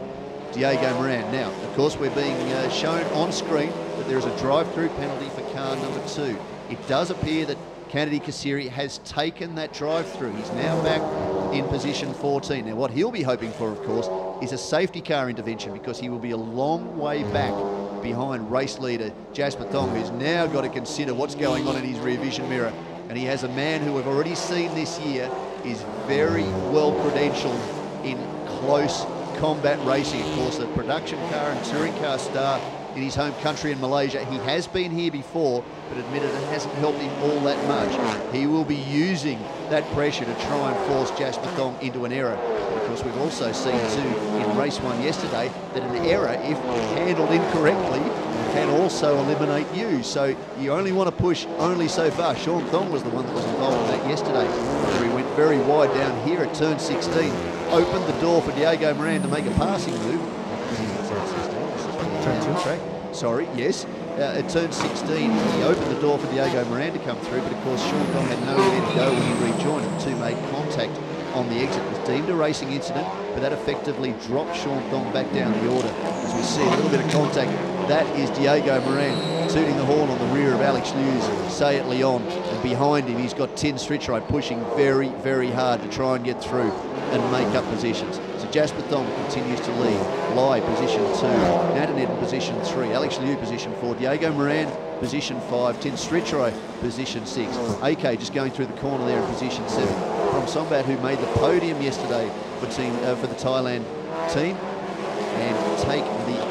Diego Moran. Now, of course, we're being shown on screen that there is a drive-through penalty for car number 2. It does appear that Candide Kasiri has taken that drive-through. He's now back in position 14. Now, what he'll be hoping for, of course, is a safety car intervention, because he will be a long way back behind race leader Jasper Thong, who's now got to consider what's going on in his rear vision mirror. And he has a man who we've already seen this year is very well credentialed in close combat racing. Of course, a production car and touring car star in his home country in Malaysia. He has been here before, but admitted it hasn't helped him all that much. He will be using that pressure to try and force Jasper Thong into an error. Of course, we've also seen too in race 1 yesterday that an error, if handled incorrectly, can also eliminate you. So you only want to push only so far. Sean Thong was the one that was involved in that yesterday, where he went very wide down here at turn 16, opened the door for Diego Moran to make a passing move. Turn 2 track. Sorry, yes. At turn 16, he opened the door for Diego Moran to come through, but of course Sean Thong had nowhere to go when he rejoined. The two made contact on the exit. It was deemed a racing incident, but that effectively dropped Sean Thong back down the order. As we see a little bit of contact, that is Diego Moran tooting the horn on the rear of Alex Liu's Sayat Leon, and behind him he's got Tin Sritro pushing very, very hard to try and get through and make up positions. So Jasper Thong continues to lead. Lai position 2, Natanit in position 3, Alex Liu position 4, Diego Moran position 5, Tin Sritro position 6, AK just going through the corner there in position 7. From Sombat, who made the podium yesterday for the Thailand team, and take the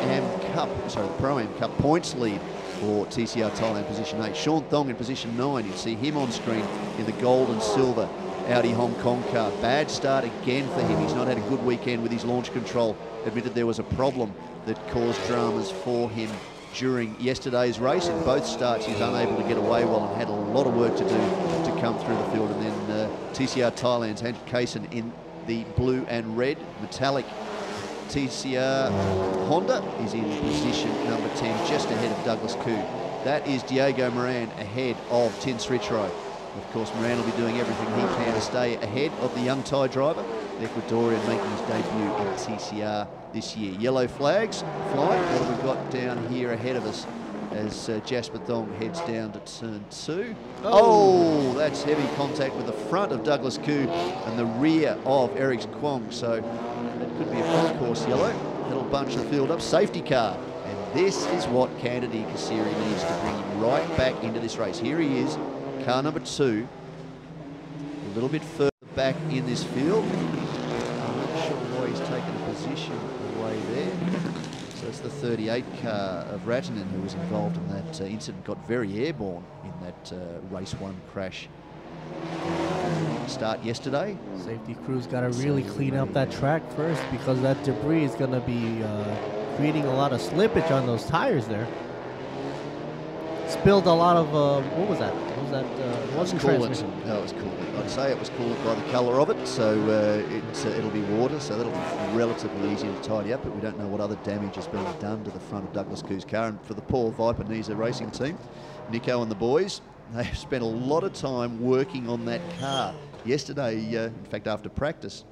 Pro-Am Cup points lead for TCR Thailand position 8. Sean Thong in position 9. You see him on screen in the gold and silver Audi Hong Kong car. Bad start again for him. He's not had a good weekend with his launch control. Admitted there was a problem that caused dramas for him during yesterday's race. In both starts, he was unable to get away well and had a lot of work to do to come through the field. And then TCR Thailand's Andrew Kaysen in the blue and red metallic TCR Honda is in position number 10, just ahead of Douglas Koo. That is Diego Moran ahead of Tin Sritro. Of course, Moran will be doing everything he can to stay ahead of the young Thai driver, the Ecuadorian making his debut in TCR this year. Yellow flags flying. What have we got down here ahead of us as Jasper Thong heads down to turn 2? Oh, that's heavy contact with the front of Douglas Koo and the rear of Eric Kwong. So that could be a full course yellow. That'll bunch the field up. Safety car. And this is what Kennedy Kasiri needs to bring him right back into this race. Here he is, car number 2, a little bit further back in this field. I'm not sure why he's taken a position away there. So it's the 38 car of Ratanen who was involved in that incident, got very airborne in that race 1 crash start yesterday. Safety crew's got to really clean up that track first, because that debris is going to be creating a lot of slippage on those tires there. Spilled a lot of, what was that? What was that? It wasn't transmission. No, it was coolant. I'd say it was coolant by the colour of it, so it'll be water, so that'll be relatively easy to tidy up, but we don't know what other damage has been done to the front of Douglas Khoo's car. And for the Paul Viper Nisa racing team, Nico and the boys, they've spent a lot of time working on that car. Yesterday, in fact, after practice,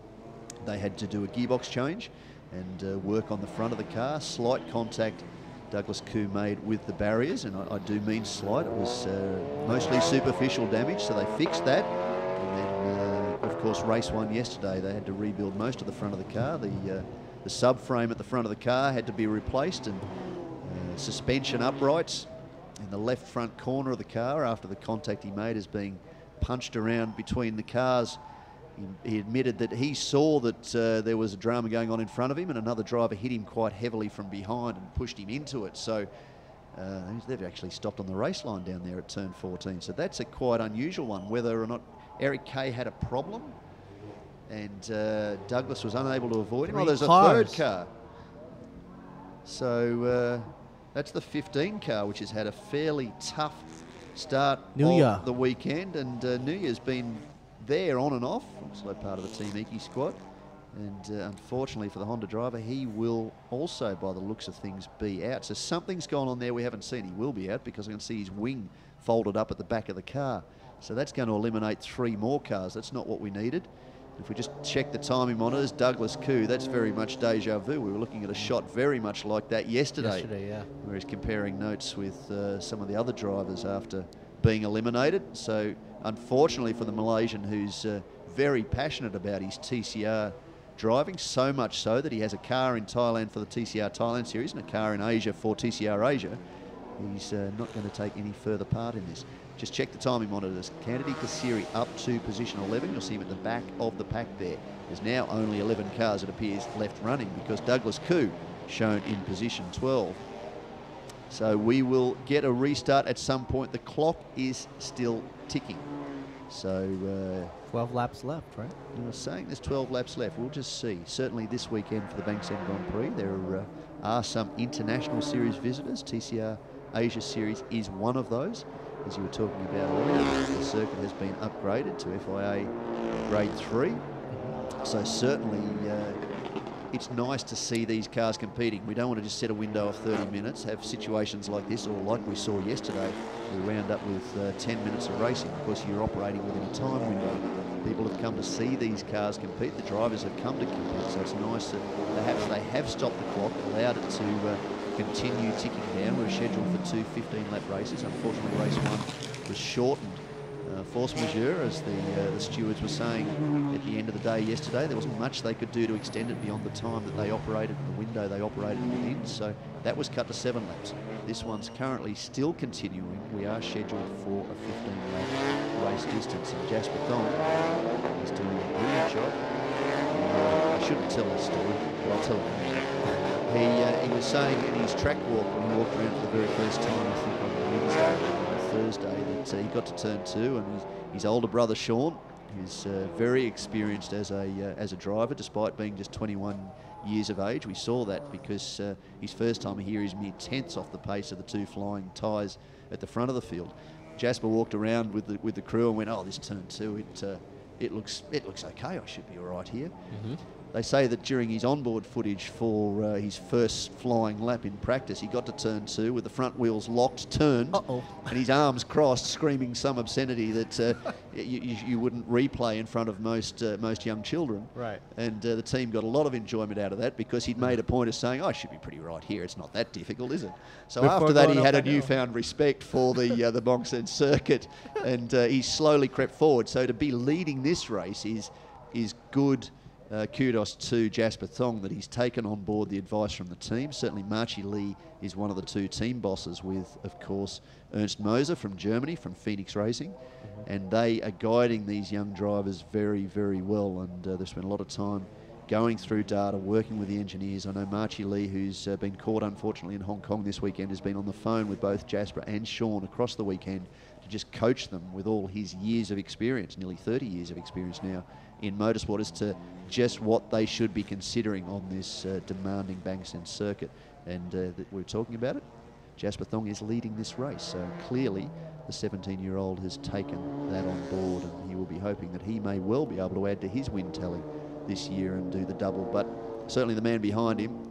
they had to do a gearbox change and work on the front of the car. Slight contact Douglas Khoo made with the barriers, and I do mean slight. It was mostly superficial damage, so they fixed that. And then, of course, race 1 yesterday, they had to rebuild most of the front of the car. The subframe at the front of the car had to be replaced, and suspension uprights in the left front corner of the car after the contact he made is being punched around between the cars. He admitted that he saw that there was a drama going on in front of him, and another driver hit him quite heavily from behind and pushed him into it. So they've actually stopped on the race line down there at turn 14. So that's a quite unusual one. Whether or not Eric Kay had a problem and Douglas was unable to avoid him. Oh, there's a third car. So that's the 15 car, which has had a fairly tough start of the weekend, and Nuya's been there on and off, also part of the Team Iki squad, and unfortunately for the Honda driver, he will also, by the looks of things, be out. So something's gone on there we haven't seen. He will be out because I can see his wing folded up at the back of the car. So that's going to eliminate 3 more cars. That's not what we needed. If we just check the timing monitors, Douglas Khoo, that's very much deja vu. We were looking at a shot very much like that yesterday. Where he's comparing notes with some of the other drivers after being eliminated. So unfortunately for the Malaysian, who's very passionate about his TCR driving, so much so that he has a car in Thailand for the TCR Thailand Series and a car in Asia for TCR Asia, he's not going to take any further part in this. Just check the timing monitors. Kennedy Kasiri up to position 11. You'll see him at the back of the pack there. There's now only 11 cars, it appears, left running because Douglas Khoo shown in position 12. So we will get a restart at some point. The clock is still ticking. So 12 laps left, right? I was saying there's 12 laps left. We'll just see. Certainly this weekend for the Bangseng Grand Prix, there are some international series visitors. TCR Asia Series is one of those. As you were talking about earlier, the circuit has been upgraded to FIA Grade 3. So certainly it's nice to see these cars competing. We don't want to just set a window of 30 minutes, have situations like this, or like we saw yesterday, we round up with 10 minutes of racing. Of course, you're operating within a time window. People have come to see these cars compete. The drivers have come to compete. So it's nice that perhaps they have stopped the clock, allowed it to continue ticking down. We're scheduled for 2 15-lap races. Unfortunately, race 1 was shortened. Force majeure, as the stewards were saying at the end of the day yesterday. There wasn't much they could do to extend it beyond the time that they operated, the window they operated within. So that was cut to 7 laps. This one's currently still continuing. We are scheduled for a 15-lap race distance. And Jasper Thong is doing a brilliant job. I shouldn't tell this story, but I'll tell it. He was saying in his track walk when he walked around for the very first time, I think on Wednesday or Thursday, that he got to turn 2, and his older brother Sean, who's very experienced as a driver, despite being just 21 years of age. We saw that because his first time here, he's mere tenths off the pace of the 2 flying tyres at the front of the field. Jasper walked around with the crew and went, "Oh, this turn 2, it looks okay. I should be all right here." They say that during his onboard footage for his first flying lap in practice, he got to turn 2 with the front wheels locked, turned, and his arms crossed, screaming some obscenity that you wouldn't replay in front of most young children. Right. And the team got a lot of enjoyment out of that because he'd made a point of saying, "I should be pretty right here. It's not that difficult, is it?" So Before after that, he had a hill. newfound respect for the Bangseng circuit, and he slowly crept forward. So to be leading this race is good kudos to Jasper Thong that he's taken on board the advice from the team. Certainly Marchi Lee is one of the two team bosses with, of course, Ernst Moser from Germany, from Phoenix Racing. And they are guiding these young drivers very, very well. And they've spent a lot of time going through data, working with the engineers. I know Marchi Lee, who's been caught unfortunately in Hong Kong this weekend, has been on the phone with both Jasper and Sean across the weekend to just coach them with all his years of experience, nearly 30 years of experience now in motorsport, as to just what they should be considering on this demanding Banks End circuit. And we're talking about it. Jasper Thong is leading this race, so clearly the 17-year-old has taken that on board, and he will be hoping that he may well be able to add to his win tally this year and do the double. But certainly the man behind him,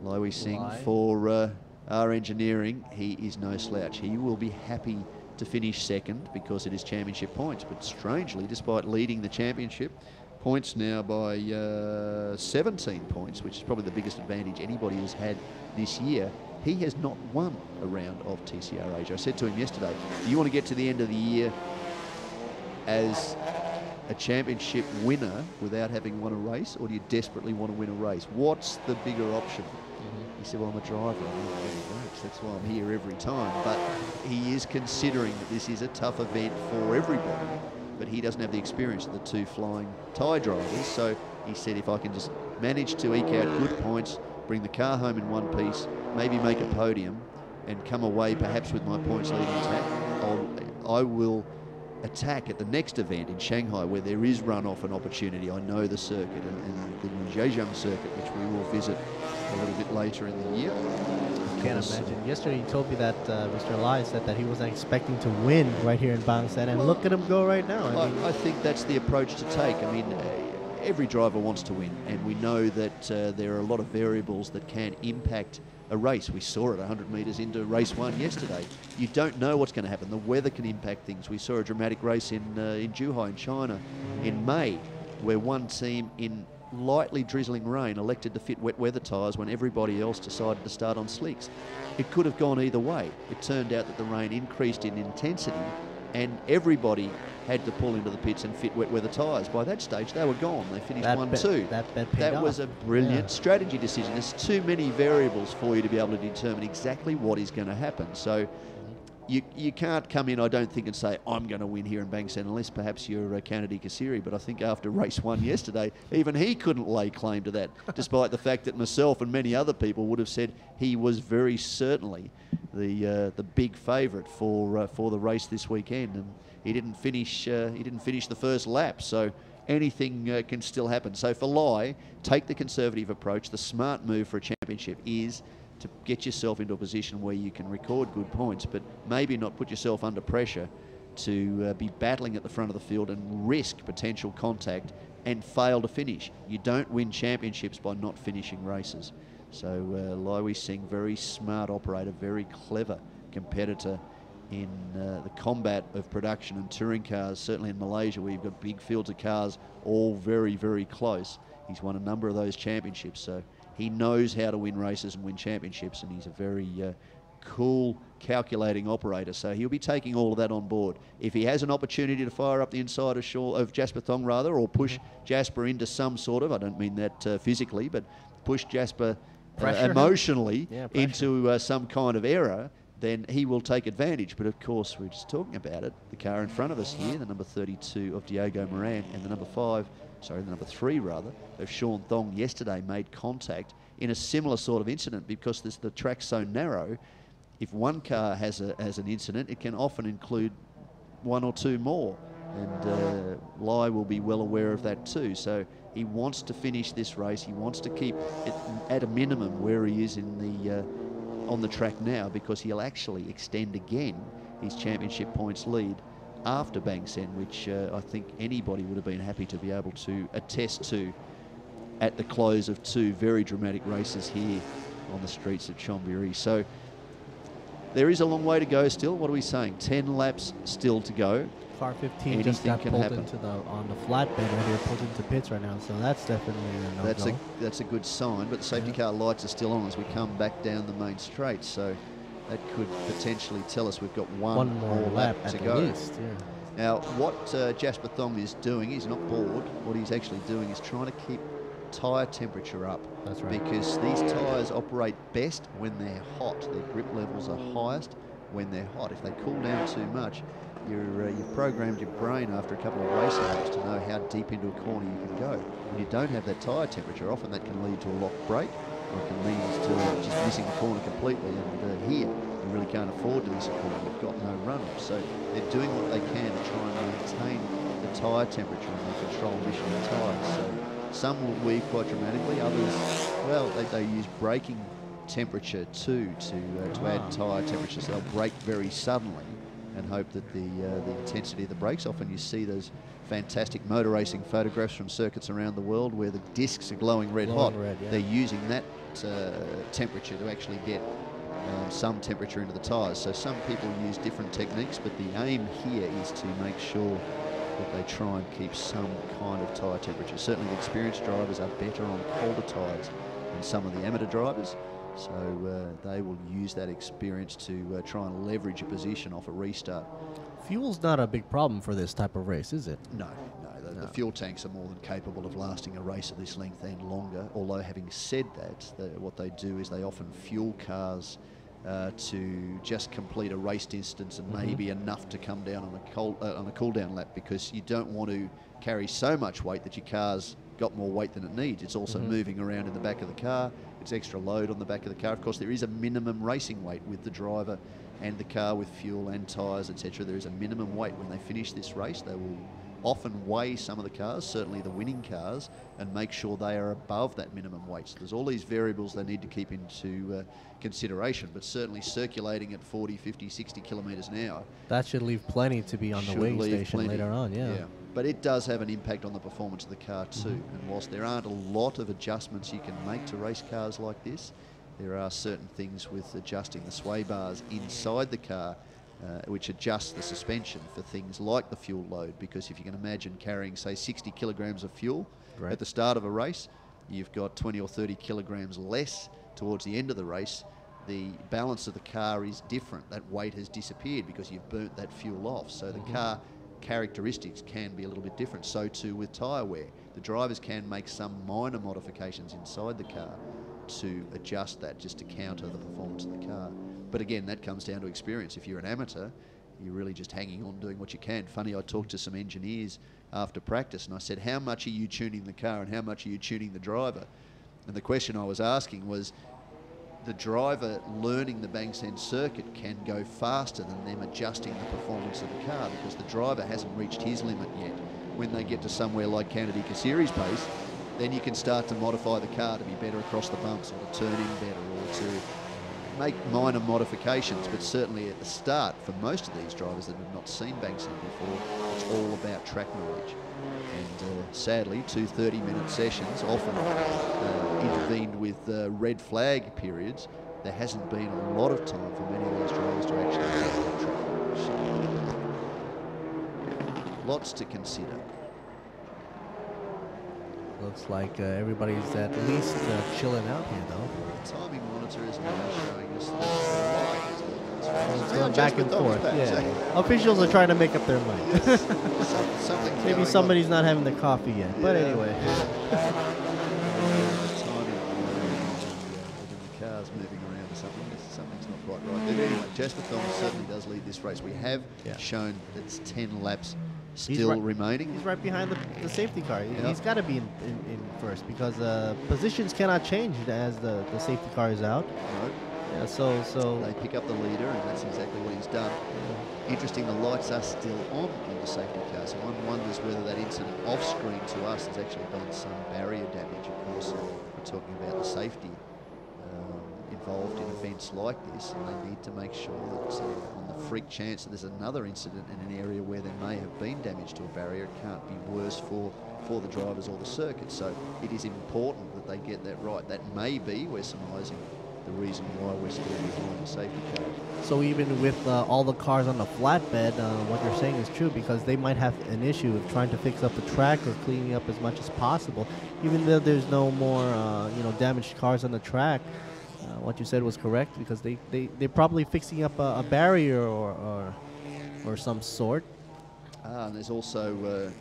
Lowy Singh, for our engineering, he is no slouch. He will be happy to finish second because it is championship points. But strangely, despite leading the championship points now by 17 points, which is probably the biggest advantage anybody has had this year, he has not won a round of TCR Asia. I said to him yesterday, do you want to get to the end of the year as a championship winner without having won a race, or do you desperately want to win a race? What's the bigger option? He said, well, I'm a driver. I want to win a race. That's why I'm here every time. But he is considering that this is a tough event for everybody, but he doesn't have the experience of the two flying Thai drivers. So he said, if I can just manage to eke out good points, bring the car home in one piece, maybe make a podium, and come away perhaps with my points leading attack, I will attack at the next event in Shanghai, where there is runoff and opportunity. I know the circuit and the Zhejiang circuit, which we will visit a little bit later in the year. I can't imagine. Yesterday he told me that Mr. Lai said that he wasn't expecting to win right here in Bang San, and look at him go right now. I think that's the approach to take. I mean, every driver wants to win, and we know that there are a lot of variables that can impact a race. We saw it 100 metres into race one yesterday. You don't know what's going to happen. The weather can impact things. We saw a dramatic race in Zhuhai in China in May, where one team in lightly drizzling rain elected to fit wet weather tyres when everybody else decided to start on slicks. It could have gone either way. It turned out that the rain increased in intensity and everybody had to pull into the pits and fit wet weather tyres. By that stage, they were gone. They finished 1-2. That was a brilliant strategy decision. There's too many variables for you to be able to determine exactly what is going to happen. So you can't come in, I don't think, and say, I'm going to win here in Bang San, unless perhaps you're Kennedy Kasiri. But I think after race one yesterday, even he couldn't lay claim to that, despite the fact that myself and many other people would have said he was very certainly the big favourite for the race this weekend. And he didn't finish the first lap, so anything can still happen. So for Lai, take the conservative approach. The smart move for a championship is to get yourself into a position where you can record good points, but maybe not put yourself under pressure to be battling at the front of the field and risk potential contact and fail to finish. You don't win championships by not finishing races. So Lowy Singh, very smart operator, very clever competitor in the combat of production and touring cars, certainly in Malaysia, where you've got big fields of cars all very, very close. He's won a number of those championships, so he knows how to win races and win championships, and he's a very cool, calculating operator. So he'll be taking all of that on board. If he has an opportunity to fire up the inside of Jasper Thong, rather, or push Jasper into some sort of, I don't mean that physically, but push Jasper emotionally into some kind of error, then he will take advantage. But of course, we're just talking about it. The car in front of us here, the number 32 of Diego Moran, and the number 3 rather, of Sean Thong yesterday made contact in a similar sort of incident, because the track's so narrow. If one car has an incident, it can often include one or two more. And Lai will be well aware of that too. So he wants to finish this race. He wants to keep it at a minimum where he is in the on the track now, because he'll actually extend again his championship points lead after Bang Sen, which I think anybody would have been happy to be able to attest to at the close of two very dramatic races here on the streets of Chonburi. So there is a long way to go still. What are we saying? 10 laps still to go. Car 15 just got pulled into on the flatbed right here, pulled into pits right now, so that's definitely a no-go. That's a good sign, but the safety car lights are still on as we come back down the main straight, so that could potentially tell us we've got one more lap to go. Least, Now, what Jasper Thong is doing, he's not bored. What he's actually doing is trying to keep tyre temperature up. That's right. Because these tyres operate best when they're hot. Their grip levels are highest when they're hot. If they cool down too much, you've programmed your brain after a couple of race laps to know how deep into a corner you can go. When you don't have that tyre temperature, often that can lead to a locked brake, or it can lead to just missing the corner completely. And here, you really can't afford to miss a corner. You've got no run-up. So they're doing what they can to try and maintain the tyre temperature and the control mission of the tyres. So some will weave quite dramatically. Others, well, they use braking temperature too to add tyre temperature. So they'll brake very suddenly and hope that the intensity of the brakes. Often you see those fantastic motor racing photographs from circuits around the world where the discs are glowing red hot. Yeah. They're using that temperature to actually get some temperature into the tyres. So some people use different techniques, but the aim here is to make sure that they try and keep some kind of tyre temperature. Certainly the experienced drivers are better on colder tyres than some of the amateur drivers. So they will use that experience to try and leverage a position off a restart. Fuel's not a big problem for this type of race, is it? No. The fuel tanks are more than capable of lasting a race of this length and longer. Although having said that, what they do is they often fuel cars to just complete a race distance and maybe enough to come down on a cool down lap, because you don't want to carry so much weight that your car's got more weight than it needs. It's also moving around in the back of the car. It's extra load on the back of the car. Of course, there is a minimum racing weight with the driver and the car with fuel and tyres, etc. There is a minimum weight. When they finish this race, they will often weigh some of the cars, certainly the winning cars, and make sure they are above that minimum weight. So there's all these variables they need to keep into consideration, but certainly circulating at 40, 50, 60 kilometres an hour. That should leave plenty to be on the weighing station later on, yeah. But it does have an impact on the performance of the car too. And whilst there aren't a lot of adjustments you can make to race cars like this, there are certain things with adjusting the sway bars inside the car which adjust the suspension for things like the fuel load. Because if you can imagine carrying, say, 60 kilograms of fuel at the start of a race, you've got 20 or 30 kilograms less towards the end of the race. The balance of the car is different. That weight has disappeared because you've burnt that fuel off. So the car characteristics can be a little bit different. So too with tyre wear. The drivers can make some minor modifications inside the car to adjust that, just to counter the performance of the car. But again, that comes down to experience. If you're an amateur, you're really just hanging on, doing what you can. Funny, I talked to some engineers after practice and I said, how much are you tuning the car and how much are you tuning the driver? And the question I was asking was, the driver learning the Bangsand circuit can go faster than them adjusting the performance of the car, because the driver hasn't reached his limit yet. When they get to somewhere like Canada Series pace, then you can start to modify the car to be better across the bumps, or to turn in better, or to make minor modifications. But certainly at the start, for most of these drivers that have not seen Bangsand before, it's all about track knowledge. And sadly, 2 30-minute sessions, often intervened with red flag periods, there hasn't been a lot of time for many of these drivers to actually get that track knowledge. So, lots to consider. Looks like everybody's at least chilling out here, though. The timing monitor is now showing us that it's going back and forth. Yeah. Officials are trying to make up their mind. Maybe somebody's not having the coffee yet. But anyway. The car's moving around or something. Something's not quite right. But anyway, Jasper Thong certainly does lead this race. We have shown it's 10 laps still remaining. He's right behind the safety car. He's got to be in first, because positions cannot change as the safety car is out. No. Yeah, so they pick up the leader, and that's exactly what he's done. Interesting, the lights are still on the safety car, so one wonders whether that incident off screen to us has actually been some barrier damage. Of course, we're talking about the safety involved in events like this, and they need to make sure that on the freak chance that there's another incident in an area where there may have been damage to a barrier, it can't be worse for the drivers or the circuit. So it is important that they get that right. That may be, we're surmising, the reason why we're still behind the safety car. So even with all the cars on the flatbed, what you're saying is true, because they might have an issue of trying to fix up the track or cleaning up as much as possible. Even though there's no more damaged cars on the track, what you said was correct, because they're probably fixing up a barrier or some sort. And there's also,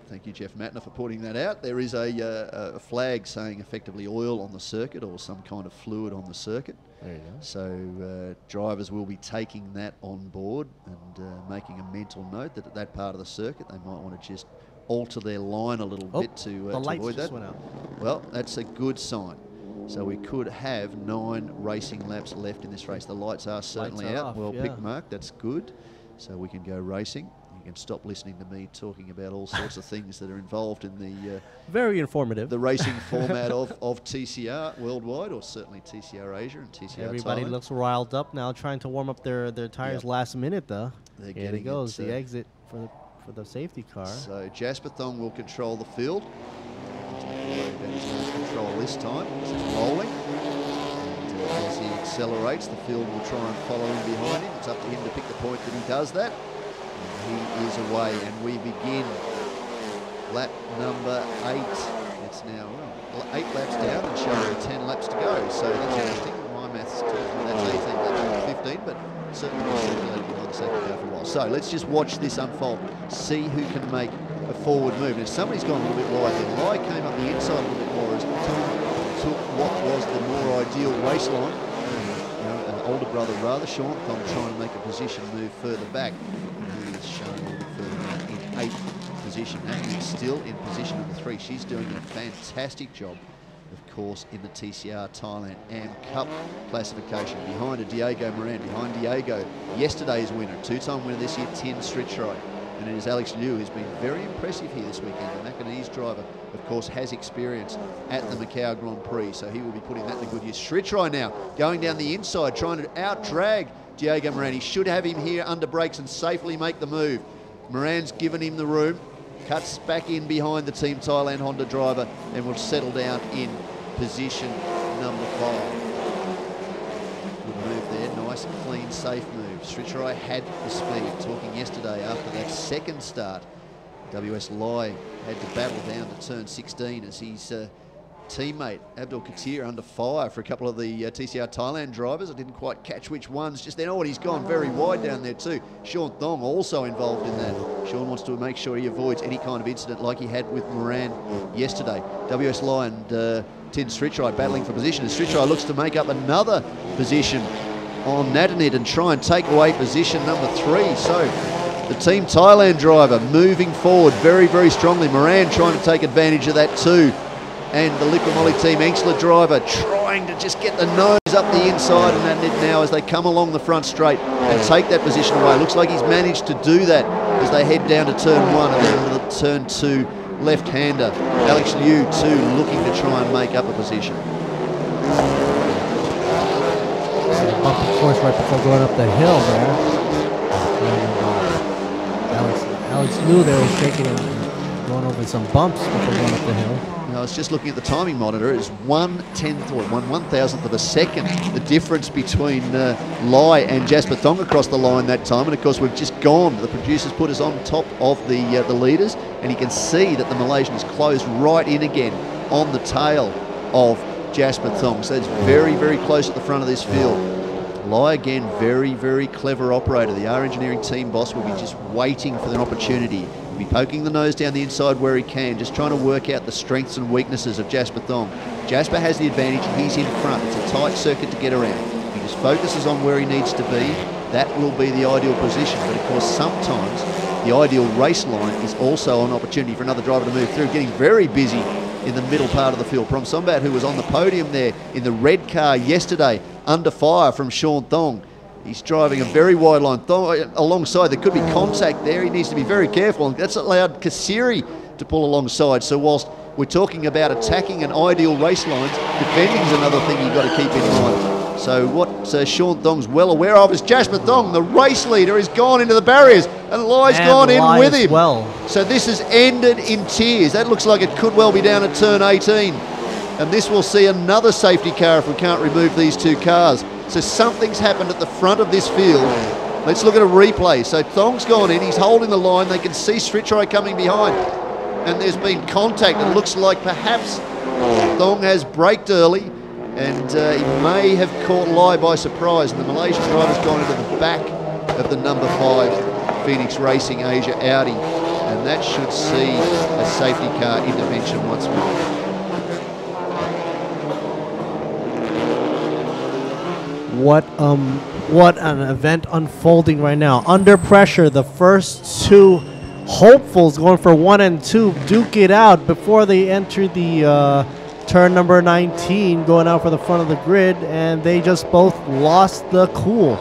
thank you, Jeff Matner, for pointing that out. There is a flag saying effectively oil on the circuit or some kind of fluid on the circuit. There you go. So drivers will be taking that on board and making a mental note that at that part of the circuit they might want to just alter their line a little bit to avoid that. Went out. Well, that's a good sign. So we could have 9 racing laps left in this race. The lights are certainly out. off, Well yeah. picked, Mark. That's good. So we can go racing. You can stop listening to me talking about all sorts of things that are involved in the very informative the racing format of TCR worldwide, or certainly TCR Asia and TCR Everybody Thailand. looks riled up now, trying to warm up their tires last minute, though. They're Here it getting goes, it, the exit for the safety car. So Jasper Thong will control the field. He's going to control this time as it's rolling. And as he accelerates, the field will try and follow him behind him. It's up to him to pick the point that he does that. And he is away, and we begin lap number 8. It's now 8 laps down and showing 10 laps to go. So that's interesting. My maths tells me that's 18 laps, not 15, but certainly been circulating behind the second car for a while. So let's just watch this unfold, see who can make a forward move. And if somebody's gone a little bit wide, then Lai came up the inside a little bit more as took what was the more ideal race line. An older brother rather, Sean Thong, trying to make a position move further back. And he is shown a little bit further back in 8th position. Actually still in position number 3. She's doing a fantastic job, of course, in the TCR Thailand AM Cup classification. Behind a Diego Moran, behind Diego, yesterday's winner, 2-time winner this year, Tien Stritchroy. And it is Alex Liu who's been very impressive here this weekend. The Macanese driver, of course, has experience at the Macau Grand Prix, so he will be putting that to good use. Stritchroy now going down the inside, trying to out-drag Diego Moran. He should have him here under brakes and safely make the move. Moran's given him the room, cuts back in behind the Team Thailand Honda driver, and will settle down in position number 5. Good move there, nice, clean, safe move. Stritchroy had the speed. Talking yesterday after that second start, WS Lai had to battle down to turn 16 as his teammate Abdul Katir under fire for a couple of the TCR Thailand drivers. I didn't quite catch which ones just then. Oh, and he's gone very wide down there too. Sean Thong also involved in that. Sean wants to make sure he avoids any kind of incident like he had with Moran yesterday. WS Lai and Tien Stritchroy battling for position. And Stritchroy looks to make up another position on Natanet and try and take away position number 3. So the Team Thailand driver moving forward very, very strongly. Moran trying to take advantage of that too. And the Liqui Moly Team Engsler driver trying to just get the nose up the inside, and Natanet now as they come along the front straight and take that position away. Looks like he's managed to do that as they head down to turn 1 and then to turn 2 left-hander. Alex Liu too looking to try and make up a position. Bump, of course, right before going up the hill there. Alex Liu there was shaking and going over some bumps before going up the hill. I was just looking at the timing monitor. It's 1/10 or 1/1000th of a second, the difference between Lai and Jasper Thong across the line that time. And of course, we've just gone. The producers put us on top of the leaders, and you can see that the Malaysian is closed right in again on the tail of Jasper Thong. So it's very, very close at the front of this field. Lai again, very, very clever operator. The R Engineering team boss will be just waiting for an opportunity. He'll be poking the nose down the inside where he can, just trying to work out the strengths and weaknesses of Jasper Thong. Jasper has the advantage, he's in front. It's a tight circuit to get around. He just focuses on where he needs to be. That will be the ideal position. But of course, sometimes the ideal race line is also an opportunity for another driver to move through, getting very busy in the middle part of the field. Promsombat, who was on the podium there in the red car yesterday, under fire from Sean Thong. He's driving a very wide line. Alongside, there could be contact there. He needs to be very careful. And that's allowed Kasiri to pull alongside. So whilst we're talking about attacking an ideal race lines, defending is another thing you've got to keep in mind. So what Sean Thong's well aware of is Jasper Thong, the race leader, has gone into the barriers, and Lai's gone in with him. So this has ended in tears. That looks like it could well be down at turn 18. And this will see another safety car if we can't remove these two cars. So something's happened at the front of this field. Let's look at a replay. So Thong's gone in, he's holding the line. They can see Stritchroy coming behind. And there's been contact. It looks like perhaps Thong has braked early, and he may have caught Lai by surprise. And the Malaysian driver's gone into the back of the number 5 Phoenix Racing Asia Audi, and that should see a safety car intervention once more. What an event unfolding right now. Under pressure, the first two hopefuls going for 1 and 2 duke it out before they enter the turn number 19, going out for the front of the grid, and they just both lost the cool.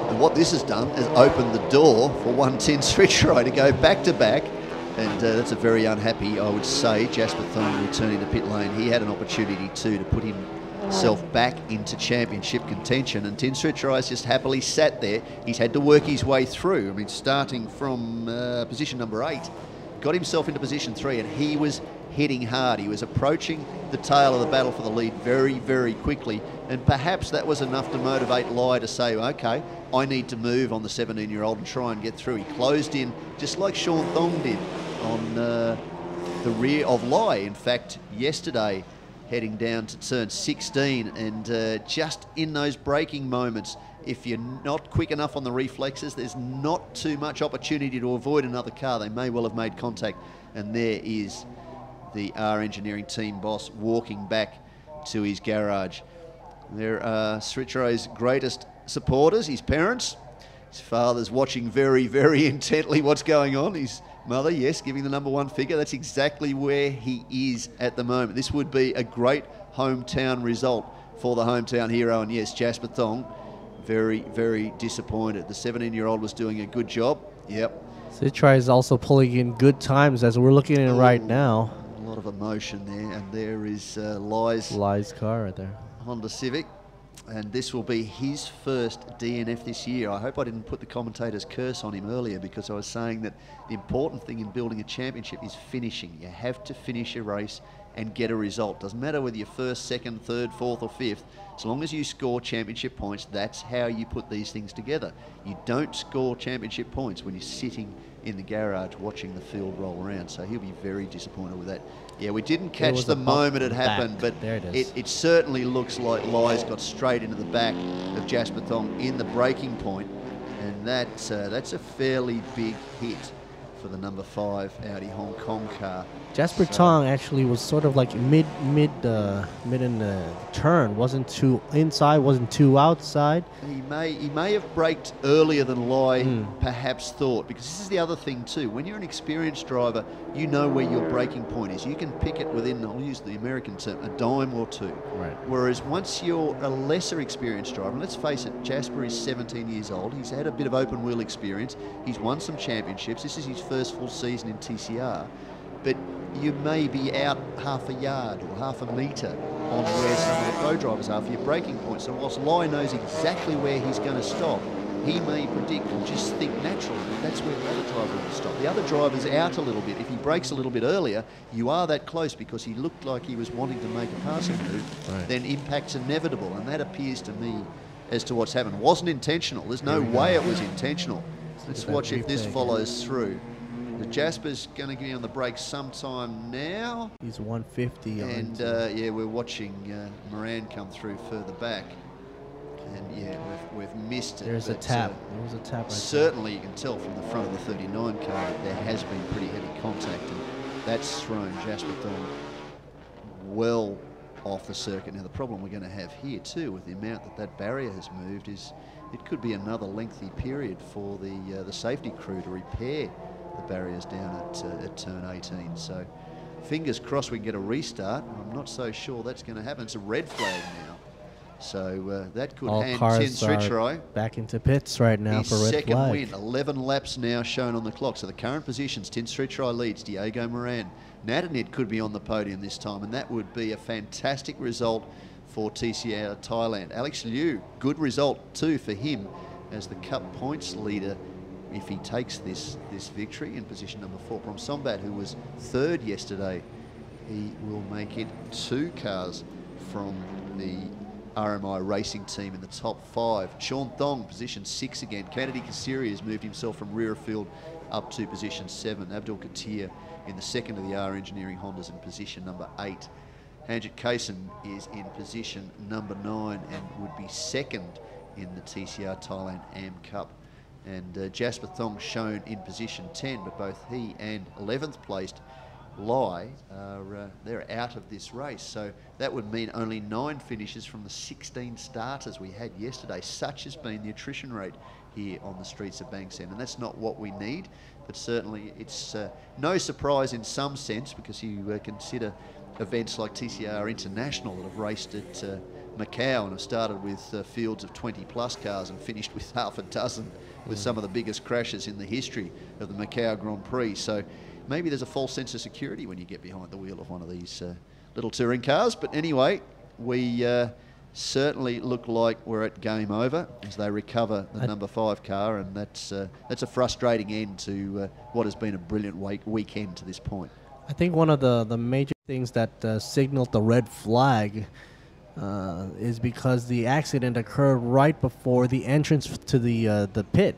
And what this has done is opened the door for 110 Srichrai to go back-to-back, and that's a very unhappy, I would say, Jasper Thong returning to pit lane. He had an opportunity too to put himself back into championship contention, and Tin Srichrai just happily sat there. He's had to work his way through. I mean, starting from position number 8, got himself into position 3, and he was hitting hard. He was approaching the tail of the battle for the lead very, very quickly, and perhaps that was enough to motivate Lai to say, okay, I need to move on the 17-year-old and try and get through. He closed in just like Sean Thong did on the rear of Lai, in fact, yesterday, heading down to turn 16, and just in those braking moments, if you're not quick enough on the reflexes, there's not too much opportunity to avoid another car. They may well have made contact, and there is the R Engineering team boss walking back to his garage. There are Srichai's greatest supporters, his parents. His father's watching very, very intently what's going on. His mother, yes, giving the number 1 figure. That's exactly where he is at the moment. This would be a great hometown result for the hometown hero. And yes, Jasper Thong, very, very disappointed. The 17-year-old was doing a good job. Yep. Srichai is also pulling in good times as we're looking at it right now. A lot of emotion there, and there is Lai's car right there. Honda Civic, and this will be his first DNF this year. I hope I didn't put the commentator's curse on him earlier, because I was saying that the important thing in building a championship is finishing. You have to finish a race and get a result. Doesn't matter whether you're first, second, third, fourth or fifth. As long as you score championship points, that's how you put these things together. You don't score championship points when you're sitting in the garage watching the field roll around. So he'll be very disappointed with that. Yeah, we didn't catch the moment it happened, but it certainly looks like Lai's got straight into the back of Jasper Thong in the braking point, and that's a fairly big hit for the number 5 Audi Hong Kong car. Jasper Thong actually was sort of like mid in the turn. Wasn't too inside, wasn't too outside. He may have braked earlier than Lai perhaps thought, because this is the other thing too. When you're an experienced driver, you know where your braking point is. You can pick it within, I'll use the American term, a dime or two. Right. Whereas once you're a lesser experienced driver, and let's face it, Jasper is 17 years old. He's had a bit of open wheel experience. He's won some championships. This is his first full season in TCR. But you may be out half a yard or half a metre on where some of the pro drivers are for your braking points. So whilst Lai knows exactly where he's going to stop, he may predict or just think naturally that that's where the other driver will stop. The other driver's out a little bit. If he brakes a little bit earlier, you are that close because he looked like he was wanting to make a passing move, then impact's inevitable. And that appears to me as to what's happened. It wasn't intentional. There's no way it was intentional. Let's watch if this follows through. The Jasper's going to get on the brakes sometime now. He's 150. And yeah, we're watching Moran come through further back. And yeah, we've missed it. There's a tap. There was a tap right certainly, you can tell from the front of the 39 car that there has been pretty heavy contact. And that's thrown Jasper Thong well off the circuit. Now, the problem we're going to have here too, with the amount that barrier has moved, is it could be another lengthy period for the safety crew to repair the barriers down at turn 18. So fingers crossed we can get a restart. I'm not so sure that's going to happen. It's a red flag now. So that could hand Tin Srichrai back into pits right now for red second flag. win. 11 laps now shown on the clock. So the current positions, Tin Srichrai leads, Diego Moran. Natanid could be on the podium this time, and that would be a fantastic result for TCR Thailand. Alex Liu, good result too for him as the Cup points leader if he takes this victory in position number 4. From Sombat, who was third yesterday, he will make it 2 cars from the RMI racing team in the top 5. Sean Thong, position 6 again. Kennedy Kasiri has moved himself from rear of field up to position 7. Abdul Katir in the second of the R Engineering Hondas in position number 8. Hanjit Kaysen is in position number 9 and would be second in the TCR Thailand AM Cup And Jasper Thong shown in position 10, but both he and 11th placed Lai are they're out of this race. So that would mean only 9 finishes from the 16 starters we had yesterday. Such has been the attrition rate here on the streets of Bang Sen, and that's not what we need. But certainly it's no surprise in some sense, because you consider events like TCR International that have raced at Macau and have started with fields of 20 plus cars and finished with half a dozen, with some of the biggest crashes in the history of the Macau Grand Prix. So maybe there's a false sense of security when you get behind the wheel of one of these little touring cars. But anyway, we certainly look like we're at game over as they recover the number 5 car, and that's a frustrating end to what has been a brilliant weekend to this point. I think one of the major things that signaled the red flag is because the accident occurred right before the entrance to the pit.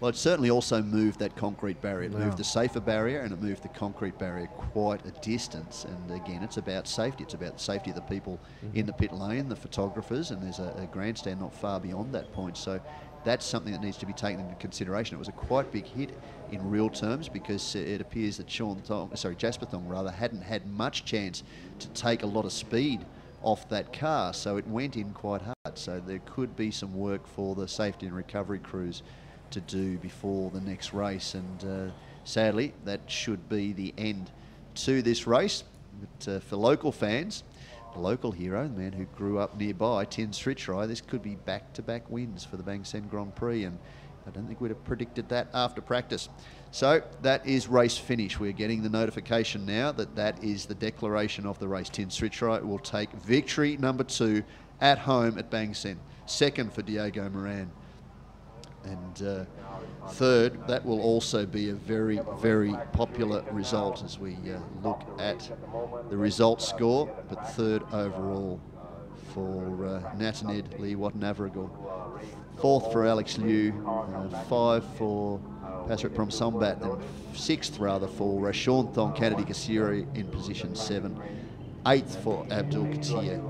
Well, it certainly also moved that concrete barrier. It moved the safer barrier, and it moved the concrete barrier quite a distance. And again, it's about safety. It's about the safety of the people in the pit lane, the photographers, and there's a grandstand not far beyond that point. So that's something that needs to be taken into consideration. It was a quite big hit in real terms, because it appears that Jasper Thong hadn't had much chance to take a lot of speed off that car, so it went in quite hard. So there could be some work for the safety and recovery crews to do before the next race, and sadly that should be the end to this race. But for local fans, the local hero, the man who grew up nearby, Tin Srichai, this could be back-to-back wins for the Bang Sen Grand Prix, and I don't think we'd have predicted that after practice. So that is race finish. We're getting the notification now that that is the declaration of the race. Tin Srichai will take victory number 2 at home at Bang Sen. Second for Diego Moran. And third, that will also be a very, very popular result as we look at the result score, but third overall for Natanid Lee Watanavaragul. Fourth for Alex Liu, 5 for Pasrit Promsombat, and 6th for Rashorn Thong Kennedy Kasiri in position 7. 8th for Abdul Katir,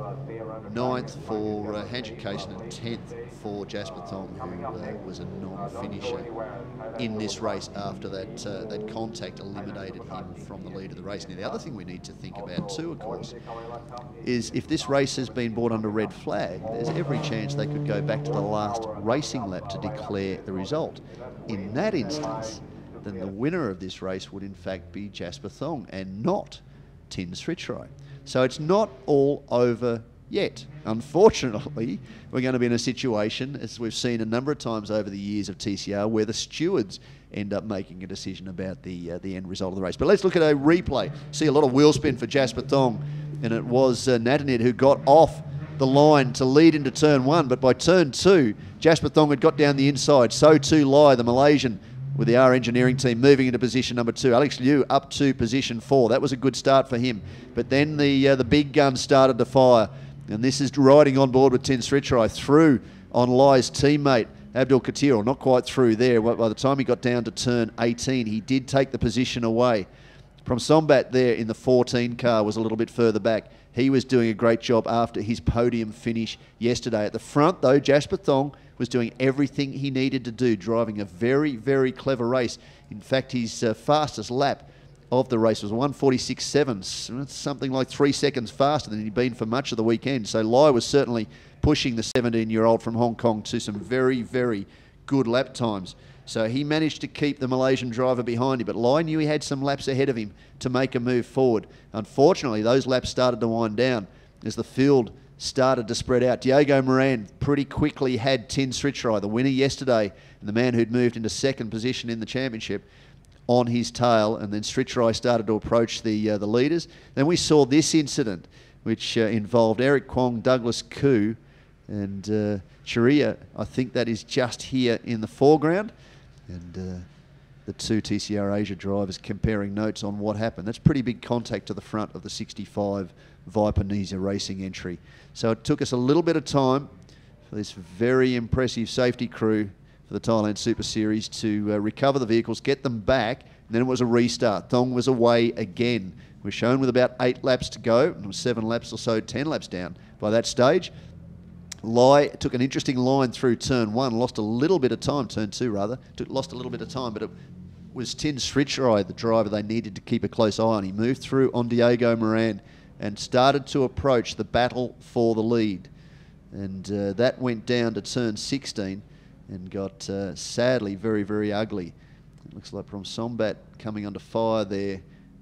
9th for Hanjit Kaysen, and 10th for Jasper Thong, who was a non-finisher in this race after that contact eliminated him from the lead of the race. Now, the other thing we need to think about too, of course, is if this race has been brought under red flag, there's every chance they could go back to the last racing lap to declare the result. In that instance, then the winner of this race would in fact be Jasper Thong and not Tin Srichai. So it's not all over yet. Unfortunately, we're going to be in a situation, as we've seen a number of times over the years of TCR, where the stewards end up making a decision about the end result of the race. But let's look at a replay. See a lot of wheel spin for Jasper Thong, and it was Natanid who got off the line to lead into turn 1, but by turn 2, Jasper Thong had got down the inside. So too Lai, the Malaysian, with the R Engineering team moving into position number 2. Alex Liu up to position 4. That was a good start for him. But then the big guns started to fire. And this is riding on board with Tin Srichai through on Lai's teammate, Abdul Katir. Not quite through there. By the time he got down to turn 18, he did take the position away. Promsombat there in the 14 car was a little bit further back. He was doing a great job after his podium finish yesterday. At the front, though, Jasper Thong was doing everything he needed to do, driving a very, very clever race. In fact, his fastest lap of the race was 1:46.7. That's something like 3 seconds faster than he'd been for much of the weekend. So Lai was certainly pushing the 17-year-old from Hong Kong to some very, very good lap times. So he managed to keep the Malaysian driver behind him, but Lai knew he had some laps ahead of him to make a move forward. Unfortunately, those laps started to wind down as the field started to spread out. Diego Moran pretty quickly had Tin Srichai, the winner yesterday, and the man who'd moved into second position in the championship, on his tail, and then Srichai started to approach the leaders. Then we saw this incident, which involved Eric Kwong, Douglas Koo, and Chiria. I think that is just here in the foreground, and the two TCR Asia drivers comparing notes on what happened. That's pretty big contact to the front of the 65 Vipernesia Racing entry. So it took us a little bit of time for this very impressive safety crew for the Thailand Super Series to recover the vehicles, get them back, and then it was a restart. Thong was away again. We're shown with about 8 laps to go, and it was 7 laps or so, 10 laps down by that stage. Lai took an interesting line through turn 1, lost a little bit of time, turn 2 rather, lost a little bit of time, but it was Tin Srichai, the driver they needed to keep a close eye on. He moved through on Diego Moran and started to approach the battle for the lead. And that went down to turn 16 and got sadly very, very ugly. It looks like Promsombat coming under fire there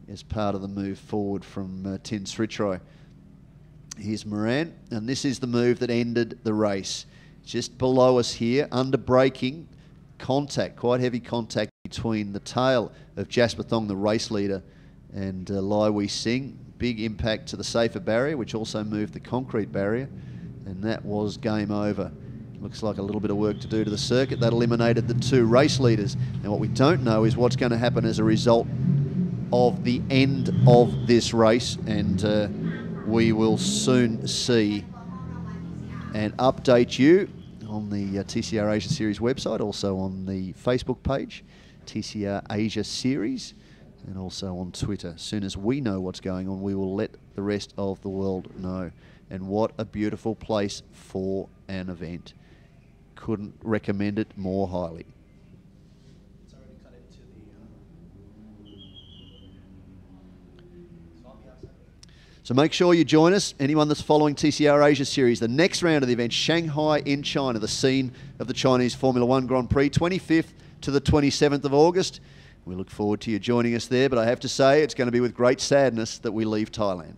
as part of the move forward from Tin Srichai. Here's Moran, and this is the move that ended the race. Just below us here, under braking, contact, quite heavy contact between the tail of Jasper Thong, the race leader, and Lai Wee Sing. Big impact to the safer barrier, which also moved the concrete barrier, and that was game over. Looks like a little bit of work to do to the circuit. That eliminated the 2 race leaders. Now what we don't know is what's going to happen as a result of the end of this race, and we will soon see and update you on the TCR Asia Series website, also on the Facebook page, TCR Asia Series, and also on Twitter. As soon as we know what's going on, we will let the rest of the world know. And what a beautiful place for an event. Couldn't recommend it more highly. So make sure you join us, anyone that's following TCR Asia Series. The next round of the event, Shanghai in China, the scene of the Chinese Formula One Grand Prix, 25th to the 27th of August. We look forward to you joining us there, but I have to say it's going to be with great sadness that we leave Thailand.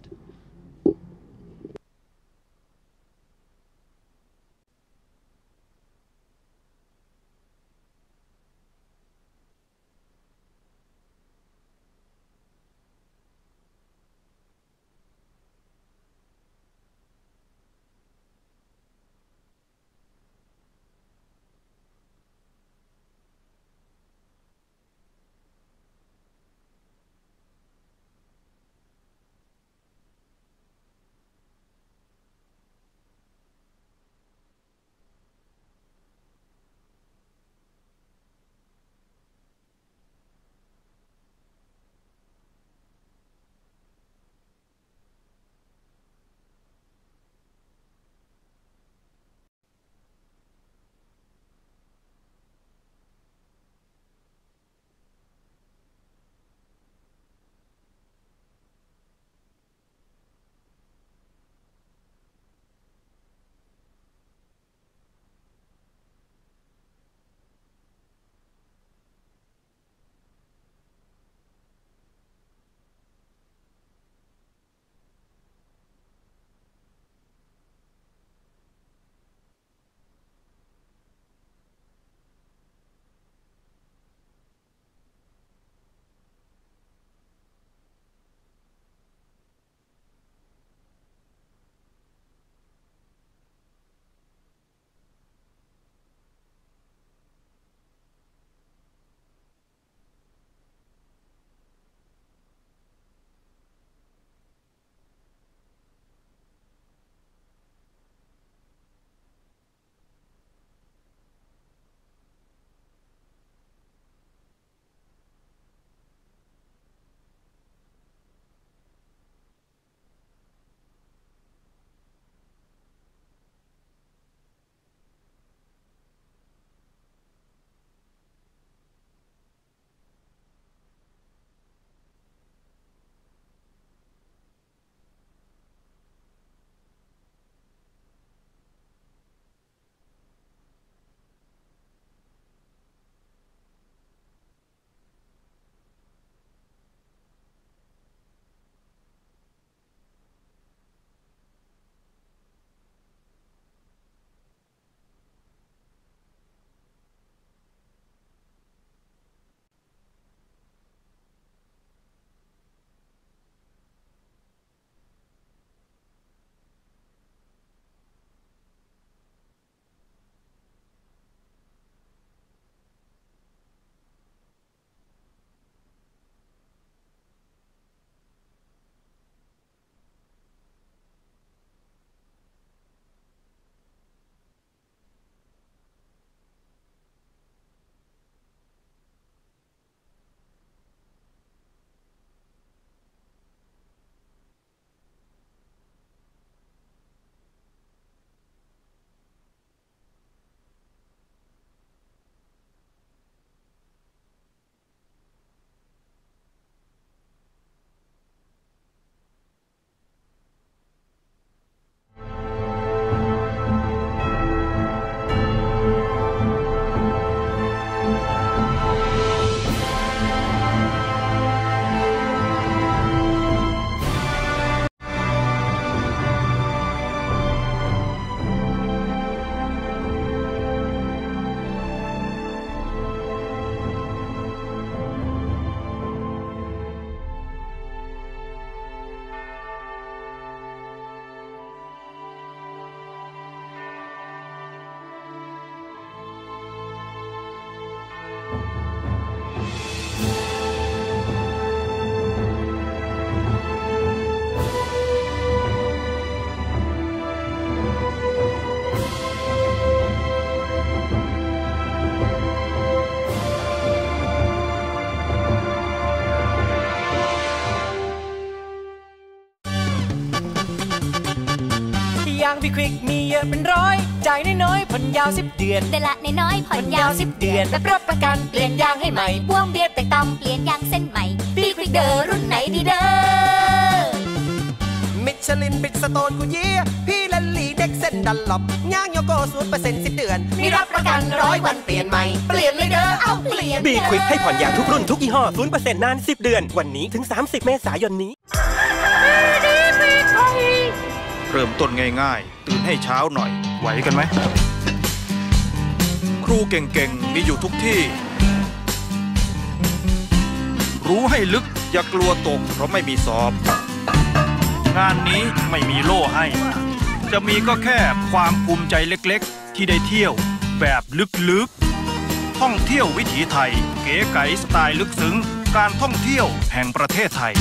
บีควิกมีเยอะเป็นร้อยจ่ายน้อยๆผ่อนยาว10 เดือนเดือนละน้อยๆผ่อนยาว10 เดือนแบบรับประกันเปลี่ยนยางให้ใหม่พ่วงเบียร์แตกต่ำเปลี่ยนยางเส้นใหม่บีควิกเดอร์รุ่นไหนดีเด้อมิชลินบิดสโตนกูเยี่ยพี่ลันลีเด็กเส้นดันหลบย่างโยโก้0% 10 เดือนมีรับประกัน100 วันเปลี่ยนใหม่เปลี่ยนเลยเด้อเอาเปลี่ยนบีควิกให้ผ่อนยางทุกรุ่นทุกยี่ห้อ 0% นาน10 เดือนวันนี้ถึง30 เมษายนนี้เริ่มต้นง่ายๆตื่นให้เช้าหน่อยไหวกันไหมครูเก่งๆมีอยู่ทุกที่รู้ให้ลึกอย่ากลัวตกเพราะไม่มีสอบงานนี้ไม่มีโล่ให้จะมีก็แค่ความภูมิใจเล็กๆที่ได้เที่ยวแบบลึกๆท่องเที่ยววิถีไทยเก๋ไก๋สไตล์ลึกซึ้งการท่องเที่ยวแห่งประเทศไทย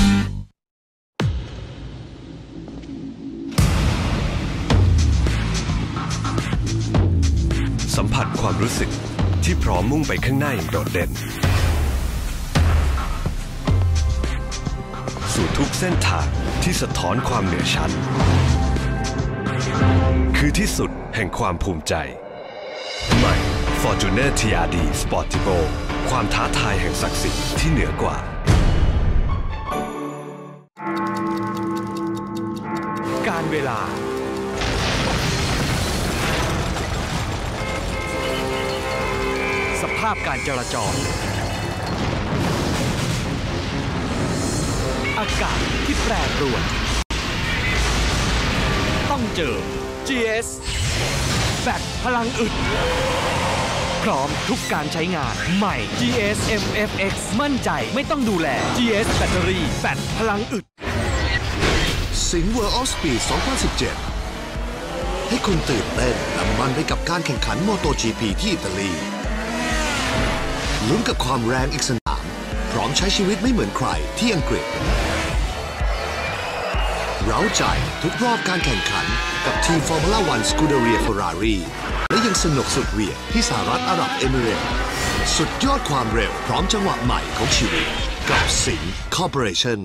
สัมผัสความรู้สึกที่พร้อมมุ่งไปข้างหน้าอย่างโดดเด่นสู่ทุกเส้นทางที่สะท้อนความเหนือชั้นคือที่สุดแห่งความภูมิใจใหม่ Fortuner TRD Sportivo ความท้าทายแห่งศักดิ์ศรีที่เหนือกว่าการเวลาสภาพการจราจรอากาศที่แปรปรวนต้องเจอ GS แบตพลังอึดพร้อมทุกการใช้งานใหม่ GS MFX มั่นใจไม่ต้องดูแล GS แบตเตอรี่แบตพลังอึดสิงห์ World of Speed 2017 ให้คุณตื่นเต้นและมันไปกับการแข่งขัน MotoGP ที่อิตาลีลุ้นกับความแรงอีกสนามพร้อมใช้ชีวิตไม่เหมือนใครที่อังกฤษเร้าใจทุกรอบการแข่งขันกับทีม Formula 1 Scuderia Ferrari และยังสนุกสุดเหวี่ยงที่สหรัฐอาหรับเอมิเรตส์สุดยอดความเร็วพร้อมจังหวะใหม่ของชีวิตกับสิงห์ Corporation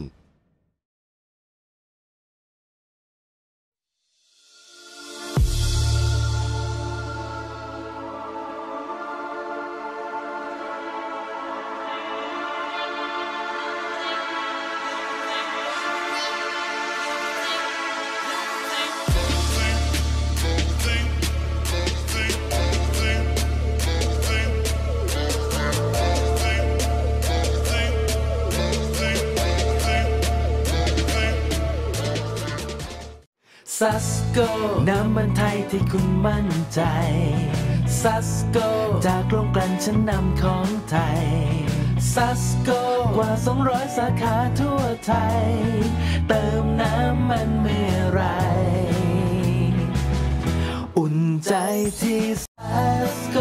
ซัสโกน้ำมันไทยที่คุณมั่นใจซัสโกจากโรงกลั่นชั้นนำของไทยซัสโกกว่า200 สาขาทั่วไทยเติมน้ำมันเมื่อไรอุ่นใจที่ซัสโก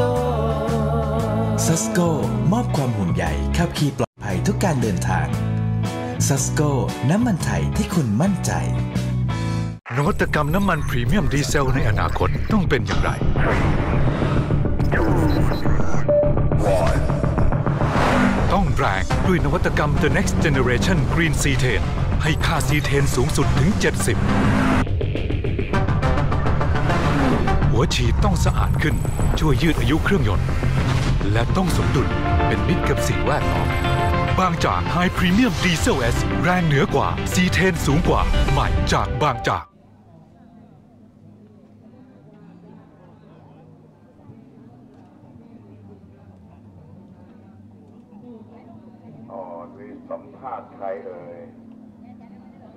ซัสโกมอบความห่วงใยขับขี่ปลอดภัยทุกการเดินทางซัสโกน้ำมันไทยที่คุณมั่นใจนวัตกรรมน้ำมันพรีเมียมดีเซลในอนาคตต้องเป็นอย่างไรต้องแรงด้วยนวัตกรรม The Next Generation Green Cetane ให้ค่าซีเทนสูงสุดถึง 70 หัวฉีดต้องสะอาดขึ้นช่วยยืดอายุเครื่องยนต์และต้องสมดุลเป็นมิตรกับสิ่งแวดล้อมบางจาก High Premium Diesel S แรงเหนือกว่าซีเทนสูงกว่าใหม่จากบางจากสัมภาษณ์ใครเอ่ย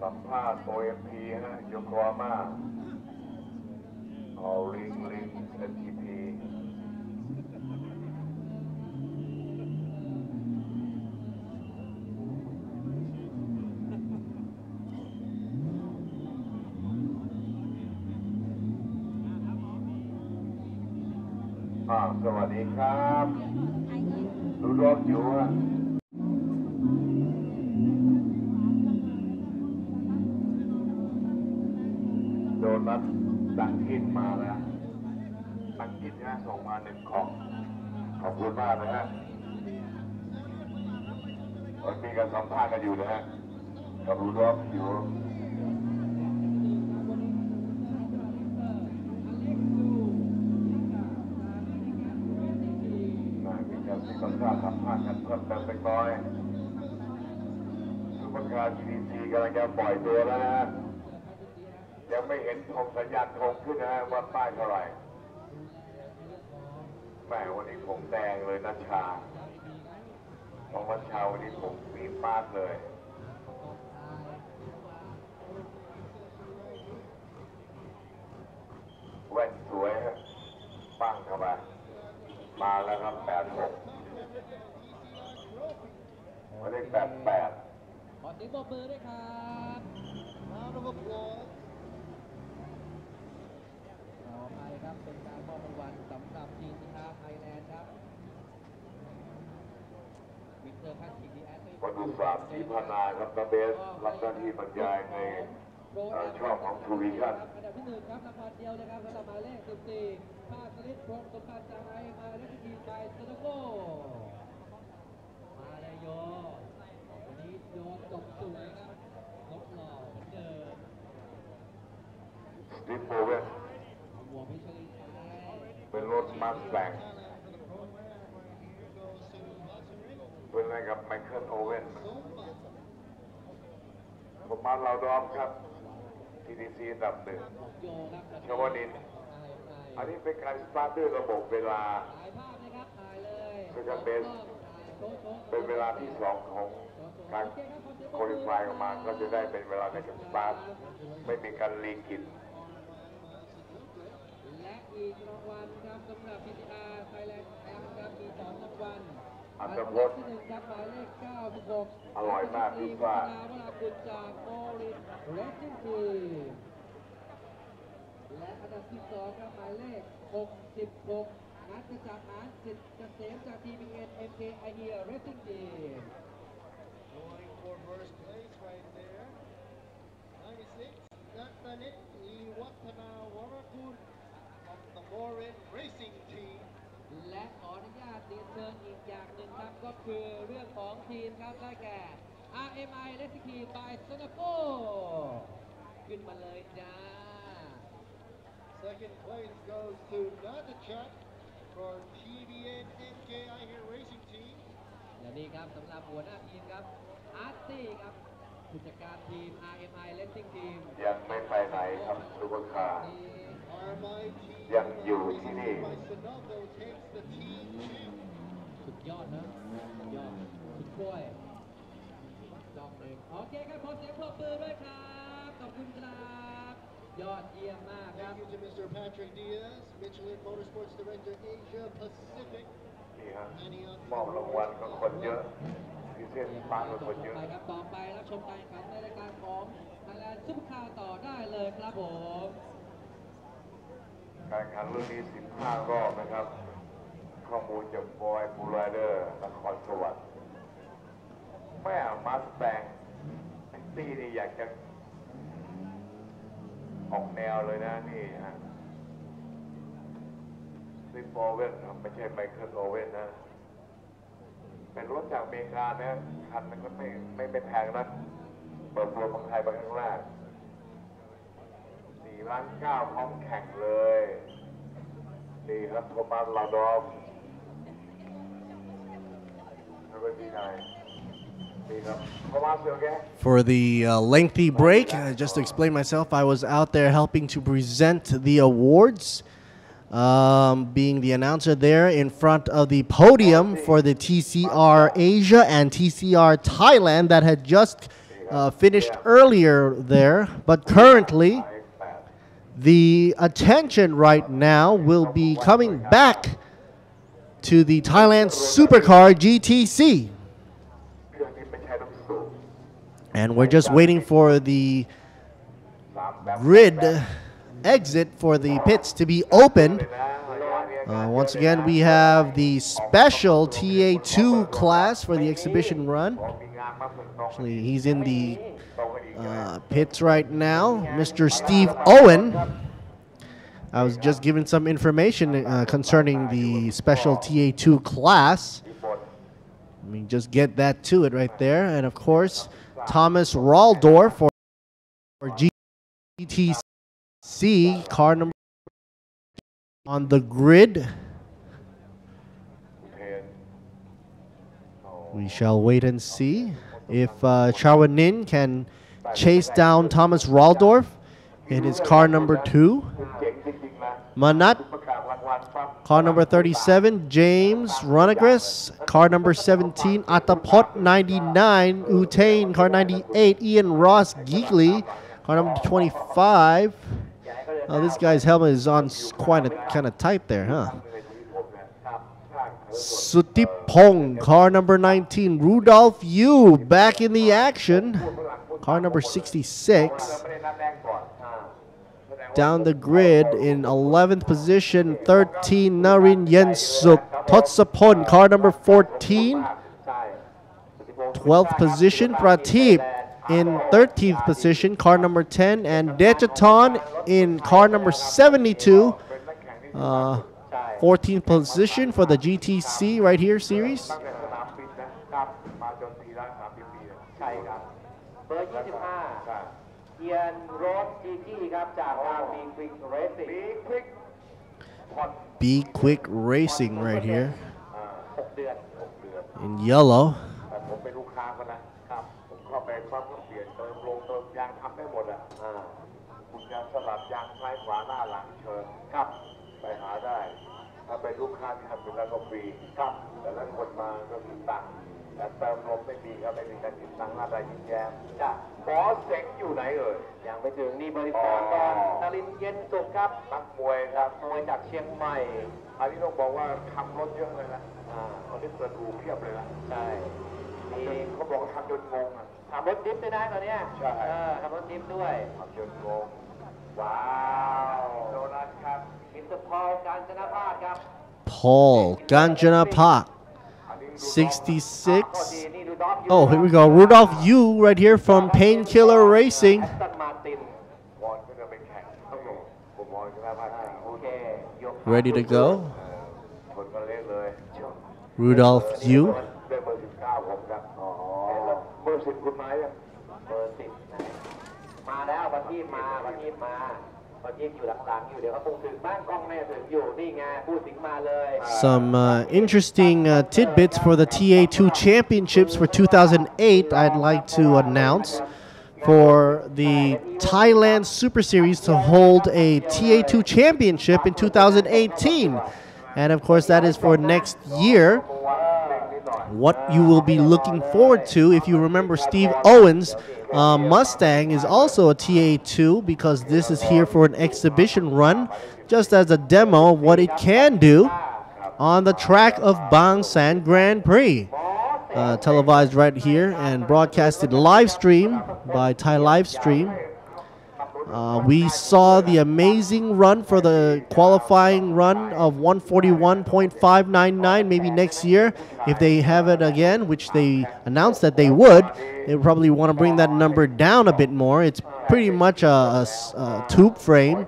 สัมภาษณ์ OMP ฮะโยโกฮาม่าลิง STP สวัสดีครับดูรถอยู่ฮะโดนัทดังกินมาแล้วดังกินนะส่งมา1 ของขอบคุณมากนะฮะมันมีการสัมภาษณ์กันอยู่นะฮะกับดูรถอยู่ มีต้องการทำพลาดกันเพิ่มเติมเล็กน้อยซุปเปอร์คาร์ GTC กำลังจะปล่อยตัวแล้วนะยังไม่เห็นธงสัญญาณธงขึ้นนะว่าป้ายเท่าไหร่แม่วันนี้ผมแดงเลยนัชชาของนัชชาวันนี้ผมปี๊ดมากเลยแว่นสวยฮะปั้งเข้ามาแล้วครับ86วันนี้88ขอเสียงปรบมือด้วยครับต่อไปครับเป็นการมอบรางวัลสำหรับทีมไทยแลนด์ครับวินเตอร์คัททีดีแอส วันที่3ที่พันนาครับนาเบสรับหน้าที่บรรยายในช่องของทูวิชั่นอันดับที่1ครับรางวัลเดียวนะครับสำหรับหมายเลข14ภาคสลิดพงศ์สมบัติจากไอมาและทีมไปสโนโก้มาเลยโยวันนี้โยจบสวยครับลบหล่อเหมือนเดิมสตีฟโบเวนเป็นรถมาสแตงเป็นอะไรกับไมเคิลโอเว่นผมมาเราดอมครับ TDC อันดับ1ชวนินอันนี้เป็นการสตาร์ทด้วยระบบเวลาคือจะเป็นเวลาที่2ของการโคลิฟายออกมาก็จะได้เป็นเวลาในการสตาร์ทไม่มีการลีกินและอีกรางวัลครับสำหรับ PTR Thailand ครับมี2รางวัลอันดับที่1ครับหมายเลข96อร่อยมากพี่ฟ้าเวลาคุณจากโมรินเรสซิ่งทีมและอันดับที่2ครับหมายเลข66นัทจากหานสิทธิ์เกษมจากทีมเอ็น MK ไอเฮียเรสซิ่งทีมGoing for first place right there 96นัทนิตลีวัฒนาวรกุล of the Morin Racing Teamและขออนุญาตเรียนเชิญอีกอย่างหนึ่งครับก็คือเรื่องของทีมครับได้แก่ RMI Racing Team by Sonoco ขึ้นมาเลยจ้า Second place goes to Natachak for TBN MKI here Racing Team และนี่ครับสำหรับหัวหน้าทีมครับอาร์ตี้ครับผู้จัดการทีม RMI Racing Team ยังไม่ไปไหนครับซุปเปอร์คาร์ยังอยู่ที่นี่สุดยอดนะสุดยอดสุดกล้วยจองหนึ่งโอเคครับขอเสียงปรบมือด้วยครับขอบคุณครับยอดเยี่ยมมากครับ Thank you to Mr. Patrick Diaz Michelin Motorsports Director Asia Pacific นี่ครับมอบรางวัลก็คนเยอะพิเศษบ้านก็คนเยอะครับต่อไปรับชมการแข่งขันในรายการของ Thailand Supercar ต่อได้เลยครับผมการแข่งขันรุ่นนี้15 รอบนะครับ ข้อมูลจากบอยบูไรเดอร์นครสวรรค์แม่มาสแตงตี้นี่อยากจะออกแนวเลยนะนี่ฮะซิปโอเว่นไม่ใช่ไมเคิลโอเว่นนะเป็นรถจากอเมริกานะคันมันก็ไม่แพงนะเปิดตัวของไทยไปข้างแรก4.9 ล้านพร้อมแข่งเลยดีครับโทมัสลาดอฟFor the lengthy break, just to explain myself, I was out there helping to present the awards, being the announcer there in front of the podium for the TCR Asia and TCR Thailand that had just finished earlier there. But currently, the attention right now will be coming back to the Thailand Supercar GTC. And we're just waiting for the grid exit for the pits to be opened. Once again, we have the special TA2 class for the exhibition run. Actually, he's in the pits right now, Mr. Steve Owen. I was just given some information concerning the special TA2 class. Let me just get that to it right there. And of course, Thomas Raldor for GTC, car number on the grid. We shall wait and see if Chawanin can chase down Thomas Raldorf in his car number 2. Manat, car number 37, James Runagres, car number 17, Atapot 99, Utain, car 98, Ian Ross Geekley, car number 25. This guy's helmet is on quite kind of tight there, huh? Sutipong, car number 19, Rudolph Yu back in the action, car number 66. Down the grid in 11th position, 13, Narin Yensuk Totsapon, car number 14. 12th position, Pratip in 13th position, car number 10. And Dechaton in car number 72. 14th position for the GTC right here series. เทียนรถจีจี้ครับจากทางบีควิกเรซิ่ง Be Quick Racing right here in yellow. ผมเป็นลูกค้ากันนะครับผมเข้าไปปั๊บก็เปลี่ยนเติมลงเติมยางทำได้หมดอ่ะคุณจะสลับยางซ้ายขวาหน้าหลังเชิญครับไปหาได้ถ้าเป็นลูกค้าที่ทำเป็นแล้วก็ฟรีครับแต่ละคนมาก็มีตังค์แต่เติมลมไม่มีครับไม่มีการติดตังค์อะไรยิ้มแย้มจ้ะบอสเซ็งอยู่ไหนเอ่ยยังไปถึงนี่บริษัทก่อนนรินทร์เย็นสุขครับนักมวยครับมวยจากเชียงใหม่อันนี้ต้องบอกว่าทำรถเยอะเลยนะคนที่เปิดอู่เพียบเลยนะใช่มีเขาบอกว่าทำจนงงอ่ะทำรถดิฟด้วยนะตอนนี้ใช่ทำรถดิฟด้วยทำจนงงว้าวโดนัทครับมิสเตอร์พอลกาญจนภาสครับ Paul Ganjanapak, 66. Oh, here we go. Rudolph Yu right here from Painkiller Racing. Ready to go. Rudolph Yu. มาแล้วประทีปมาประทีปอยู่หลังๆอยู่เดี๋ยวเขาคงถึงบ้านกล้องแม่ถึงอยู่นี่ไงพูดถึงมาเลย Some interesting tidbits for the TA2 championships for 2008 I'd like to announce. For the Thailand Super Series to hold a TA2 championship in 2018. And of course that is for next year. What you will be looking forward to, if you remember Steve Owens' Mustang is also a TA2 because this is here for an exhibition run, just as a demo of what it can do on the track of Bang San Grand Prix. Televised right here and broadcasted live stream by Thai Live Stream. We saw the amazing run for the qualifying run of 141.599. Maybe next year, if they have it again, which they announced that they would probably want to bring that number down a bit more. It's pretty much a tube frame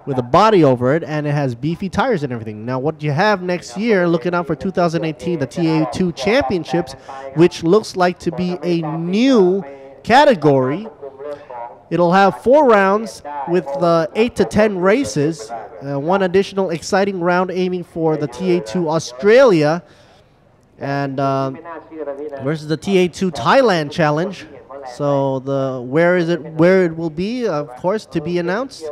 with a body over it, and it has beefy tires and everything. Now, what you have next year, looking out for 2018, the TA2 Championships, which looks like to be a new category. It'll have 4 rounds with 8 to 10 races. One additional exciting round aiming for the TA2 Australia. And versus the TA2 Thailand Challenge. So where it will be, of course, to be announced.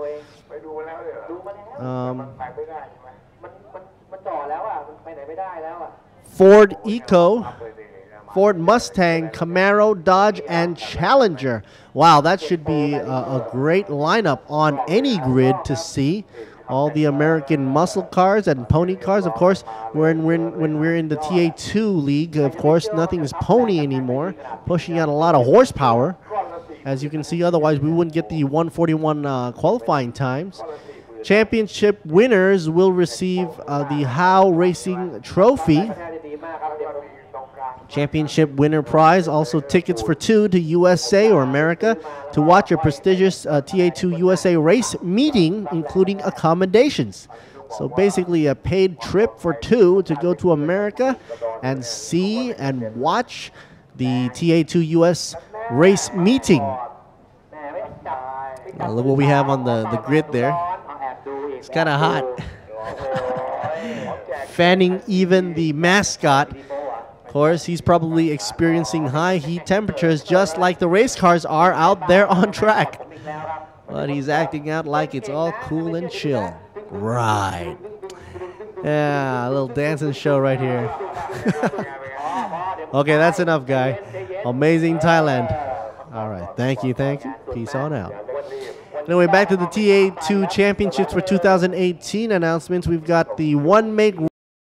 Ford Eco, Ford Mustang, Camaro, Dodge, and Challenger. Wow, that should be a great lineup on any grid to see. All the American muscle cars and pony cars. Of course, when we're in the TA2 league, of course, nothing is pony anymore, pushing out a lot of horsepower. As you can see, otherwise we wouldn't get the 141 qualifying times. Championship winners will receive the How Racing Trophy. Championship winner prize, also tickets for 2 to USA or America to watch a prestigious TA2 USA race meeting, including accommodations. So basically a paid trip for 2 to go to America and see and watch the TA2 US race meeting. Look what we have on the grid there. It's kind of hot. Fanning even the mascot, Of course, he's probably experiencing high heat temperatures just like the race cars are out there on track. But he's acting out like it's all cool and chill. Right. Yeah, a little dancing show right here. Okay, that's enough, guy. Amazing Thailand. All right, thank you. Peace on out. Anyway, back to the TA2 Championships for 2018 announcements. We've got the one-make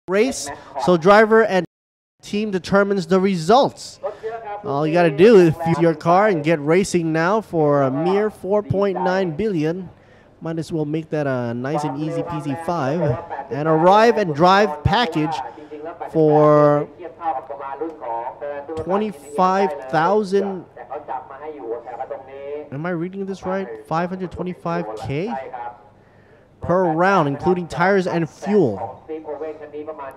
race, so driver and team determines the results. All you got to do is use your car and get racing now for a mere 4.9 billion. Might as well make that a nice and easy peasy 5. And arrive and drive package for 25,000. Am I reading this right? 525K per round, including tires and fuel.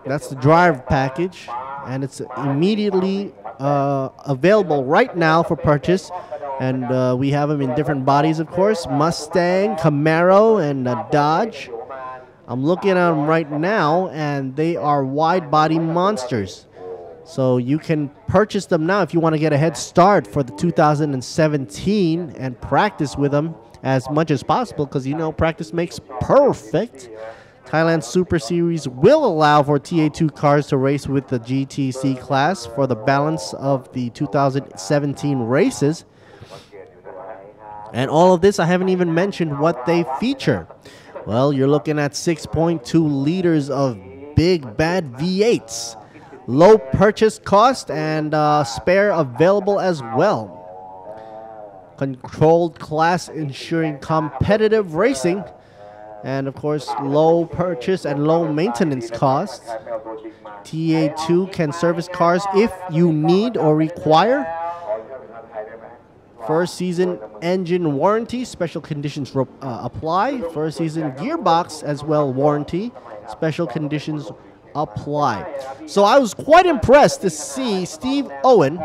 That's the drive package, and it's immediately available right now for purchase. And we have them in different bodies, of course. Mustang, Camaro, and Dodge. I'm looking at them right now, and they are wide-body monsters. So you can purchase them now if you want to get a head start for the 2017 and practice with them as much as possible, because you know practice makes perfect. Thailand Super Series will allow for TA2 cars to race with the GTC class for the balance of the 2017 races. And all of this, I haven't even mentioned what they feature. Well, you're looking at 6.2 liters of big bad V8s. Low purchase cost and spare available as well. Controlled class ensuring competitive racing. And of course, low purchase and low maintenance costs. TA2 can service cars if you need or require. First season engine warranty, special conditions apply. First season gearbox as well warranty, special conditions apply. So I was quite impressed to see Steve Owen,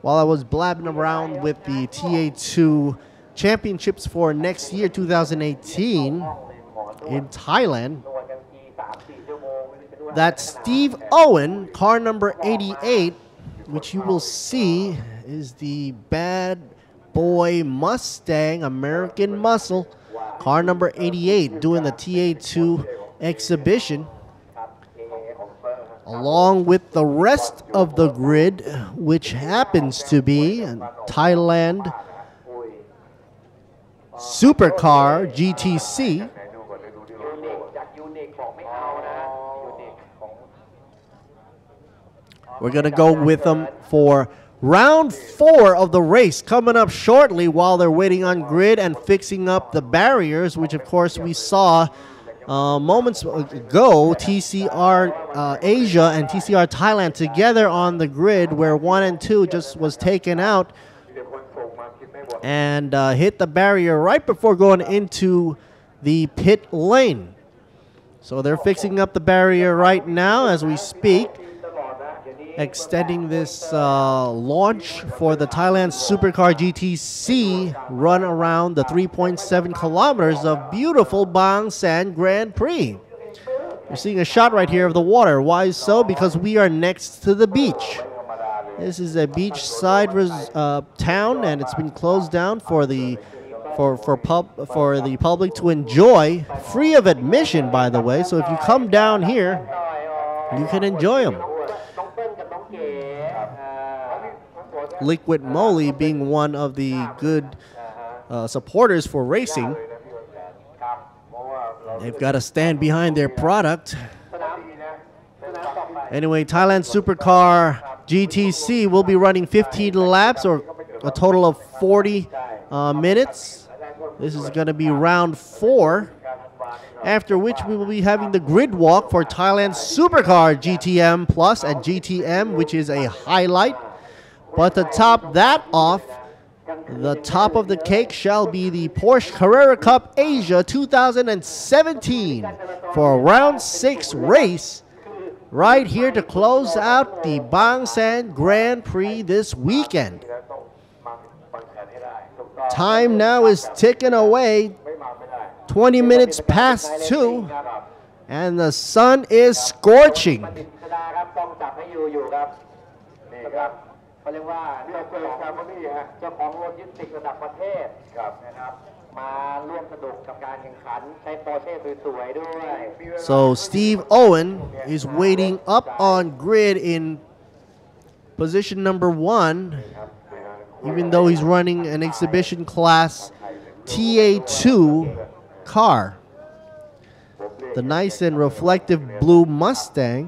while I was blabbing around with the TA2 championships for next year, 2018, in Thailand, that Steve Owen, car number 88, which you will see is the bad boy Mustang American Muscle, car number 88, doing the TA2 exhibition, along with the rest of the grid, which happens to be Thailand Supercar GTC. We're going to go with them for round 4 of the race coming up shortly while they're waiting on grid and fixing up the barriers, which of course we saw moments ago. TCR Asia and TCR Thailand together on the grid, where 1 and 2 just was taken out and hit the barrier right before going into the pit lane. So they're fixing up the barrier right now as we speak, extending this launch for the Thailand Supercar GTC run around the 3.7 kilometers of beautiful Bang San Grand Prix. You're seeing a shot right here of the water. Why so? Because we are next to the beach. This is a beachside town, and it's been closed down for the public to enjoy, free of admission, by the way. So if you come down here, you can enjoy them. Liquid Moly being one of the good supporters for racing. They've got to stand behind their product. Anyway, Thailand Supercar GTC will be running 15 laps, or a total of 40 minutes. This is going to be round 4, after which we will be having the grid walk for Thailand Supercar GTM Plus and GTM, which is a highlight. But to top that off, the top of the cake shall be the Porsche Carrera Cup Asia 2017 for a round 6 race right here to close out the Bang San Grand Prix this weekend. Time now is ticking away, 20 minutes past 2, and the sun is scorching. ต้องจับให้อยู่ครับนี่ครับเขาเรียกว่าเจ้าของโลจิสติกระดับประเทศนะครับมาร่วมสนุกกับการแข่งขันใช้ปอร์เช่สวยๆด้วย So Steve Owen is waiting up on grid in position number 1, even though he's running an exhibition class TA2 car. The nice and reflective blue Mustang.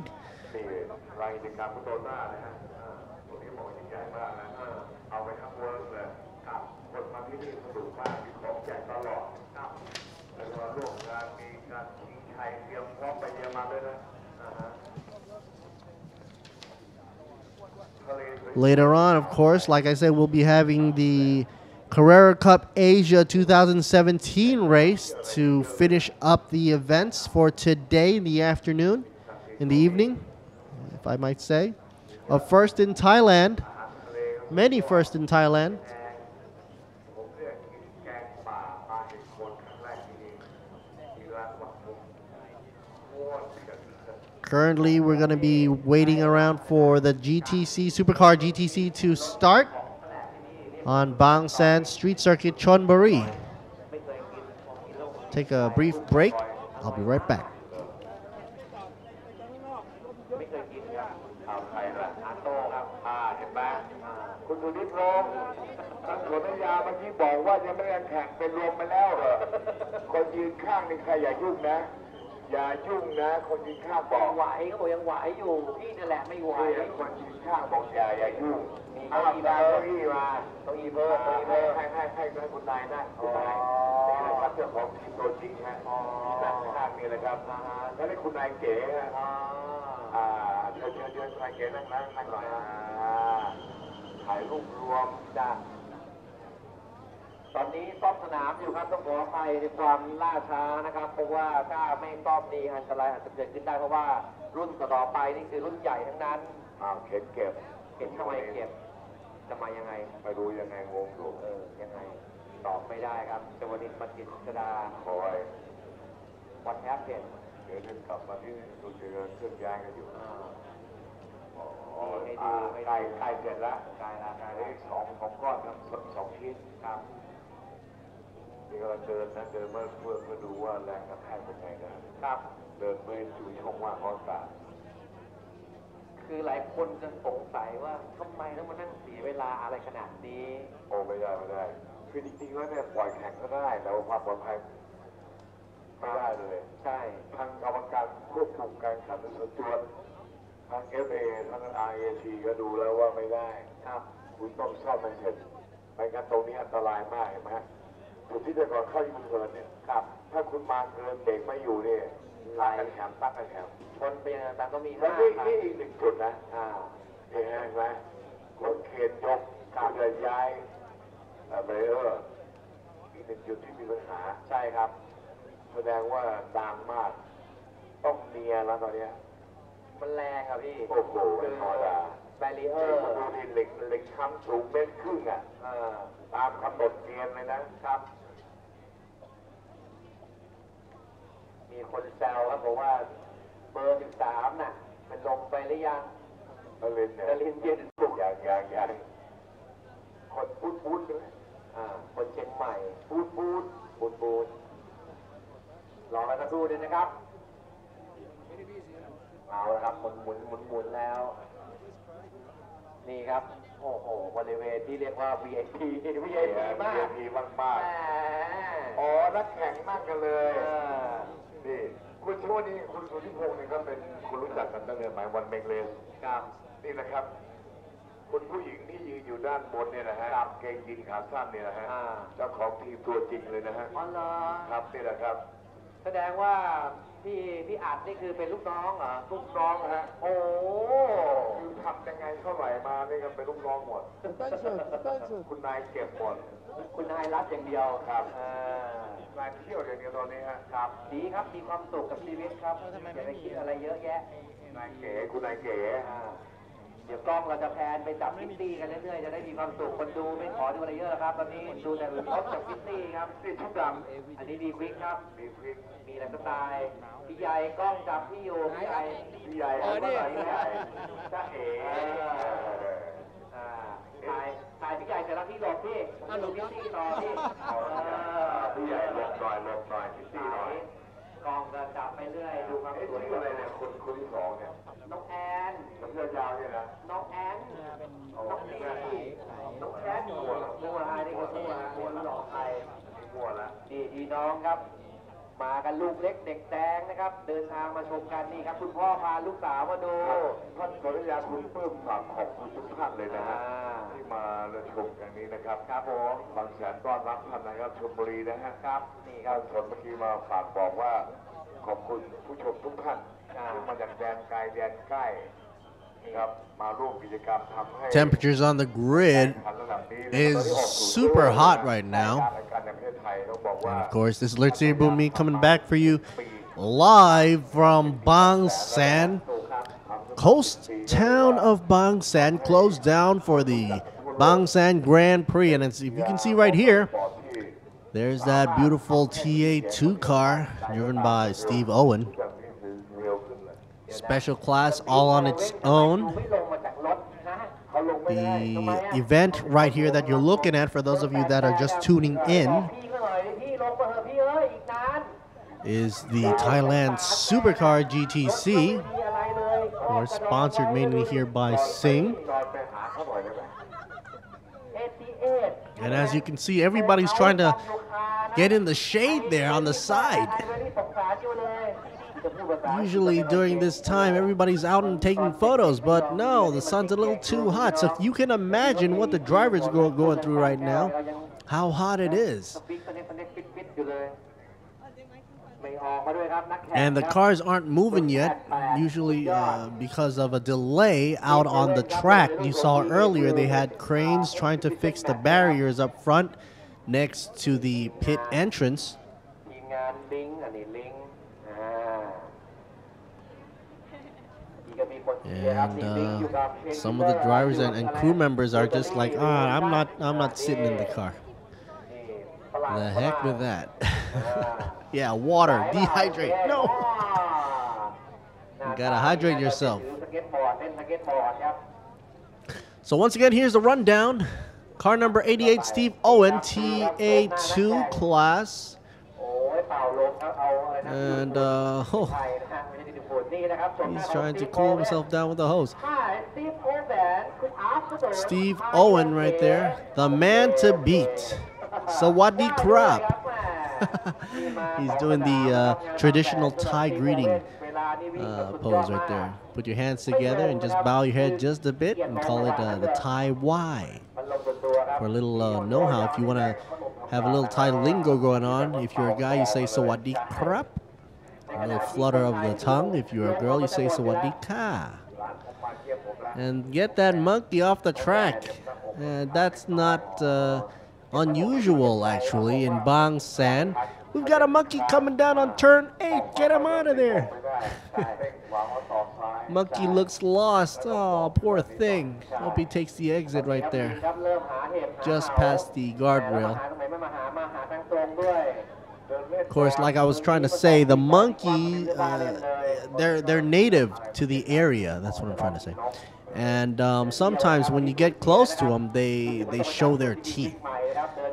Later on, of course, like I said, we'll be having the Carrera Cup Asia 2017 race to finish up the events for today in the afternoon, in the evening, if I might say. A first in Thailand, many first in Thailand. Currently, we're going to be waiting around for the GTC, Supercar GTC to start on Bang San Street Circuit, Chonburi. Take a brief break. I'll be right back. คุณสุนิพงศ์ท่านสนธยาเมื่อกี้บอกว่ายังไม่ได้แข่งเป็นรวมไปแล้วเหรอคนยืนข้างนี่ใครอย่ายุ่งนะอย่ายุ่งนะคนยืนข้างบอกไหวเขาบอกยังไหวอยู่พี่นั่นแหละไม่ไหวคนยืนข้างบอกอย่ายุ่งเอาเก้าอี้มาเก้าอี้เพิ่มให้คุณนายนั่งคุณนายนี่แหละครับเจ้าของทีมโดจิฮะนั่งข้างนี่แหละครับแล้วนี่คุณนายเก๋ฮะเชิญคุณนายเก๋นั่งหน่อยถ่ายรูปรวมจ้าตอนนี้ซ่อมสนามอยู่ครับต้องขออภัยในความล่าช้านะครับเพราะว่าถ้าไม่ซ่อมดีอันตรายอาจจะเกิดขึ้นได้เพราะว่ารุ่นต่อไปนี่คือรุ่นใหญ่ทั้งนั้นเข็นเก็บทำไมเก็บจะมายังไงไม่รู้ยังไงงงอยู่ยังไงตอบไม่ได้ครับจวนิตบัณฑิตชดาคอยวัดแอปเปลี่ยนเดี๋ยวกลับมาที่ดูเดือนเครื่องย้ายกันอยู่ใกล้เสร็จแล้วใกล้ได้2ก้อนครับ2ชิ้นครับนี่ก็เดินเมื่อดูว่าแรงกระแทกเป็นไงนะครับเดินไม่ดูช่องว่างของอากาศคือหลายคนจะสงสัยว่าทำไมต้องมานั่งเสียเวลาอะไรขนาดนี้โอ้ไม่ได้คือจริงๆแล้วเนี่ยปล่อยแข่งก็ได้แต่ความปลอดภัยไม่ได้เลยใช่ทางกรรมการควบคุมการแข่งขันส่วนตัวทาง FA ทาง RAC ก็ดูแล้วว่าไม่ได้ครับคุณต้องซ่อมมันเสร็จไม่งั้นตรงนี้อันตรายมากเห็นไหมจุดที่จะก่อนเข้ายูเทิร์นเนี่ยครับถ้าคุณมาเกินเบรกไม่อยู่เนี่ยลายกันแถมตั้งกันแถมชนไปต่างก็มีแล้วนี่อีก1จุดนะเห็นไหมคนเคนยกการเดินย้ายเบรออีก1จุดที่มีปัญหาใช่ครับแสดงว่าดังมากต้องเนียแล้วตอนนี้มันแรงครับพี่โอ้โหไม่ธรรมดาแบรีเออร์ดูดิเหล็กค้ำสูง1.5 เมตรตามกำหนดเกณฑ์เลยนะครับมีคนแซวครับบอกว่าเบอร์13น่ะมันลงไปหรือยังนลินเย็นสุกอย่างคนพูดเลยคนเชียงใหม่พูดรอกันสักครู่นึงนะครับเอาละครับหมุนแล้วนี่ครับโอ้โหบริเวณที่เรียกว่า VIP มาก VIP มากอ๋อนักแข่งมากกันเลยนี่คุณช่วนี้คุณสุทธิพงศ์นี่ก็เป็นคุณรู้จักกันตั้งแต่สมัยวันเมกเลสครับนี่นะครับคุณผู้หญิงที่ยืนอยู่ด้านบนเนี่ยนะฮะเกงยีนขาสั้นเนี่ยนะฮะเจ้าของทีมตัวจริงเลยนะฮะอ๋อเหรอครับนี่แหละครับแสดงว่าพี่อัดนี่คือเป็นลูกน้องเหรอลูกน้องฮะโอ้คือทำยังไงเท่าไหร่มานี่ก็เป็นลูกน้องหมดคุณนายเก็บหมดคุณนายรับอย่างเดียวครับนายเที่ยวอย่างเดียวตอนนี้ฮะครับดีครับมีความสุขกับชีวิตครับอย่าไปคิดอะไรเยอะแยะนายเก๋คุณนายเก๋เดี๋ยวกล้อง เราจะแพนไปจับพิตตี้กันเรื่อยๆจะได้มีความสุขคนดูไม่ขอดูอะไรเยอะแล้วครับตอนนี้ดูแต่รถจากพิตตี้ครับที่ชุดดำอันนี้ดีควิกครับดีควิกมีไลฟ์สไตล์พี่ใหญ่กล้องจับพี่อยู่พี่ใหญ่พี่ใหญ่จ้าเอ๋ถ่ายพี่ใหญ่เสร็จแล้วพี่หลบพี่หลบพิตตี้ต่อพี่พี่ใหญ่หลบหน่อยพิตตี้หน่อยกองจะจับไปเรื่อยดูความสวยอะไรเนี่ยคนที่สองเนี่ยน้องแอนน้องเสื้อยาวเนี่ยนะน้องแอนน้องนี่น้องแอนมัวนี่ก็มัวหลอกใครมัวละดีน้องครับมากันลูกเล็กเด็กแดงนะครับเดินทางมาชมกันนี่ครับคุณพ่อพาลูกสาวมาดูท่านขออนุญาตคุณเพิ่มฝากขอบคุณทุกท่านเลยนะฮะที่มาชมกันนี้นะครับครับผมบางแสนต้อนรับท่านนะครับชลบุรีนะฮะครับนี่ครับชนเมื่อกี้มาฝากบอกว่าขอบคุณผู้ชมทุกท่านที่มาจากแดนไกลแดนใกล้ครับมาร่วมกิจกรรมทำให้ Temperatures on the grid is super hot right now. And of course, this is Alert City Boom Me coming back for you live from Bang San. Coast town of Bang San closed down for the Bang San Grand Prix. And if you can see right here, there's that beautiful TA2 car driven by Steve Owen. Special class all on its own. The event right here that you're looking at, for those of you that are just tuning in, is the Thailand Supercar GTC. We're sponsored mainly here by Sing. And as you can see, everybody's trying to get in the shade there on the side. Usually during this time, everybody's out and taking photos, but no, the sun's a little too hot. So if you can imagine what the drivers are going through right now, how hot it is. And the cars aren't moving yet, usually because of a delay out on the track. You saw earlier they had cranes trying to fix the barriers up front next to the pit entrance. And some of the drivers and crew members are just like, I'm not sitting in the car. The heck with that. Yeah, water, dehydrate. No. You gotta hydrate yourself. So once again, here's the rundown. Car number 88, Steve Owen, TA2 class. And he's trying to cool himself down with the hose. Steve Owen right there, the man to beat. Sawadee Krap. He's doing the traditional Thai greeting pose right there. Put your hands together and just bow your head just a bit and call it the Thai Y. For a little know-how, if you want to have a little Thai lingo going on, if you're a guy, you say Sawadee Krap. A little flutter of the tongue. If you're a girl, you say Sawadee Ka. And get that monkey off the track. That's not unusual, actually, in Bang San. We've got a monkey coming down on turn 8. Get him out of there. Monkey looks lost. Oh, poor thing. Hope he takes the exit right there. Just past the guardrail. Of course, like I was trying to say, the monkey, they're native to the area. That's what I'm trying to say. And sometimes when you get close to them, they show their teeth.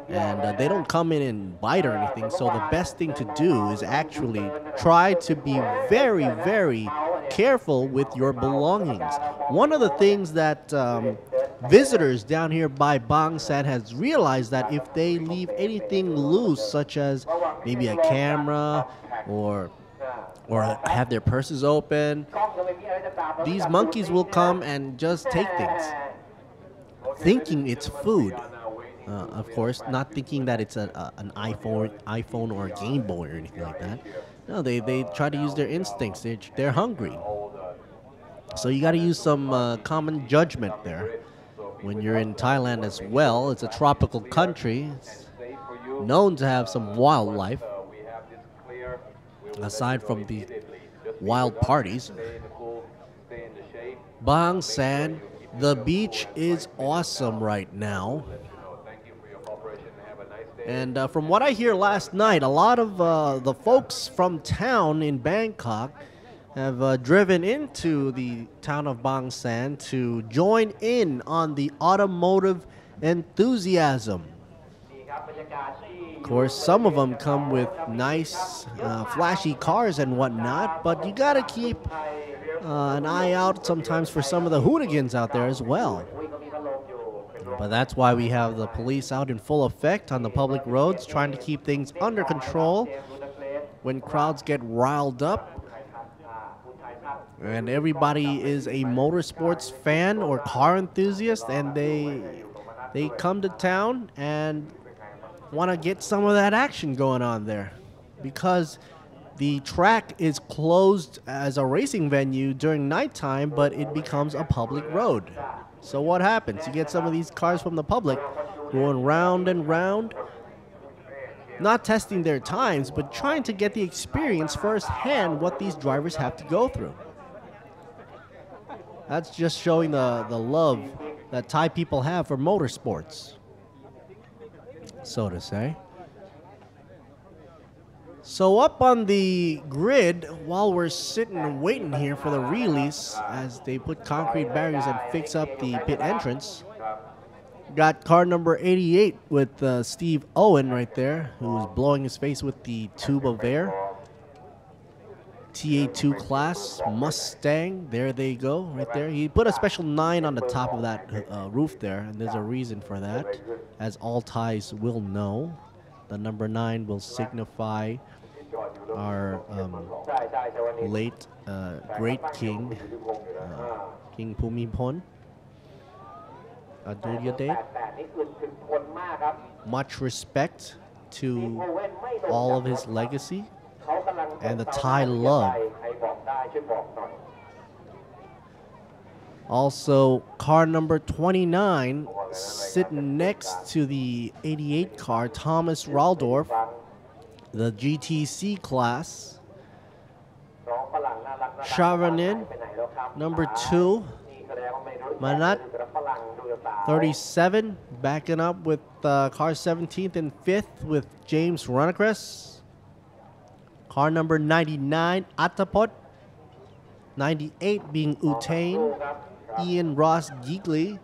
And they don't come in and bite or anything. So the best thing to do is actually try to be very, very careful with your belongings. One of the things that visitors down here by Bang San has realized, that if they leave anything loose, such as maybe a camera or have their purses open, these monkeys will come and just take things, thinking it's food. Of course, not thinking that it's an iPhone or a Game Boy or anything like that. No, they try to use their instincts. They're hungry. So you got to use some common judgment there. When you're in Thailand as well, it's a tropical country. It's known to have some wildlife. Aside from the wild parties, Bang San The beach is awesome right now. And from what I hear last night, a lot of the folks from town in Bangkok have driven into the town of Bang San to join in on the automotive enthusiasm. Of course, some of them come with nice, flashy cars and whatnot, but you gotta keep an eye out sometimes for some of the hooligans out there as well. But that's why we have the police out in full effect on the public roads, trying to keep things under control when crowds get riled up. And everybody is a motorsports fan or car enthusiast, and they come to town and want to get some of that action going on there, because the track is closed as a racing venue during nighttime, but it becomes a public road. So what happens? You get some of these cars from the public going round and round, not testing their times, but trying to get the experience firsthand what these drivers have to go through. That's just showing the love that Thai people have for motorsports, so to say. So up on the grid, while we're sitting and waiting here for the release as they put concrete barriers and fix up the pit entrance, got car number 88 with Steve Owen right there, who's blowing his face with the tube of air. TA2 class Mustang, there they go, right there. He put a special 9 on the top of that roof there, and there's a reason for that, as all Thais will know. The number 9 will signify our late great king, King Bhumibol Adulyadej. Much respect to all of his legacy and the Thai love. Also, car number 29 sitting next to the 88 car, Thomas Raldorf, the GTC class. Shavanin, number 2. Manat, 37, backing up with car 17th and 5th with James Runacrest. Car number 99, Attapot. 98 being Utain, Ian Ross Geegley.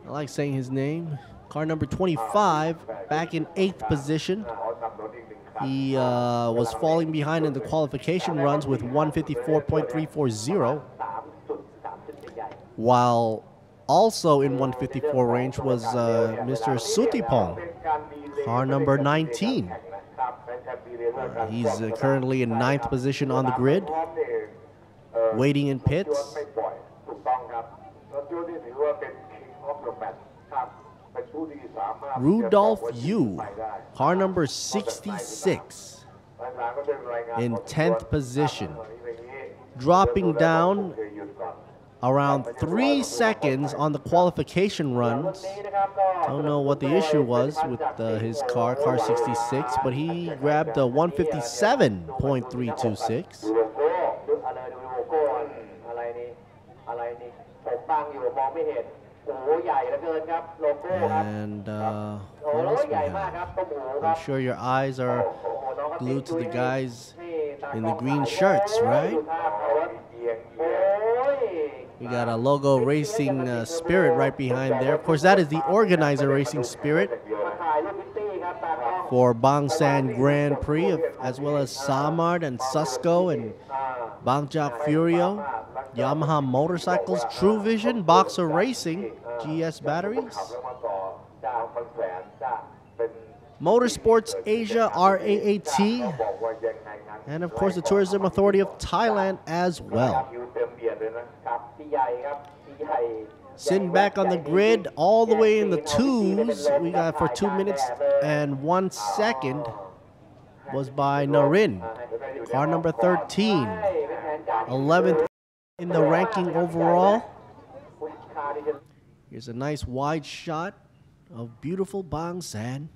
I like saying his name. Car number 25, back in 8th position. He was falling behind in the qualification runs with 154.340. While also in 154 range was Mr. Sutipong, car number 19. He's currently in 9th position on the grid, waiting in pits. Rudolph Yu, car number 66, in 10th position, dropping down around 3 seconds on the qualification runs. Don't know what the issue was with his car 66, but he grabbed a 157.326. And what else we have? I'm sure your eyes are glued to the guys in the green shirts, right? We got a Logo Racing Spirit right behind there. Of course, that is the organizer Racing Spirit for Bang San Grand Prix, as well as Samart and Susco and Bangjak Furio, Yamaha Motorcycles, True Vision, Boxer Racing, GS Batteries, Motorsports Asia, RAAT, and of course the Tourism Authority of Thailand as well. Sitting back on the grid all the way in the 2s, we got for 2 minutes and 1 second, was by Narin, car number 13, 11th in the ranking overall. Here's a nice wide shot of beautiful Bang San.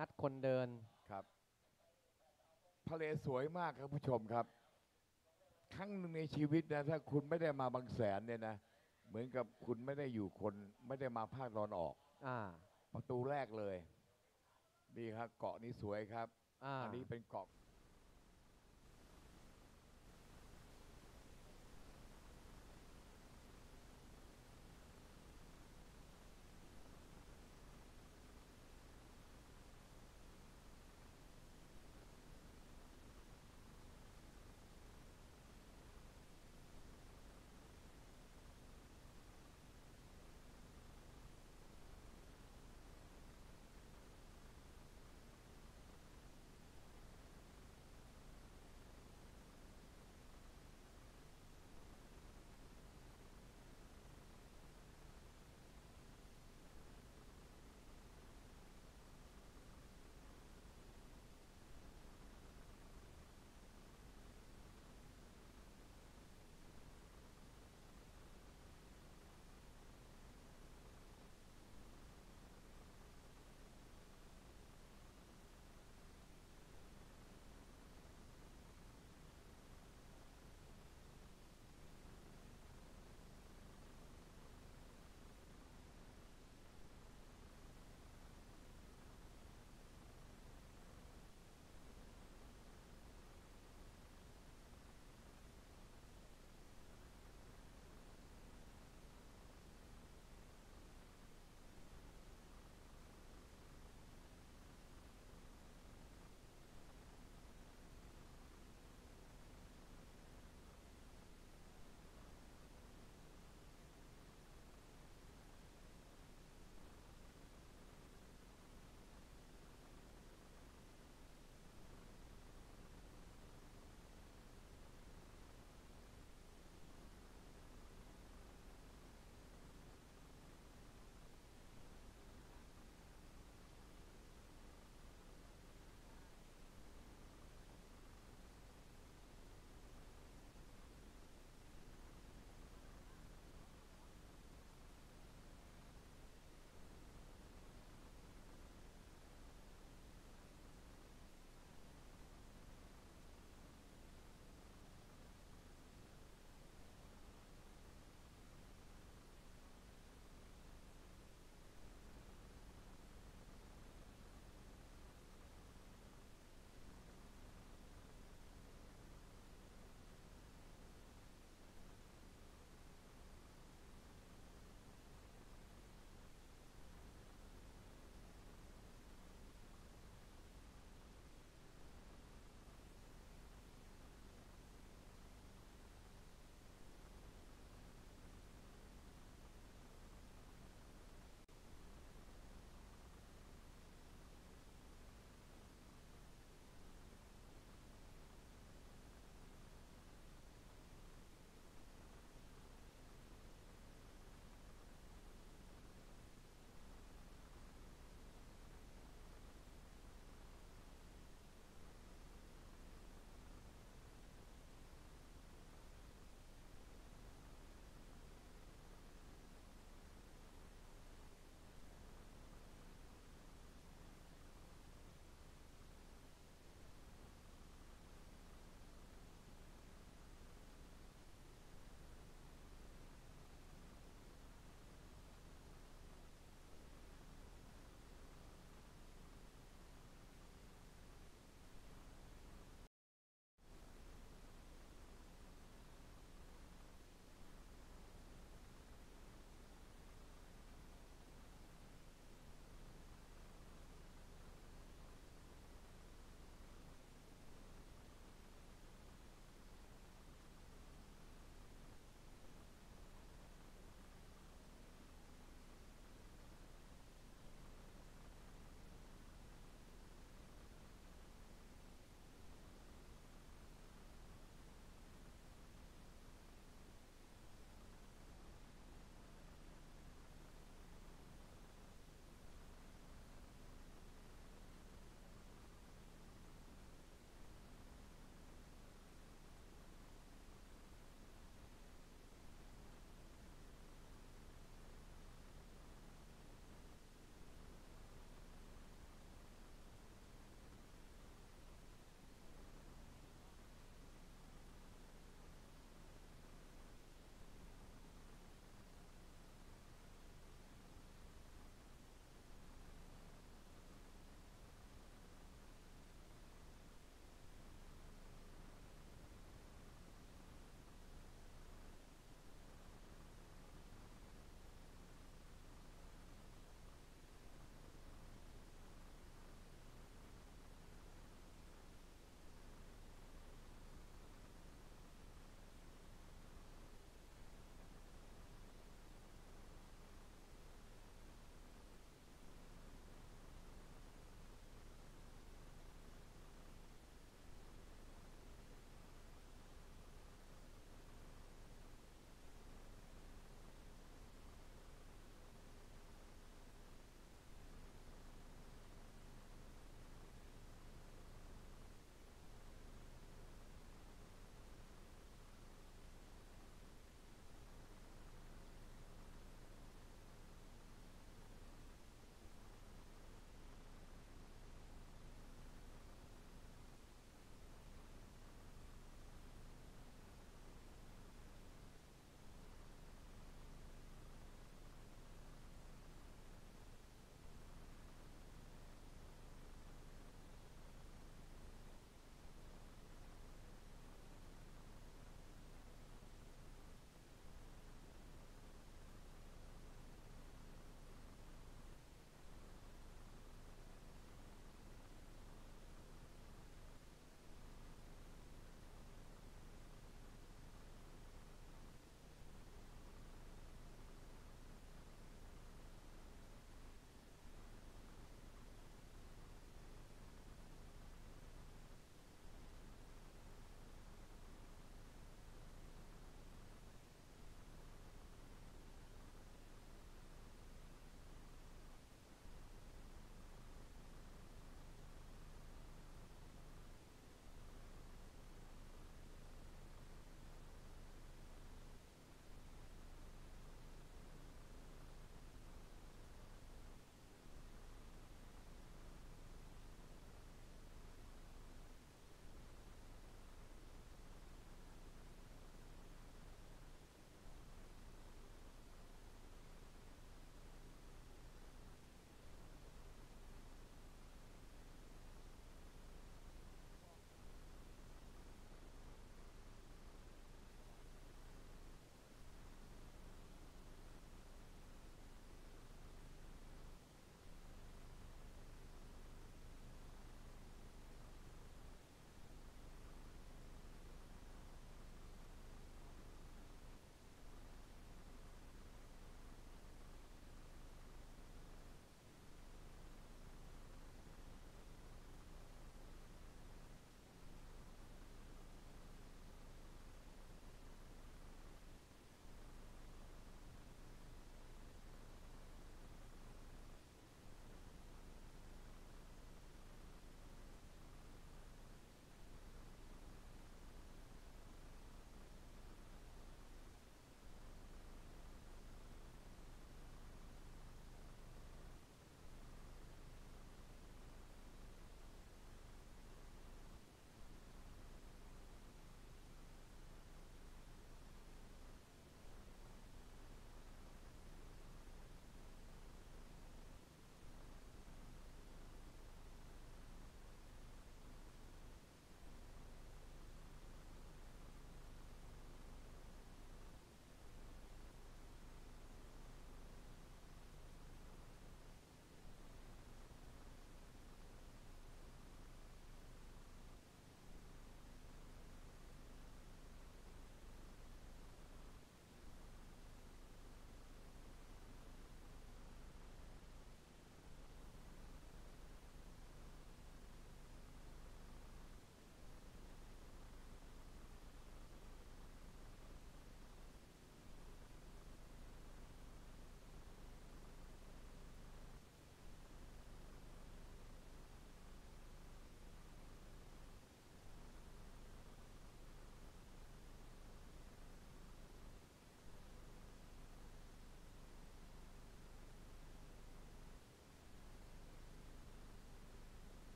นัดคนเดินครับทะเลสวยมากครับผู้ชมครับครั้งหนึ่งในชีวิตนะถ้าคุณไม่ได้มาบางแสนเนี่ยนะเหมือนกับคุณไม่ได้อยู่คนไม่ได้มาภาคตะวันออกประตูแรกเลยนี่ครับเกาะนี้สวยครับอันนี้เป็นเกาะ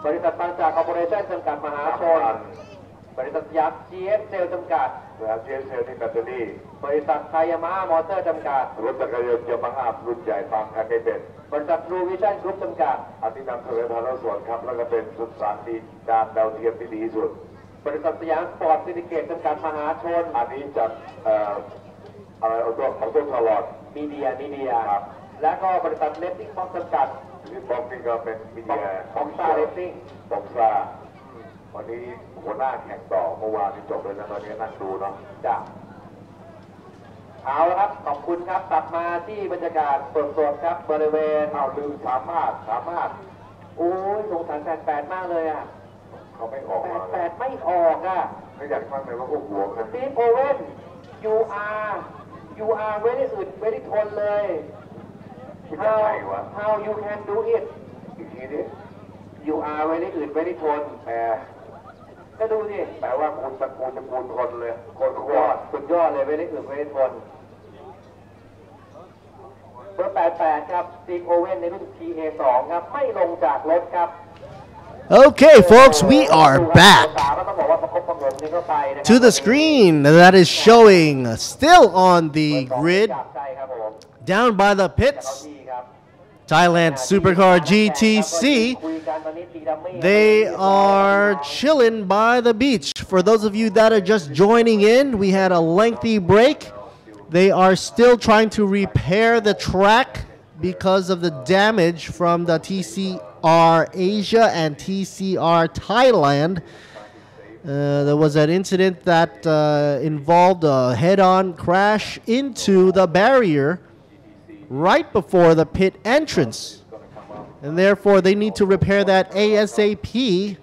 บริษัทบางจากคอร์ปอเรชั่นจำกัดมหาชนบริษัทยักษ์ GS เซลจำกัดGS เซลที่แบตเตอรี่บริษัทไทยามาฮ่ามอเตอร์จำกัดรถจักรยานยนต์ยามาฮ่ารุ่นใหญ่ฟังกันไม่เป็นบริษัท True Vision Group จำกัดอันนี้นำเสนอทางส่วนครับแล้วก็เป็นสุสานดีดานดาวเทียมที่ดีที่สุดบริษัทสยามสปอร์ตซินิเกตจำกัดมหาชนอันนี้จัดอะไรเอาตัวของตัวตลอดมีเดียครับและก็บริษัทเลสซิ่งบ็อกจำกัดบ็อกซิ่งก็เป็นมีเดียบ็อกซ่าเลสซิ่งบ็อกซ่าวันนี้หัวหน้าแข่งต่อเมื่อวานที่จบเลยนะตอนนี้นั่งดูเนาะจ้ะเอาละครับขอบคุณครับกลับมาที่บรรยากาศสดๆครับบริเวณเอาลืมสามารถโอ้ยสงสารแปดมากเลยอ่ะเขาไม่ออกแปดไม่ออกอ่ะไม่อยากฟังเลยว่าพวกหัวกันซีโอเว่น you are very อึด very ทนเลย how you can do it อีกทีดิ you are very อึด very ทนก็ดูดิแปลว่าคุณตะกูลจะกูลทนเลยคนสุดยอดเลย very อึด very ทนเบอร์88ครับซีโอเว่นในรุ่น TA2 ครับไม่ลงจากรถครับ Okay, folks, we are back to the screen that is showing still on the grid down by the pits. Thailand Supercar GTC. They are chilling by the beach. For those of you that are just joining in, we had a lengthy break. They are still trying to repair the track because of the damage from the TCR Asia and TCR Thailand. There was an incident that involved a head-on crash into the barrier right before the pit entrance. And therefore, they need to repair that ASAP.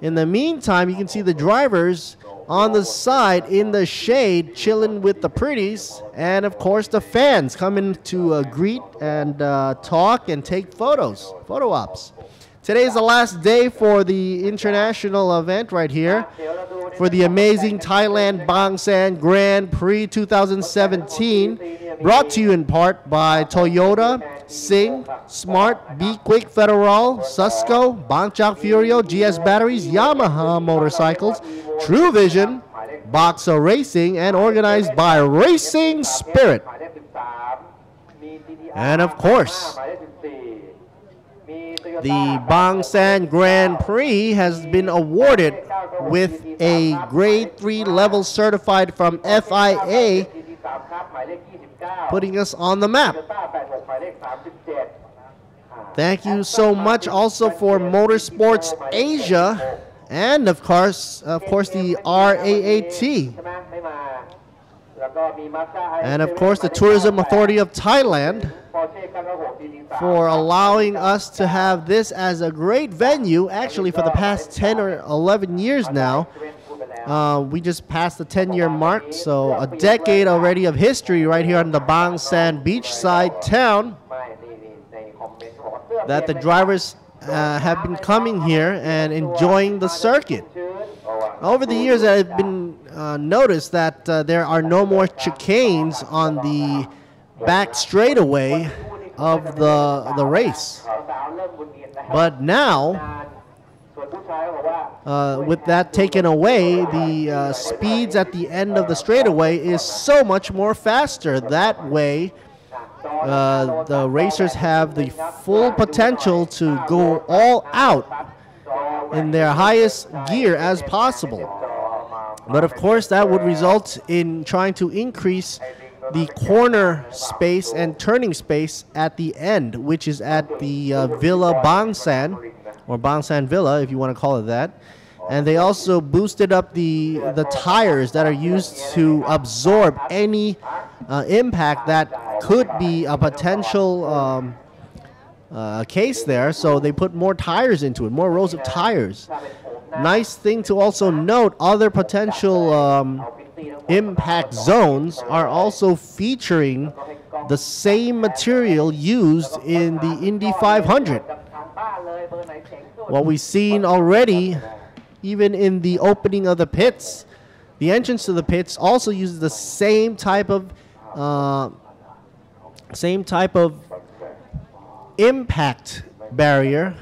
In the meantime, you can see the drivers on the side in the shade chilling with the pretties, and of course the fans coming to greet and talk and take photo ops. Today is the last day for the international event right here for the amazing Thailand Bang San Grand Prix 2017, brought to you in part by Toyota, Sing, Smart, Be Quick Federal, Susco, Bangchak Furio, GS Batteries, Yamaha Motorcycles, True Vision, Boxer Racing, and organized by Racing Spirit. And of course, the Bang San Grand Prix has been awarded with a Grade 3 level certified from FIA, putting us on the map. Thank you so much also for Motorsports Asia and of course the RAAT. And of course the Tourism Authority of Thailand for allowing us to have this as a great venue. Actually, for the past 10 or 11 years now. We just passed the 10-year mark, so a decade already of history right here on the Bang San beachside town, that the drivers have been coming here and enjoying the circuit. Over the years, I've been noticed that there are no more chicanes on the back straightaway of the race. But now, with that taken away, the speeds at the end of the straightaway is so much more faster. That way, the racers have the full potential to go all out in their highest gear as possible. But of course, that would result in trying to increase the corner space and turning space at the end, which is at the Villa Bang San, or Bang San Villa, if you want to call it that. And they also boosted up the tires that are used to absorb any impact that could be a potential case there. So they put more tires into it, more rows of tires. Nice thing to also note, other potential impact zones are also featuring the same material used in the Indy 500. What we've seen already, even in the opening of the pits, the entrance to the pits also uses the same type of impact barrier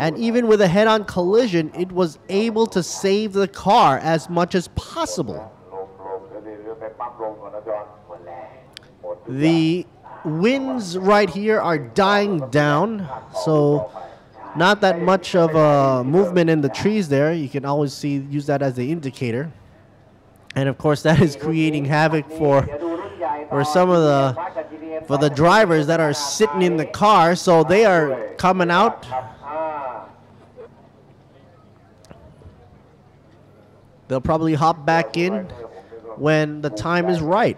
And even with a head-on collision, it was able to save the car as much as possible. The winds right here are dying down, so not that much of a movement in the trees there. You can always use that as the indicator. And of course that is creating havoc for some of the drivers that are sitting in the car, so they are coming out. They'll probably hop back in when the time is right.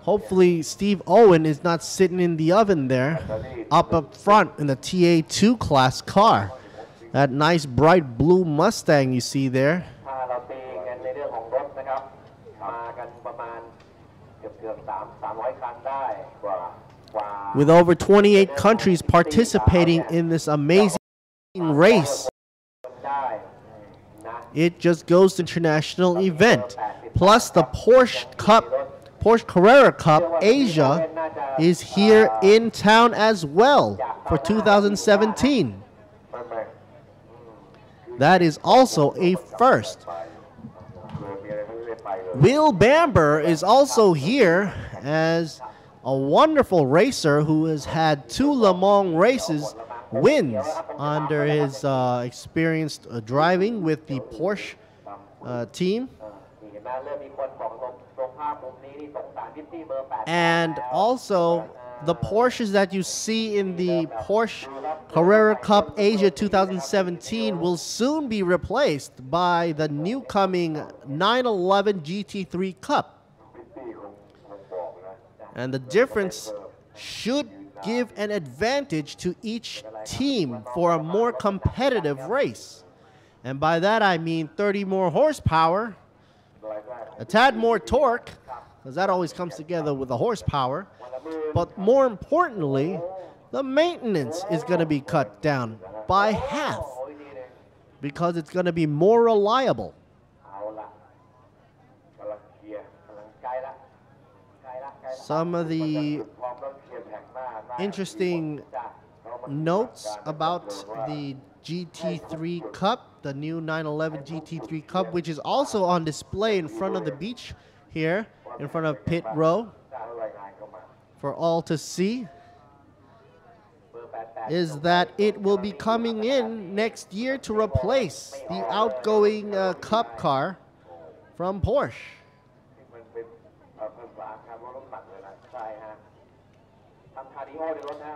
Hopefully Steve Owen is not sitting in the oven there, up front in the TA2 class car. That nice bright blue Mustang you see there. With over 28 countries participating in this amazing race. It just goes to international event. Plus the Porsche Carrera Cup Asia is here in town as well for 2017. That is also a first. Will Bamber is also here as a wonderful racer who has had 2 Le Mans races wins under his experienced driving with the Porsche team. And also the Porsches that you see in the Porsche Carrera Cup Asia 2017 will soon be replaced by the new coming 911 GT3 Cup. And the difference should give an advantage to each team for a more competitive race. And by that I mean 30 more horsepower, a tad more torque, because that always comes together with the horsepower. But more importantly, the maintenance is going to be cut down by half because it's going to be more reliable. Some of the interesting notes about the GT3 Cup, the new 911 GT3 Cup, which is also on display in front of the beach here, in front of pit row, for all to see, is that it will be coming in next year to replace the outgoing Cup car from Porsche.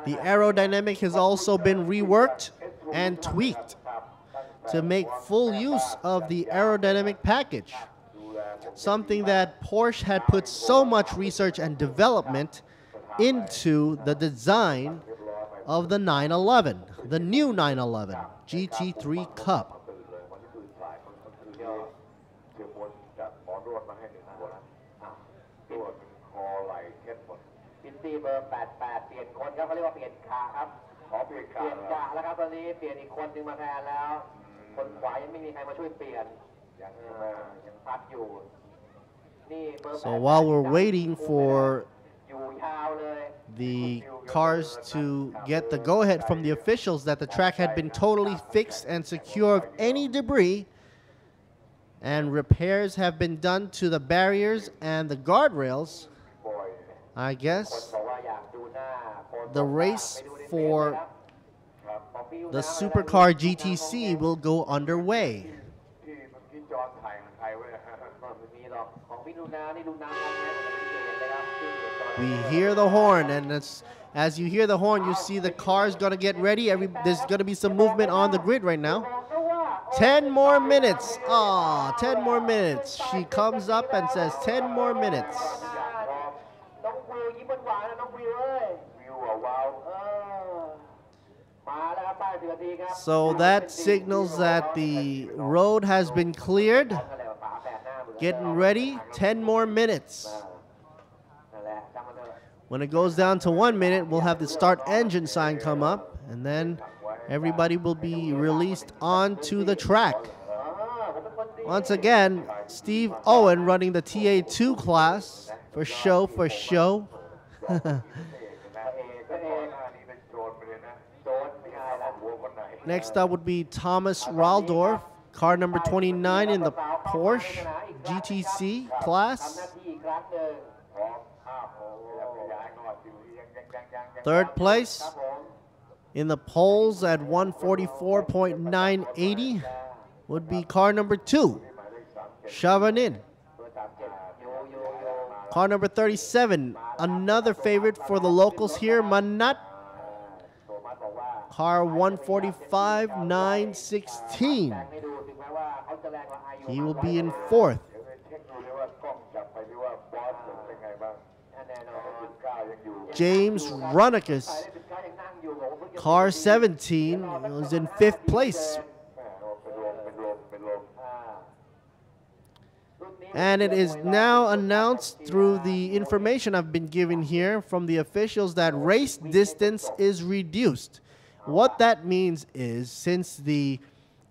The aerodynamic has also been reworked and tweaked to make full use of the aerodynamic package, something that Porsche had put so much research and development into the design of the 911, the new 911 GT3 Cup. So while we're waiting for the cars to get the go-ahead from the officials that the track had been totally fixed and secure of any debris, and repairs have been done to the barriers and the guardrails, I guess the race for the Supercar GTC will go underway. We hear the horn, and as you hear the horn, you see the car's going to get ready. There's going to be some movement on the grid right now. 10 more minutes. 10 more minutes. She comes up and says 10 more minutes. So that signals that the road has been cleared. Getting ready, 10 more minutes. When it goes down to 1 minute, we'll have the start engine sign come up, and then everybody will be released onto the track. Once again, Steve Owen running the TA2 class for show. Next up would be Thomas Raldorf, car number 29 in the Porsche GTC class. Third place in the polls at 144.980 would be car number 2, Chavanin. Car number 37, another favorite for the locals here, Manat. Car 145.916. He will be in fourth. James Runnicus, car 17, was in fifth place. And it is now announced through the information I've been given here from the officials that race distance is reduced. What that means is, since the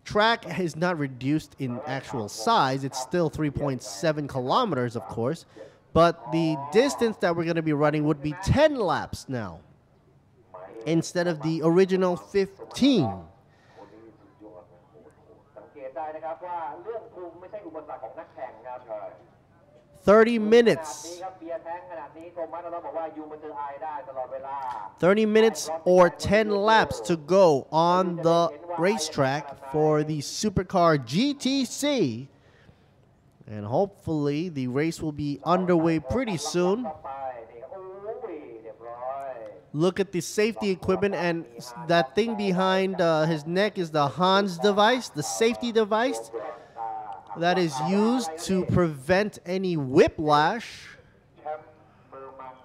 track is not reduced in actual size, it's still 3.7 kilometers, of course, but the distance that we're going to be running would be 10 laps now, instead of the original 15. 30 minutes. 30 minutes or 10 laps to go on the racetrack for the Supercar GTC. And hopefully the race will be underway pretty soon. Look at the safety equipment, and that thing behind his neck is the Hans device, the safety device that is used to prevent any whiplash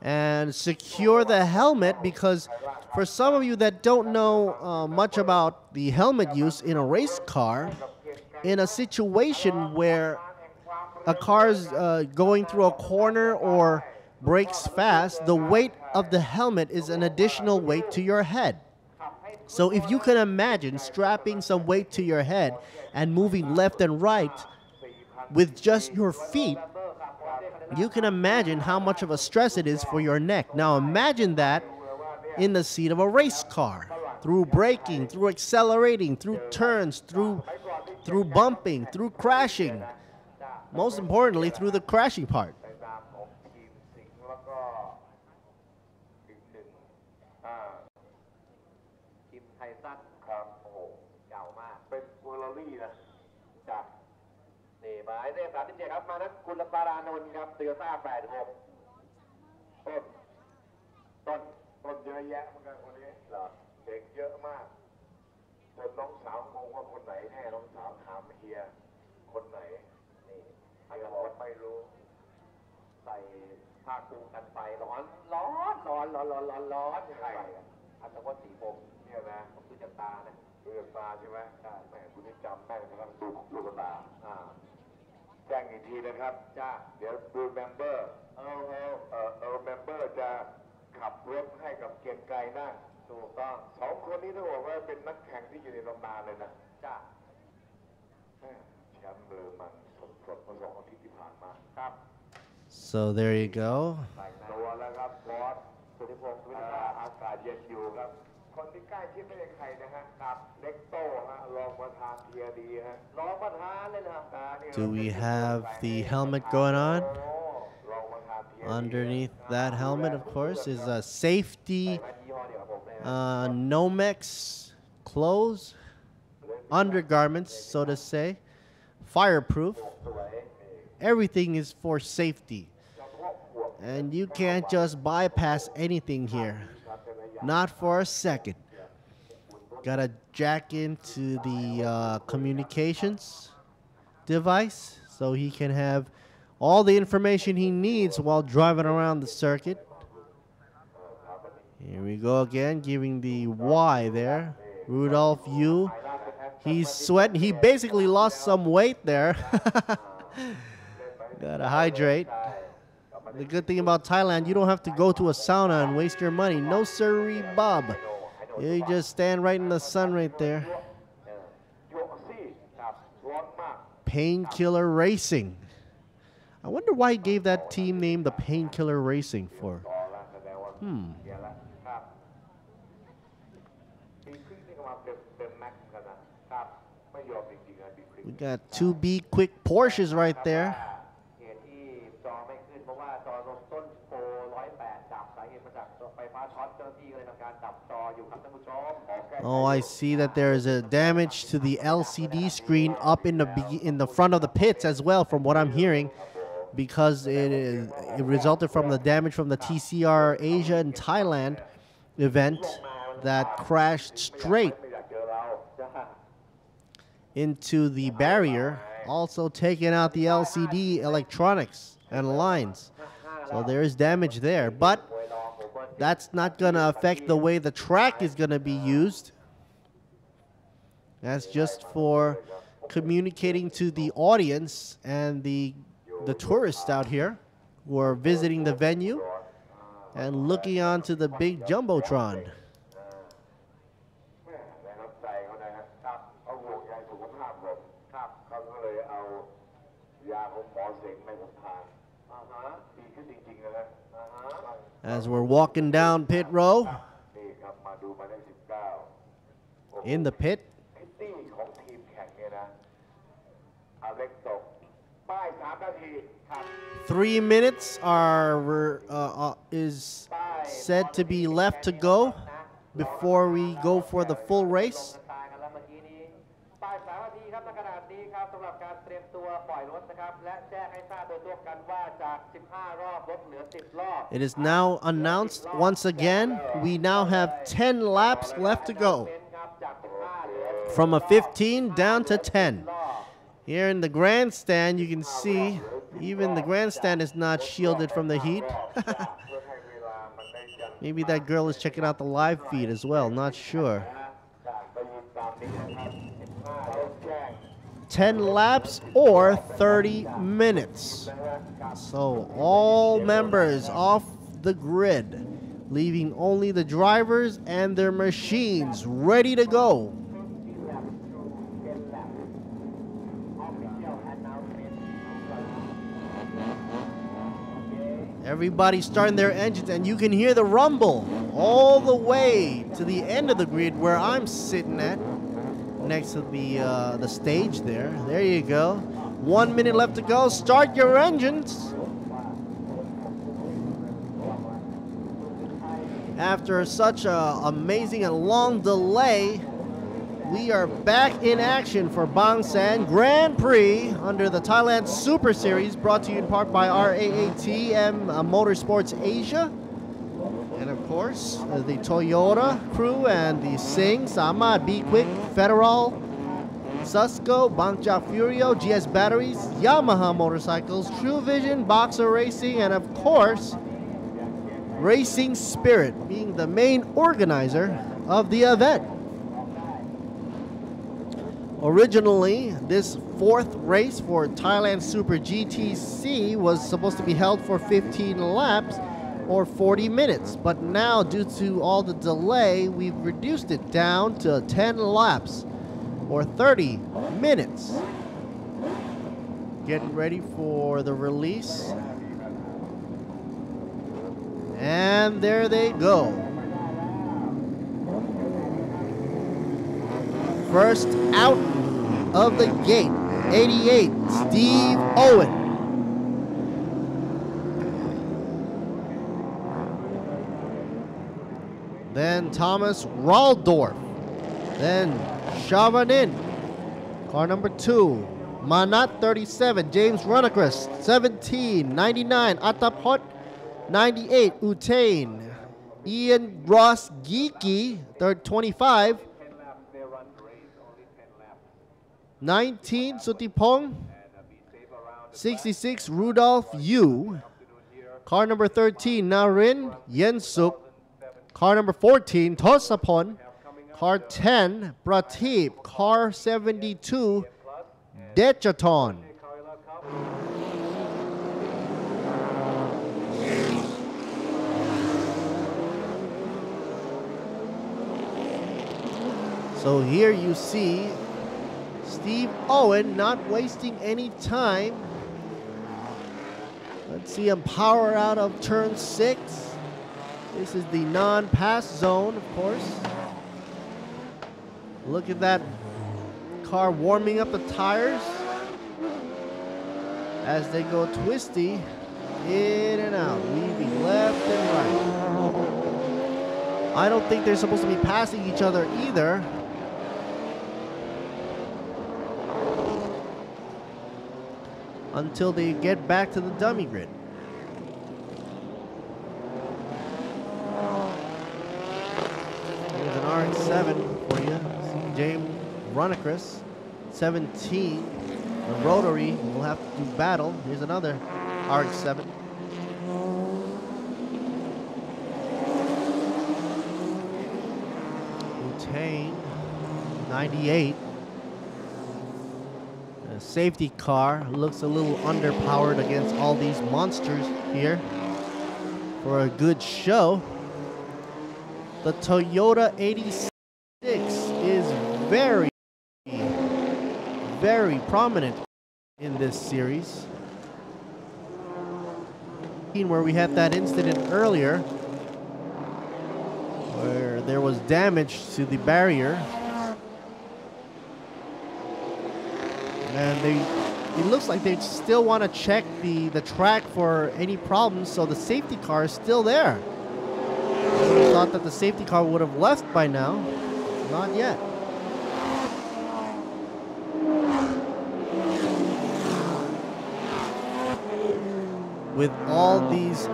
and secure the helmet, because for some of you that don't know much about the helmet use in a race car, in a situation where a car is going through a corner or brakes fast, the weight of the helmet is an additional weight to your head. So if you can imagine strapping some weight to your head and moving left and right with just your feet, you can imagine how much of a stress it is for your neck. Now imagine that in the seat of a race car, through braking, through accelerating, through turns, through bumping, through crashing. Most importantly, through the crashing part. หมายเลข37ครับมานักกุลปารานนท์ครับโตโยต้า86ต้นเยอะแยะเหมือนกันคนนี้เหรอเด็กเยอะมากจนน้องสาวงงว่าคนไหนแน่น้องสาวถามเฮียคนไหนนี่เฮียบอกไม่รู้ใส่ผ้าคลุมกันไฟร้อนใช่อัตวัตสีผมเนี่ยนะผมดูจากตานะดูจากตาใช่ไหมใช่แม่คุณนี่จำได้นะครับดูกับตาแจ้งอีกทีนะครับจ้าเดี๋ยวดูเมมเบอร์เมมเบอร์จะขับรถให้กับเกียรติไกรนั่งถูกต้องสองคนนี้ต้องบอกว่าเป็นนักแข่งที่อยู่ในตำนานเลยนะจ้าแชมป์เบอร์มันสดๆมา2 อาทิตย์ที่ผ่านมาครับ So there you go. ตัวแล้วครับบอสสุธิพงศ์วิทยาอากาศเย็นอยู่ครับคนที่ใกล้ชิดไม่ใช่ใครนะฮะครับเล็กโต้ฮะรองประธานเทียดีฮะรองประธานเลยนะ Do we have the helmet going on? Underneath that helmet, of course, is a safety Nomex clothes, undergarments, so to say, fireproof. Everything is for safety. And you can't just bypass anything here. Not for a second. Gotta jack into the communications device so he can have all the information he needs while driving around the circuit. Here we go again, giving the Y there. Rudolph Yu. He's sweating. He basically lost some weight there. Gotta hydrate. The good thing about Thailand, you don't have to go to a sauna and waste your money. No siree, Bob. You just stand right in the sun right there. Painkiller Racing. I wonder why he gave that team name the Painkiller Racing for. We got two B quick Porsches right there. Oh, I see that there is a damage to the LCD screen up in the front of the pits as well, from what I'm hearing, because it resulted from the damage from the TCR Asia and Thailand event that crashed straight into the barrier, also taking out the LCD electronics and lines. So there is damage there, but that's not going to affect the way the track is going to be used. That's just for communicating to the audience and the tourists out here who are visiting the venue and looking onto the big Jumbotron. As we're walking down pit row, in the pit, 3 minutes is said to be left to go before we go for the full race. It is now announced once again, we now have 10 laps left to go. From a 15 down to 10. Here in the grandstand, you can see even the grandstand is not shielded from the heat. Maybe that girl is checking out the live feed as well, not sure. 10 laps or 30 minutes. So all members off the grid, leaving only the drivers and their machines ready to go. Everybody's starting their engines, and you can hear the rumble all the way to the end of the grid where I'm sitting at, next to the stage there. There you go. 1 minute left to go. Start your engines. After such an amazing and long delay, we are back in action for Bang San Grand Prix under the Thailand Super Series, brought to you in part by RAATM Motorsports Asia. And of course, the Toyota crew and the Sing, Samad, Be Quick, Federal, Susco, Bangja Furio, GS Batteries, Yamaha Motorcycles, True Vision, Boxer Racing, and of course, Racing Spirit, being the main organizer of the event. Originally, this fourth race for Thailand Super GTC was supposed to be held for 15 laps or 40 minutes, but now due to all the delay, we've reduced it down to 10 laps or 30 minutes. Getting ready for the release. And there they go. First out of the gate, 88, Steve Owen. Then Thomas Raldorf. Then Chavanin. Car number 2, Manat 37, James Runacrest 17, 99, Atapot 98, Utain, Ian Ross Geeky, 25, 19, Sutipong, 66, Rudolph Yu, car number 13, Narin Yensuk, car number 14, Tosapon, car 10, Prateep, car 72, Dechaton. So here you see Steve Owen not wasting any time. Let's see him power out of turn 6. This is the non-pass zone, of course. Look at that car warming up the tires as they go twisty, in and out, weaving left and right. I don't think they're supposed to be passing each other either. Until they get back to the dummy grid. Here's an RX-7 for you. James Runacris, 17. The rotary will have to do battle. Here's another RX-7. Butane, 98. A safety car looks a little underpowered against all these monsters here for a good show. The Toyota 86 is very prominent in this series. Where we had that incident earlier where there was damage to the barrier, and it looks like they still want to check the track for any problems, so the safety car is still there. I thought that the safety car would have left by now. Not yet. With all these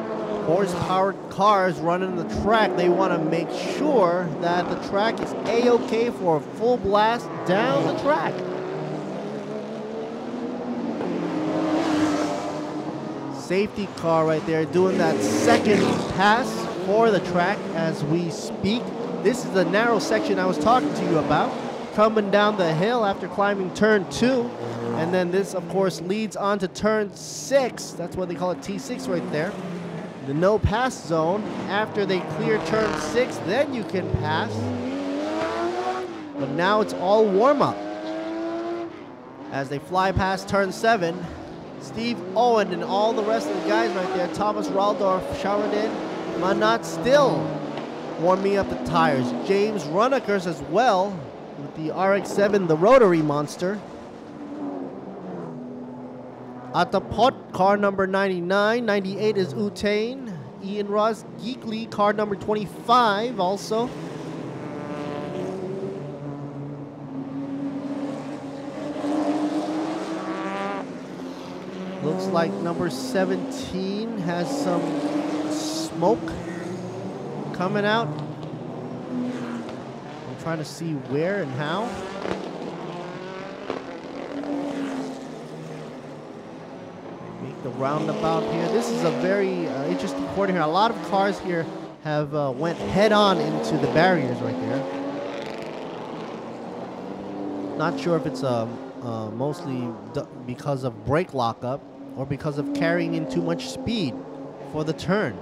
horse-powered cars running the track, they want to make sure that the track is A-OK for a full blast down the track. Safety car right there doing that second pass for the track as we speak. This is the narrow section I was talking to you about, coming down the hill after climbing turn 2. And then this, of course, leads on to turn 6. That's what they call it, T6 right there. The no pass zone. After they clear turn 6, then you can pass. But now it's all warm up. As they fly past turn 7, Steve Owen and all the rest of the guys right there, Thomas Raldorf, Sharadin, Manat still warming up the tires. James Runacers as well with the RX-7, the rotary monster. Atapot, car number 99. 98 is Utane. Ian Ross Geekly, car number 25 also. Looks like number 17 has some smoke coming out. I'm trying to see where and how. The roundabout here. This is a very interesting corner here. A lot of cars here have went head-on into the barriers right there. Not sure if it's mostly because of brake lockup or because of carrying in too much speed for the turn.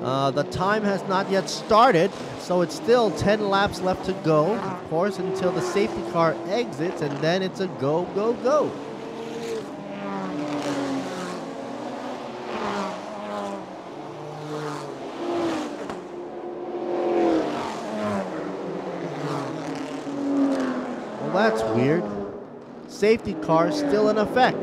The time has not yet started, so it's still 10 laps left to go, of course, until the safety car exits, and then it's a go, go, go. Well, that's weird. Safety car still in effect.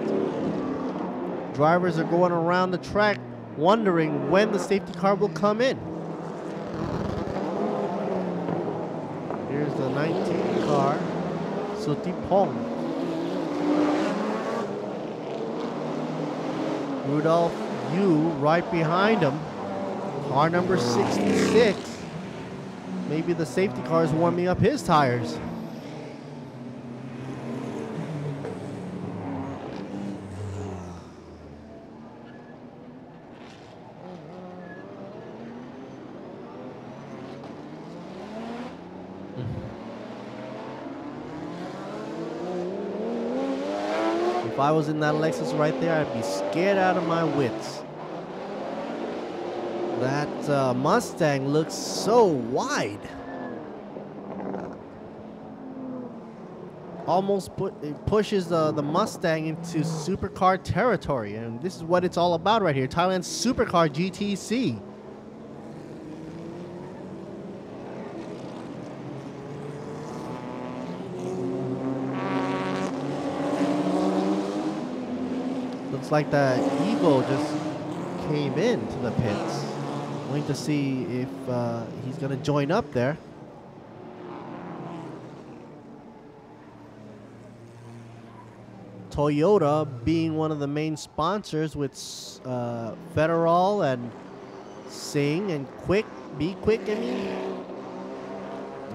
Drivers are going around the track wondering when the safety car will come in. Here's the 19 car, Sutipong. Rudolph Yu right behind him. Car number 66. Maybe the safety car is warming up his tires. If I was in that Lexus right there, I'd be scared out of my wits. That Mustang looks so wide. Almost it pushes the Mustang into supercar territory. And this is what it's all about right here. Thailand's supercar GTC. Looks like the Evo just came into the pits. Waiting to see if he's going to join up there. Toyota being one of the main sponsors with Federal and Sing and Quick, Be Quick, I mean.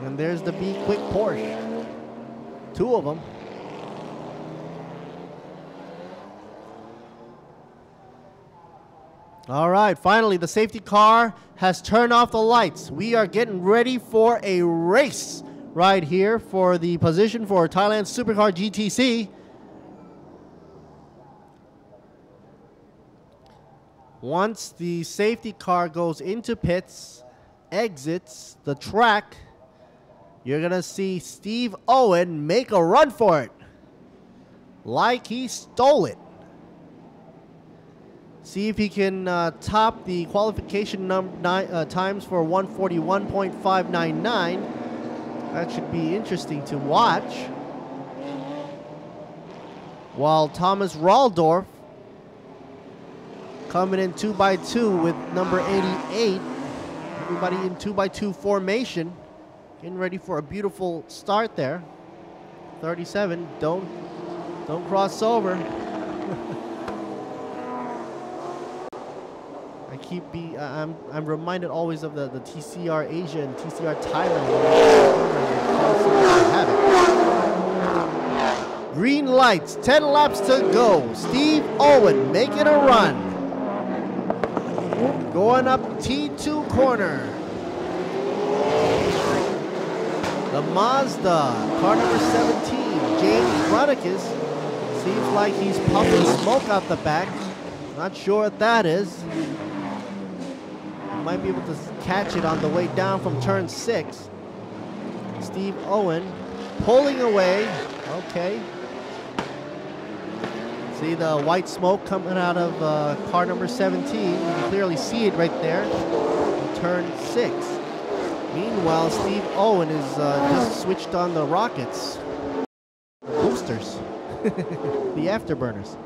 And there's the Be Quick Porsche. Two of them. All right, finally, the safety car has turned off the lights. We are getting ready for a race right here for the position for Thailand Supercar GTC. Once the safety car goes into pits, exits the track, you're going to see Steve Owen make a run for it. Like he stole it. See if he can top the qualification times for 141.599. That should be interesting to watch. While Thomas Raldorf coming in 2x2 with number 88. Everybody in 2x2 formation. Getting ready for a beautiful start there. 37, don't cross over. I'm reminded always of the TCR Asia and TCR Thailand. Green lights, 10 laps to go. Steve Owen making a run. Going up T2 corner. The Mazda, car number 17, James Rodakis. Seems like he's puffing smoke out the back. Not sure what that is. Might be able to catch it on the way down from turn 6. Steve Owen pulling away. Okay. See the white smoke coming out of car number 17. You can clearly see it right there. Turn 6. Meanwhile, Steve Owen is just switched on the rockets. Boosters. The afterburners.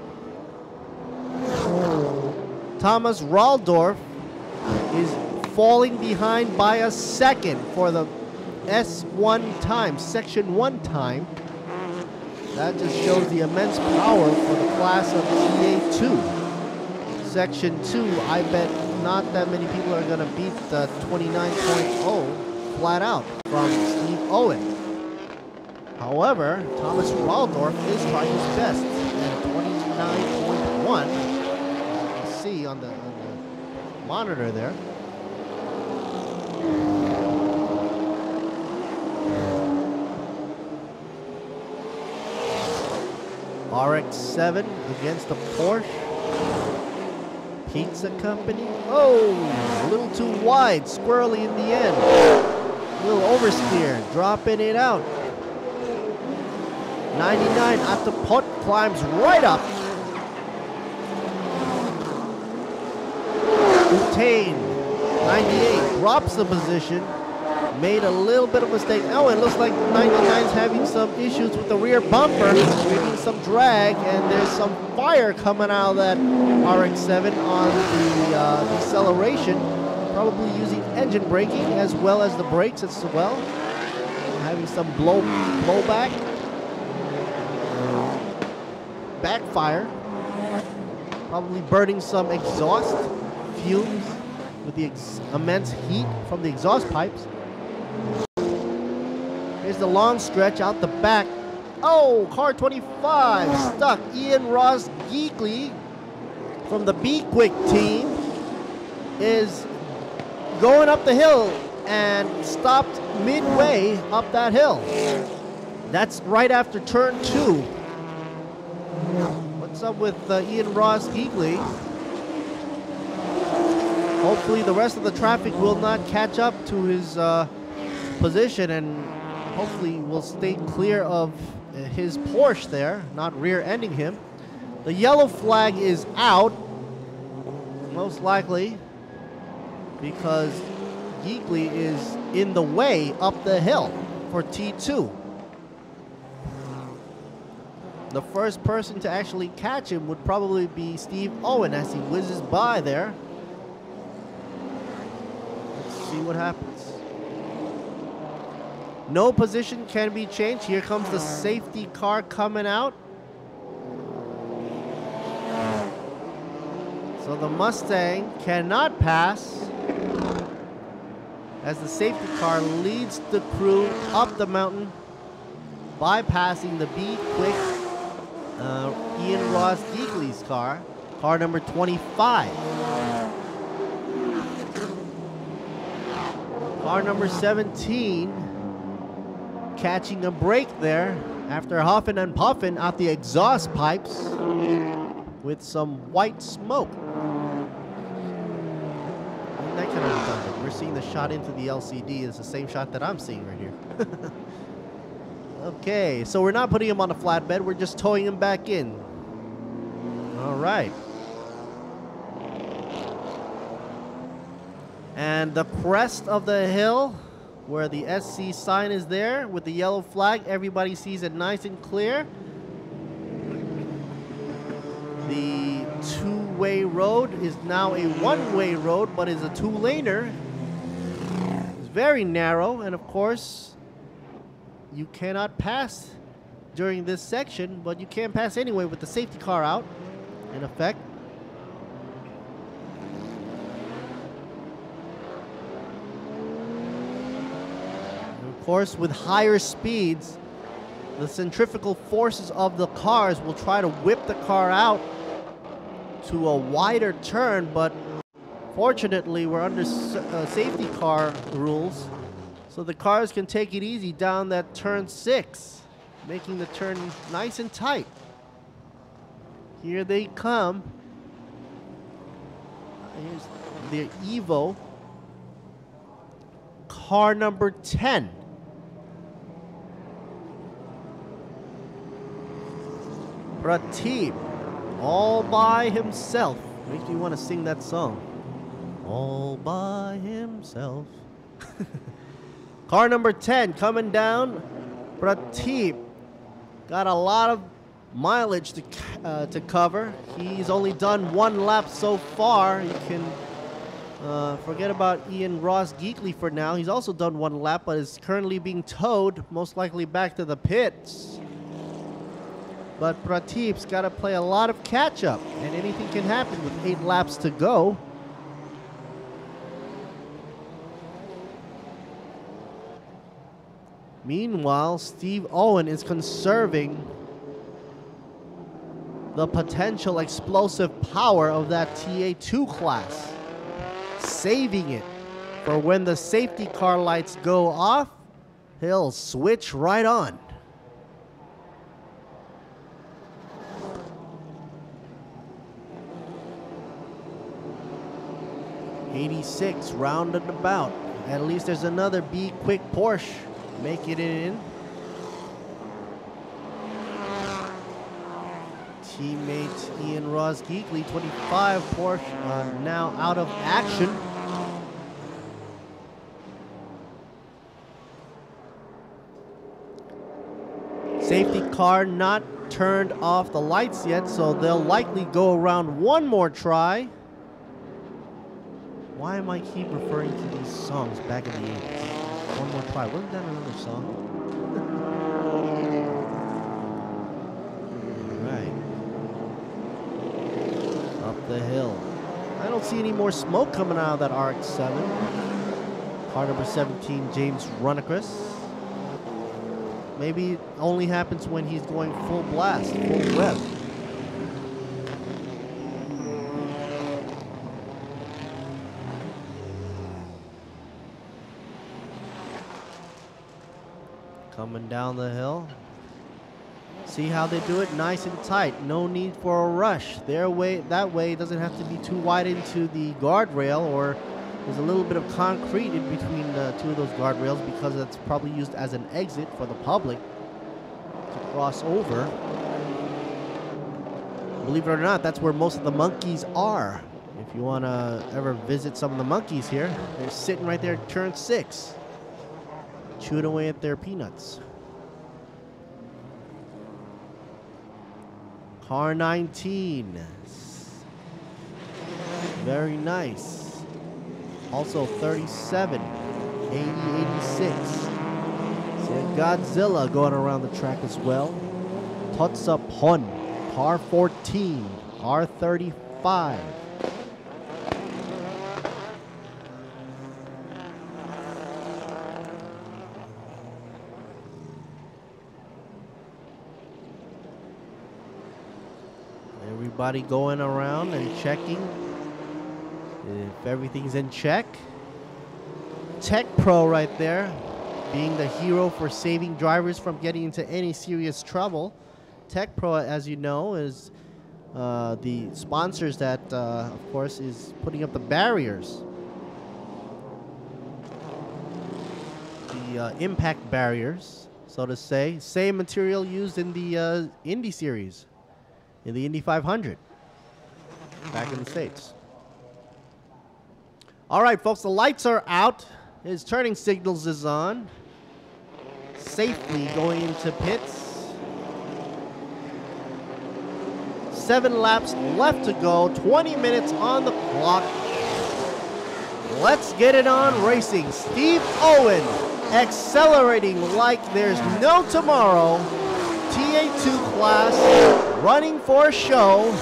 Thomas Raldorf is falling behind by a second for the S1 time, Section 1 time. That just shows the immense power for the class of TA2. Section 2, I bet not that many people are going to beat the 29.0 flat out from Steve Owen. However, Thomas Raldorf is trying his best at 29.1. You can see on the monitor there. RX-7 against the Porsche Pizza Company. Oh, a little too wide, squirrely in the end. A little oversteer, dropping it out. 99 at the pot, climbs right up. Butane, 98, drops the position. Made a little bit of a mistake. Oh, it looks like 99's having some issues with the rear bumper, creating some drag, and there's some fire coming out of that RX-7 on the deceleration. Probably using engine braking as well as the brakes as well. Having some blowback. Backfire. Probably burning some exhaust fumes with the immense heat from the exhaust pipes. Here's the long stretch out the back. Oh, car 25 stuck. Ian Ross Geekley from the Be Quick team is going up the hill and stopped midway up that hill. That's right after turn 2. What's up with Ian Ross Geekley? Hopefully the rest of the traffic will not catch up to his position, and hopefully will stay clear of his Porsche there, not rear-ending him. The yellow flag is out, most likely because Geekley is in the way up the hill for T2. The first person to actually catch him would probably be Steve Owen as he whizzes by there. Let's see what happens. No position can be changed. Here comes the safety car coming out. So the Mustang cannot pass as the safety car leads the crew up the mountain, bypassing the Be Quick Ian Ross Geekley's car number 25. Car number 17 catching a break there after huffing and puffing out the exhaust pipes with some white smoke. And that kind of redundant. We're seeing the shot into the LCD is the same shot that I'm seeing right here. Okay, so we're not putting him on a flatbed, we're just towing him back in. All right. And the crest of the hill, where the SC sign is there with the yellow flag, everybody sees it nice and clear. The two-way road is now a one-way road, but is a two-laner. It's very narrow, and of course, you cannot pass during this section, but you can pass anyway with the safety car out, in effect. And of course, with higher speeds, the centrifugal forces of the cars will try to whip the car out to a wider turn, but fortunately, we're under safety car rules. So the cars can take it easy down that turn 6, making the turn nice and tight. Here they come. Here's the Evo. Car number 10. Prateep, all by himself. Makes me want to sing that song. All by himself. Car number 10 coming down. Prateep got a lot of mileage to cover. He's only done one lap so far. You can forget about Ian Ross Geekley for now. He's also done one lap, but is currently being towed, most likely back to the pits. But Prateep's got to play a lot of catch-up, and anything can happen with 8 laps to go. Meanwhile, Steve Owen is conserving the potential explosive power of that TA2 class, saving it for when the safety car lights go off, he'll switch right on. '86 rounded about. At least there's another Be Quick Porsche making it in. Teammate Ian Ross Geekley, 25 Porsche, now out of action. Safety car not turned off the lights yet, so they'll likely go around one more try. Why am I keep referring to these songs back in the 80s? One more try. Wasn't that another song? Right. Up the hill. I don't see any more smoke coming out of that RX-7. Car number 17, James Runacris. Maybe it only happens when he's going full blast, full rev. Coming down the hill. See how they do it? Nice and tight. No need for a rush. That way it doesn't have to be too wide into the guardrail, or there's a little bit of concrete in between the two of those guardrails because it's probably used as an exit for the public to cross over. Believe it or not, that's where most of the monkeys are. If you want to ever visit some of the monkeys here, they're sitting right there at turn 6. Chewing away at their peanuts. Car 19. Very nice. Also 37. AE86. Godzilla going around the track as well. Totsapon. Car 14. Car 35. Everybody going around and checking if everything's in check. Tech Pro right there, being the hero for saving drivers from getting into any serious trouble. Tech Pro, as you know, is the sponsors that, of course, is putting up the barriers. The impact barriers, so to say. Same material used in the Indy Series, in the Indy 500, back in the States. All right, folks, the lights are out. His turning signals is on. Safely going into pits. 7 laps left to go. 20 minutes on the clock. Let's get it on racing. Steve Owen accelerating like there's no tomorrow. TA2 class running for a show.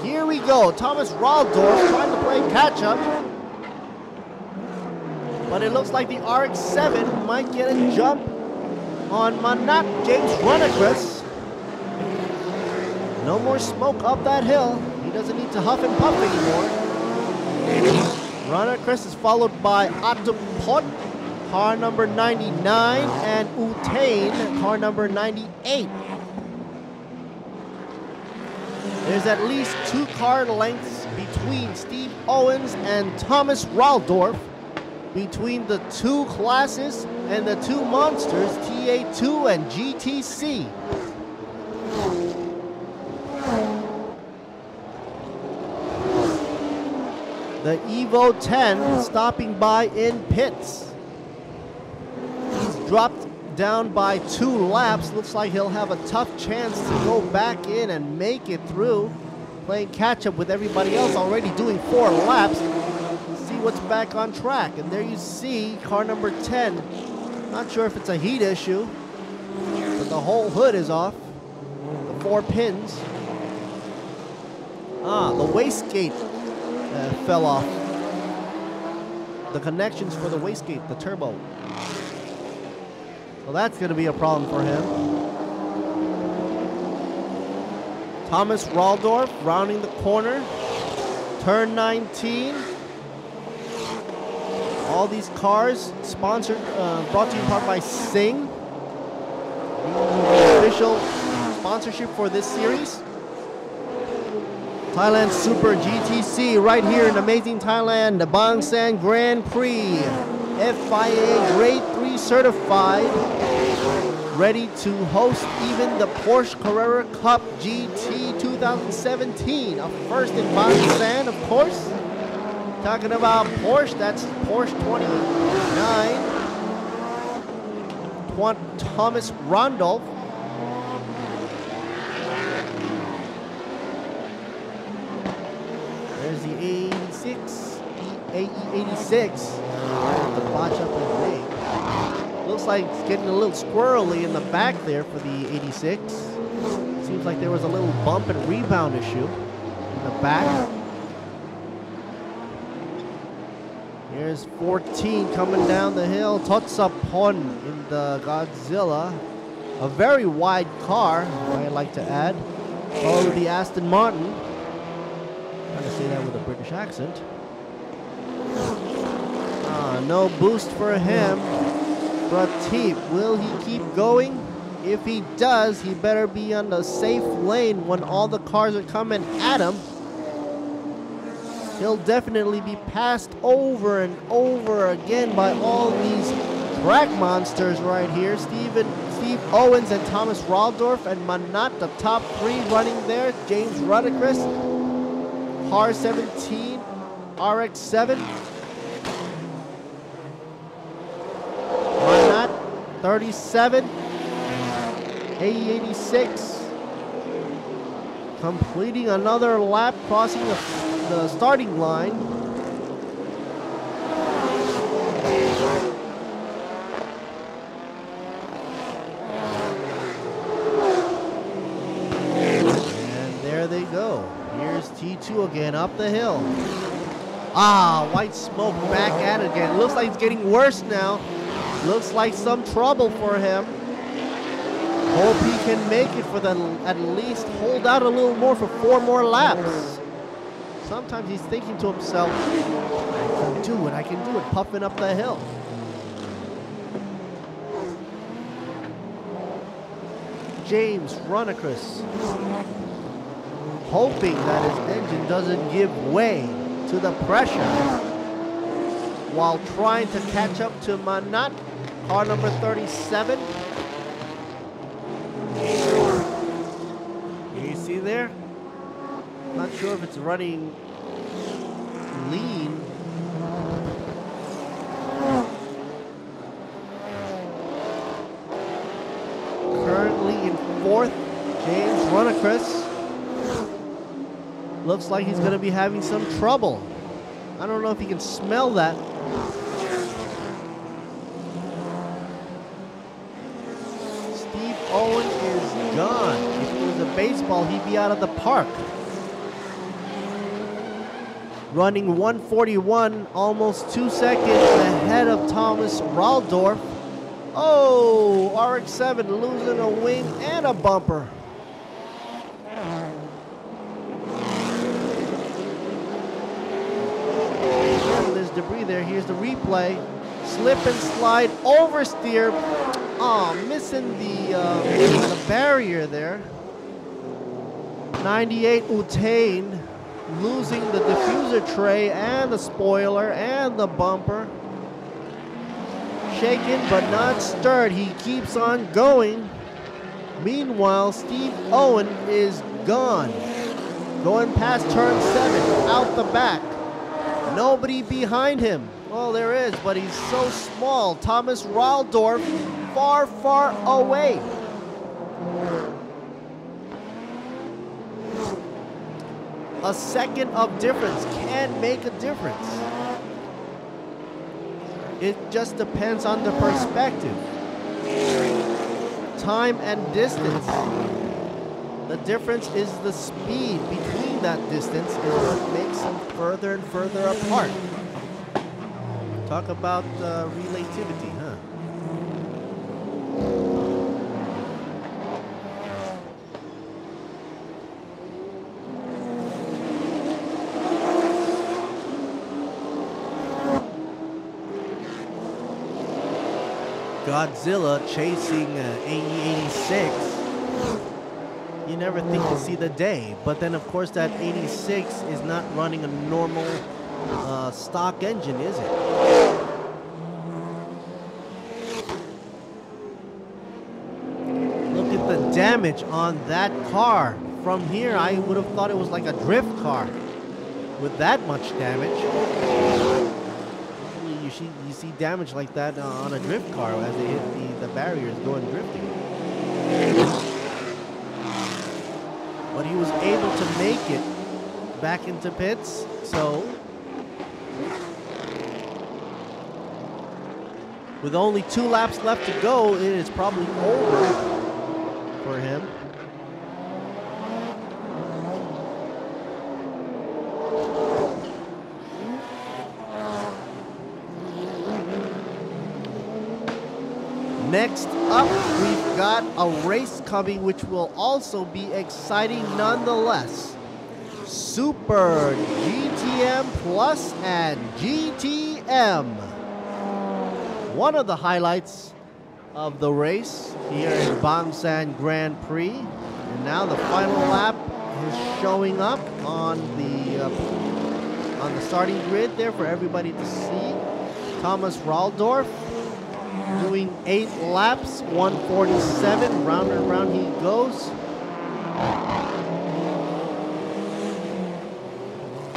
Here we go. Thomas Raldorf trying to play catch up. But it looks like the RX-7 might get a jump on Manat James Runacris. No more smoke up that hill. He doesn't need to huff and puff anymore. Runacris is followed by Atupot, car number 99, and Utain, car number 98. There's at least 2 car lengths between Steve Owens and Thomas Raldorf, between the 2 classes and the 2 monsters, TA2 and GTC. The Evo 10 stopping by in pits. He's dropped down by 2 laps. Looks like he'll have a tough chance to go back in and make it through, playing catch up with everybody else already doing 4 laps. What's back on track, and there you see car number 10. Not sure if it's a heat issue, but the whole hood is off. The 4 pins. The wastegate fell off. The connections for the wastegate, the turbo. So that's going to be a problem for him. Thomas Raldorf rounding the corner. Turn 19. All these cars sponsored, brought to you in part by Sing, the official sponsorship for this series. Thailand Super GTC right here in amazing Thailand, the Bang San Grand Prix, FIA Grade 3 certified, ready to host even the Porsche Carrera Cup GT 2017, a first in Bang San, of course. Talking about Porsche, that's Porsche 29. Thomas Randolph. There's the 86, AE86. The botch up his ring. Looks like it's getting a little squirrely in the back there for the 86. Seems like there was a little bump and rebound issue in the back. Here's 14 coming down the hill. Totsapon in the Godzilla. A very wide car, I'd like to add. Followed the Aston Martin. Trying to say that with a British accent. No boost for him. Prateep, will he keep going? If he does, he better be on the safe lane when all the cars are coming at him. He'll definitely be passed over and over again by all these track monsters right here. Steve Owens and Thomas Raldorf and Manat, the top 3 running there. James Rudacris, Car 17, RX-7. Manat, 37, AE86. completing another lap, crossing the starting line. And there they go. Here's T2 again, up the hill. Ah, white smoke back at it again. Looks like it's getting worse now. Looks like some trouble for him. Hope he can make it for at least hold out a little more for 4 more laps. Sometimes he's thinking to himself, I can do it, puffing up the hill. James Runacris, hoping that his engine doesn't give way to the pressure while trying to catch up to Manat, car number 37. You see there? Not sure if it's running lean. Currently in 4th, James Runacris. Looks like he's going to be having some trouble. I don't know if he can smell that. Steve Owen is gone. If it was a baseball, he'd be out of the park. Running 141, almost 2 seconds ahead of Thomas Raldorf. Oh, RX-7 losing a wing and a bumper. There's debris there. Here's the replay. Slip and slide, oversteer. Oh, missing the barrier there. 98 Utain losing the diffuser tray and the spoiler and the bumper. Shaken but not stirred. He keeps on going. Meanwhile, Steve Owen is gone. Going past turn 7, out the back. Nobody behind him. Well, there is, but he's so small. Thomas Raldorf far, far away. A second of difference can make a difference. It just depends on the perspective. Time and distance. The difference is the speed between that distance is what makes them further and further apart. Talk about relativity, huh? Godzilla chasing AE86. You never think to see the day, but then of course that 86 is not running a normal stock engine, is it? Look at the damage on that car. From here, I would have thought it was like a drift car with that much damage. You see damage like that on a drift car as they hit the barriers going drifting. But he was able to make it back into pits, so with only 2 laps left to go, it is probably over for him. Next up, we've got a race coming which will also be exciting nonetheless. Super GTM Plus and GTM. One of the highlights of the race here in Bangsan Grand Prix. And now the final lap is showing up on the starting grid there for everybody to see. Thomas Raldorf doing 8 laps, 147, round and round he goes.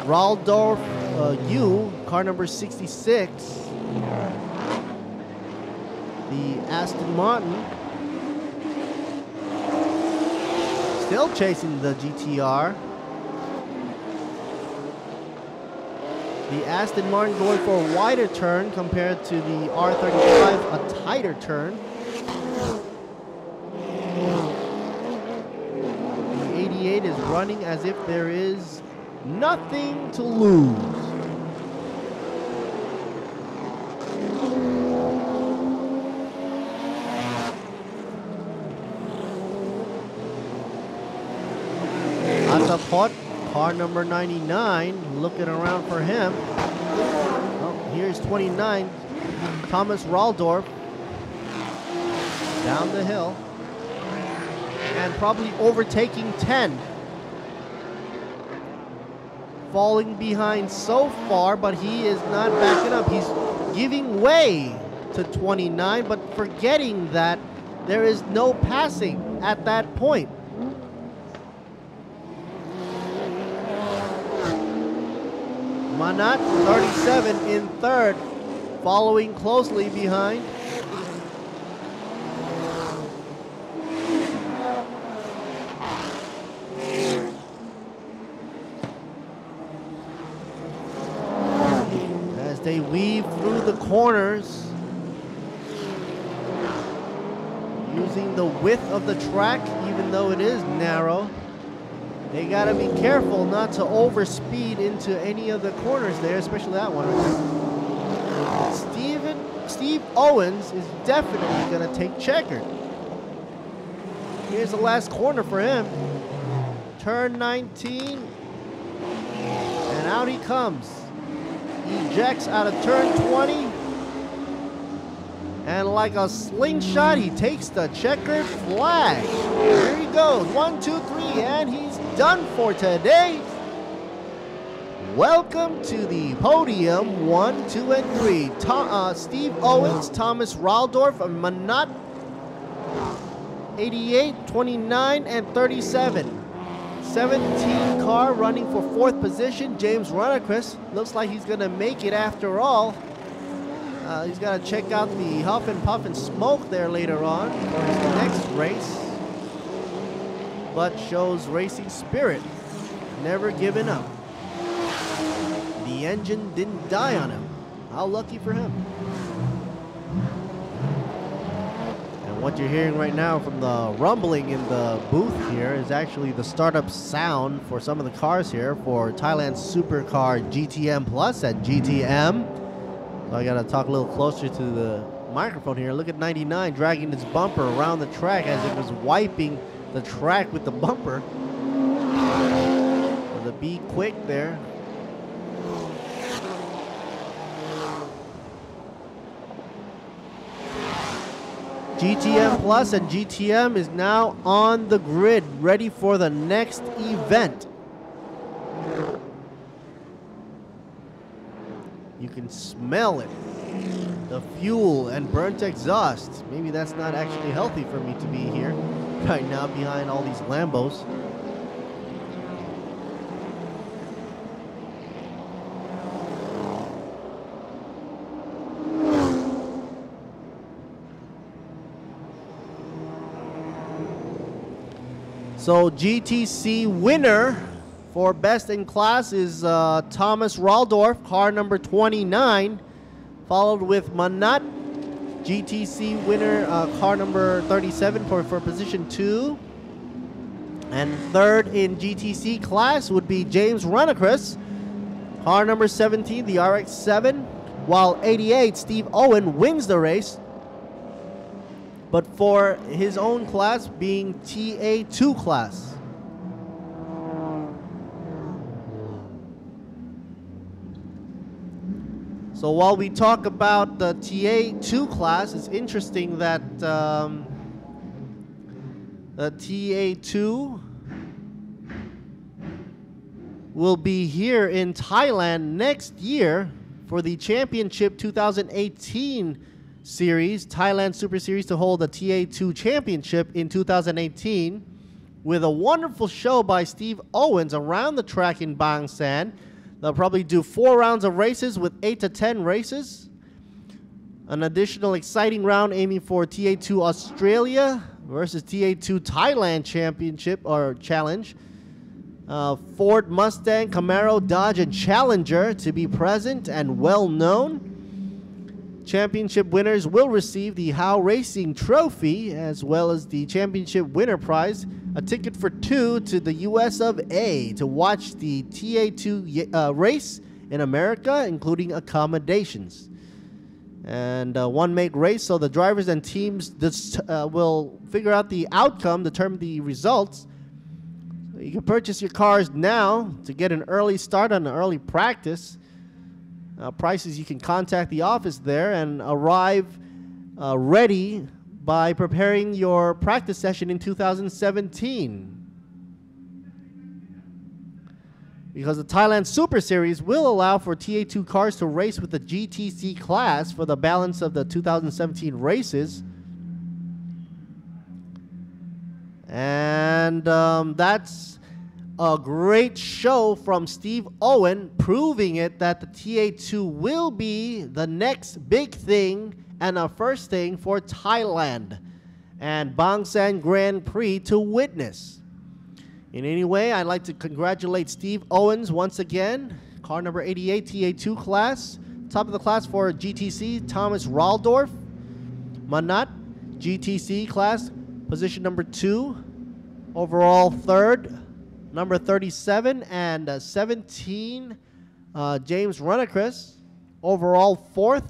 Raldorf U, car number 66, the Aston Martin. Still chasing the GTR. The Aston Martin going for a wider turn compared to the R35, a tighter turn. The 88 is running as if there is nothing to lose. Atapot, car number 99, looking around for him. Oh, here's 29, Thomas Raldorf, down the hill, and probably overtaking 10. Falling behind so far, but he is not backing up. He's giving way to 29, but forgetting that there is no passing at that point. Manat, 37 in third, following closely behind. As they weave through the corners, using the width of the track, even though it is narrow. They gotta be careful not to overspeed into any of the corners there, especially that one. Steve Owens is definitely gonna take checkered. Here's the last corner for him. Turn 19, and out he comes. Ejects out of turn 20, and like a slingshot, he takes the checkered flag. Here he goes, 1, 2, 3, and he's done for today. Welcome to the podium, 1, 2, and 3. Steve Owens, Thomas Raldorf, and Manat, 88, 29, and 37. 17 car running for 4th position. James Runacris looks like he's gonna make it after all. He's got to check out the huff and puff and smoke there later on for his next race. But shows racing spirit, never giving up. The engine didn't die on him. How lucky for him. And what you're hearing right now from the rumbling in the booth here is actually the startup sound for some of the cars here for Thailand's supercar GTM Plus and GTM. So I gotta talk a little closer to the microphone here. Look at 99 dragging his bumper around the track as if it was wiping the track with the bumper. So the Be Quick there. GTM Plus and GTM is now on the grid, ready for the next event. You can smell it. The fuel and burnt exhaust. Maybe that's not actually healthy for me to be here right now behind all these Lambos. So GTC winner for best in class is Thomas Raldorf, car number 29, followed with Manat, GTC winner, car number 37 for position 2. And third in GTC class would be James Runacris, car number 17, the RX-7, while 88, Steve Owen, wins the race. But for his own class being TA2 class. So while we talk about the TA2 class, it's interesting that the TA2 will be here in Thailand next year for the Championship 2018 Series, Thailand Super Series, to hold the TA2 Championship in 2018 with a wonderful show by Steve Owens around the track in Bang San. They'll probably do 4 rounds of races with 8 to 10 races. An additional exciting round aiming for TA2 Australia versus TA2 Thailand Championship or Challenge. Ford, Mustang, Camaro, Dodge, and Challenger to be present and well known. Championship winners will receive the How Racing Trophy as well as the championship winner prize, a ticket for 2 to the US of A to watch the TA2 race in America, including accommodations. And one-make race, so the drivers and teams will figure out the outcome, determine the results. You can purchase your cars now to get an early start on an early practice. Prices, you can contact the office there and arrive ready by preparing your practice session in 2017. Because the Thailand Super Series will allow for TA2 cars to race with the GTC class for the balance of the 2017 races. And that's a great show from Steve Owen, proving it that the TA2 will be the next big thing and a first thing for Thailand and Bangsan Grand Prix to witness. In any way, I'd like to congratulate Steve Owens once again. Car number 88, TA2 class. Top of the class for GTC, Thomas Raldorf. Manat, GTC class, position number 2. Overall third, number 37, and 17, James Runacris, overall 4th.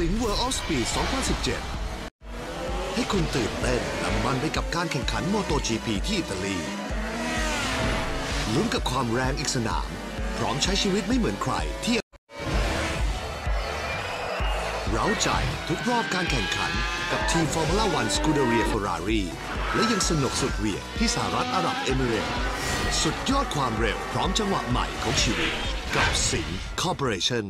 สิงห์ World of Speed 2017 ให้คุณตื่นเต้นและมันไปกับการแข่งขัน MotoGP ที่อิตาลีลุ้นกับความแรงอีกสนามพร้อมใช้ชีวิตไม่เหมือนใครที่เร้าใจทุกรอบการแข่งขันกับทีม Formula 1 Scuderia Ferrari และยังสนุกสุดเหวี่ยงที่สหรัฐอาหรับเอมิเรตส์สุดยอดความเร็วพร้อมจังหวะใหม่ของชีวิตกับสิงห์ Corporation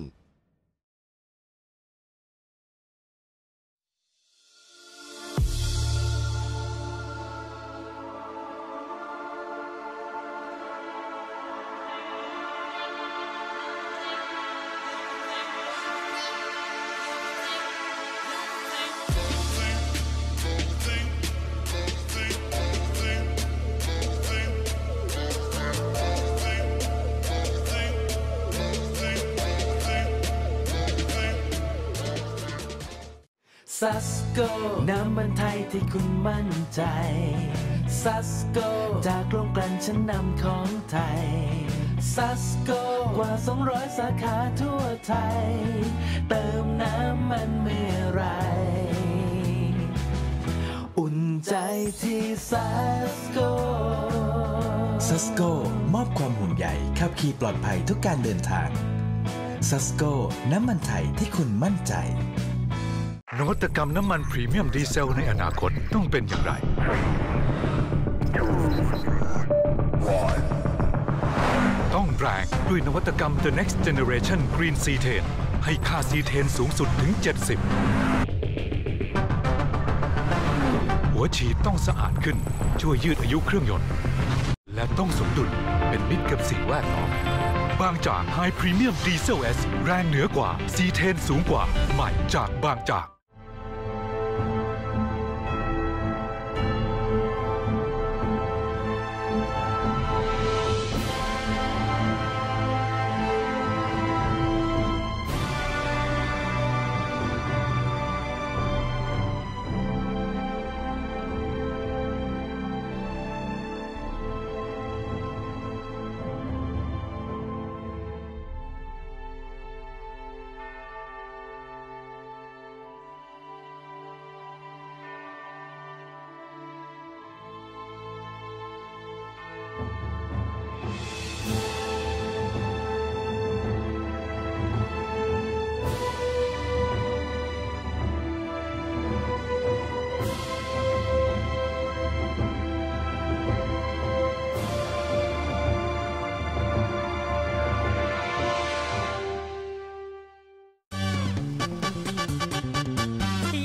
ซัสโกน้ำมันไทยที่คุณมั่นใจซัสโกจากโรงกลั่นชั้นนำของไทยซัสโกกว่า200 สาขาทั่วไทยเติมน้ำมันเมื่อไรอุ่นใจที่ซัสโกซัสโกมอบความห่วงใยขับขี่ปลอดภัยทุกการเดินทางซัสโกน้ำมันไทยที่คุณมั่นใจนวัตกรรมน้ำมันพรีเมียมดีเซลในอนาคตต้องเป็นอย่างไรต้องแรงด้วยนวัตกรรม The Next Generation Green C10 ให้ค่า C10 สูงสุดถึง 70 หัวฉีดต้องสะอาดขึ้นช่วยยืดอายุเครื่องยนต์และต้องสมดุลเป็นมิตรกับสิ่งแวดล้อมบางจาก High Premium Diesel S แรงเหนือกว่า C10 สูงกว่าใหม่จากบางจาก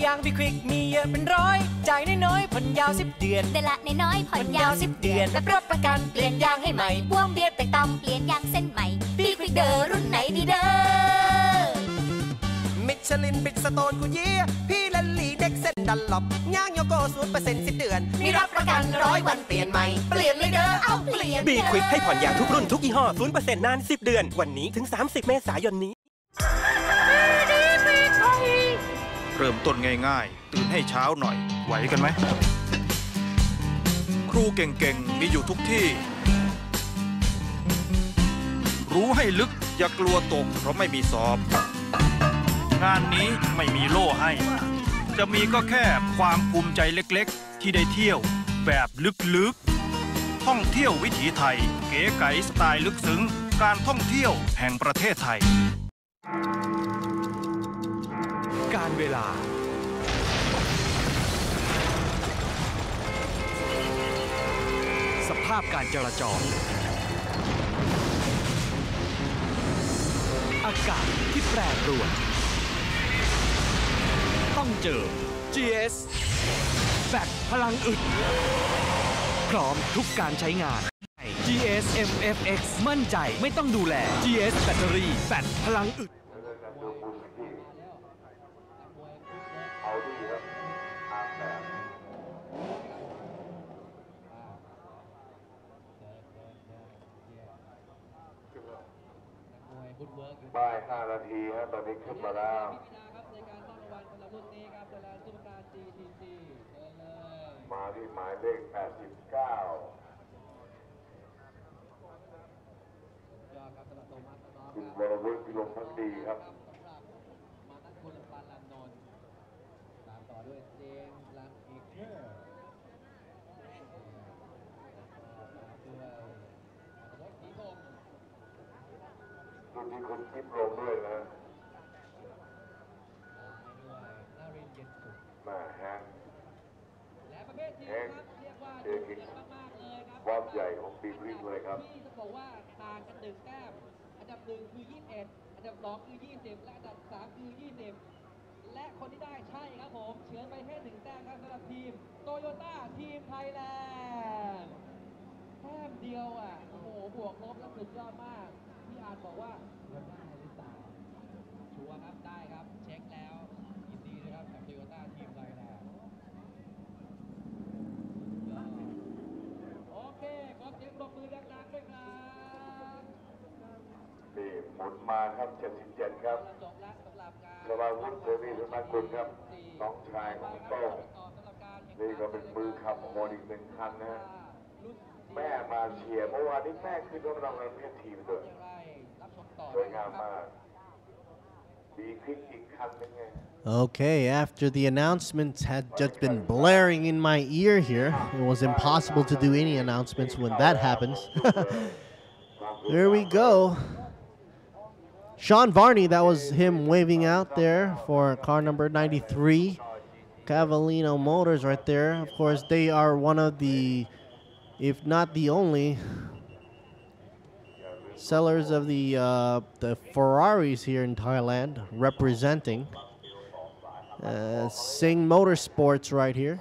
ยางบีควิกมีเยอะเป็นร้อยจ่ายน้อยๆผ่อนยาว10 เดือนเดือนละน้อยๆผ่อนยาว10 เดือนรับประกันเปลี่ยนยางให้ใหม่พ่วงเบียดแตกต่ำเปลี่ยนยางเส้นใหม่บีควิกเดอร์รุ่นไหนดีเด้อมิชลินบิ๊กสโตนกูเย่พี่ลันลีเด็กเส้นดันหลบยางโยโก้0% 10 เดือนมีรับประกัน100 วันเปลี่ยนใหม่เปลี่ยนเลยเด้อเอาเปลี่ยนบีควิกให้ผ่อนยางทุกรุ่นทุกยี่ห้อ 0% นาน10 เดือนวันนี้ถึง30 เมษายนนี้เริ่มต้นง่ายๆตื่นให้เช้าหน่อยไหวกันไหมครูเก่งๆมีอยู่ทุกที่รู้ให้ลึกอย่ากลัวตกเพราะไม่มีสอบงานนี้ไม่มีโล่ให้จะมีก็แค่ความภูมิใจเล็กๆที่ได้เที่ยวแบบลึกๆท่องเที่ยววิถีไทยเก๋ไก๋สไตล์ลึกซึ้งการท่องเที่ยวแห่งประเทศไทยการเวลาสภาพการจราจรอากาศที่แปรปรวนต้องเจอ GS แบตพลังอึดพร้อมทุกการใช้งาน GS MFX มั่นใจไม่ต้องดูแล GS แบตเตอรี่แบตพลังอึดเอาดีครับตามแบบบ่าย5 นาทีครับตอนนี้ขึ้นมาแล้วมาที่หมายเลข89คุณวรวุฒิพิรมพักดีครับต่อด้วยเจมส์ลันเอเกอร์ด้วยรถสีทองรุ่นที่คุณคิดลงด้วยนะด้วยนารินเย็นสุขมาแฮงและประเภททีมครับเรียกว่าดูเด็ดมากๆเลยครับความใหญ่ของปีพริ้งเลยครับที่จะบอกว่าต่างกัน1 แต้มอันดับ1คือ21อันดับ2คือ20และอันดับ3คือ20และคนที่ได้ใช่ครับผมเฉือนไปแค่1 แต้มครับสำหรับทีมโตโยต้าทีมไทยแลนด์แต้มเดียวอ่ะโอ้โหบวกลบแล้วสุดยอดมากพี่อาร์ตบอกว่าเราได้หรือเปล่าชัวร์ครับได้ครับเช็คแล้วยินดีนะครับกับโตโยต้าทีมไทยแลนด์โอเคขอเสียงปรบมือดังๆด้วยครับนี่หมุนมาครับ77ครับสราวุฒิเสรีธนกุลครับ น้องชายของโต้งนี่ก็เป็นมือขับโหดอีก1 คันนะแม่มาเชียร์เมื่อวานนี้แม่ขึ้นรางวัลเพชรทีมด้วยสวยงามมากดีคลิกอีกคันนึงไง Okay, after the announcements had just been blaring in my ear here, it was impossible to do any announcements when that happens. There we go. Sean Varney, that was him waving out there for car number 93. Cavallino Motors right there. Of course, they are one of the, if not the only, sellers of the Ferraris here in Thailand, representing Singh Motorsports right here.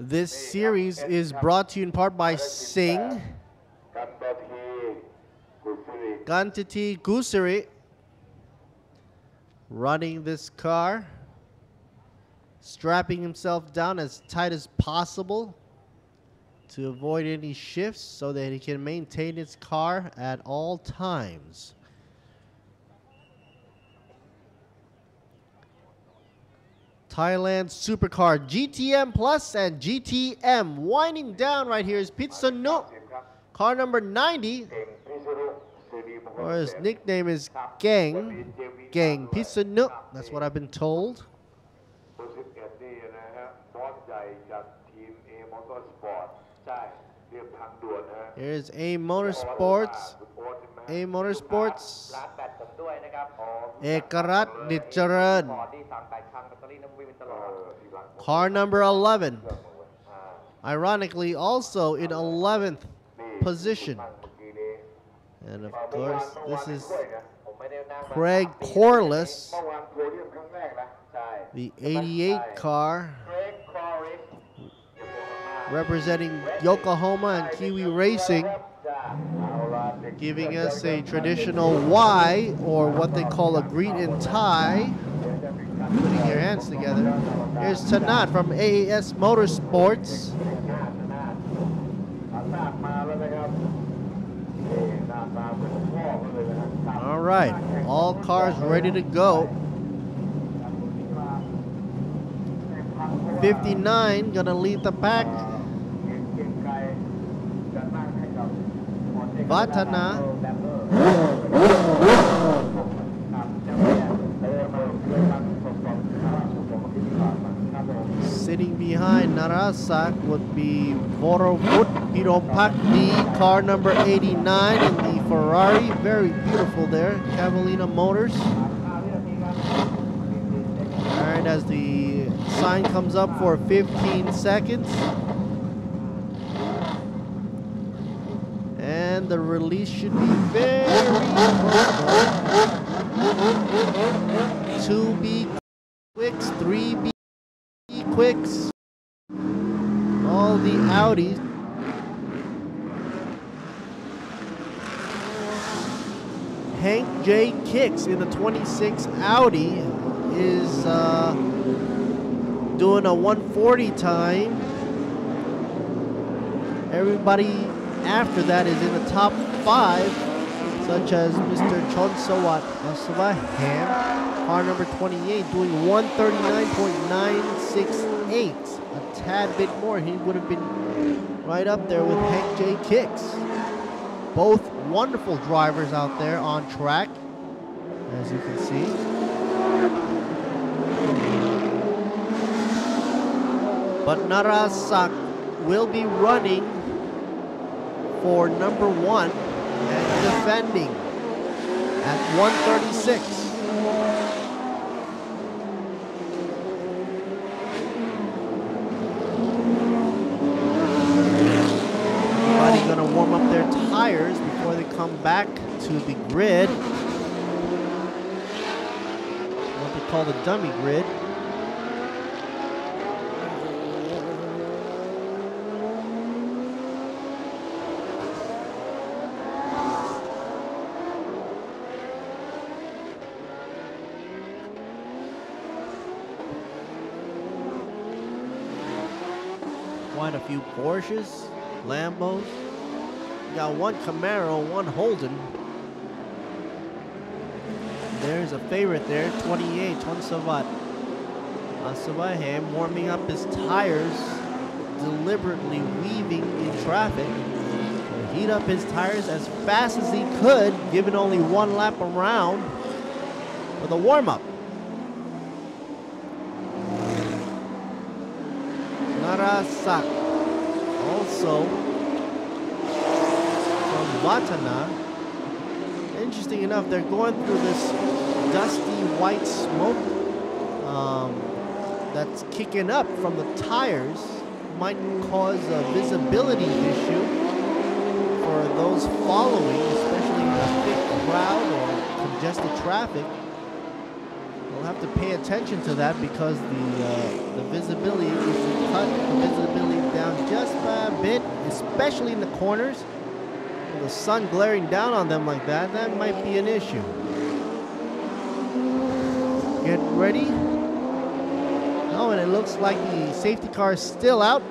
This series is brought to you in part by Singh, Gantati Gusari, running this car, strapping himself down as tight as possible to avoid any shifts so that he can maintain his car at all times. Thailand Supercar GTM Plus and GTM. Winding down right here is Pitsanu, car number 90, or his nickname is Gang Pitsanu. That's what I've been told. Here's A Motorsports. Ekarat Nicharan. Car number 11. Ironically, also in 11th position. And of course, this is Craig Corliss, the 88 car, representing Yokohama and Kiwi Racing, giving us a traditional Y, or what they call a greet and tie, putting your hands together. Here's Tanat from AAS Motorsports. All right, all cars ready to go. 59 gonna lead the pack. Vatana. Sitting behind Narasak would be Vorovut Piropakdi, car number 89 in the Ferrari. Very beautiful there, Cavallino Motors. Alright, as the sign comes up for 15 seconds. And the release should be very close. 2B quicks, 3B quicks, all the Audis. Hank J. Kicks in the 26 Audi is doing a 140 time. Everybody after that is in the top 5, such as Mr. Chonsawat Aswaham, car number 28, doing 139.968. A tad bit more. He would have been right up there with Hank J. Kicks. Both wonderful drivers out there on track, as you can see. But Narasak will be running for number 1 and defending at 136. Everybody gonna warm up their tires before they come back to the grid. What they call the dummy grid. Quite a few Porsches, Lambos. got one Camaro, one Holden. There's a favorite there, 28, Chonsavat. Asabaham warming up his tires, deliberately weaving in traffic. To heat up his tires as fast as he could, given only one lap around for the warm-up. Narasak, also from Vatana. Interesting enough, they're going through this dusty white smoke that's kicking up from the tires. Might cause a visibility issue for those following, especially in a thick crowd or congested traffic. We'll have to pay attention to that because the visibility, if you cut the visibility down just by a bit, especially in the corners, with the sun glaring down on them like that, that might be an issue. Get ready. Oh, and it looks like the safety car is still out.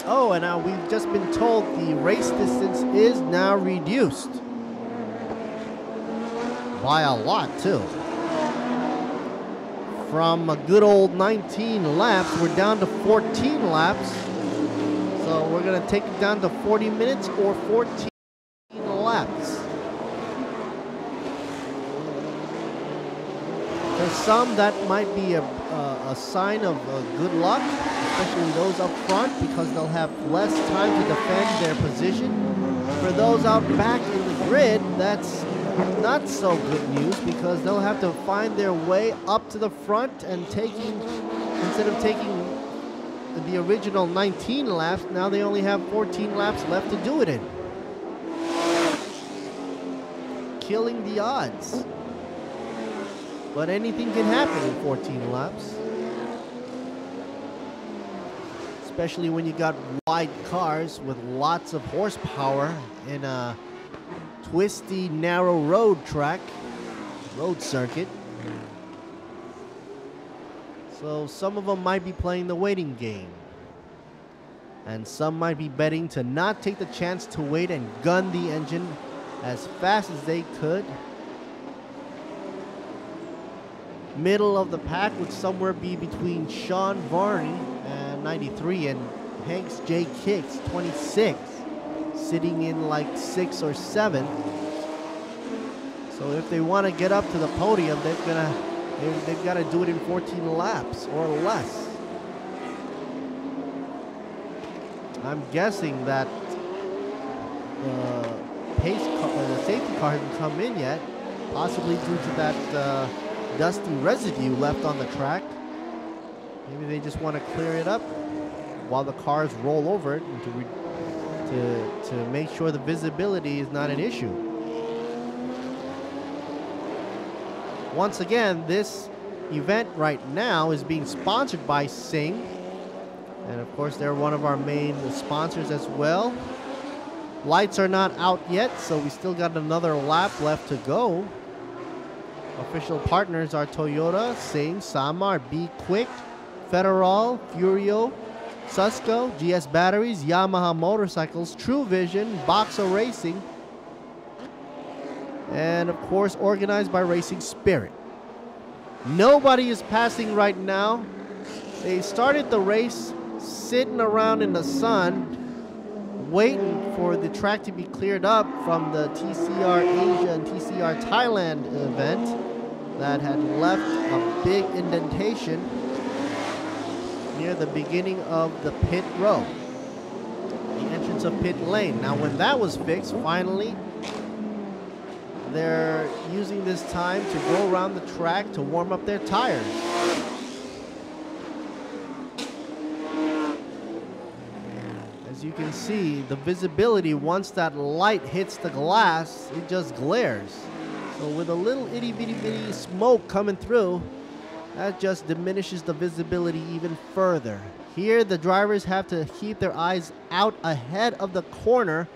Oh, and now we've just been told the race distance is now reduced. By a lot, too. From a good old 19 laps, we're down to 14 laps. So we're going to take it down to 40 minutes or 14 laps. For some, that might be a sign of good luck, especially those up front, because they'll have less time to defend their position. For those out back in the grid, that's not so good news because they'll have to find their way up to the front and instead of taking the original 19 laps, now they only have 14 laps left to do it in. Killing the odds. But anything can happen in 14 laps. Especially when you got wide cars with lots of horsepower in a twisty, narrow road circuit. So some of them might be playing the waiting game. And some might be betting to not take the chance to wait and gun the engine as fast as they could. Middle of the pack would somewhere be between Sean Varney and 93 and Hanks J. Kicks 26, sitting in like 6 or 7. So if they want to get up to the podium, they've got to do it in 14 laps or less. I'm guessing that the safety car hasn't come in yet, possibly due to that dusty residue left on the track. Maybe they just want to clear it up while the cars roll over it and to make sure the visibility is not an issue. Once again, this event right now is being sponsored by Sing. And of course, they're one of our main sponsors as well. Lights are not out yet, so we still got another lap left to go. Official partners are Toyota, Sing, Samar, Be Quick, Federal, Furio, Susco, GS Batteries, Yamaha Motorcycles, True Vision, Boxer Racing, and of course organized by Racing Spirit. Nobody is passing right now. They started the race sitting around in the sun waiting for the track to be cleared up from the TCR Asia and TCR Thailand event that had left a big indentation near the beginning of the pit row, the entrance of pit lane. Now when that was fixed, finally, they're using this time to go around the track to warm up their tires. As you can see, the visibility, once that light hits the glass, it just glares. So with a little itty bitty bitty smoke coming through, that just diminishes the visibility even further. Here, the drivers have to keep their eyes out ahead of the corner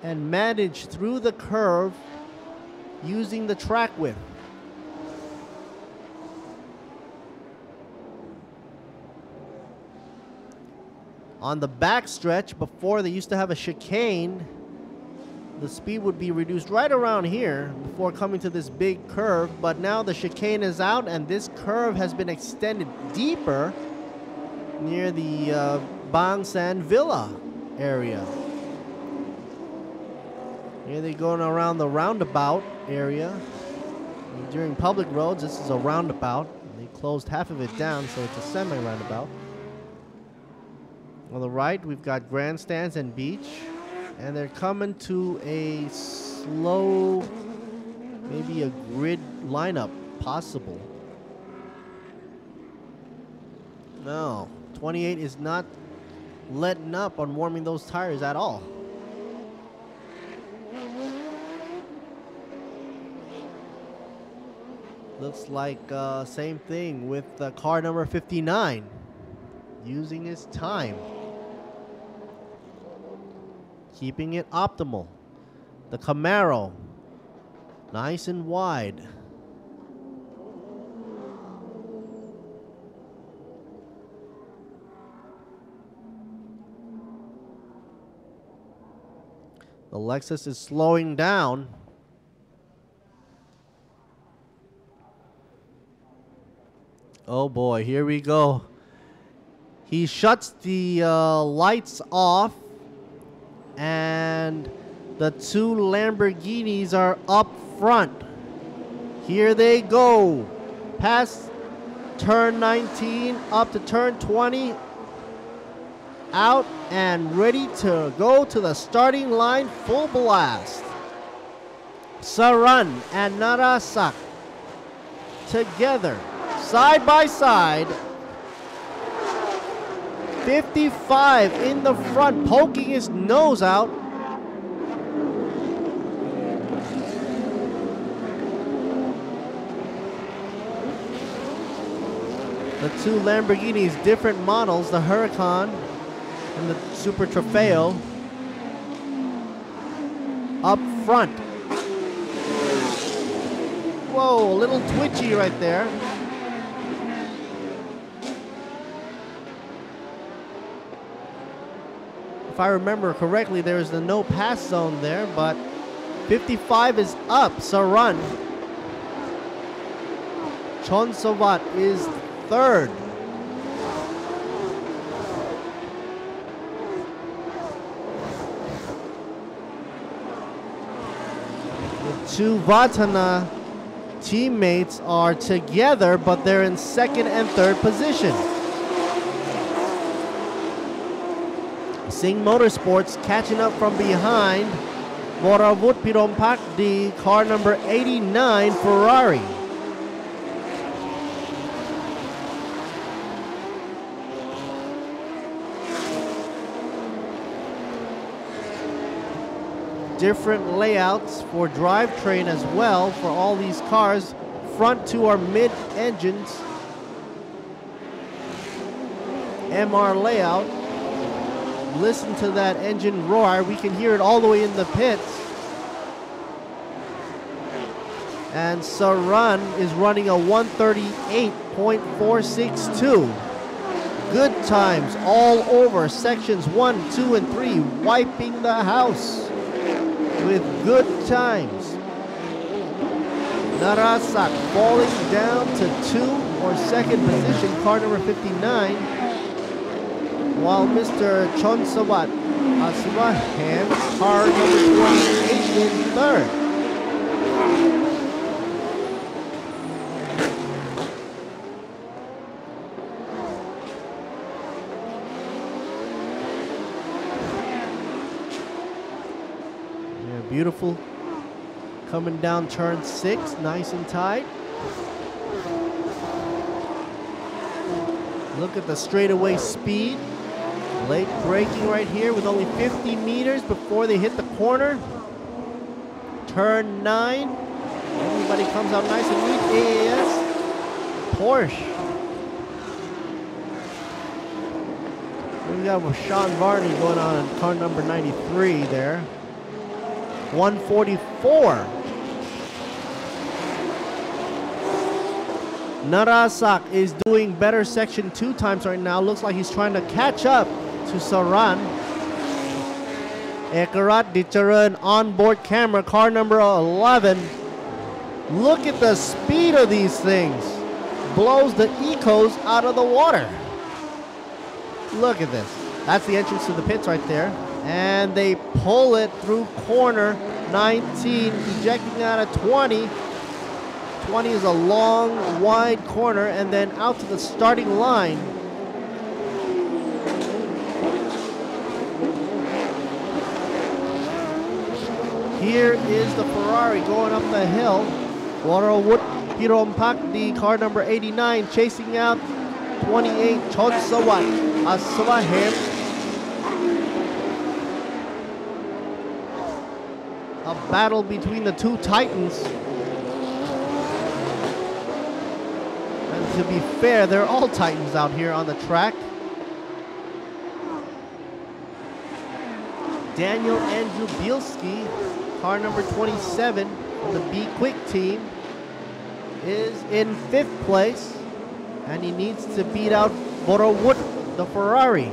and manage through the curve using the track width. On the back stretch, before they used to have a chicane, the speed would be reduced right around here before coming to this big curve, but now the chicane is out and this curve has been extended deeper near the Bang San Villa area. Here they're going around the roundabout area. During public roads, this is a roundabout. They closed half of it down, so it's a semi-roundabout. On the right, we've got grandstands and beach. And they're coming to a slow, maybe a grid lineup possible. No, 28 is not letting up on warming those tires at all. Looks like same thing with car number 59, using his time, keeping it optimal. The Camaro, nice and wide. The Lexus is slowing down. Oh boy, here we go. He shuts the lights off, and the two Lamborghinis are up front. Here they go. Past turn 19, up to turn 20. Out and ready to go to the starting line, full blast. Saran and Narasak together, side by side. 55 in the front, poking his nose out. The two Lamborghinis, different models, the Huracan and the Super Trofeo, up front. Whoa, a little twitchy right there. If I remember correctly, there is the no pass zone there, but 55 is up, Saran. Chonsovat is third. The two Vatana teammates are together, but they're in second and third position. Singh Motorsports catching up from behind. Voravut Pirompak, the car number 89 Ferrari. Different layouts for drivetrain as well for all these cars. Front two are mid-engines. MR layout. Listen to that engine roar. We can hear it all the way in the pits. And Saran is running a 138.462. Good times all over sections 1, 2, and 3, wiping the house with good times. Narasak falling down to 2 or second position, car number 59, while Mr. Chonsawat Asimahan, car number 28 in third. Beautiful. Coming down turn 6, nice and tight. Look at the straightaway speed. Late braking right here with only 50 meters before they hit the corner. Turn 9. Everybody comes out nice and neat. AAS. Porsche. We got Sean Varney going on in car number 93 there. 144. Narasak is doing better section 2 times right now. Looks like he's trying to catch up to Saran. Ekarat Dicharan onboard camera, car number 11. Look at the speed of these things. Blows the ecos out of the water. Look at this. That's the entrance to the pits right there. And they pull it through corner 19, ejecting out of 20. 20 is a long, wide corner, and then out to the starting line. Here is the Ferrari going up the hill. Waterwood Pirompak, the car number 89, chasing out 28 Chonsawat Aswahem. A battle between the two titans. And to be fair, they're all titans out here on the track. Daniel Andrew Bielski, car number 27 of the Be Quick team, is in 5th place, and he needs to beat out Borowood, the Ferrari.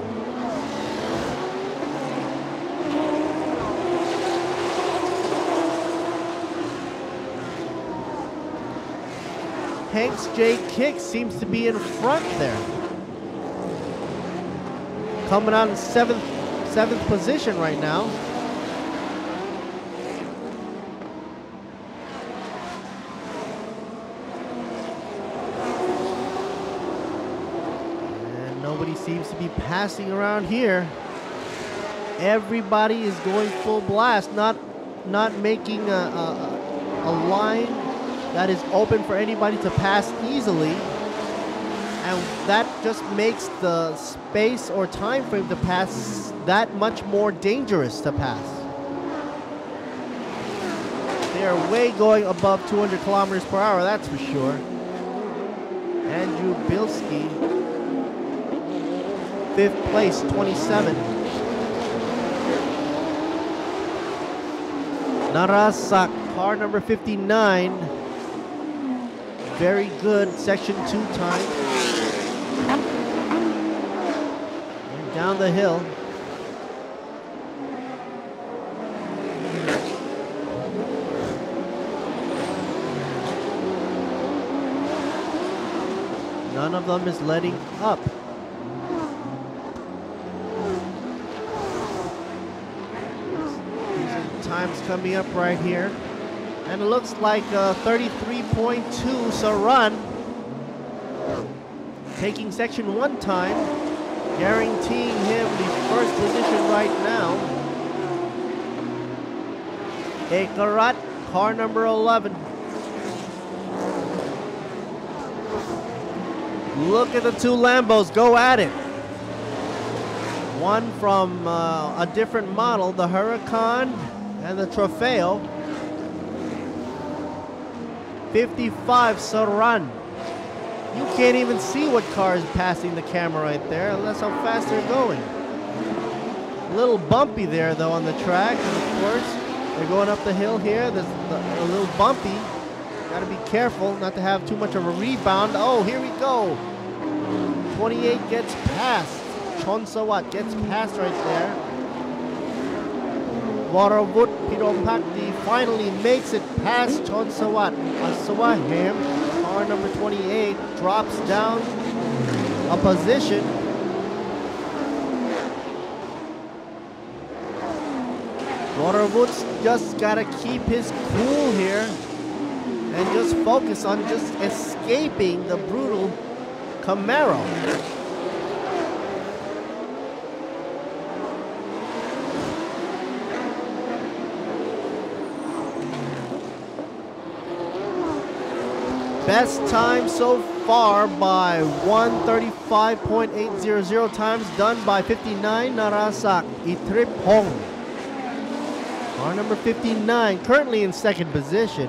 Hanks J. Kick seems to be in front there. Coming out in seventh position right now. And nobody seems to be passing around here. Everybody is going full blast, not making a line that is open for anybody to pass easily, and that just makes the space or time frame to pass that much more dangerous to pass. They are way going above 200 kilometers per hour, that's for sure. Andrew Bielski, 5th place, 27. Narasak, car number 59. Very good section 2 time. And down the hill. None of them is letting up. These are the times coming up right here. And it looks like 33.2 Saran taking section 1 time, guaranteeing him the first position right now. Ekarat, car number 11. Look at the two Lambos go at it. One from a different model, the Huracan and the Trofeo. 55 Saran. You can't even see what car is passing the camera right there. That's how fast they're going. A little bumpy there though on the track. And of course, they're going up the hill here. There's a little bumpy. Gotta be careful not to have too much of a rebound. Oh, here we go. 28 gets past. Chonsawat gets past right there. Waterwood Pirompakdi finally makes it past Chonsawat. Aswahem, car number 28, drops down a position. Waterwood's just gotta keep his cool here and just focus on just escaping the brutal Camaro. Best time so far by 1:35.800 times done by 59 Narasak Itripong. Car number 59 currently in 2nd position.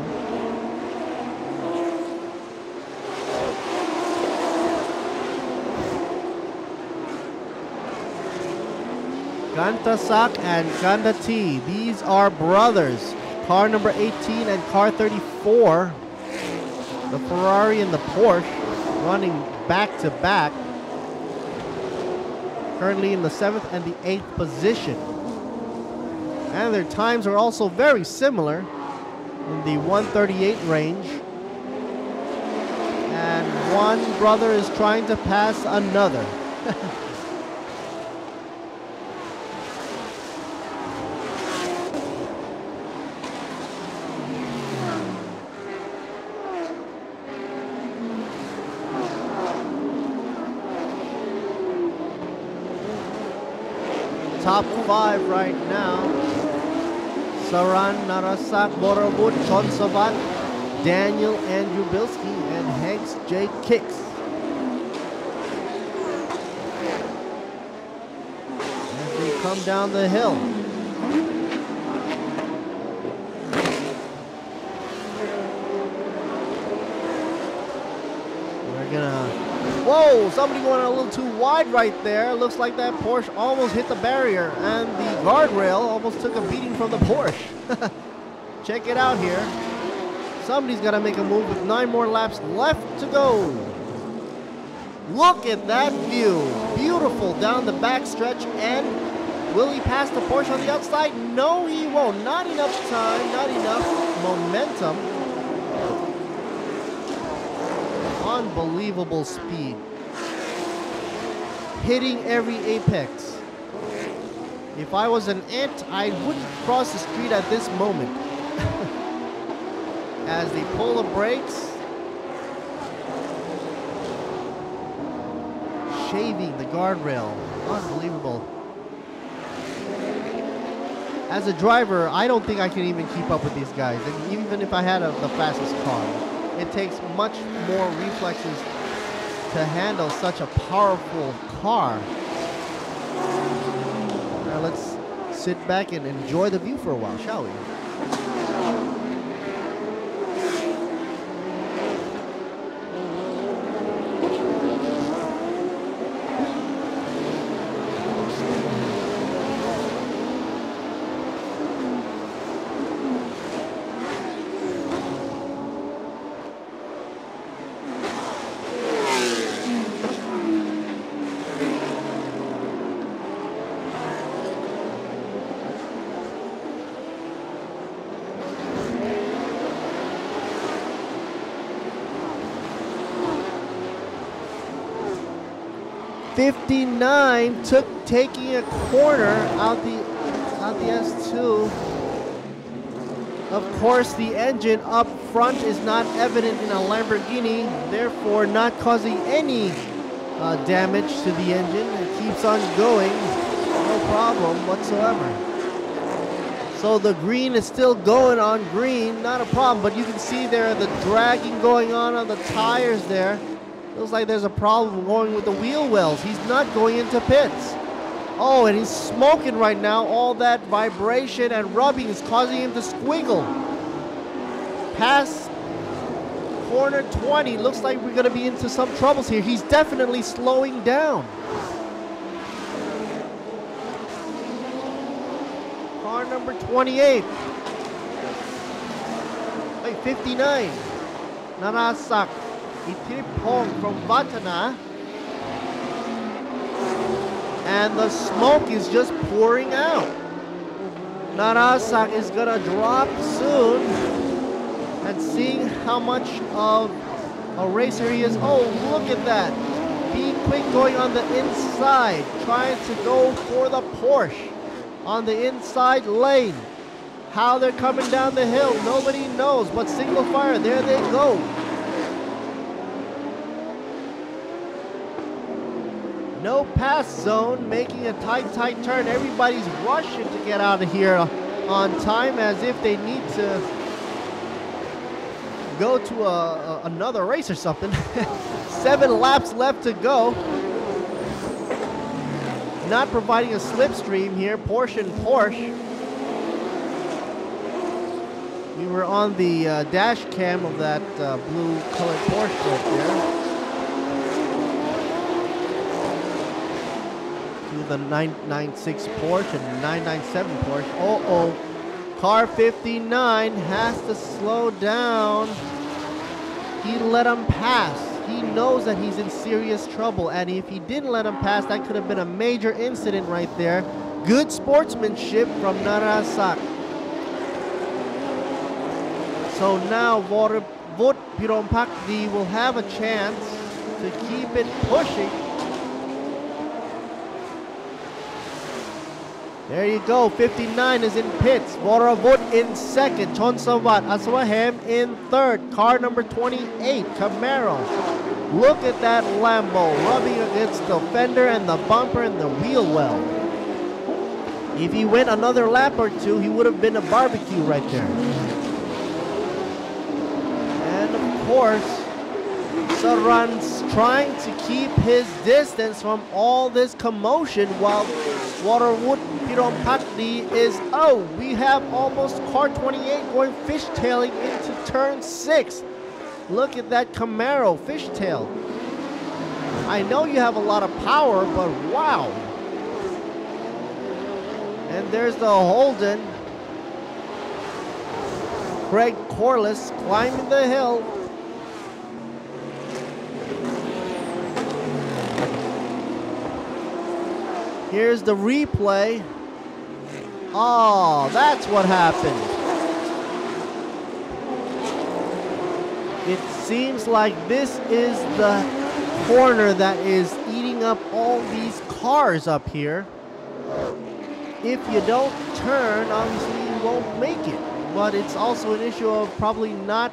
Gantasak and Gandati, these are brothers. Car number 18 and car 34. The Ferrari and the Porsche running back to back. currently in the 7th and the 8th position. And their times are also very similar in the 1:38 range. And one brother is trying to pass another. Top 5 right now: Saran, Narasak, Borovut, Chonsavat, Daniel Andrew Bilski, and Hanks J. Kicks. As we come down the hill. We're gonna... Whoa! Somebody going a little too wide right there. Looks like that Porsche almost hit the barrier, and the guardrail almost took a beating from the Porsche. Check it out here. Somebody's got to make a move with 9 more laps left to go. Look at that view. Beautiful down the back stretch. And will he pass the Porsche on the outside? No, he won't. Not enough time, not enough momentum. Unbelievable speed. Hitting every apex. If I was an ant, I wouldn't cross the street at this moment. As they pull the brakes. Shaving the guardrail. Unbelievable. As a driver, I don't think I can even keep up with these guys. And even if I had the fastest car. It takes much more reflexes to handle such a powerful car. Now let's sit back and enjoy the view for a while, shall we? 59 taking a corner out the S2. Of course, the engine up front is not evident in a Lamborghini, therefore not causing any damage to the engine. It keeps on going, no problem whatsoever. So the green is still going on green, not a problem, but you can see there the dragging going on the tires there. Looks like there's a problem going with the wheel wells. He's not going into pits. Oh, and he's smoking right now. All that vibration and rubbing is causing him to squiggle. Past corner 20. Looks like we're going to be into some troubles here. He's definitely slowing down. Car number 28. Wait, 59. Narasak Itiripong from Vatana. And the smoke is just pouring out. Narasak is gonna drop soon. And seeing how much of a racer he is. Oh, look at that. Being quick going on the inside. Trying to go for the Porsche on the inside lane. How they're coming down the hill, nobody knows. But single fire, there they go. No pass zone, making a tight turn. Everybody's rushing to get out of here on time as if they need to go to another race or something. 7 laps left to go. Not providing a slipstream here, Porsche and Porsche. We were on the dash cam of that blue colored Porsche right there. The 996 Porsche and 997 Porsche. Uh-oh. Car 59 has to slow down. He let him pass. He he knows that he's in serious trouble, and if he didn't let him pass, that could have been a major incident right there. Good sportsmanship from Narasak. So now Voravut Pirompakdi will have a chance to keep it pushing. There you go, 59 is in pits. Voravut in second. Chonsawat Aswahem in third. Car number 28, Camaro. Look at that Lambo rubbing against the fender and the bumper and the wheel well. If he went another lap or two, he would have been a barbecue right there. And of course, Saran's trying to keep his distance from all this commotion while Waterwood Pirompakdi is, we have almost car 28 going fishtailing into turn 6. Look at that Camaro fishtail. I know you have a lot of power, but wow. And there's the Holden. Craig Corliss climbing the hill. Here's the replay. Oh, that's what happened. It seems like this is the corner that is eating up all these cars up here. If you don't turn, obviously you won't make it. But it's also an issue of probably not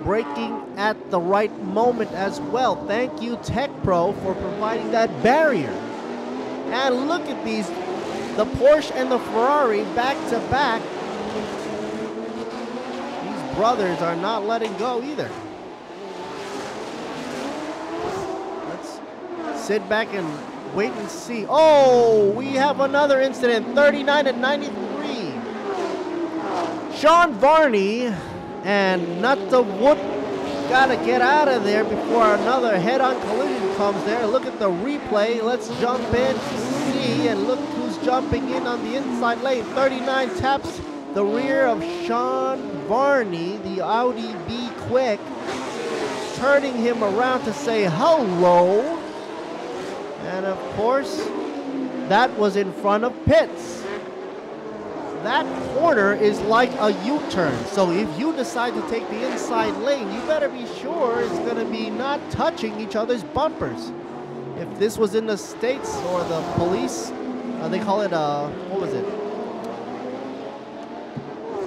braking at the right moment as well. Thank you, Tech Pro, for providing that barrier. And look at these, the Porsche and the Ferrari back to back. These brothers are not letting go either. Let's sit back and wait and see. Oh, we have another incident, 39 and 93. Sean Varney and Nutta Wood gotta get out of there before another head-on collision comes there. Look at the replay. Let's jump in to see, and look who's jumping in on the inside lane. 39 taps the rear of Sean Varney, the Audi B Quick, turning him around to say hello. And of course, that was in front of pits. That corner is like a U-turn. So if you decide to take the inside lane, you better be sure it's going to be not touching each other's bumpers. If this was in the States or the police, they call it, what was it?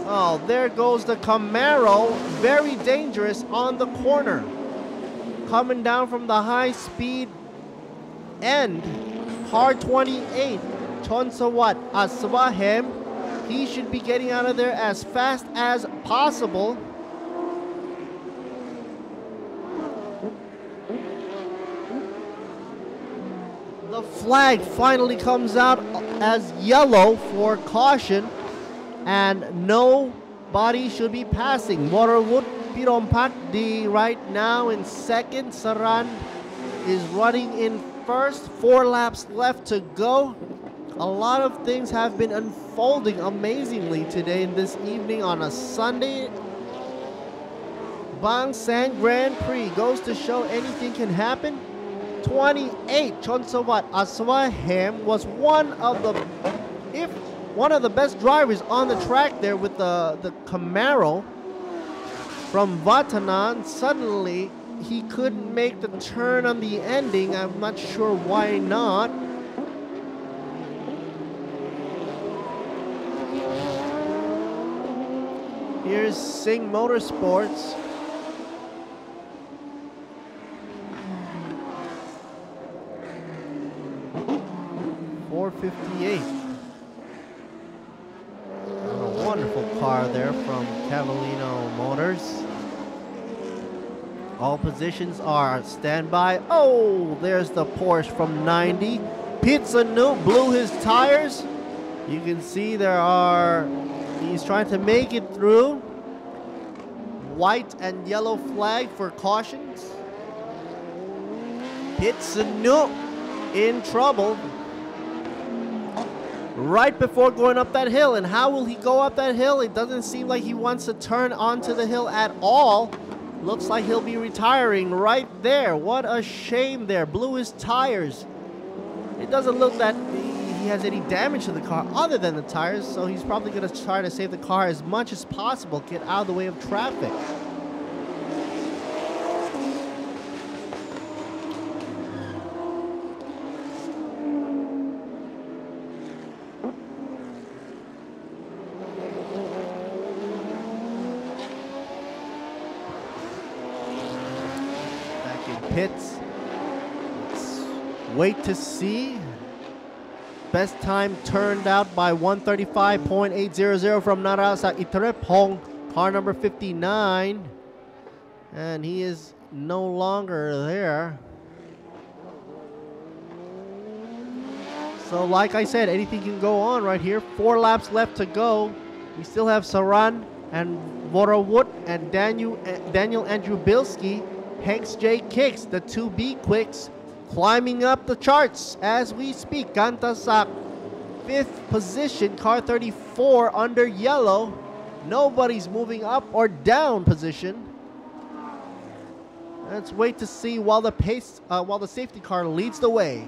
Oh, there goes the Camaro. Very dangerous on the corner. Coming down from the high-speed end. Car 28, Chonsawat Aswahem. He should be getting out of there as fast as possible. The flag finally comes out as yellow for caution, and nobody should be passing. Waterwood Pirompakdi right now in second. Saran is running in first. 4 laps left to go. A lot of things have been unfolding amazingly today in this evening on a Sunday. Bang Sang Grand Prix goes to show anything can happen. 28 Chonsawat Aswahem was one of the best drivers on the track there with the Camaro from Vatanan. Suddenly he couldn't make the turn on the ending. I'm not sure why not. Here's Singh Motorsports. .458. A wonderful car there from Cavallino Motors. All positions are standby. Oh, there's the Porsche from 90. Pizza New blew his tires. You can see he's trying to make it through. White and yellow flag for cautions. Pizza New in trouble right before going up that hill. And how will he go up that hill? It doesn't seem like he wants to turn onto the hill at all. Looks like he'll be retiring right there. What a shame there. Blew his tires. It doesn't look that he has any damage to the car other than the tires, so he's probably going to try to save the car as much as possible, get out of the way of traffic. Back in pits. Let's wait to see. Best time turned out by 135.800 from Narasa Itarepong, car number 59. And he is no longer there. So like I said, anything can go on right here. 4 laps left to go. We still have Saran and Vorawood and Daniel Andrew Bilski, Hanks J. Kicks, the 2B Quicks, climbing up the charts as we speak. Gantasak, 5th position, car 34 under yellow. Nobody's moving up or down position. Let's wait to see while the safety car leads the way.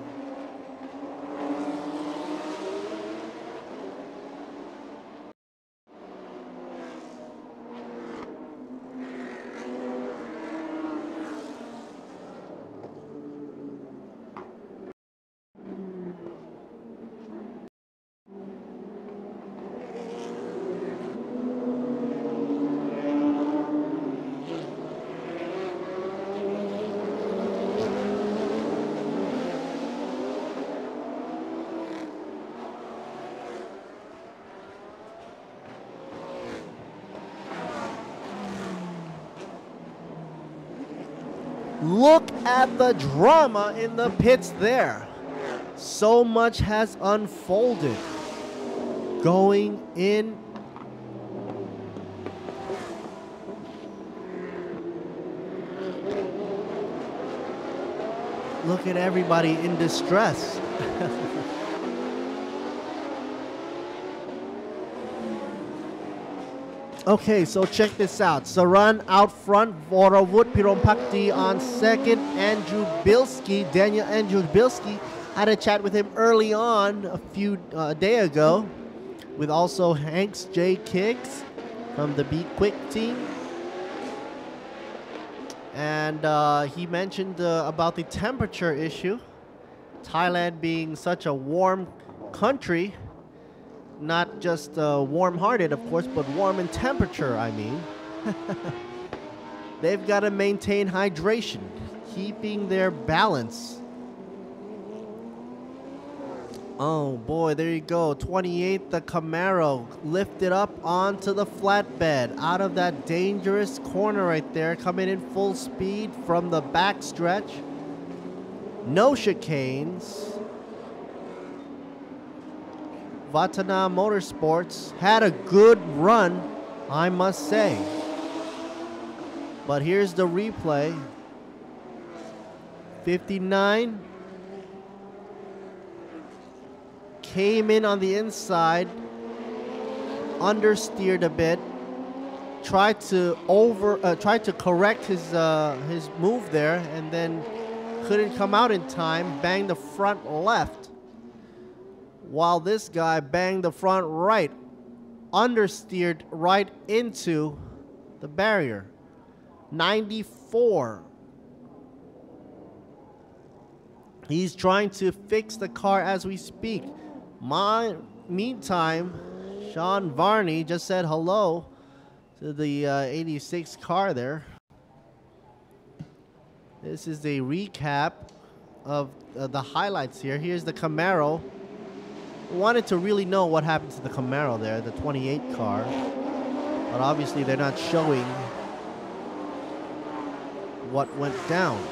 Look at the drama in the pits there. So much has unfolded. Going in. Look at everybody in distress. Okay, so check this out. Saran out front, Vorawood, Pirompakdi on second, Andrew Bilski, Daniel Andrew Bilski. Had a chat with him early on a day ago, with also Hanks J. Kicks from the Be Quick team. And he mentioned about the temperature issue. Thailand being such a warm country. Not just warm-hearted, of course, but warm in temperature, I mean. They've got to maintain hydration, keeping their balance. Oh, boy, there you go. 28, the Camaro, lifted up onto the flatbed. Out of that dangerous corner right there, coming in full speed from the back stretch. No chicanes. Vatana Motorsports had a good run, I must say. But here's the replay. 59 came in on the inside, understeered a bit, tried to correct his move there, and then couldn't come out in time. Banged the front left. While this guy banged the front right, understeered right into the barrier. 94. He's trying to fix the car as we speak. Meantime, Sean Varney just said hello to the 86 car there. This is a recap of the highlights here. Here's the Camaro. Wanted to really know what happened to the Camaro there, the 28 car, but obviously they're not showing what went down.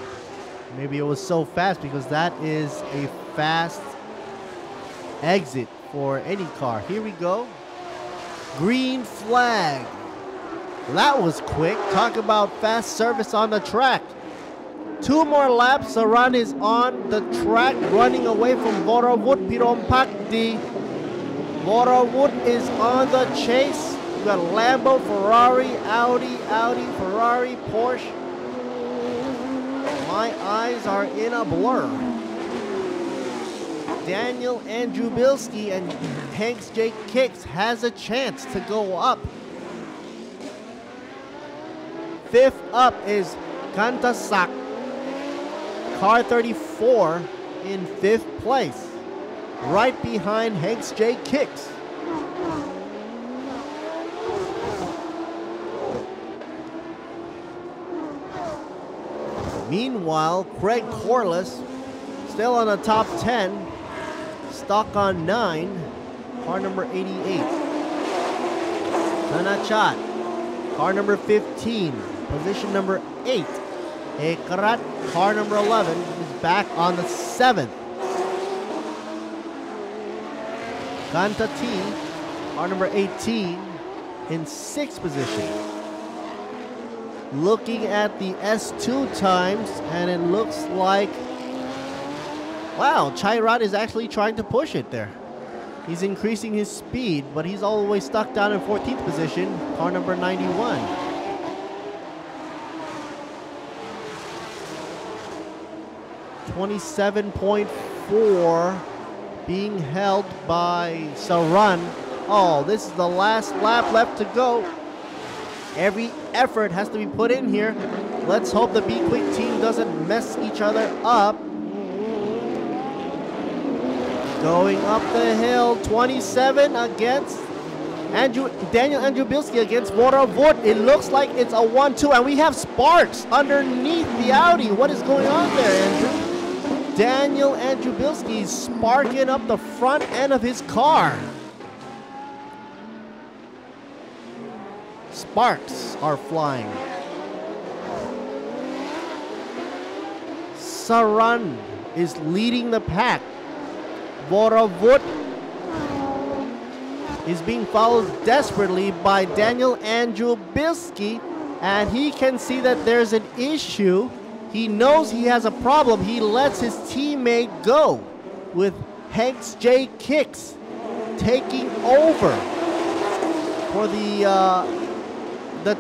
Maybe it was so fast, because that is a fast exit for any car. Here we go. Green flag. That was quick. Talk about fast service on the track. 2 more laps. Saran is on the track, running away from Vorawood Pirompakdi. Vorawood is on the chase. We've got Lambo, Ferrari, Audi, Ferrari, Porsche. My eyes are in a blur. Daniel Andrubilski and Hanks J. Kicks has a chance to go up. Fifth up is Kantasak, car 34 in 5th place, right behind Hanks J. Kicks. Meanwhile, Craig Corliss still on the top 10, stuck on 9, car number 88. Tanachat, car number 15, position number 8. Ekrat, car number 11, is back on the 7th. Ganta T, car number 18, in 6th position. Looking at the S2 times, and it looks like, wow, Chairat is actually trying to push it there. He's increasing his speed, but he's all the way stuck down in 14th position, car number 91. .4 being held by Saran. Oh, this is the last lap left to go. Every effort has to be put in here. Let's hope the Be Quick team doesn't mess each other up. Going up the hill, 27 against Daniel Andrubilski against Voravod. It looks like it's a 1-2, and we have sparks underneath the Audi. What is going on there, Andrew? Daniel Andrubilski sparking up the front end of his car. Sparks are flying. Saran is leading the pack. Voravod is being followed desperately by Daniel Andrubilski, and he can see that there's an issue. He knows he has a problem. He lets his teammate go, with Hanks J. Kicks taking over for the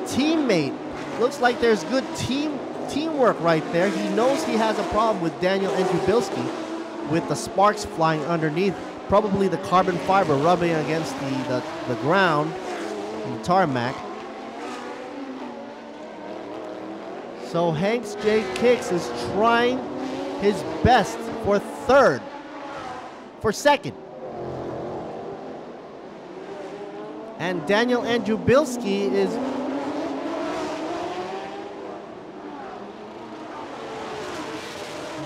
teammate. Looks like there's good teamwork right there. He knows he has a problem with Daniel Andrubilski, with the sparks flying underneath. Probably the carbon fiber rubbing against the ground, the tarmac. So Hanks J. Kicks is trying his best for second. And Daniel Andrubilski is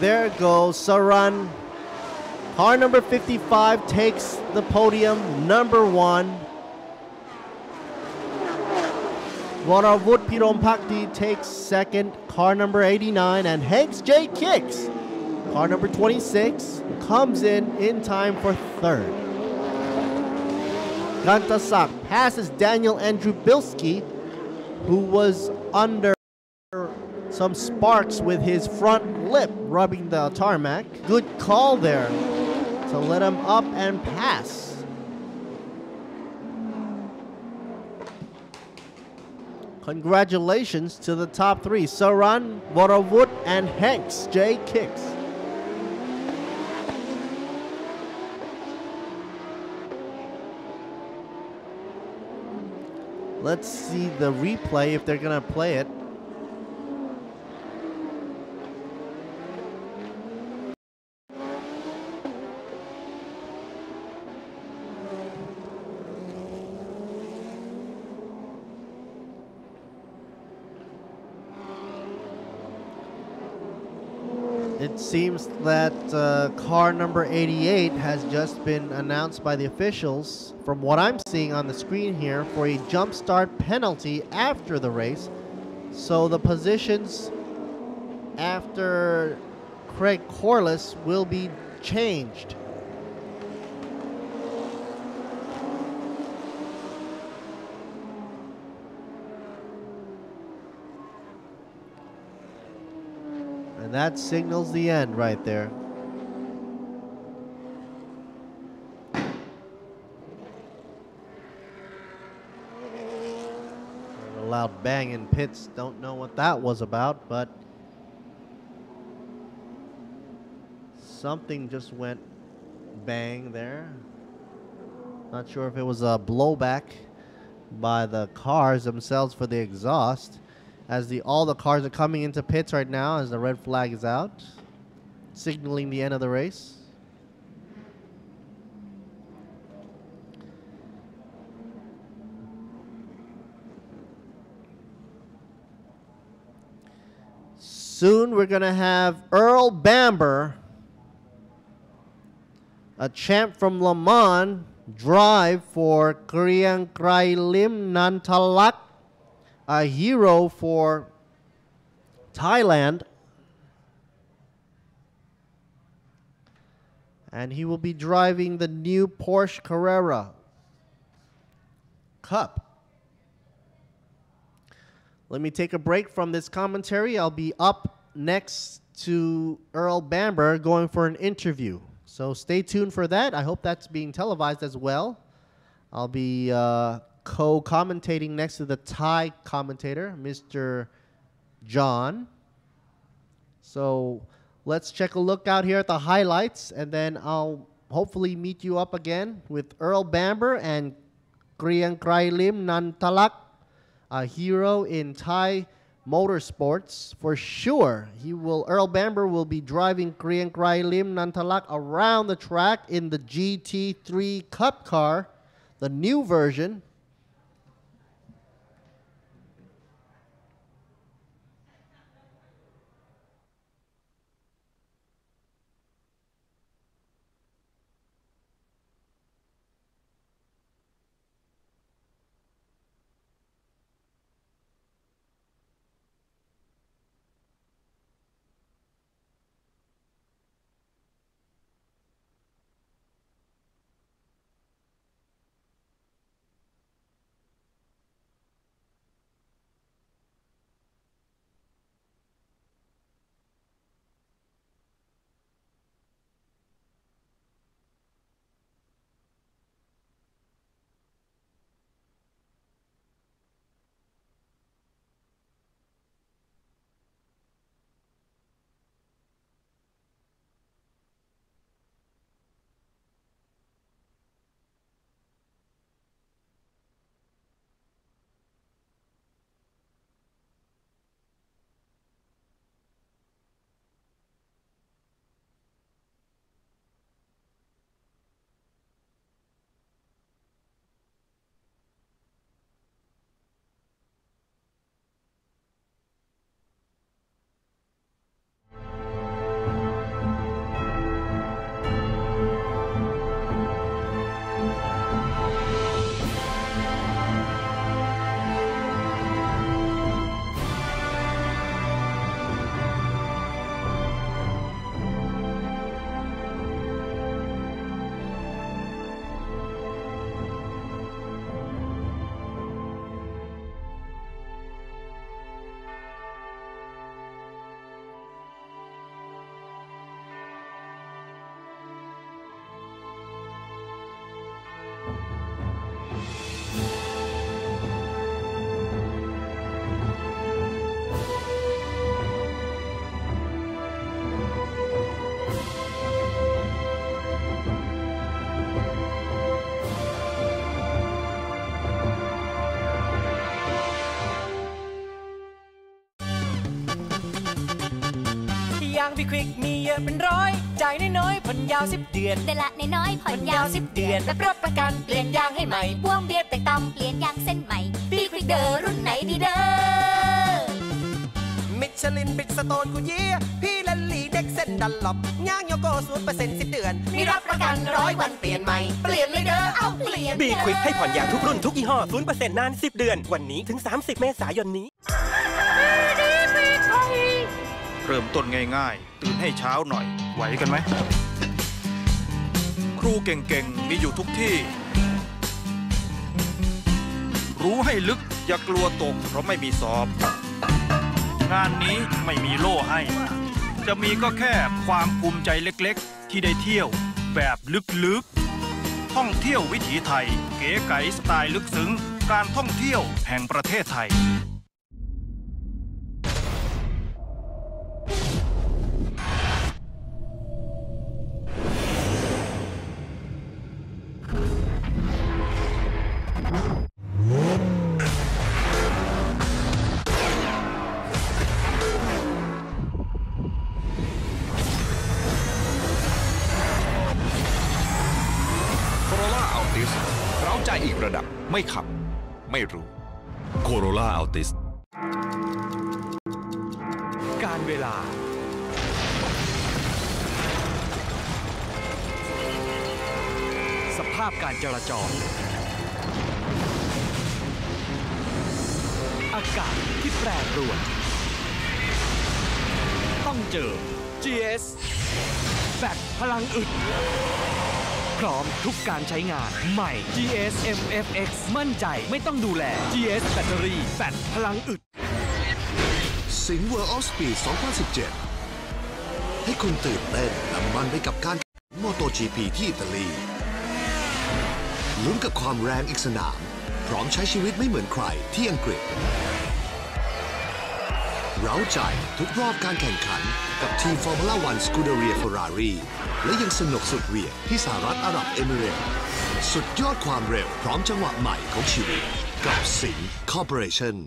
there goes Saran. Car number 55 takes the podium, number 1. Voravut Pirom Pakdi takes second, car number 89, and Hanks J. Kicks, car number 26, comes in time for third. Gantasak passes Daniel Andrubilski, who was under some sparks with his front lip rubbing the tarmac. Good call there to let him up and pass. Congratulations to the top 3, Saran, Voravut, and Hanks J. Kicks. Let's see the replay if they're gonna play it. It seems that car number 88 has just been announced by the officials, from what I'm seeing on the screen here, for a jump start penalty after the race. So the positions after Craig Corliss will be changed. And that signals the end right there. loud bang in pits. Don't know what that was about, but something just went bang there. Not sure if it was a blowback by the cars themselves for the exhaust, as all the cars are coming into pits right now as the red flag is out, signaling the end of the race. Soon we're going to have Earl Bamber, a champ from Le Mans, drive for Kriang Krailim Nantalak, a hero for Thailand. And he will be driving the new Porsche Carrera Cup. Let me take a break from this commentary. I'll be up next to Earl Bamber going for an interview. So stay tuned for that. I hope that's being televised as well. I'll be co-commentating next to the Thai commentator, Mr. John. So let's check a look out here at the highlights, and then I'll hopefully meet you up again with Earl Bamber and Kriang Krailim Nantalak, a hero in Thai motorsports for sure. Earl Bamber will be driving Kriang Krailim Nantalak around the track in the GT3 Cup car, the new version.พี่ควิกมีเยอะเป็นร้อยจ่ายน้อยๆผ่อนยาว10 เดือน เดือนละน้อยๆผ่อนยาว10 เดือน รับประกันเปลี่ยนยางให้ใหม่พ่วงเบียร์แตกต่ำ เปลี่ยนยางเส้นใหม่พี่ควิกเดอร์รุ่นไหนดีเด้อ มิชลินบิดสโตนกูเยี่ยพี่ลันลีเด็กเส้นดันหลบย่างโยโก้0% 10 เดือนมีรับประกัน100 วันเปลี่ยนใหม่เปลี่ยนเลยเด้อเอาเปลี่ยนบีควิกให้ผ่อนยางทุกรุ่นทุกยี่ห้อ 0% นาน10 เดือนวันนี้ถึง30 เมษายนนี้เริ่มต้นง่ายๆตื่นให้เช้าหน่อยไหวกันไหมครูเก่งๆมีอยู่ทุกที่รู้ให้ลึกอย่ากลัวตกเพราะไม่มีสอบงานนี้ไม่มีโล่ให้จะมีก็แค่ความภูมิใจเล็กๆที่ได้เที่ยวแบบลึกๆท่องเที่ยววิถีไทยเก๋ไก๋สไตล์ลึกซึ้งการท่องเที่ยวแห่งประเทศไทย อีกระดับไม่ขับไม่รู้ Corolla Altis การเวลาสภาพการจราจรอากาศที่แปรปรวนต้องเจอ GS แบตพลังอึดพร้อมทุกการใช้งานใหม่ GS MFX มั่นใจไม่ต้องดูแล GS แบตเตอรี่แบตพลังอึดสิงห์ World of Speed 2017 ให้คุณตื่นเต้นและมันไปกับการโมโต GP ที่อิตาลีลุ้นกับความแรงอีกสนามพร้อมใช้ชีวิตไม่เหมือนใครที่อังกฤษเร้าใจทุกรอบการแข่งขันกับทีม Formula 1 Scuderia Ferrari และยังสนุกสุดเหวี่ยงที่สหรัฐอาหรับเอมิเรตส์สุดยอดความเร็วพร้อมจังหวะใหม่ของชีวิตกับสิงห์ Corporation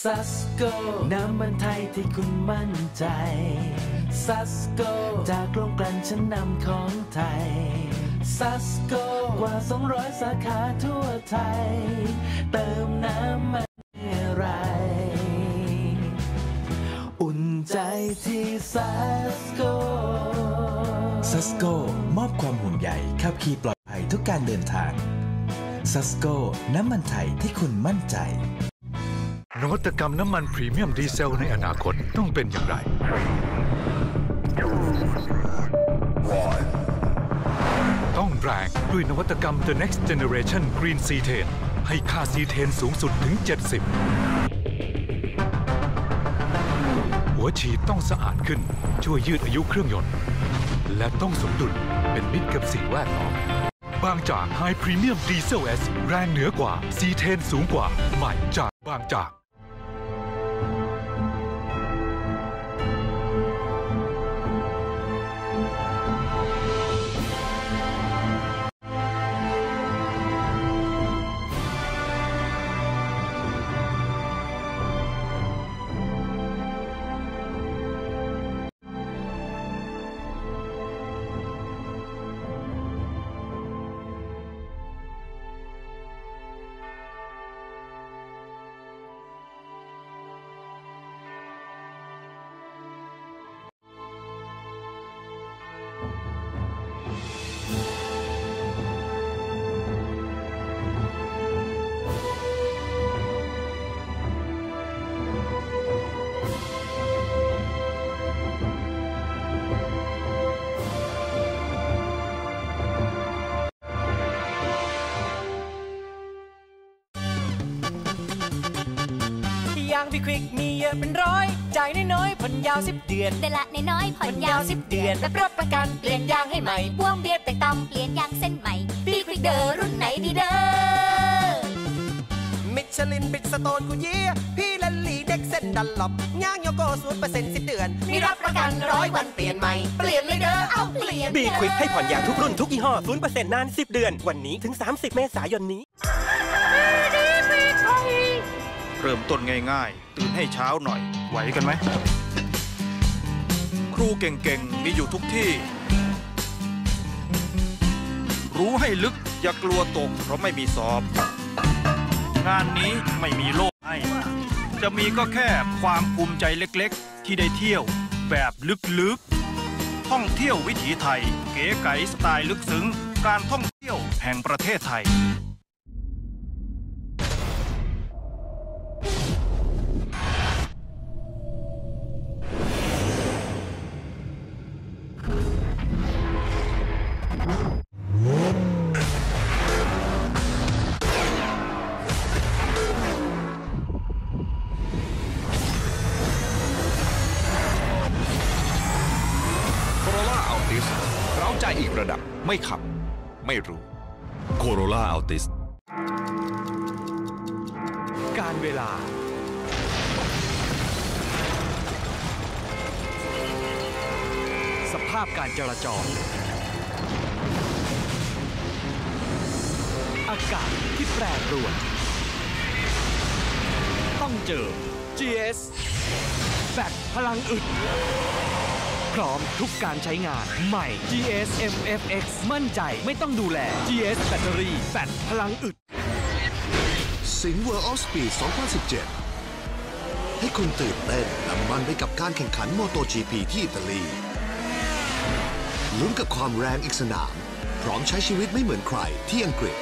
ซัสโกน้ำมันไทยที่คุณมั่นใจซัสโกจากโรงกลั่นชั้นนำของไทยซัสโกกว่า200 สาขาทั่วไทยเติมน้ำมันเมื่อไรอุ่นใจที่ซัสโกซัสโกมอบความห่วงใยขับขี่ปลอดภัยทุกการเดินทางซัสโกน้ำมันไทยที่คุณมั่นใจนวัตกรรมน้ำมันพรีเมียมดีเซลในอนาคตต้องเป็นอย่างไรต้องแรงด้วยนวัตกรรม The Next Generation Green C10 ให้ค่า C10 สูงสุดถึง 70 หัวฉีดต้องสะอาดขึ้นช่วยยืดอายุเครื่องยนต์และต้องสมดุลเป็นมิตรกับสิ่งแวดล้อมบางจาก High Premium Diesel S แรงเหนือกว่า C10 สูงกว่าใหม่จากบางจากอย่างพี่ควิกมีเยอะเป็นร้อยจ่ายน้อยๆผ่อนยาว10 เดือนเดือนละน้อยๆผ่อนยาว10 เดือนและรับประกันเปลี่ยนยางให้ใหม่พ่วงเบียดแต่ต่ำเปลี่ยนยางเส้นใหม่พี่ควิกเดอร์รุ่นไหนดีเด้อมิชลินบิดสโตนกูเยี่ยพี่ลันลีเด็กเส้นดันหลบย่างโยโก้0% 10 เดือนมีรับประกัน100 วันเปลี่ยนใหม่เปลี่ยนเลยเด้อเอาเปลี่ยนบีควิกให้ผ่อนยางทุกรุ่นทุกยี่ห้อ 0% นาน10 เดือนวันนี้ถึง30 เมษายนนี้เริ่มต้นง่ายๆตื่นให้เช้าหน่อยไหวกันไหมครูเก่งๆมีอยู่ทุกที่รู้ให้ลึกอย่ากลัวตกเพราะไม่มีสอบงานนี้ไม่มีโล่ให้จะมีก็แค่ความภูมิใจเล็กๆที่ได้เที่ยวแบบลึกๆท่องเที่ยววิถีไทยเก๋ไก๋สไตล์ลึกซึ้งการท่องเที่ยวแห่งประเทศไทยเร้าใจอีกระดับไม่ขับ ไม่รู้โคโรล่าอัลติสการเวลาสภาพการจราจรอากาศที่แปรปรวนต้องเจอ GS แบตพลังอึดพร้อมทุกการใช้งานใหม่ GS MFX มั่นใจไม่ต้องดูแล GS แบตเตอรี่แบตพลังอึดสิงห์ World of Speed 2017 ให้คุณตื่นเต้นและมันไปกับการแข่งขัน MotoGP ที่อิตาลีลุ้นกับความแรงอีกสนามพร้อมใช้ชีวิตไม่เหมือนใครที่อังกฤษ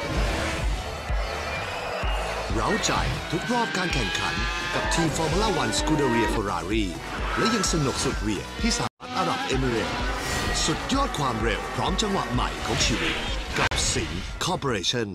เร้าใจทุกรอบการแข่งขันกับทีม Formula One Scuderia Ferrari และยังสนุกสุดเหวี่ยงที่สหรัฐอาหรับเอมิเรตส์สุดยอดความเร็วพร้อมจังหวะใหม่ของชีวิตกับสิงห์ Corporation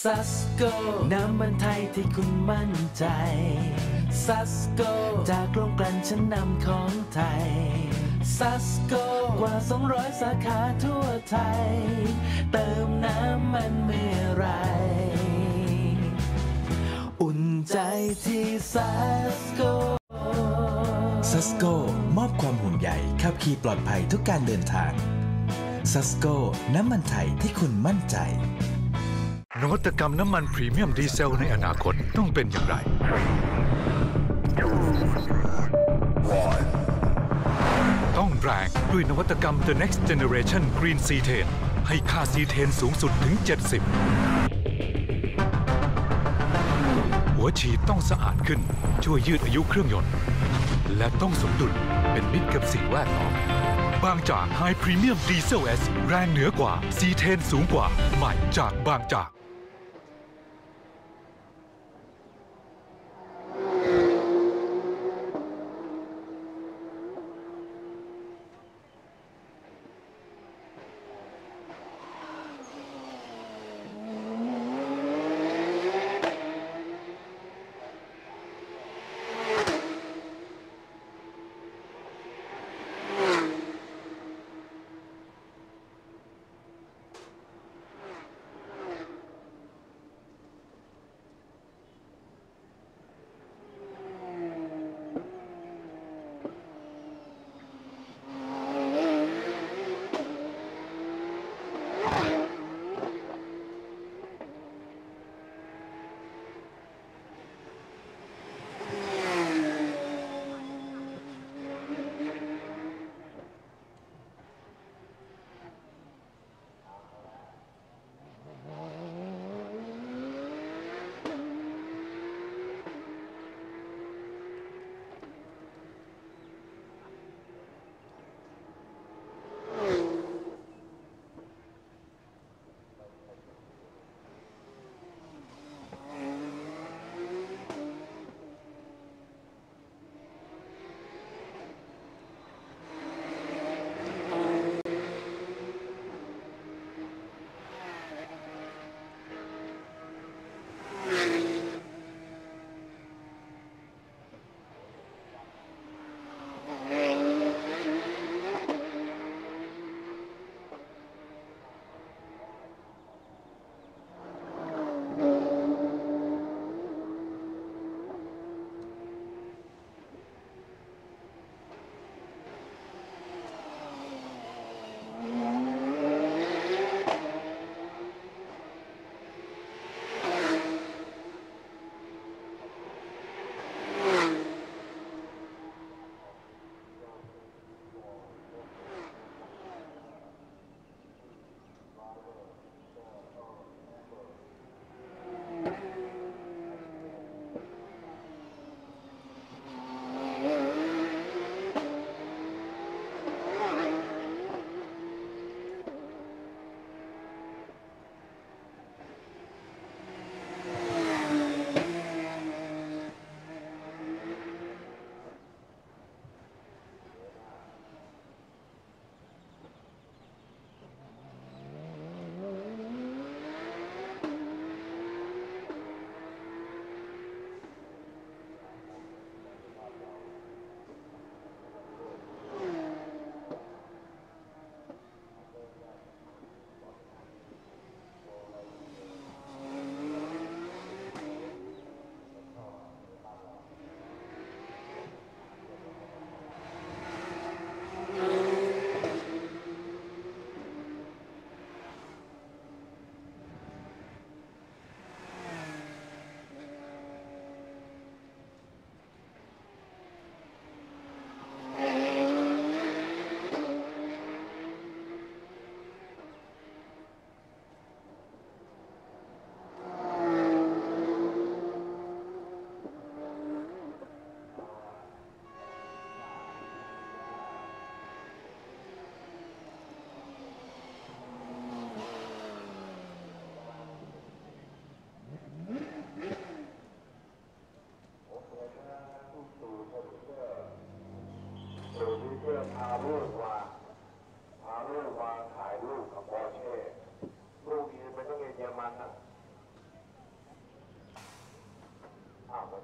ซัสโกน้ำมันไทยที่คุณมั่นใจซัสโกจากโรงกลั่นชั้นนำของไทยซัสโกกว่า200 สาขาทั่วไทยเติมน้ำมันเมื่อไรอุ่นใจที่ซัสโกซัสโกมอบความห่วงใยขับขี่ปลอดภัยทุกการเดินทางซัสโกน้ำมันไทยที่คุณมั่นใจนวัตกรรมน้ำมันพรีเมียมดีเซลในอนาคตต้องเป็นอย่างไรต้องแรงด้วยนวัตกรรม The Next Generation Green Cetane ให้ค่าซีเทนสูงสุดถึง 70 หัวฉีดต้องสะอาดขึ้นช่วยยืดอายุเครื่องยนต์และต้องสมดุลเป็นมิตรกับสิ่งแวดล้อมบางจาก High Premium Diesel S แรงเหนือกว่าซีเทนสูงกว่าใหม่จากบางจาก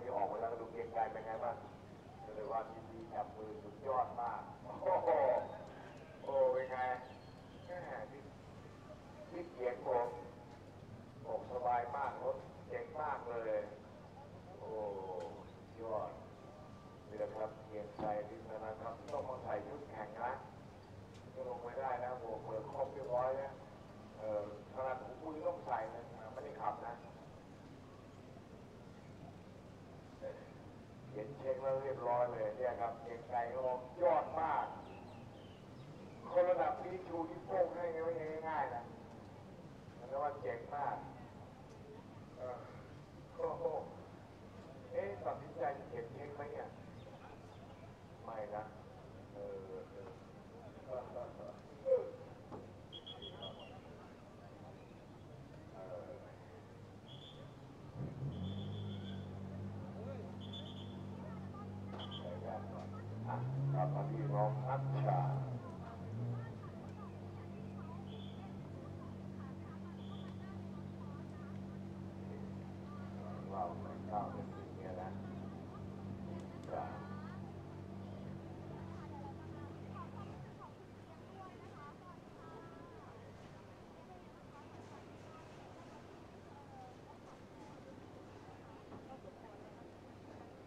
นี้ออกมาแล้วดูเกรียงไกรเป็นไงบ้างเลยว่าดีจับมือสุดยอดมากโอ้โหโอ้เป็นไงที่เกียงผมสบายมากรถเจ๋งมากเลยโอ้ยอดนี่แหละครับเกียงไกรที่นะครับต้องมาใส่ชุดแข่งนะก็ลงไม่ได้นะโอ้เปิดครบเรียบร้อยนะขนาดผมคุยต้องใส่นะไม่ได้ขับนะเห็นเช็คแล้วเรียบร้อยเลยเนี่ยครับเกียงไกรก็ยอดมากคนระดับนี้ชูนิ้วโป้งให้ไม่ง่ายๆนะมันก็ว่าเจ๋งมากโอ้โหตัดสินใจจะเก็บเช็คไหมเนี่ยไม่นะกลับมาที่รองนัชชาเราไม่ก้าวเป็นสิ่งนี้นะ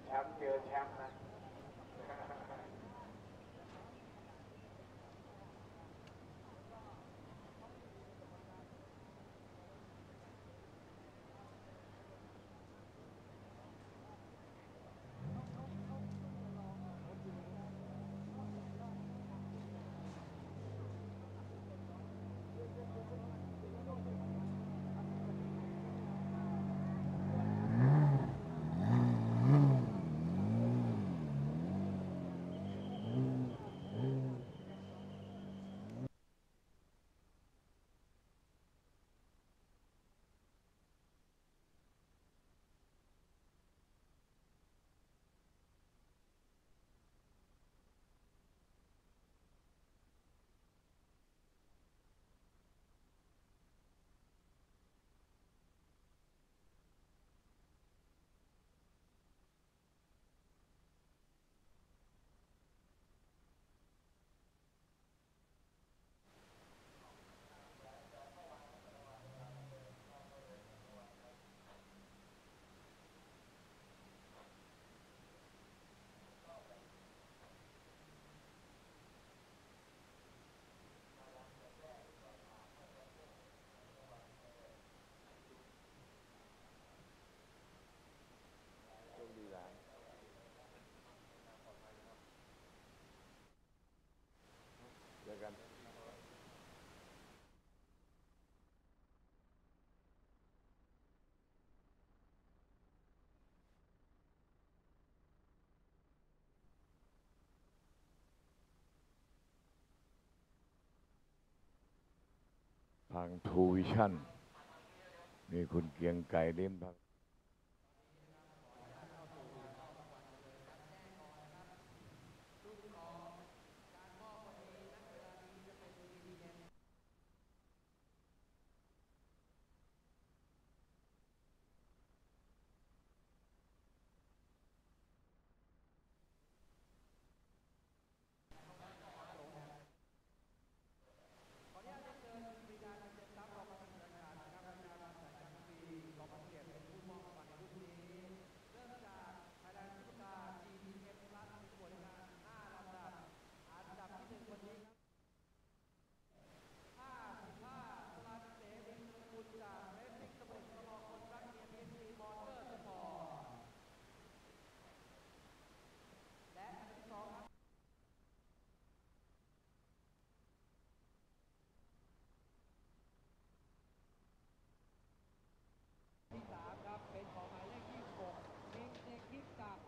แชมป์เจอแชมป์นะเจอกันทางทูวิชั่นมีคุณเกียงไก่เล่มพัก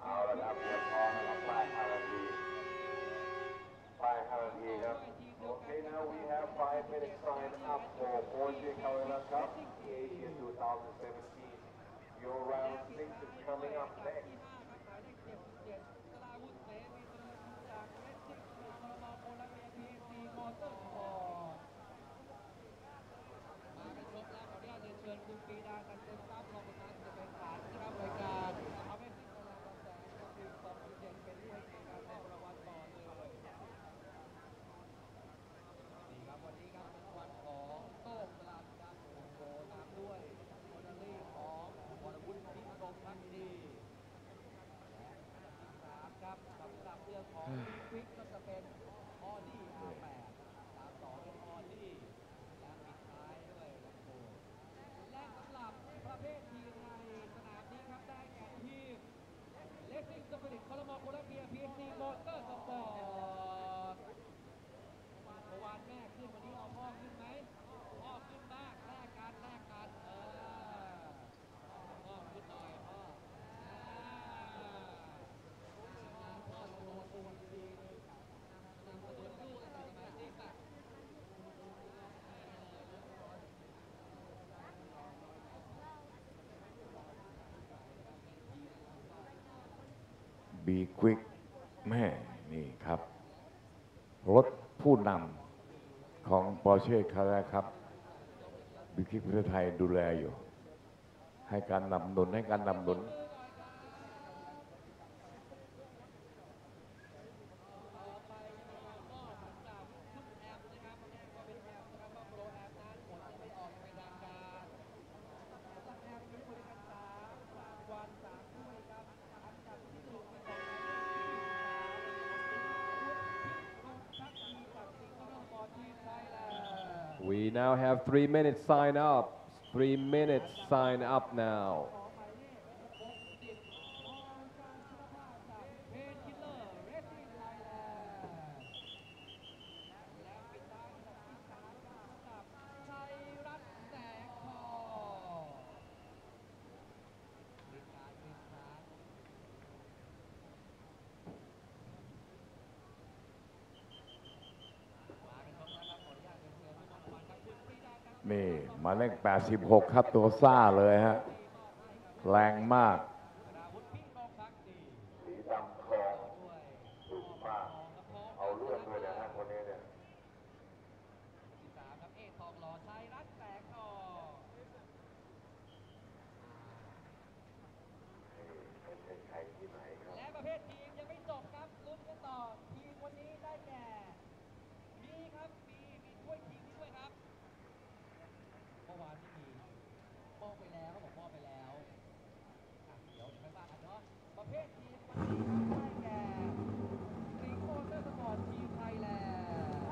เอาละครับเรียบร้อยแล้วป้าย5 นาทีครับ Okay, now we have 5 minutes sign up for Porsche Carrera Cup Asia 2017. Your round 6 is coming up next. เชิญคุณปีดากันเต็มทรัพย์รองประธานจะเป็นฐานนะครับรายการเอาไป ควิกก็จะเป็นออดี้ R8 ตามต่อด้วยออดี้และปิดท้ายด้วยลำโพงและสำหรับประเภททีมในสนามนี้ครับได้แก่ทีม Racing Spirit คอลมอโคลัมเบีย PhD Motor Sport เมื่อวานแม่ขึ้นวันนี้เอาพ่อขึ้นไหมพ่อขึ้นบ้างแลกกันพ่อขึ้นหน่อยพ่อพ่อโดนตัวดีสนับสนุนลูกสมาชิกอะบีควิกแม่นี่ครับ รถผู้นำของปอร์เช่คาร์ครับบีควิกประเทศไทยดูแลอยู่ให้การนำหนุนWe now have 3 minutes sign up. 3 minutes sign up now.นี่หมายเลข86ครับตัวซ่าเลยฮะแรงมากสีดำทองดุมากเอาเรื่องด้วยนะฮะคนนี้เนี่ย13ครับเอกทองหล่อชัยรัตน์แสงทองและประเภททีมยังไม่จบครับลุ้นกันต่อทีมวันนี้ได้แก่มีครับมีถ้วยทีมด้วยครับเมื่อวานที่มีมอบไปแล้วเขาบอกมอบไปแล้วเดี๋ยวจะไปบ้านกันเนาะประเภททีมวันนี้ได้แก่สิงห์มอเตอร์สปอร์ตทีมไทยแลนด์ห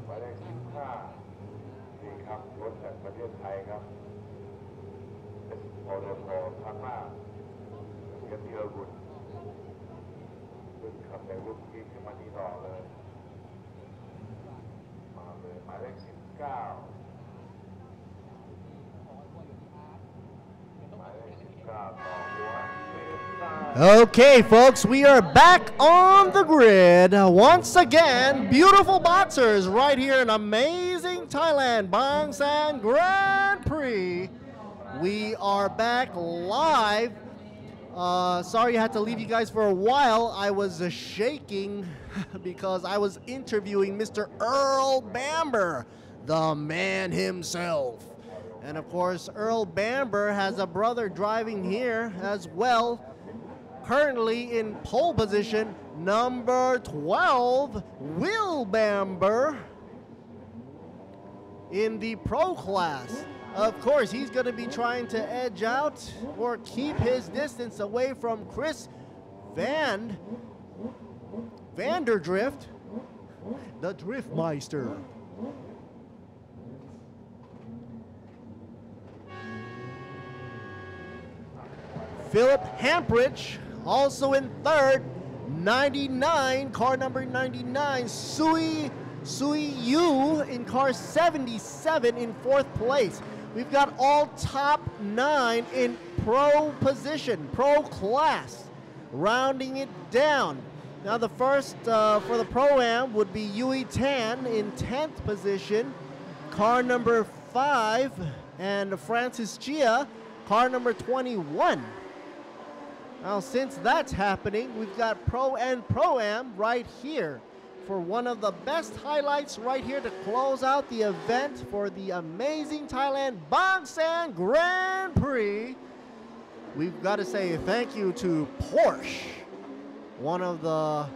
มายเลข15นี่ครับรถจากประเทศไทยครับพอเดินพอข้างหน้าเกียรติยศบุญขึ้นขับในรุ่นที่ขึ้นมาที่ต่อเลยมาเลยหมายเลข19หมายเลข19ต่อหัว Okay, folks, we are back on the grid. Once again, beautiful boxers right here in amazing Thailand Bang San Grand Prix. We are back live. Sorry I had to leave you guys for a while. I was shaking because I was interviewing Mr. Earl Bamber, the man himself. And of course, Earl Bamber has a brother driving here as well. Currently in pole position, number 12, Will Bamber in the pro class. Of course, he's going to be trying to edge out or keep his distance away from Chris Vanderdrift, the Driftmeister. Philip Hampridge also in third, 99, car number 99, Sui Yu in car 77 in fourth place. We've got all top 9 in pro position, pro class, rounding it down. Now the first for the Pro-Am would be Yui Tan in 10th position, car number 5, and Francis Chia, car number 21. Now, since that's happening, we've got Pro and Pro-Am right here for one of the best highlights right here to close out the event for the amazing Thailand Bang San Grand Prix. We've got to say thank you to Porsche, one of the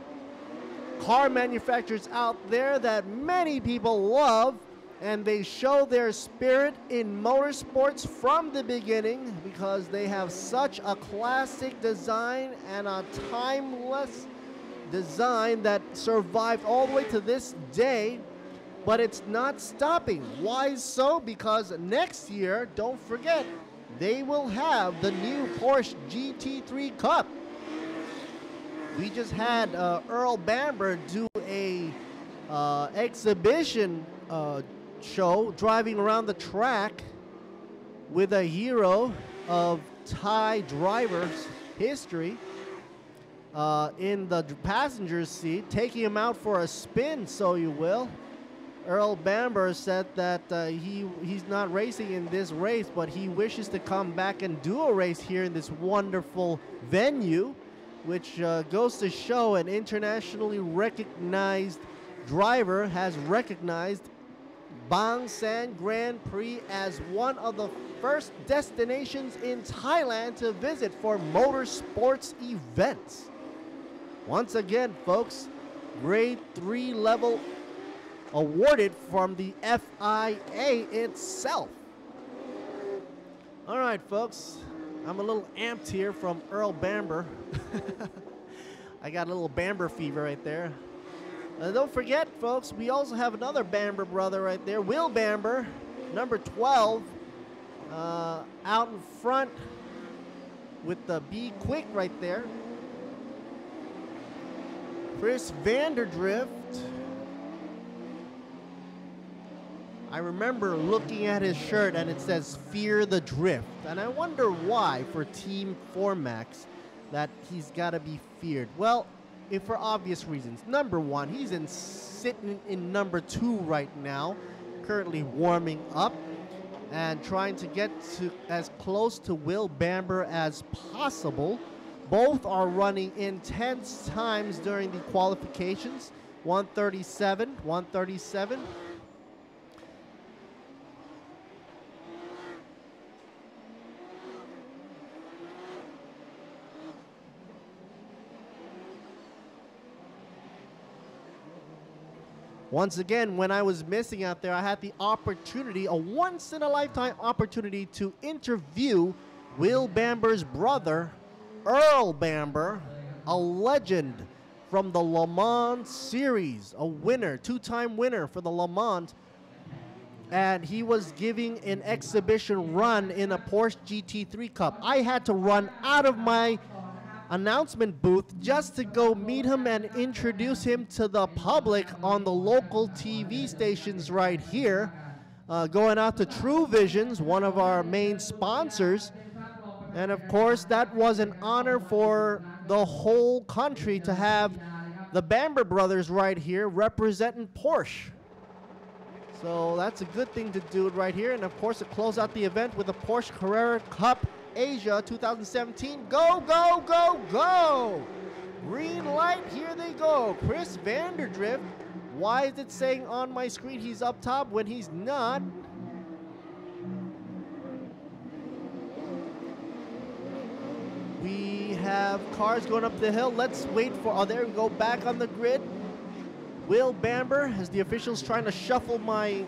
car manufacturers out there that many people love. and they show their spirit in motorsports from the beginning because they have such a classic design and a timeless design that survived all the way to this day, but it's not stopping. Why so? Because next year, don't forget, they will have the new Porsche GT3 Cup. We just had Earl Bamber do a exhibition show driving around the track with a hero of Thai drivers' history in the passenger seat, taking him out for a spin, so you will. Earl Bamber said that he's not racing in this race, but he wishes to come back and do a race here in this wonderful venue, which goes to show an internationally recognized driver has recognized Bang San Grand Prix as one of the first destinations in Thailand to visit for motorsports events. Once again, folks, grade 3 level awarded from the FIA itself. All right, folks, I'm a little amped here from Earl Bamber. I got a little Bamber fever right there. Don't forget, folks, we also have another Bamber brother right there, Will Bamber, number 12, out in front with the Be Quick right there. Chris Vanderdrift. I remember looking at his shirt and it says Fear the Drift. And I wonder why for Team 4MAX that he's got to be feared. Well, for obvious reasons. Number one, he's sitting in number 2 right now, currently warming up and trying to get to as close to Will Bamber as possible. Both are running intense times during the qualifications. 137, 137. Once again, when I was missing out there, I had the opportunity, a once-in-a-lifetime opportunity, to interview Will Bamber's brother, Earl Bamber, a legend from the Le Mans series, a winner, 2-time winner for the Le Mans. And he was giving an exhibition run in a Porsche GT3 Cup. I had to run out of my announcement booth just to go meet him and introduce him to the public on the local TV stations right here. Going out to True Visions, one of our main sponsors. And of course, that was an honor for the whole country to have the Bamber brothers right here representing Porsche. So that's a good thing to do right here. And of course, to close out the event with the Porsche Carrera Cup Asia 2017. Go, go, go, go! Green light, here they go. Chris Vanderdrift. Why is it saying on my screen he's up top when he's not? We have cars going up the hill. Let's wait for, oh, there we go, back on the grid. Will Bamber, as the officials trying to shuffle my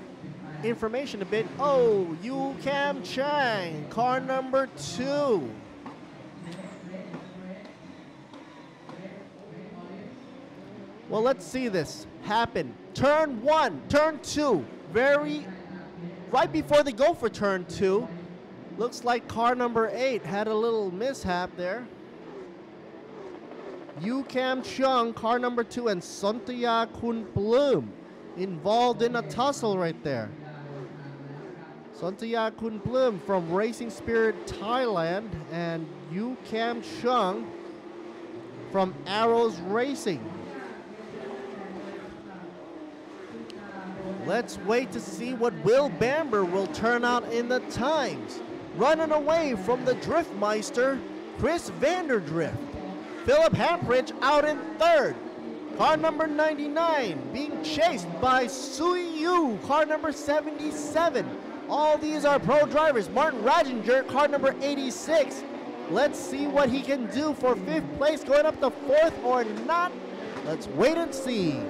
information a bit. Oh, Yu Cam Chang, car number 2. Well, let's see this happen. Turn 1, turn 2. Right before they go for turn 2, looks like car number 8 had a little mishap there. Yu Cam Chung, car number 2, and Sontaya Kun Bloom involved in a tussle right there. Sontaya Kun Bloom from Racing Spirit Thailand and Yu Cam Chung from Arrows Racing. Let's wait to see what Will Bamber will turn out in the times. Running away from the Driftmeister, Chris Vanderdrift. Philip Hampridge out in 3rd. Car number 99 being chased by Sui Yu, car number 77. All these are pro drivers. Martin Rajinger, car number 86. Let's see what he can do for 5th place, going up to 4th or not. Let's wait and see.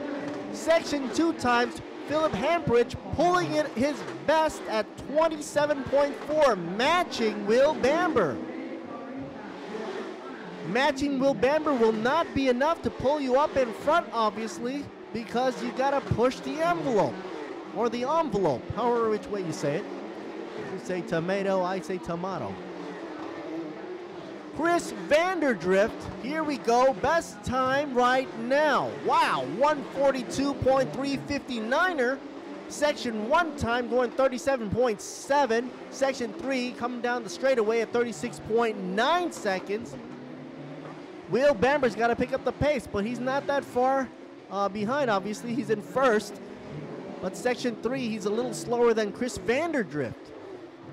Section 2 times Philip Hampridge pulling it his best at 27.4, matching Will Bamber. Matching Will Bamber will not be enough to pull you up in front, obviously, because you gotta push the envelope, or the envelope, however which way you say it. You say tomato, I say tomato. Chris Vanderdrift, here we go, best time right now. Wow, 142.359er. Section 1 time going 37.7. Section 3 coming down the straightaway at 36.9 seconds. Will Bamber's got to pick up the pace, but he's not that far behind, obviously. He's in first. But Section 3, he's a little slower than Chris Vanderdrift.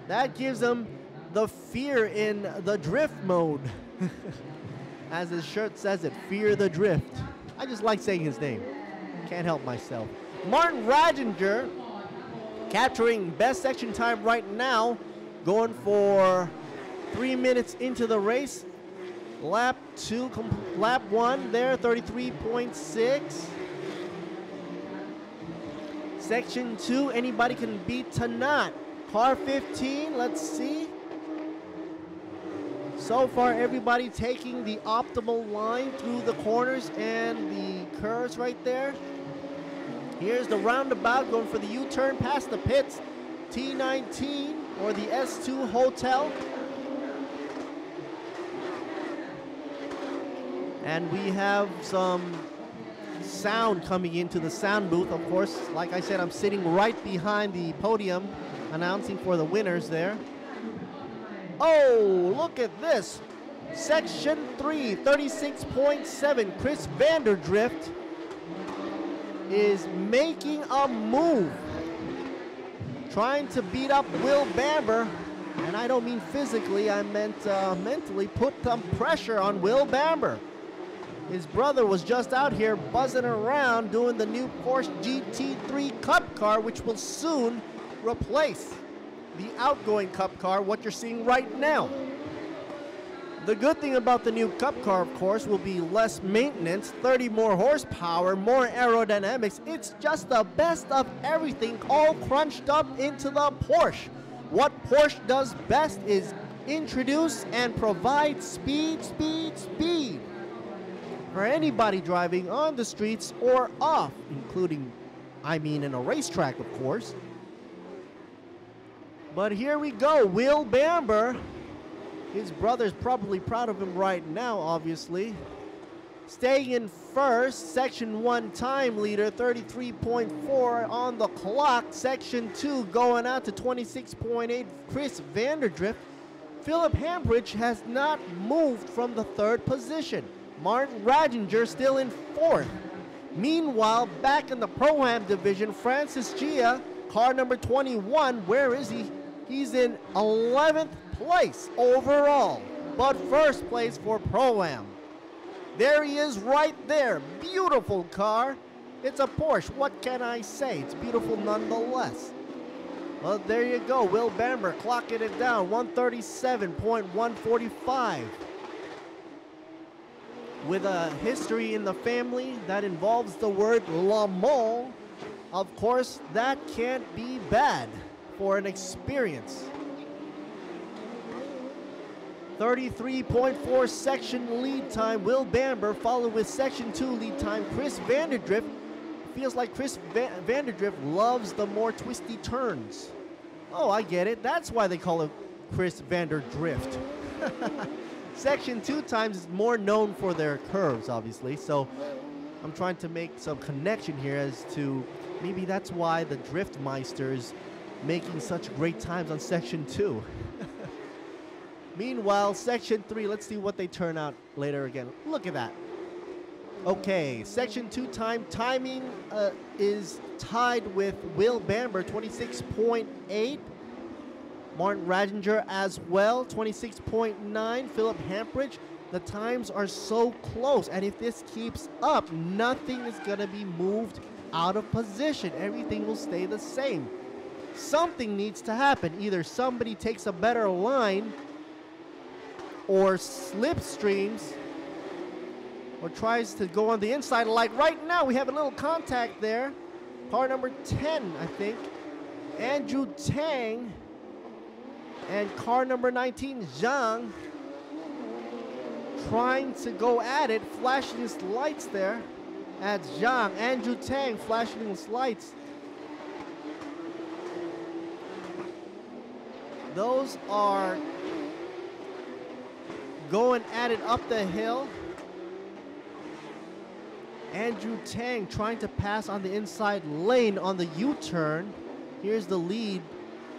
That gives him the fear in the drift mode. As his shirt says it, fear the drift. I just like saying his name. Can't help myself. Martin Rajinger capturing best section time right now, going for 3 minutes into the race. Lap 1 there, 33.6. Section 2, anybody can beat Tanat. Car 15, let's see. So far, everybody taking the optimal line through the corners and the curves right there. Here's the roundabout going for the U-turn past the pits. T19 or the S2 Hotel. And we have some sound coming into the sound booth, of course. Like I said, I'm sitting right behind the podium announcing for the winners there. Oh, look at this. Section 3, 36.7. Chris Vanderdrift is making a move. Trying to beat up Will Bamber. And I don't mean physically, I meant mentally. Put some pressure on Will Bamber. His brother was just out here buzzing around doing the new Porsche GT3 Cup car, which will soon replace the outgoing Cup car, what you're seeing right now. The good thing about the new Cup car, of course, will be less maintenance, 30 more horsepower, more aerodynamics. It's just the best of everything all crunched up into the Porsche. What Porsche does best is introduce and provide speed, speed, speed for anybody driving on the streets or off, including, in a racetrack, of course. But here we go, Will Bamber. His brother's probably proud of him right now, obviously. Staying in first, Section 1 time leader, 33.4 on the clock. Section 2 going out to 26.8, Chris Vanderdrift. Philip Hampridge has not moved from the third position. Martin Rajinger still in fourth. Meanwhile, back in the Pro-Am division, Francis Gia, car number 21, where is he? He's in 11th place overall, but first place for Pro-Am. There he is right there. Beautiful car. It's a Porsche. What can I say? It's beautiful nonetheless. Well, there you go. Will Bamber clocking it down. 137.145. With a history in the family that involves the word Le Mans, of course, that can't be bad for an experience. 33.4 section lead time, Will Bamber, followed with section 2 lead time, Chris Vanderdrift. Feels like Chris Vanderdrift loves the more twisty turns. Oh, I get it. That's why they call him Chris Vanderdrift. Section 2 times is more known for their curves, obviously, so I'm trying to make some connection here as to maybe that's why the Driftmeister is making such great times on Section 2. Meanwhile, Section 3, let's see what they turn out later again. Look at that. Okay, Section 2 timing is tied with Will Bamber, 26.8. Martin Rajinger as well, 26.9. Philip Hampridge. The times are so close, and if this keeps up, nothing is going to be moved out of position. Everything will stay the same. Something needs to happen. Either somebody takes a better line or slipstreams or tries to go on the inside. Like right now, we have a little contact there. car number 10, I think, Andrew Tang, and car number 19, Zhang, trying to go at it, flashing his lights there. That's Zhang, Andrew Tang flashing his lights. Those are going at it up the hill. Andrew Tang trying to pass on the inside lane on the U-turn. Here's the lead.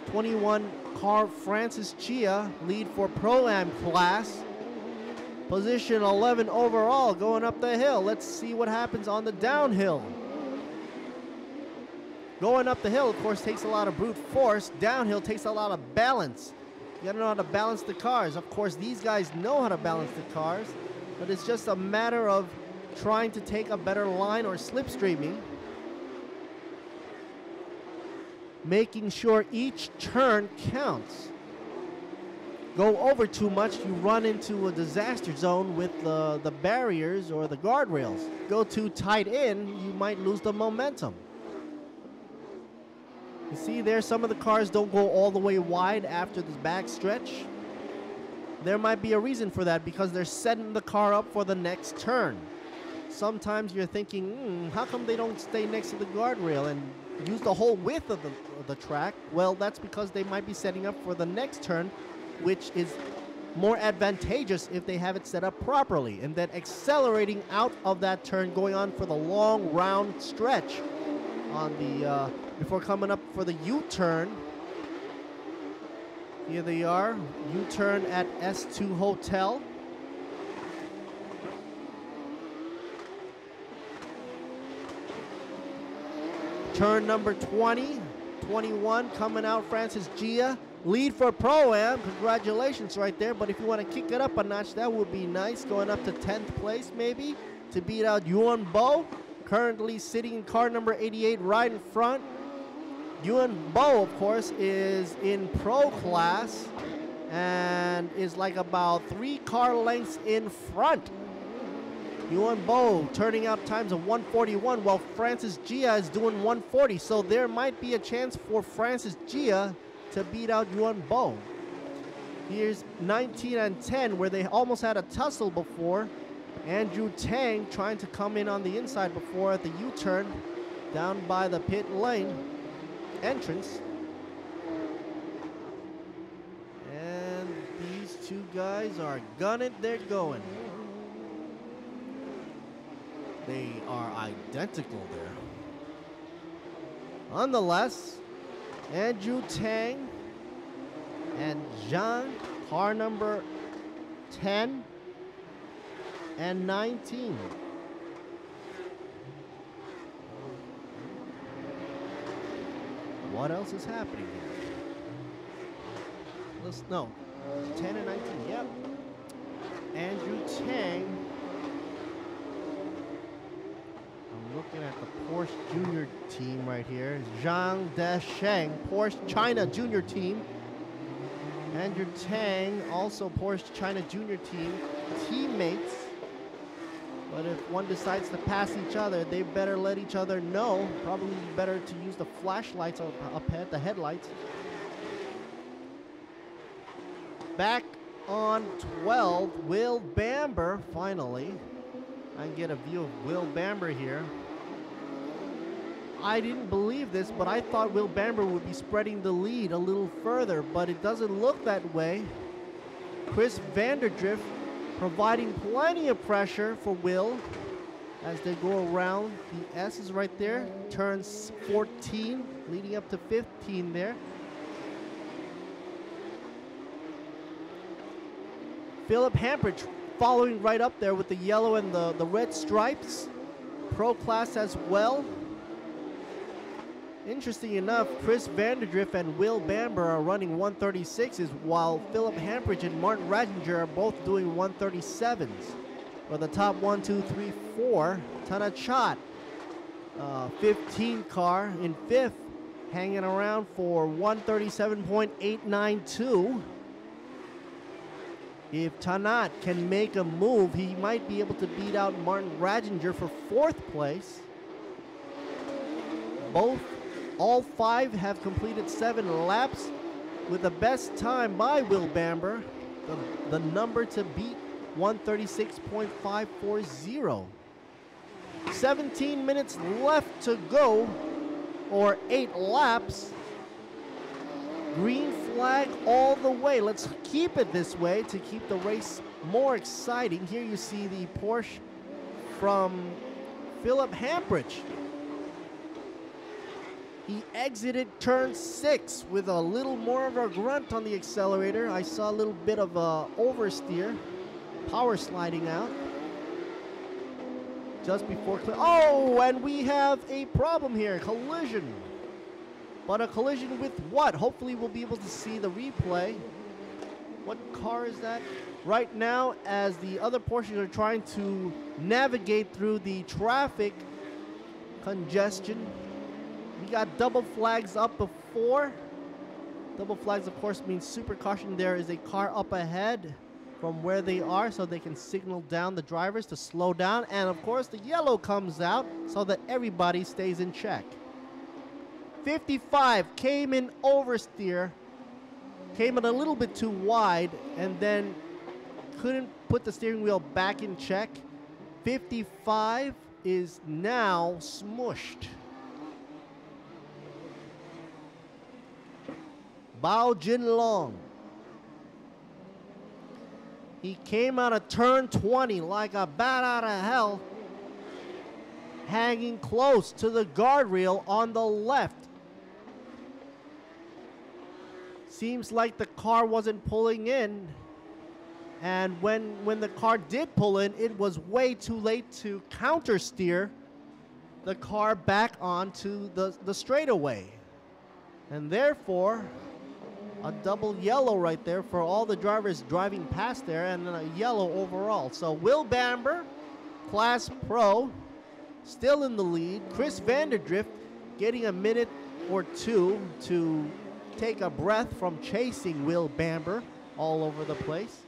21 car Francis Chia, lead for Pro-Am class. Position 11 overall going up the hill. Let's see what happens on the downhill. Going up the hill, of course, takes a lot of brute force. Downhill takes a lot of balance. You gotta know how to balance the cars. Of course, these guys know how to balance the cars, but it's just a matter of trying to take a better line or slipstreaming. Making sure each turn counts. Go over too much, you run into a disaster zone with the barriers or the guardrails. Go too tight in, you might lose the momentum. You see there, some of the cars don't go all the way wide after this back stretch. There might be a reason for that, because they're setting the car up for the next turn. Sometimes you're thinking, how come they don't stay next to the guardrail and use the whole width of the track? Well, that's because they might be setting up for the next turn, which is more advantageous if they have it set up properly, and then accelerating out of that turn, going on for the long round stretch on the before coming up for the U-turn. Here they are, U-turn at S2 Hotel. Turn number 20, 21 coming out, Francis Gia. Lead for Pro-Am, congratulations right there. But if you want to kick it up a notch, that would be nice. Going up to 10th place maybe to beat out Yuan Bo. Currently sitting in car number 88 right in front. Yuan Bo, of course, is in Pro class and is like about 3 car lengths in front. Yuan Bo turning out times of 141 while Francis Gia is doing 140. So there might be a chance for Francis Gia to beat out Yuan Bo. Here's 19 and 10 where they almost had a tussle before. Andrew Tang trying to come in on the inside before at the U-turn down by the pit lane entrance. And these two guys are gunning, they're going. They are identical there. Nonetheless, Andrew Tang and Zhang, car number 10 and 19. What else is happening here? Let's know. 10 and 19, yep. Andrew Tang. I'm looking at the Porsche Junior team right here. Zhang Desheng, Porsche China Junior team. Andrew Tang, also Porsche China Junior team. Teammates. But if one decides to pass each other, they better let each other know. Probably better to use the flashlights up ahead, the headlights. Back on 12, Will Bamber, finally. I can get a view of Will Bamber here. I didn't believe this, but I thought Will Bamber would be spreading the lead a little further, but it doesn't look that way. Chris Vanderdrift providing plenty of pressure for Will as they go around. The S is right there, turns 14, leading up to 15 there. Philip Hampridge following right up there with the yellow and the red stripes. Pro class as well. Interesting enough, Chris Vanderdrift and Will Bamber are running 136s, while Philip Hampridge and Martin Radinger are both doing 137s. For the top 1, 2, 3, 4, Tanachat, 15 car in 5th, hanging around for 137.892. If Tanat can make a move, he might be able to beat out Martin Radinger for 4th place. All 5 have completed 7 laps with the best time by Will Bamber, the number to beat 136.540. 17 minutes left to go, or 8 laps. Green flag all the way. Let's keep it this way to keep the race more exciting. Here you see the Porsche from Philip Hampridge. He exited turn 6 with a little more of a grunt on the accelerator. I saw a little bit of a oversteer, power sliding out just before oh, and we have a problem here, collision. But a collision with what? Hopefully we'll be able to see the replay. What car is that? Right now, as the other Porsches are trying to navigate through the traffic congestion, we got double flags up before. Double flags, of course, means super caution. There is a car up ahead from where they are, so they can signal down the drivers to slow down. And, of course, the yellow comes out so that everybody stays in check. 55 came in oversteer, came in a little bit too wide, and then couldn't put the steering wheel back in check. 55 is now smushed. Bao Jinlong. He came out of turn 20 like a bat out of hell, hanging close to the guardrail on the left. Seems like the car wasn't pulling in, and when the car did pull in, it was way too late to counter steer the car back onto the straightaway. And therefore, a double yellow right there for all the drivers driving past there, and then a yellow overall. So Will Bamber, Class Pro, still in the lead. Chris Vanderdrift getting a minute or two to take a breath from chasing Will Bamber all over the place.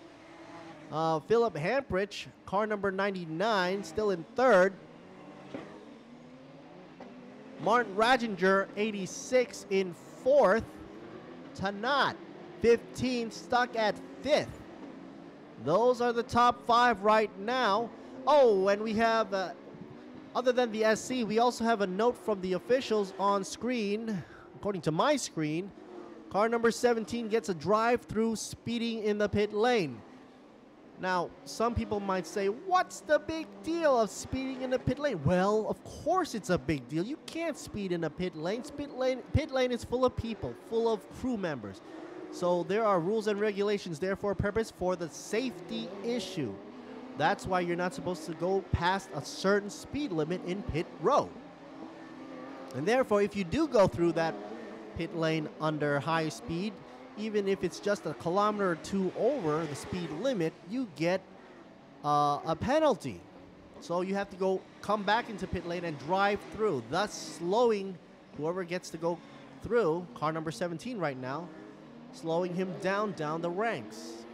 Philip Hampridge, car number 99, still in third. Martin Rajinger, 86, in fourth. Tanat, 15, stuck at 5th. Those are the top 5 right now. Oh, and we have, other than the SC, we also have a note from the officials on screen. According to my screen, car number 17 gets a drive-through speeding in the pit lane. Now, some people might say, what's the big deal of speeding in the pit lane? Well, of course it's a big deal. You can't speed in a pit lane. Pit lane is full of people, full of crew members. So there are rules and regulations there for a purpose, for the safety issue. That's why you're not supposed to go past a certain speed limit in pit row. And therefore, if you do go through that pit lane under high speed, even if it's just a kilometer or two over the speed limit, you get a penalty. So you have to come back into pit lane and drive through, thus slowing whoever gets to go through, car number 17 right now, slowing him down the ranks.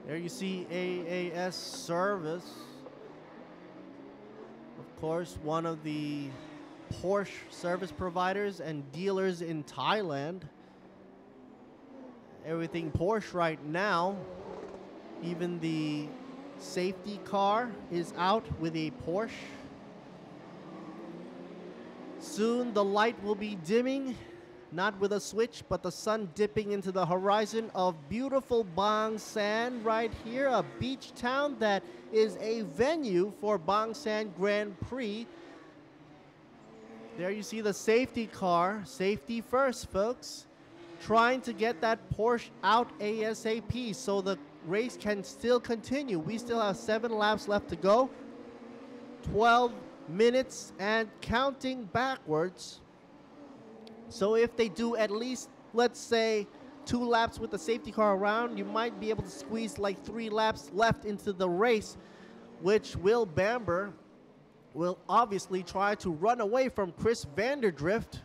There you see AAS Service. Of course, one of the Porsche service providers and dealers in Thailand. Everything Porsche right now. Even the safety car is out with a Porsche. Soon the light will be dimming, not with a switch, but the sun dipping into the horizon of beautiful Bang San right here, a beach town that is a venue for Bang San Grand Prix. There you see the safety car, safety first, folks, trying to get that Porsche out ASAP so the race can still continue. We still have 7 laps left to go, 12 minutes and counting backwards. So if they do at least, let's say, 2 laps with the safety car around, you might be able to squeeze like 3 laps left into the race, which Will Bamber will obviously try to run away from Chris Vanderdrift,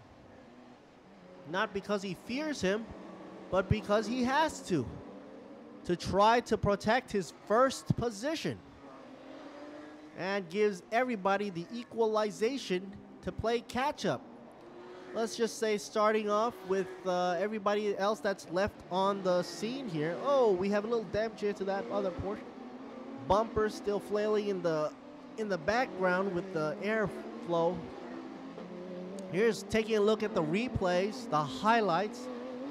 not because he fears him, but because he has to try to protect his first position. and gives everybody the equalization to play catch-up. Let's just say starting off with everybody else that's left on the scene here. Oh, we have a little damage here to that other portion. Bumper still flailing in the background with the airflow. Here's taking a look at the replays, the highlights.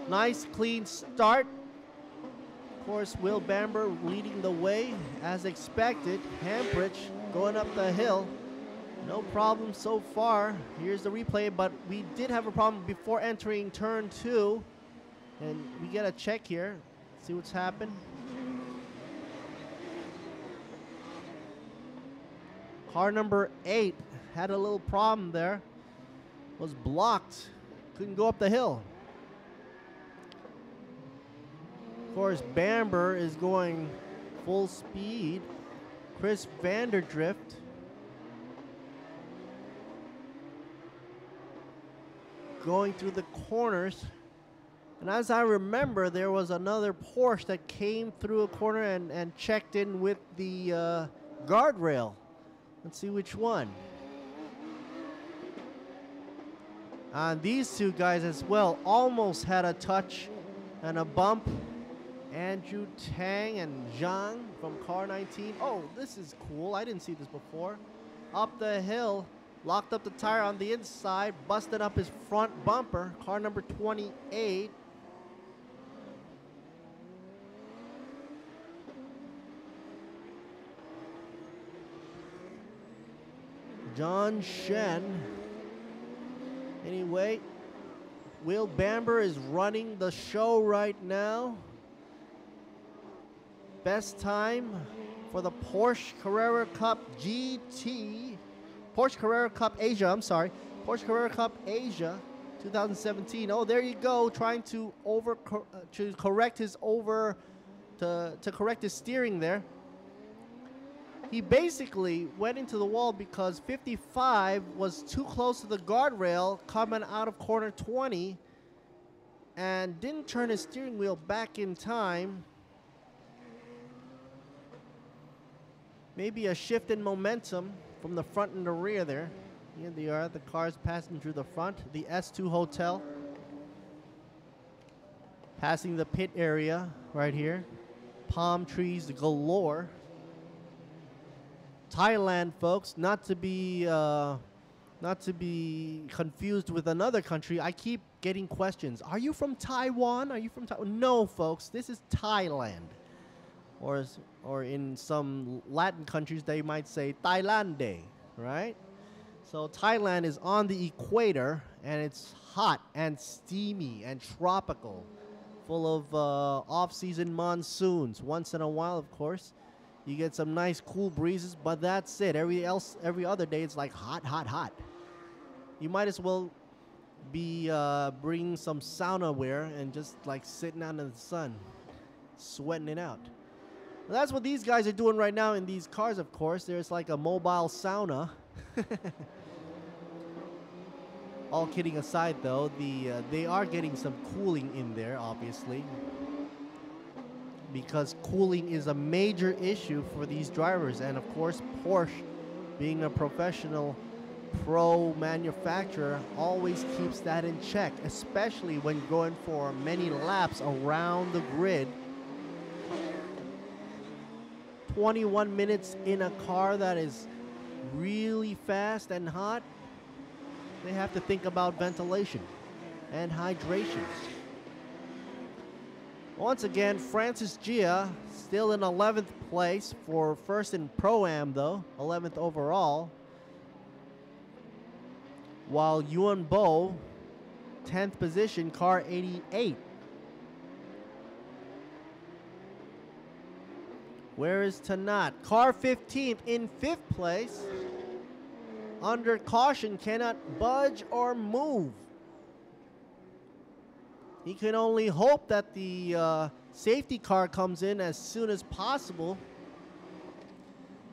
Nice clean start. Of course, Will Bamber leading the way as expected. Hampridge going up the hill. No problem so far. Here's the replay, but we did have a problem before entering turn 2. And we get a check here. See what's happened. Car number 8 had a little problem there. Was blocked. Couldn't go up the hill. Of course, Bamber is going full speed. Chris Vanderdrift going through the corners. And as I remember, there was another Porsche that came through a corner and checked in with the guardrail. Let's see which one. And these two guys as well almost had a touch and a bump. Andrew Tang and Zhang from car 19. Oh, this is cool. I didn't see this before. Up the hill, locked up the tire on the inside, busted up his front bumper. Car number 28. John Shen. Anyway, Will Bamber is running the show right now. Best time for the Porsche Carrera Cup GT. Porsche Carrera Cup Asia, I'm sorry. Porsche Carrera Cup Asia 2017. Oh, there you go, trying to correct his correct his steering there. He basically went into the wall because 55 was too close to the guardrail coming out of corner 20 and didn't turn his steering wheel back in time. Maybe a shift in momentum from the front and the rear there. Here they are, the cars passing through the front. The S2 Hotel. Passing the pit area right here. Palm trees galore. Thailand, folks, not to be confused with another country. I keep getting questions. Are you from Taiwan? Are you from Taiwan? No, folks, this is Thailand. Or in some Latin countries, they might say Thailande, right? So Thailand is on the equator, and it's hot and steamy and tropical, full of off-season monsoons. Once in a while, of course. You get some nice cool breezes, but that's it. Every other day, it's like hot, hot, hot. You might as well be bringing some sauna wear and just like sitting out in the sun, sweating it out. Well, that's what these guys are doing right now in these cars, of course. There's like a mobile sauna. All kidding aside, though, they are getting some cooling in there, obviously. Because cooling is a major issue for these drivers. And of course, Porsche, being a professional pro manufacturer, always keeps that in check, especially when going for many laps around the grid. 21 minutes in a car that is really fast and hot, they have to think about ventilation and hydration. Once again, Francis Gia still in 11th place for first in Pro-Am, though, 11th overall. While Yuan Bo, 10th position, car 88. Where is Tanat? Car 15th in 5th place. Under caution, cannot budge or move. He can only hope that the safety car comes in as soon as possible.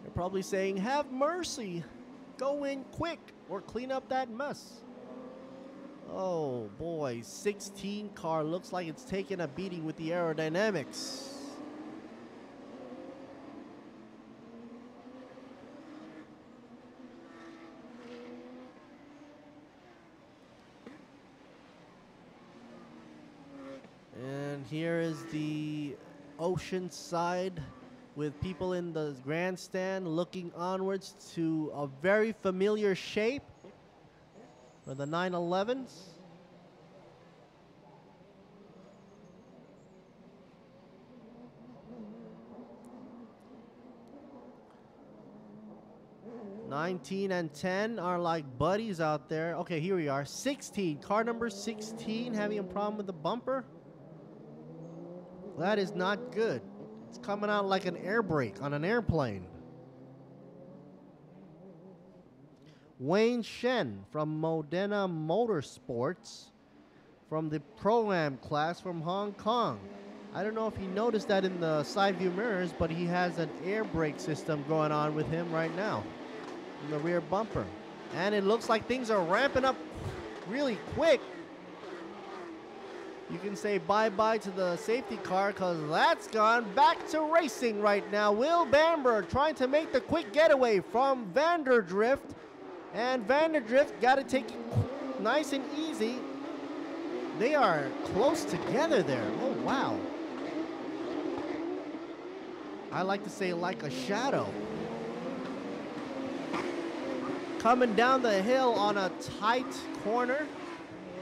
They're probably saying, have mercy. Go in quick or clean up that mess. Oh boy, 16 car looks like it's taking a beating with the aerodynamics. here is the ocean side with people in the grandstand looking onwards to a very familiar shape for the 911s. '19 and 10 are like buddies out there. Okay, here we are. 16, car number 16 having a problem with the bumper. That is not good. It's coming out like an air brake on an airplane. Wayne Shen from Modena Motorsports from the Pro-Am class from Hong Kong. I don't know if you noticed that in the side view mirrors, but he has an air brake system going on with him right now in the rear bumper. And it looks like things are ramping up really quick. You can say bye-bye to the safety car because that's gone back to racing right now. Will Bamber trying to make the quick getaway from Vanderdrift. And Vanderdrift got to take it nice and easy. They are close together there. Oh, wow. I like to say like a shadow. Coming down the hill on a tight corner.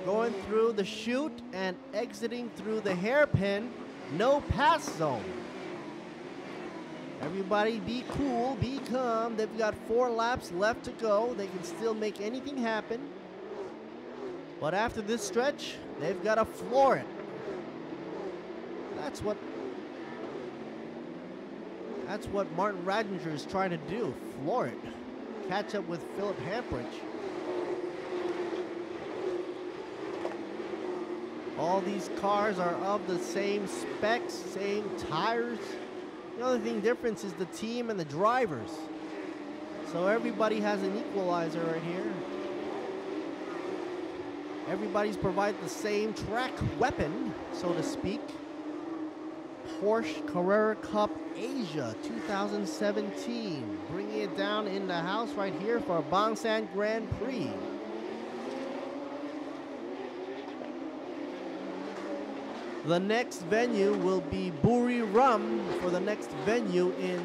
Going through the chute and exiting through the hairpin. No pass zone. Everybody be cool, be calm. They've got 4 laps left to go. They can still make anything happen. But after this stretch, they've got to floor it. That's what Martin Radinger is trying to do, floor it. Catch up with Philip Hampridge. All these cars are of the same specs, same tires. The only thing difference is the team and the drivers. So everybody has an equalizer right here. Everybody's provided the same track weapon, so to speak. Porsche Carrera Cup Asia 2017. Bringing it down in the house right here for Bangsan Grand Prix. The next venue will be Buriram for the next venue in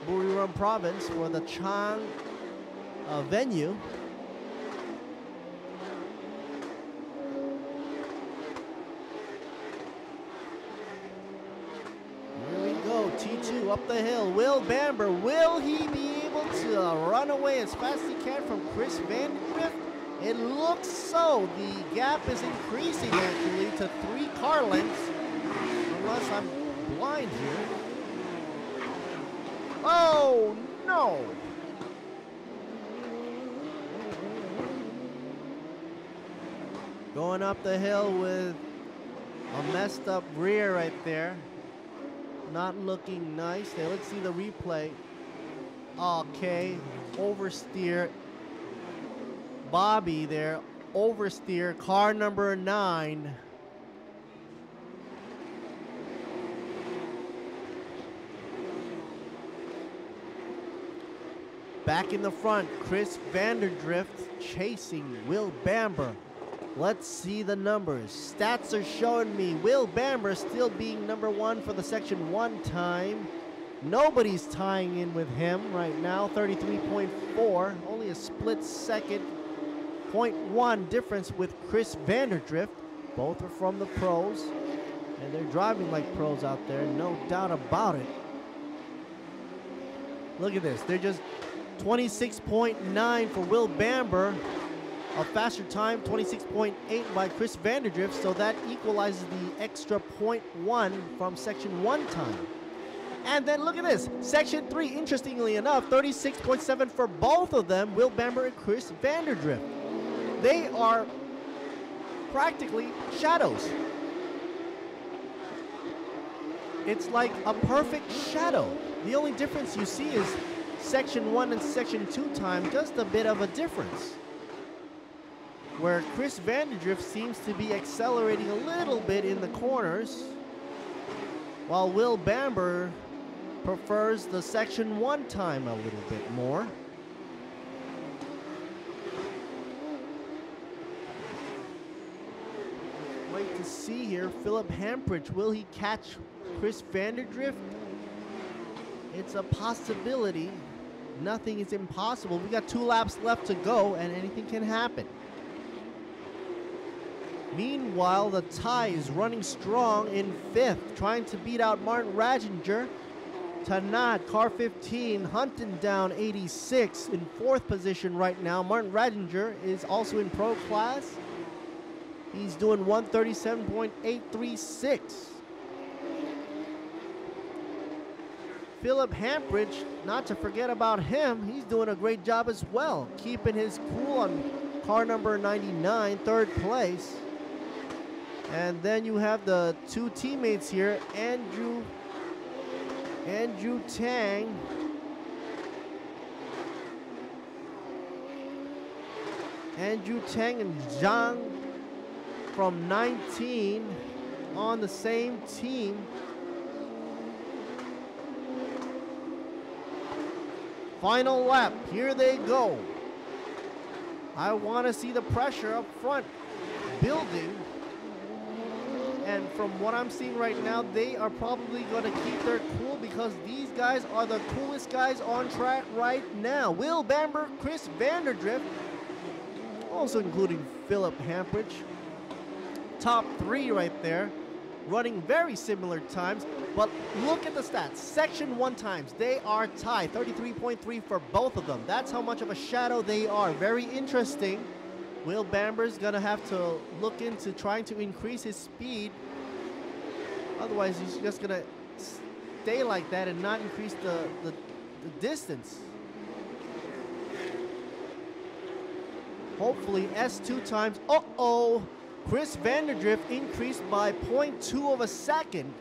Buriram province for the Chang venue. Here we go, T2 up the hill. Will Bamber, will he be able to run away as fast as he can from Chris Vanderdrift? It looks so. The gap is increasing actually to 3 car lengths. Unless I'm blind here. Oh no! Going up the hill with a messed up rear right there. Not looking nice. Now let's see the replay. Okay, oversteer. Bobby there, oversteer, car number 9. Back in the front, Chris Vanderdrift chasing Will Bamber. Let's see the numbers. Stats are showing me Will Bamber still being number 1 for the Section 1 time. Nobody's tying in with him right now, 33.4. Only a split second. 0.1 difference with Chris Vanderdrift. Both are from the pros, and they're driving like pros out there, no doubt about it. Look at this. They're just 26.9 for Will Bamber. A faster time, 26.8 by Chris Vanderdrift, so that equalizes the extra 0.1 from Section 1 time. And then look at this. Section 3, interestingly enough, 36.7 for both of them, Will Bamber and Chris Vanderdrift. They are practically shadows. It's like a perfect shadow. The only difference you see is Section 1 and Section 2 time, just a bit of a difference. Where Chris Vanderdrift seems to be accelerating a little bit in the corners, while Will Bamber prefers the Section 1 time a little bit more. to see here. Philip Hampridge, will he catch Chris Vanderdrift? It's a possibility. Nothing is impossible. We got 2 laps left to go, and anything can happen. Meanwhile, the Thai is running strong in 5th, trying to beat out Martin Rajinger. Tanat, car 15, hunting down 86 in 4th position right now. Martin Rajinger is also in pro class. He's doing 137.836. Philip Hampridge, not to forget about him, he's doing a great job as well, keeping his cool on car number 99, 3rd place. And then you have the 2 teammates here, Andrew Tang. Andrew Tang and Zhang from 19 on the same team. Final lap, here they go. I want to see the pressure up front building. And from what I'm seeing right now, they are probably going to keep their cool because these guys are the coolest guys on track right now. Will Bamber, Chris Vanderdrift, also including Philip Hampridge. Top 3 right there, running very similar times. But look at the stats. Section 1 times, they are tied. 33.3 for both of them. That's how much of a shadow they are. Very interesting. Will Bamber's gonna have to look into trying to increase his speed. Otherwise, he's just gonna stay like that and not increase the distance. Hopefully, S2 times. Uh-oh! Chris Vanderdrift increased by 0.2 of a second.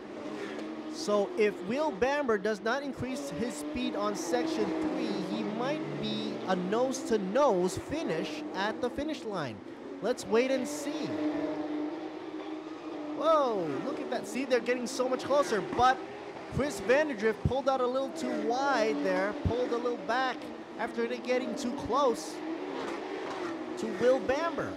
So if Will Bamber does not increase his speed on section 3, he might be a nose-to-nose finish at the finish line. Let's wait and see. Whoa, look at that. See, they're getting so much closer, but Chris Vanderdrift pulled out a little too wide there, pulled a little back after they getting too close to Will Bamber.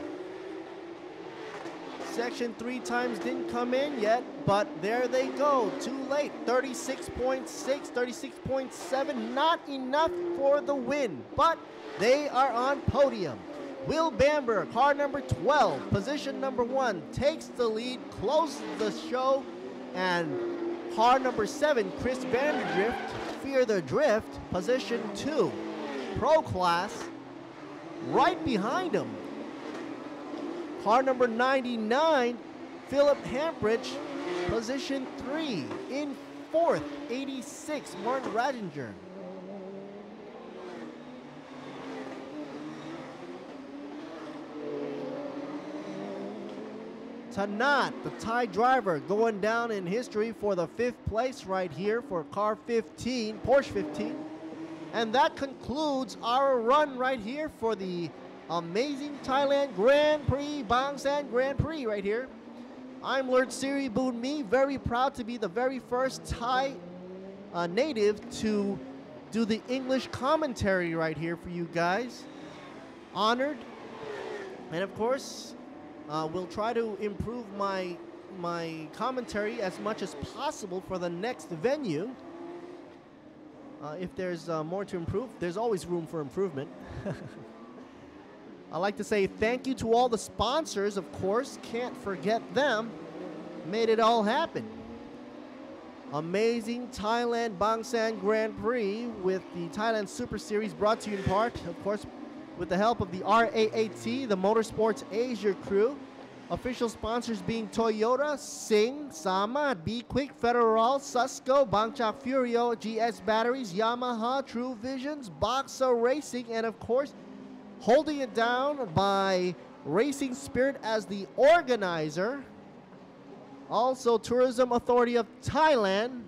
Section 3 times didn't come in yet, but there they go. Too late. 36.6, 36.7. Not enough for the win, but they are on podium. Will Bamber, car number 12, position number 1, takes the lead, closes the show, and car number 7, Chris Vanderdrift, Fear the Drift, position 2, pro class, right behind him. Car number 99, Philip Hampridge, position 3. In 4th, 86, Martin Rajinger. Tanat, the Thai driver, going down in history for the 5th place right here for car 15, Porsche 15. And that concludes our run right here for the amazing Thailand Grand Prix, Bang San Grand Prix right here. I'm Lord Siri Boon Mi, very proud to be the very first Thai native to do the English commentary right here for you guys. Honored. And of course, we'll try to improve my commentary as much as possible for the next venue. If there's more to improve, there's always room for improvement. I'd like to say thank you to all the sponsors, of course. Can't forget them. Made it all happen. Amazing Thailand Bang San Grand Prix with the Thailand Super Series brought to you in part, of course, with the help of the RAAT, the Motorsports Asia crew. Official sponsors being Toyota, Sing, Samad, Be Quick, Federal, Susco, Bangchak Furio, GS Batteries, Yamaha, True Visions, Boxer Racing, and of course, holding it down by Racing Spirit as the organizer. Also, Tourism Authority of Thailand.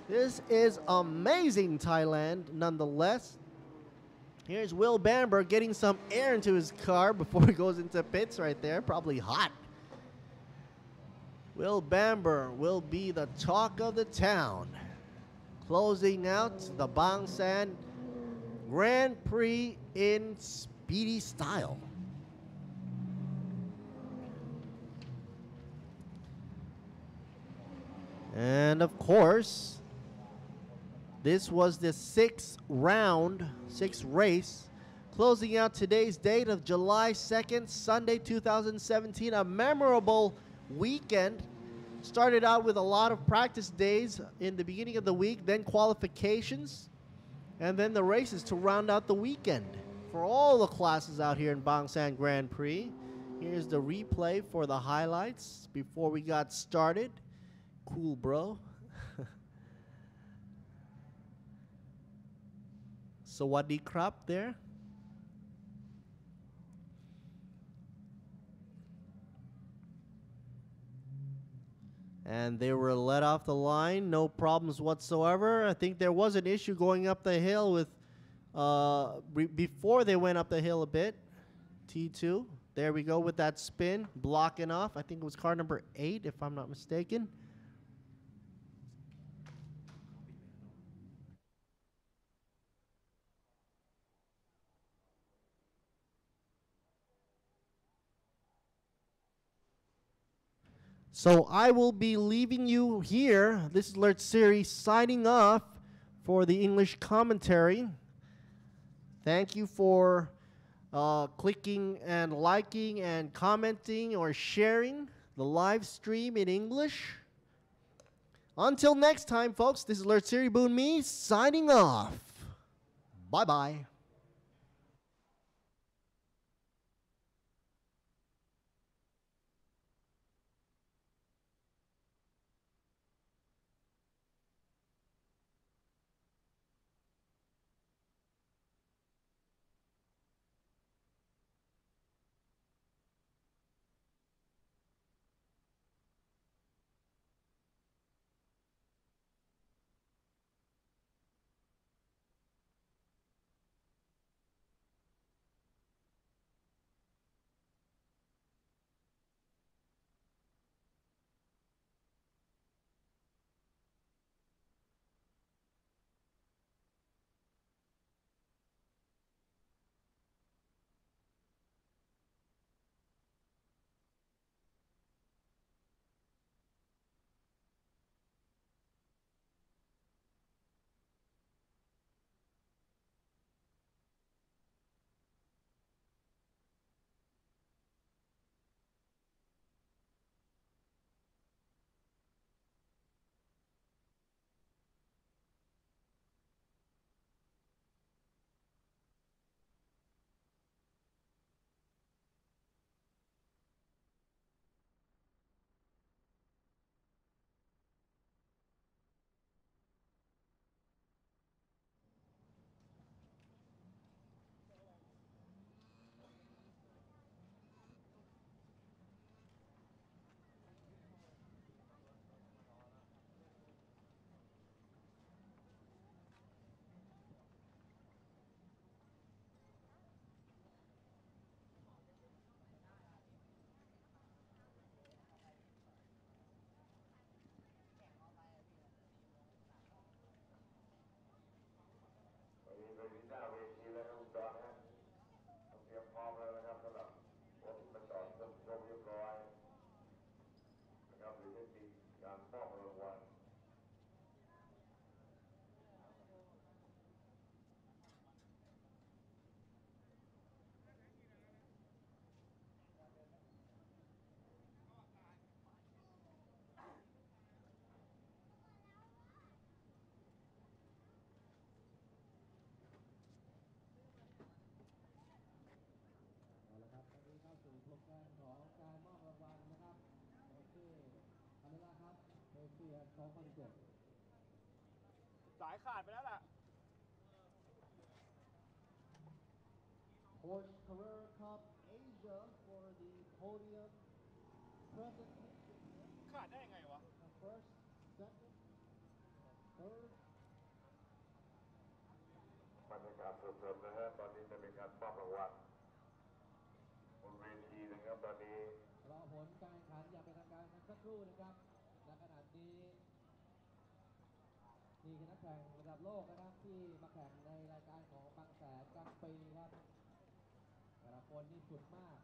This is amazing Thailand, nonetheless. Here's Will Bamber getting some air into his car before he goes into pits right there. Probably hot. Will Bamber will be the talk of the town. Closing out the Bang San Grand Prix in speedy style. And of course, this was the sixth race, closing out today's date of July 2nd, Sunday 2017, a memorable weekend. Started out with a lot of practice days in the beginning of the week, then qualifications, and then the races to round out the weekend for all the classes out here in Bangsan Grand Prix. Here's the replay for the highlights before we got started. Cool, bro. Sawadee krap there. And they were let off the line, no problems whatsoever. I think there was an issue going up the hill with, before they went up the hill a bit. T2, there we go with that spin, blocking off. I think it was car number 8, if I'm not mistaken. So I will be leaving you here. This is Alert Series signing off for the English commentary. Thank you for clicking and liking and commenting or sharing the live stream in English. Until next time, folks, this is Alert Series Boon Me signing off. Bye-bye. Porsche Carrera Cup Asia for the podium presentation. First, second, third. บรรยากาศสดๆนะฮะตอนนี้จะมีการมอบรางวัลบนเวทีนะครับตอนนี้รอผลการแข่งขันอย่างเป็นทางการสักครู่นะครับณขณะนี้นี่คือนักแข่งระดับโลกนะครับที่มาแข่งในรายการของบางแสนกลางปีครับแต่ละคนนี่สุดมาก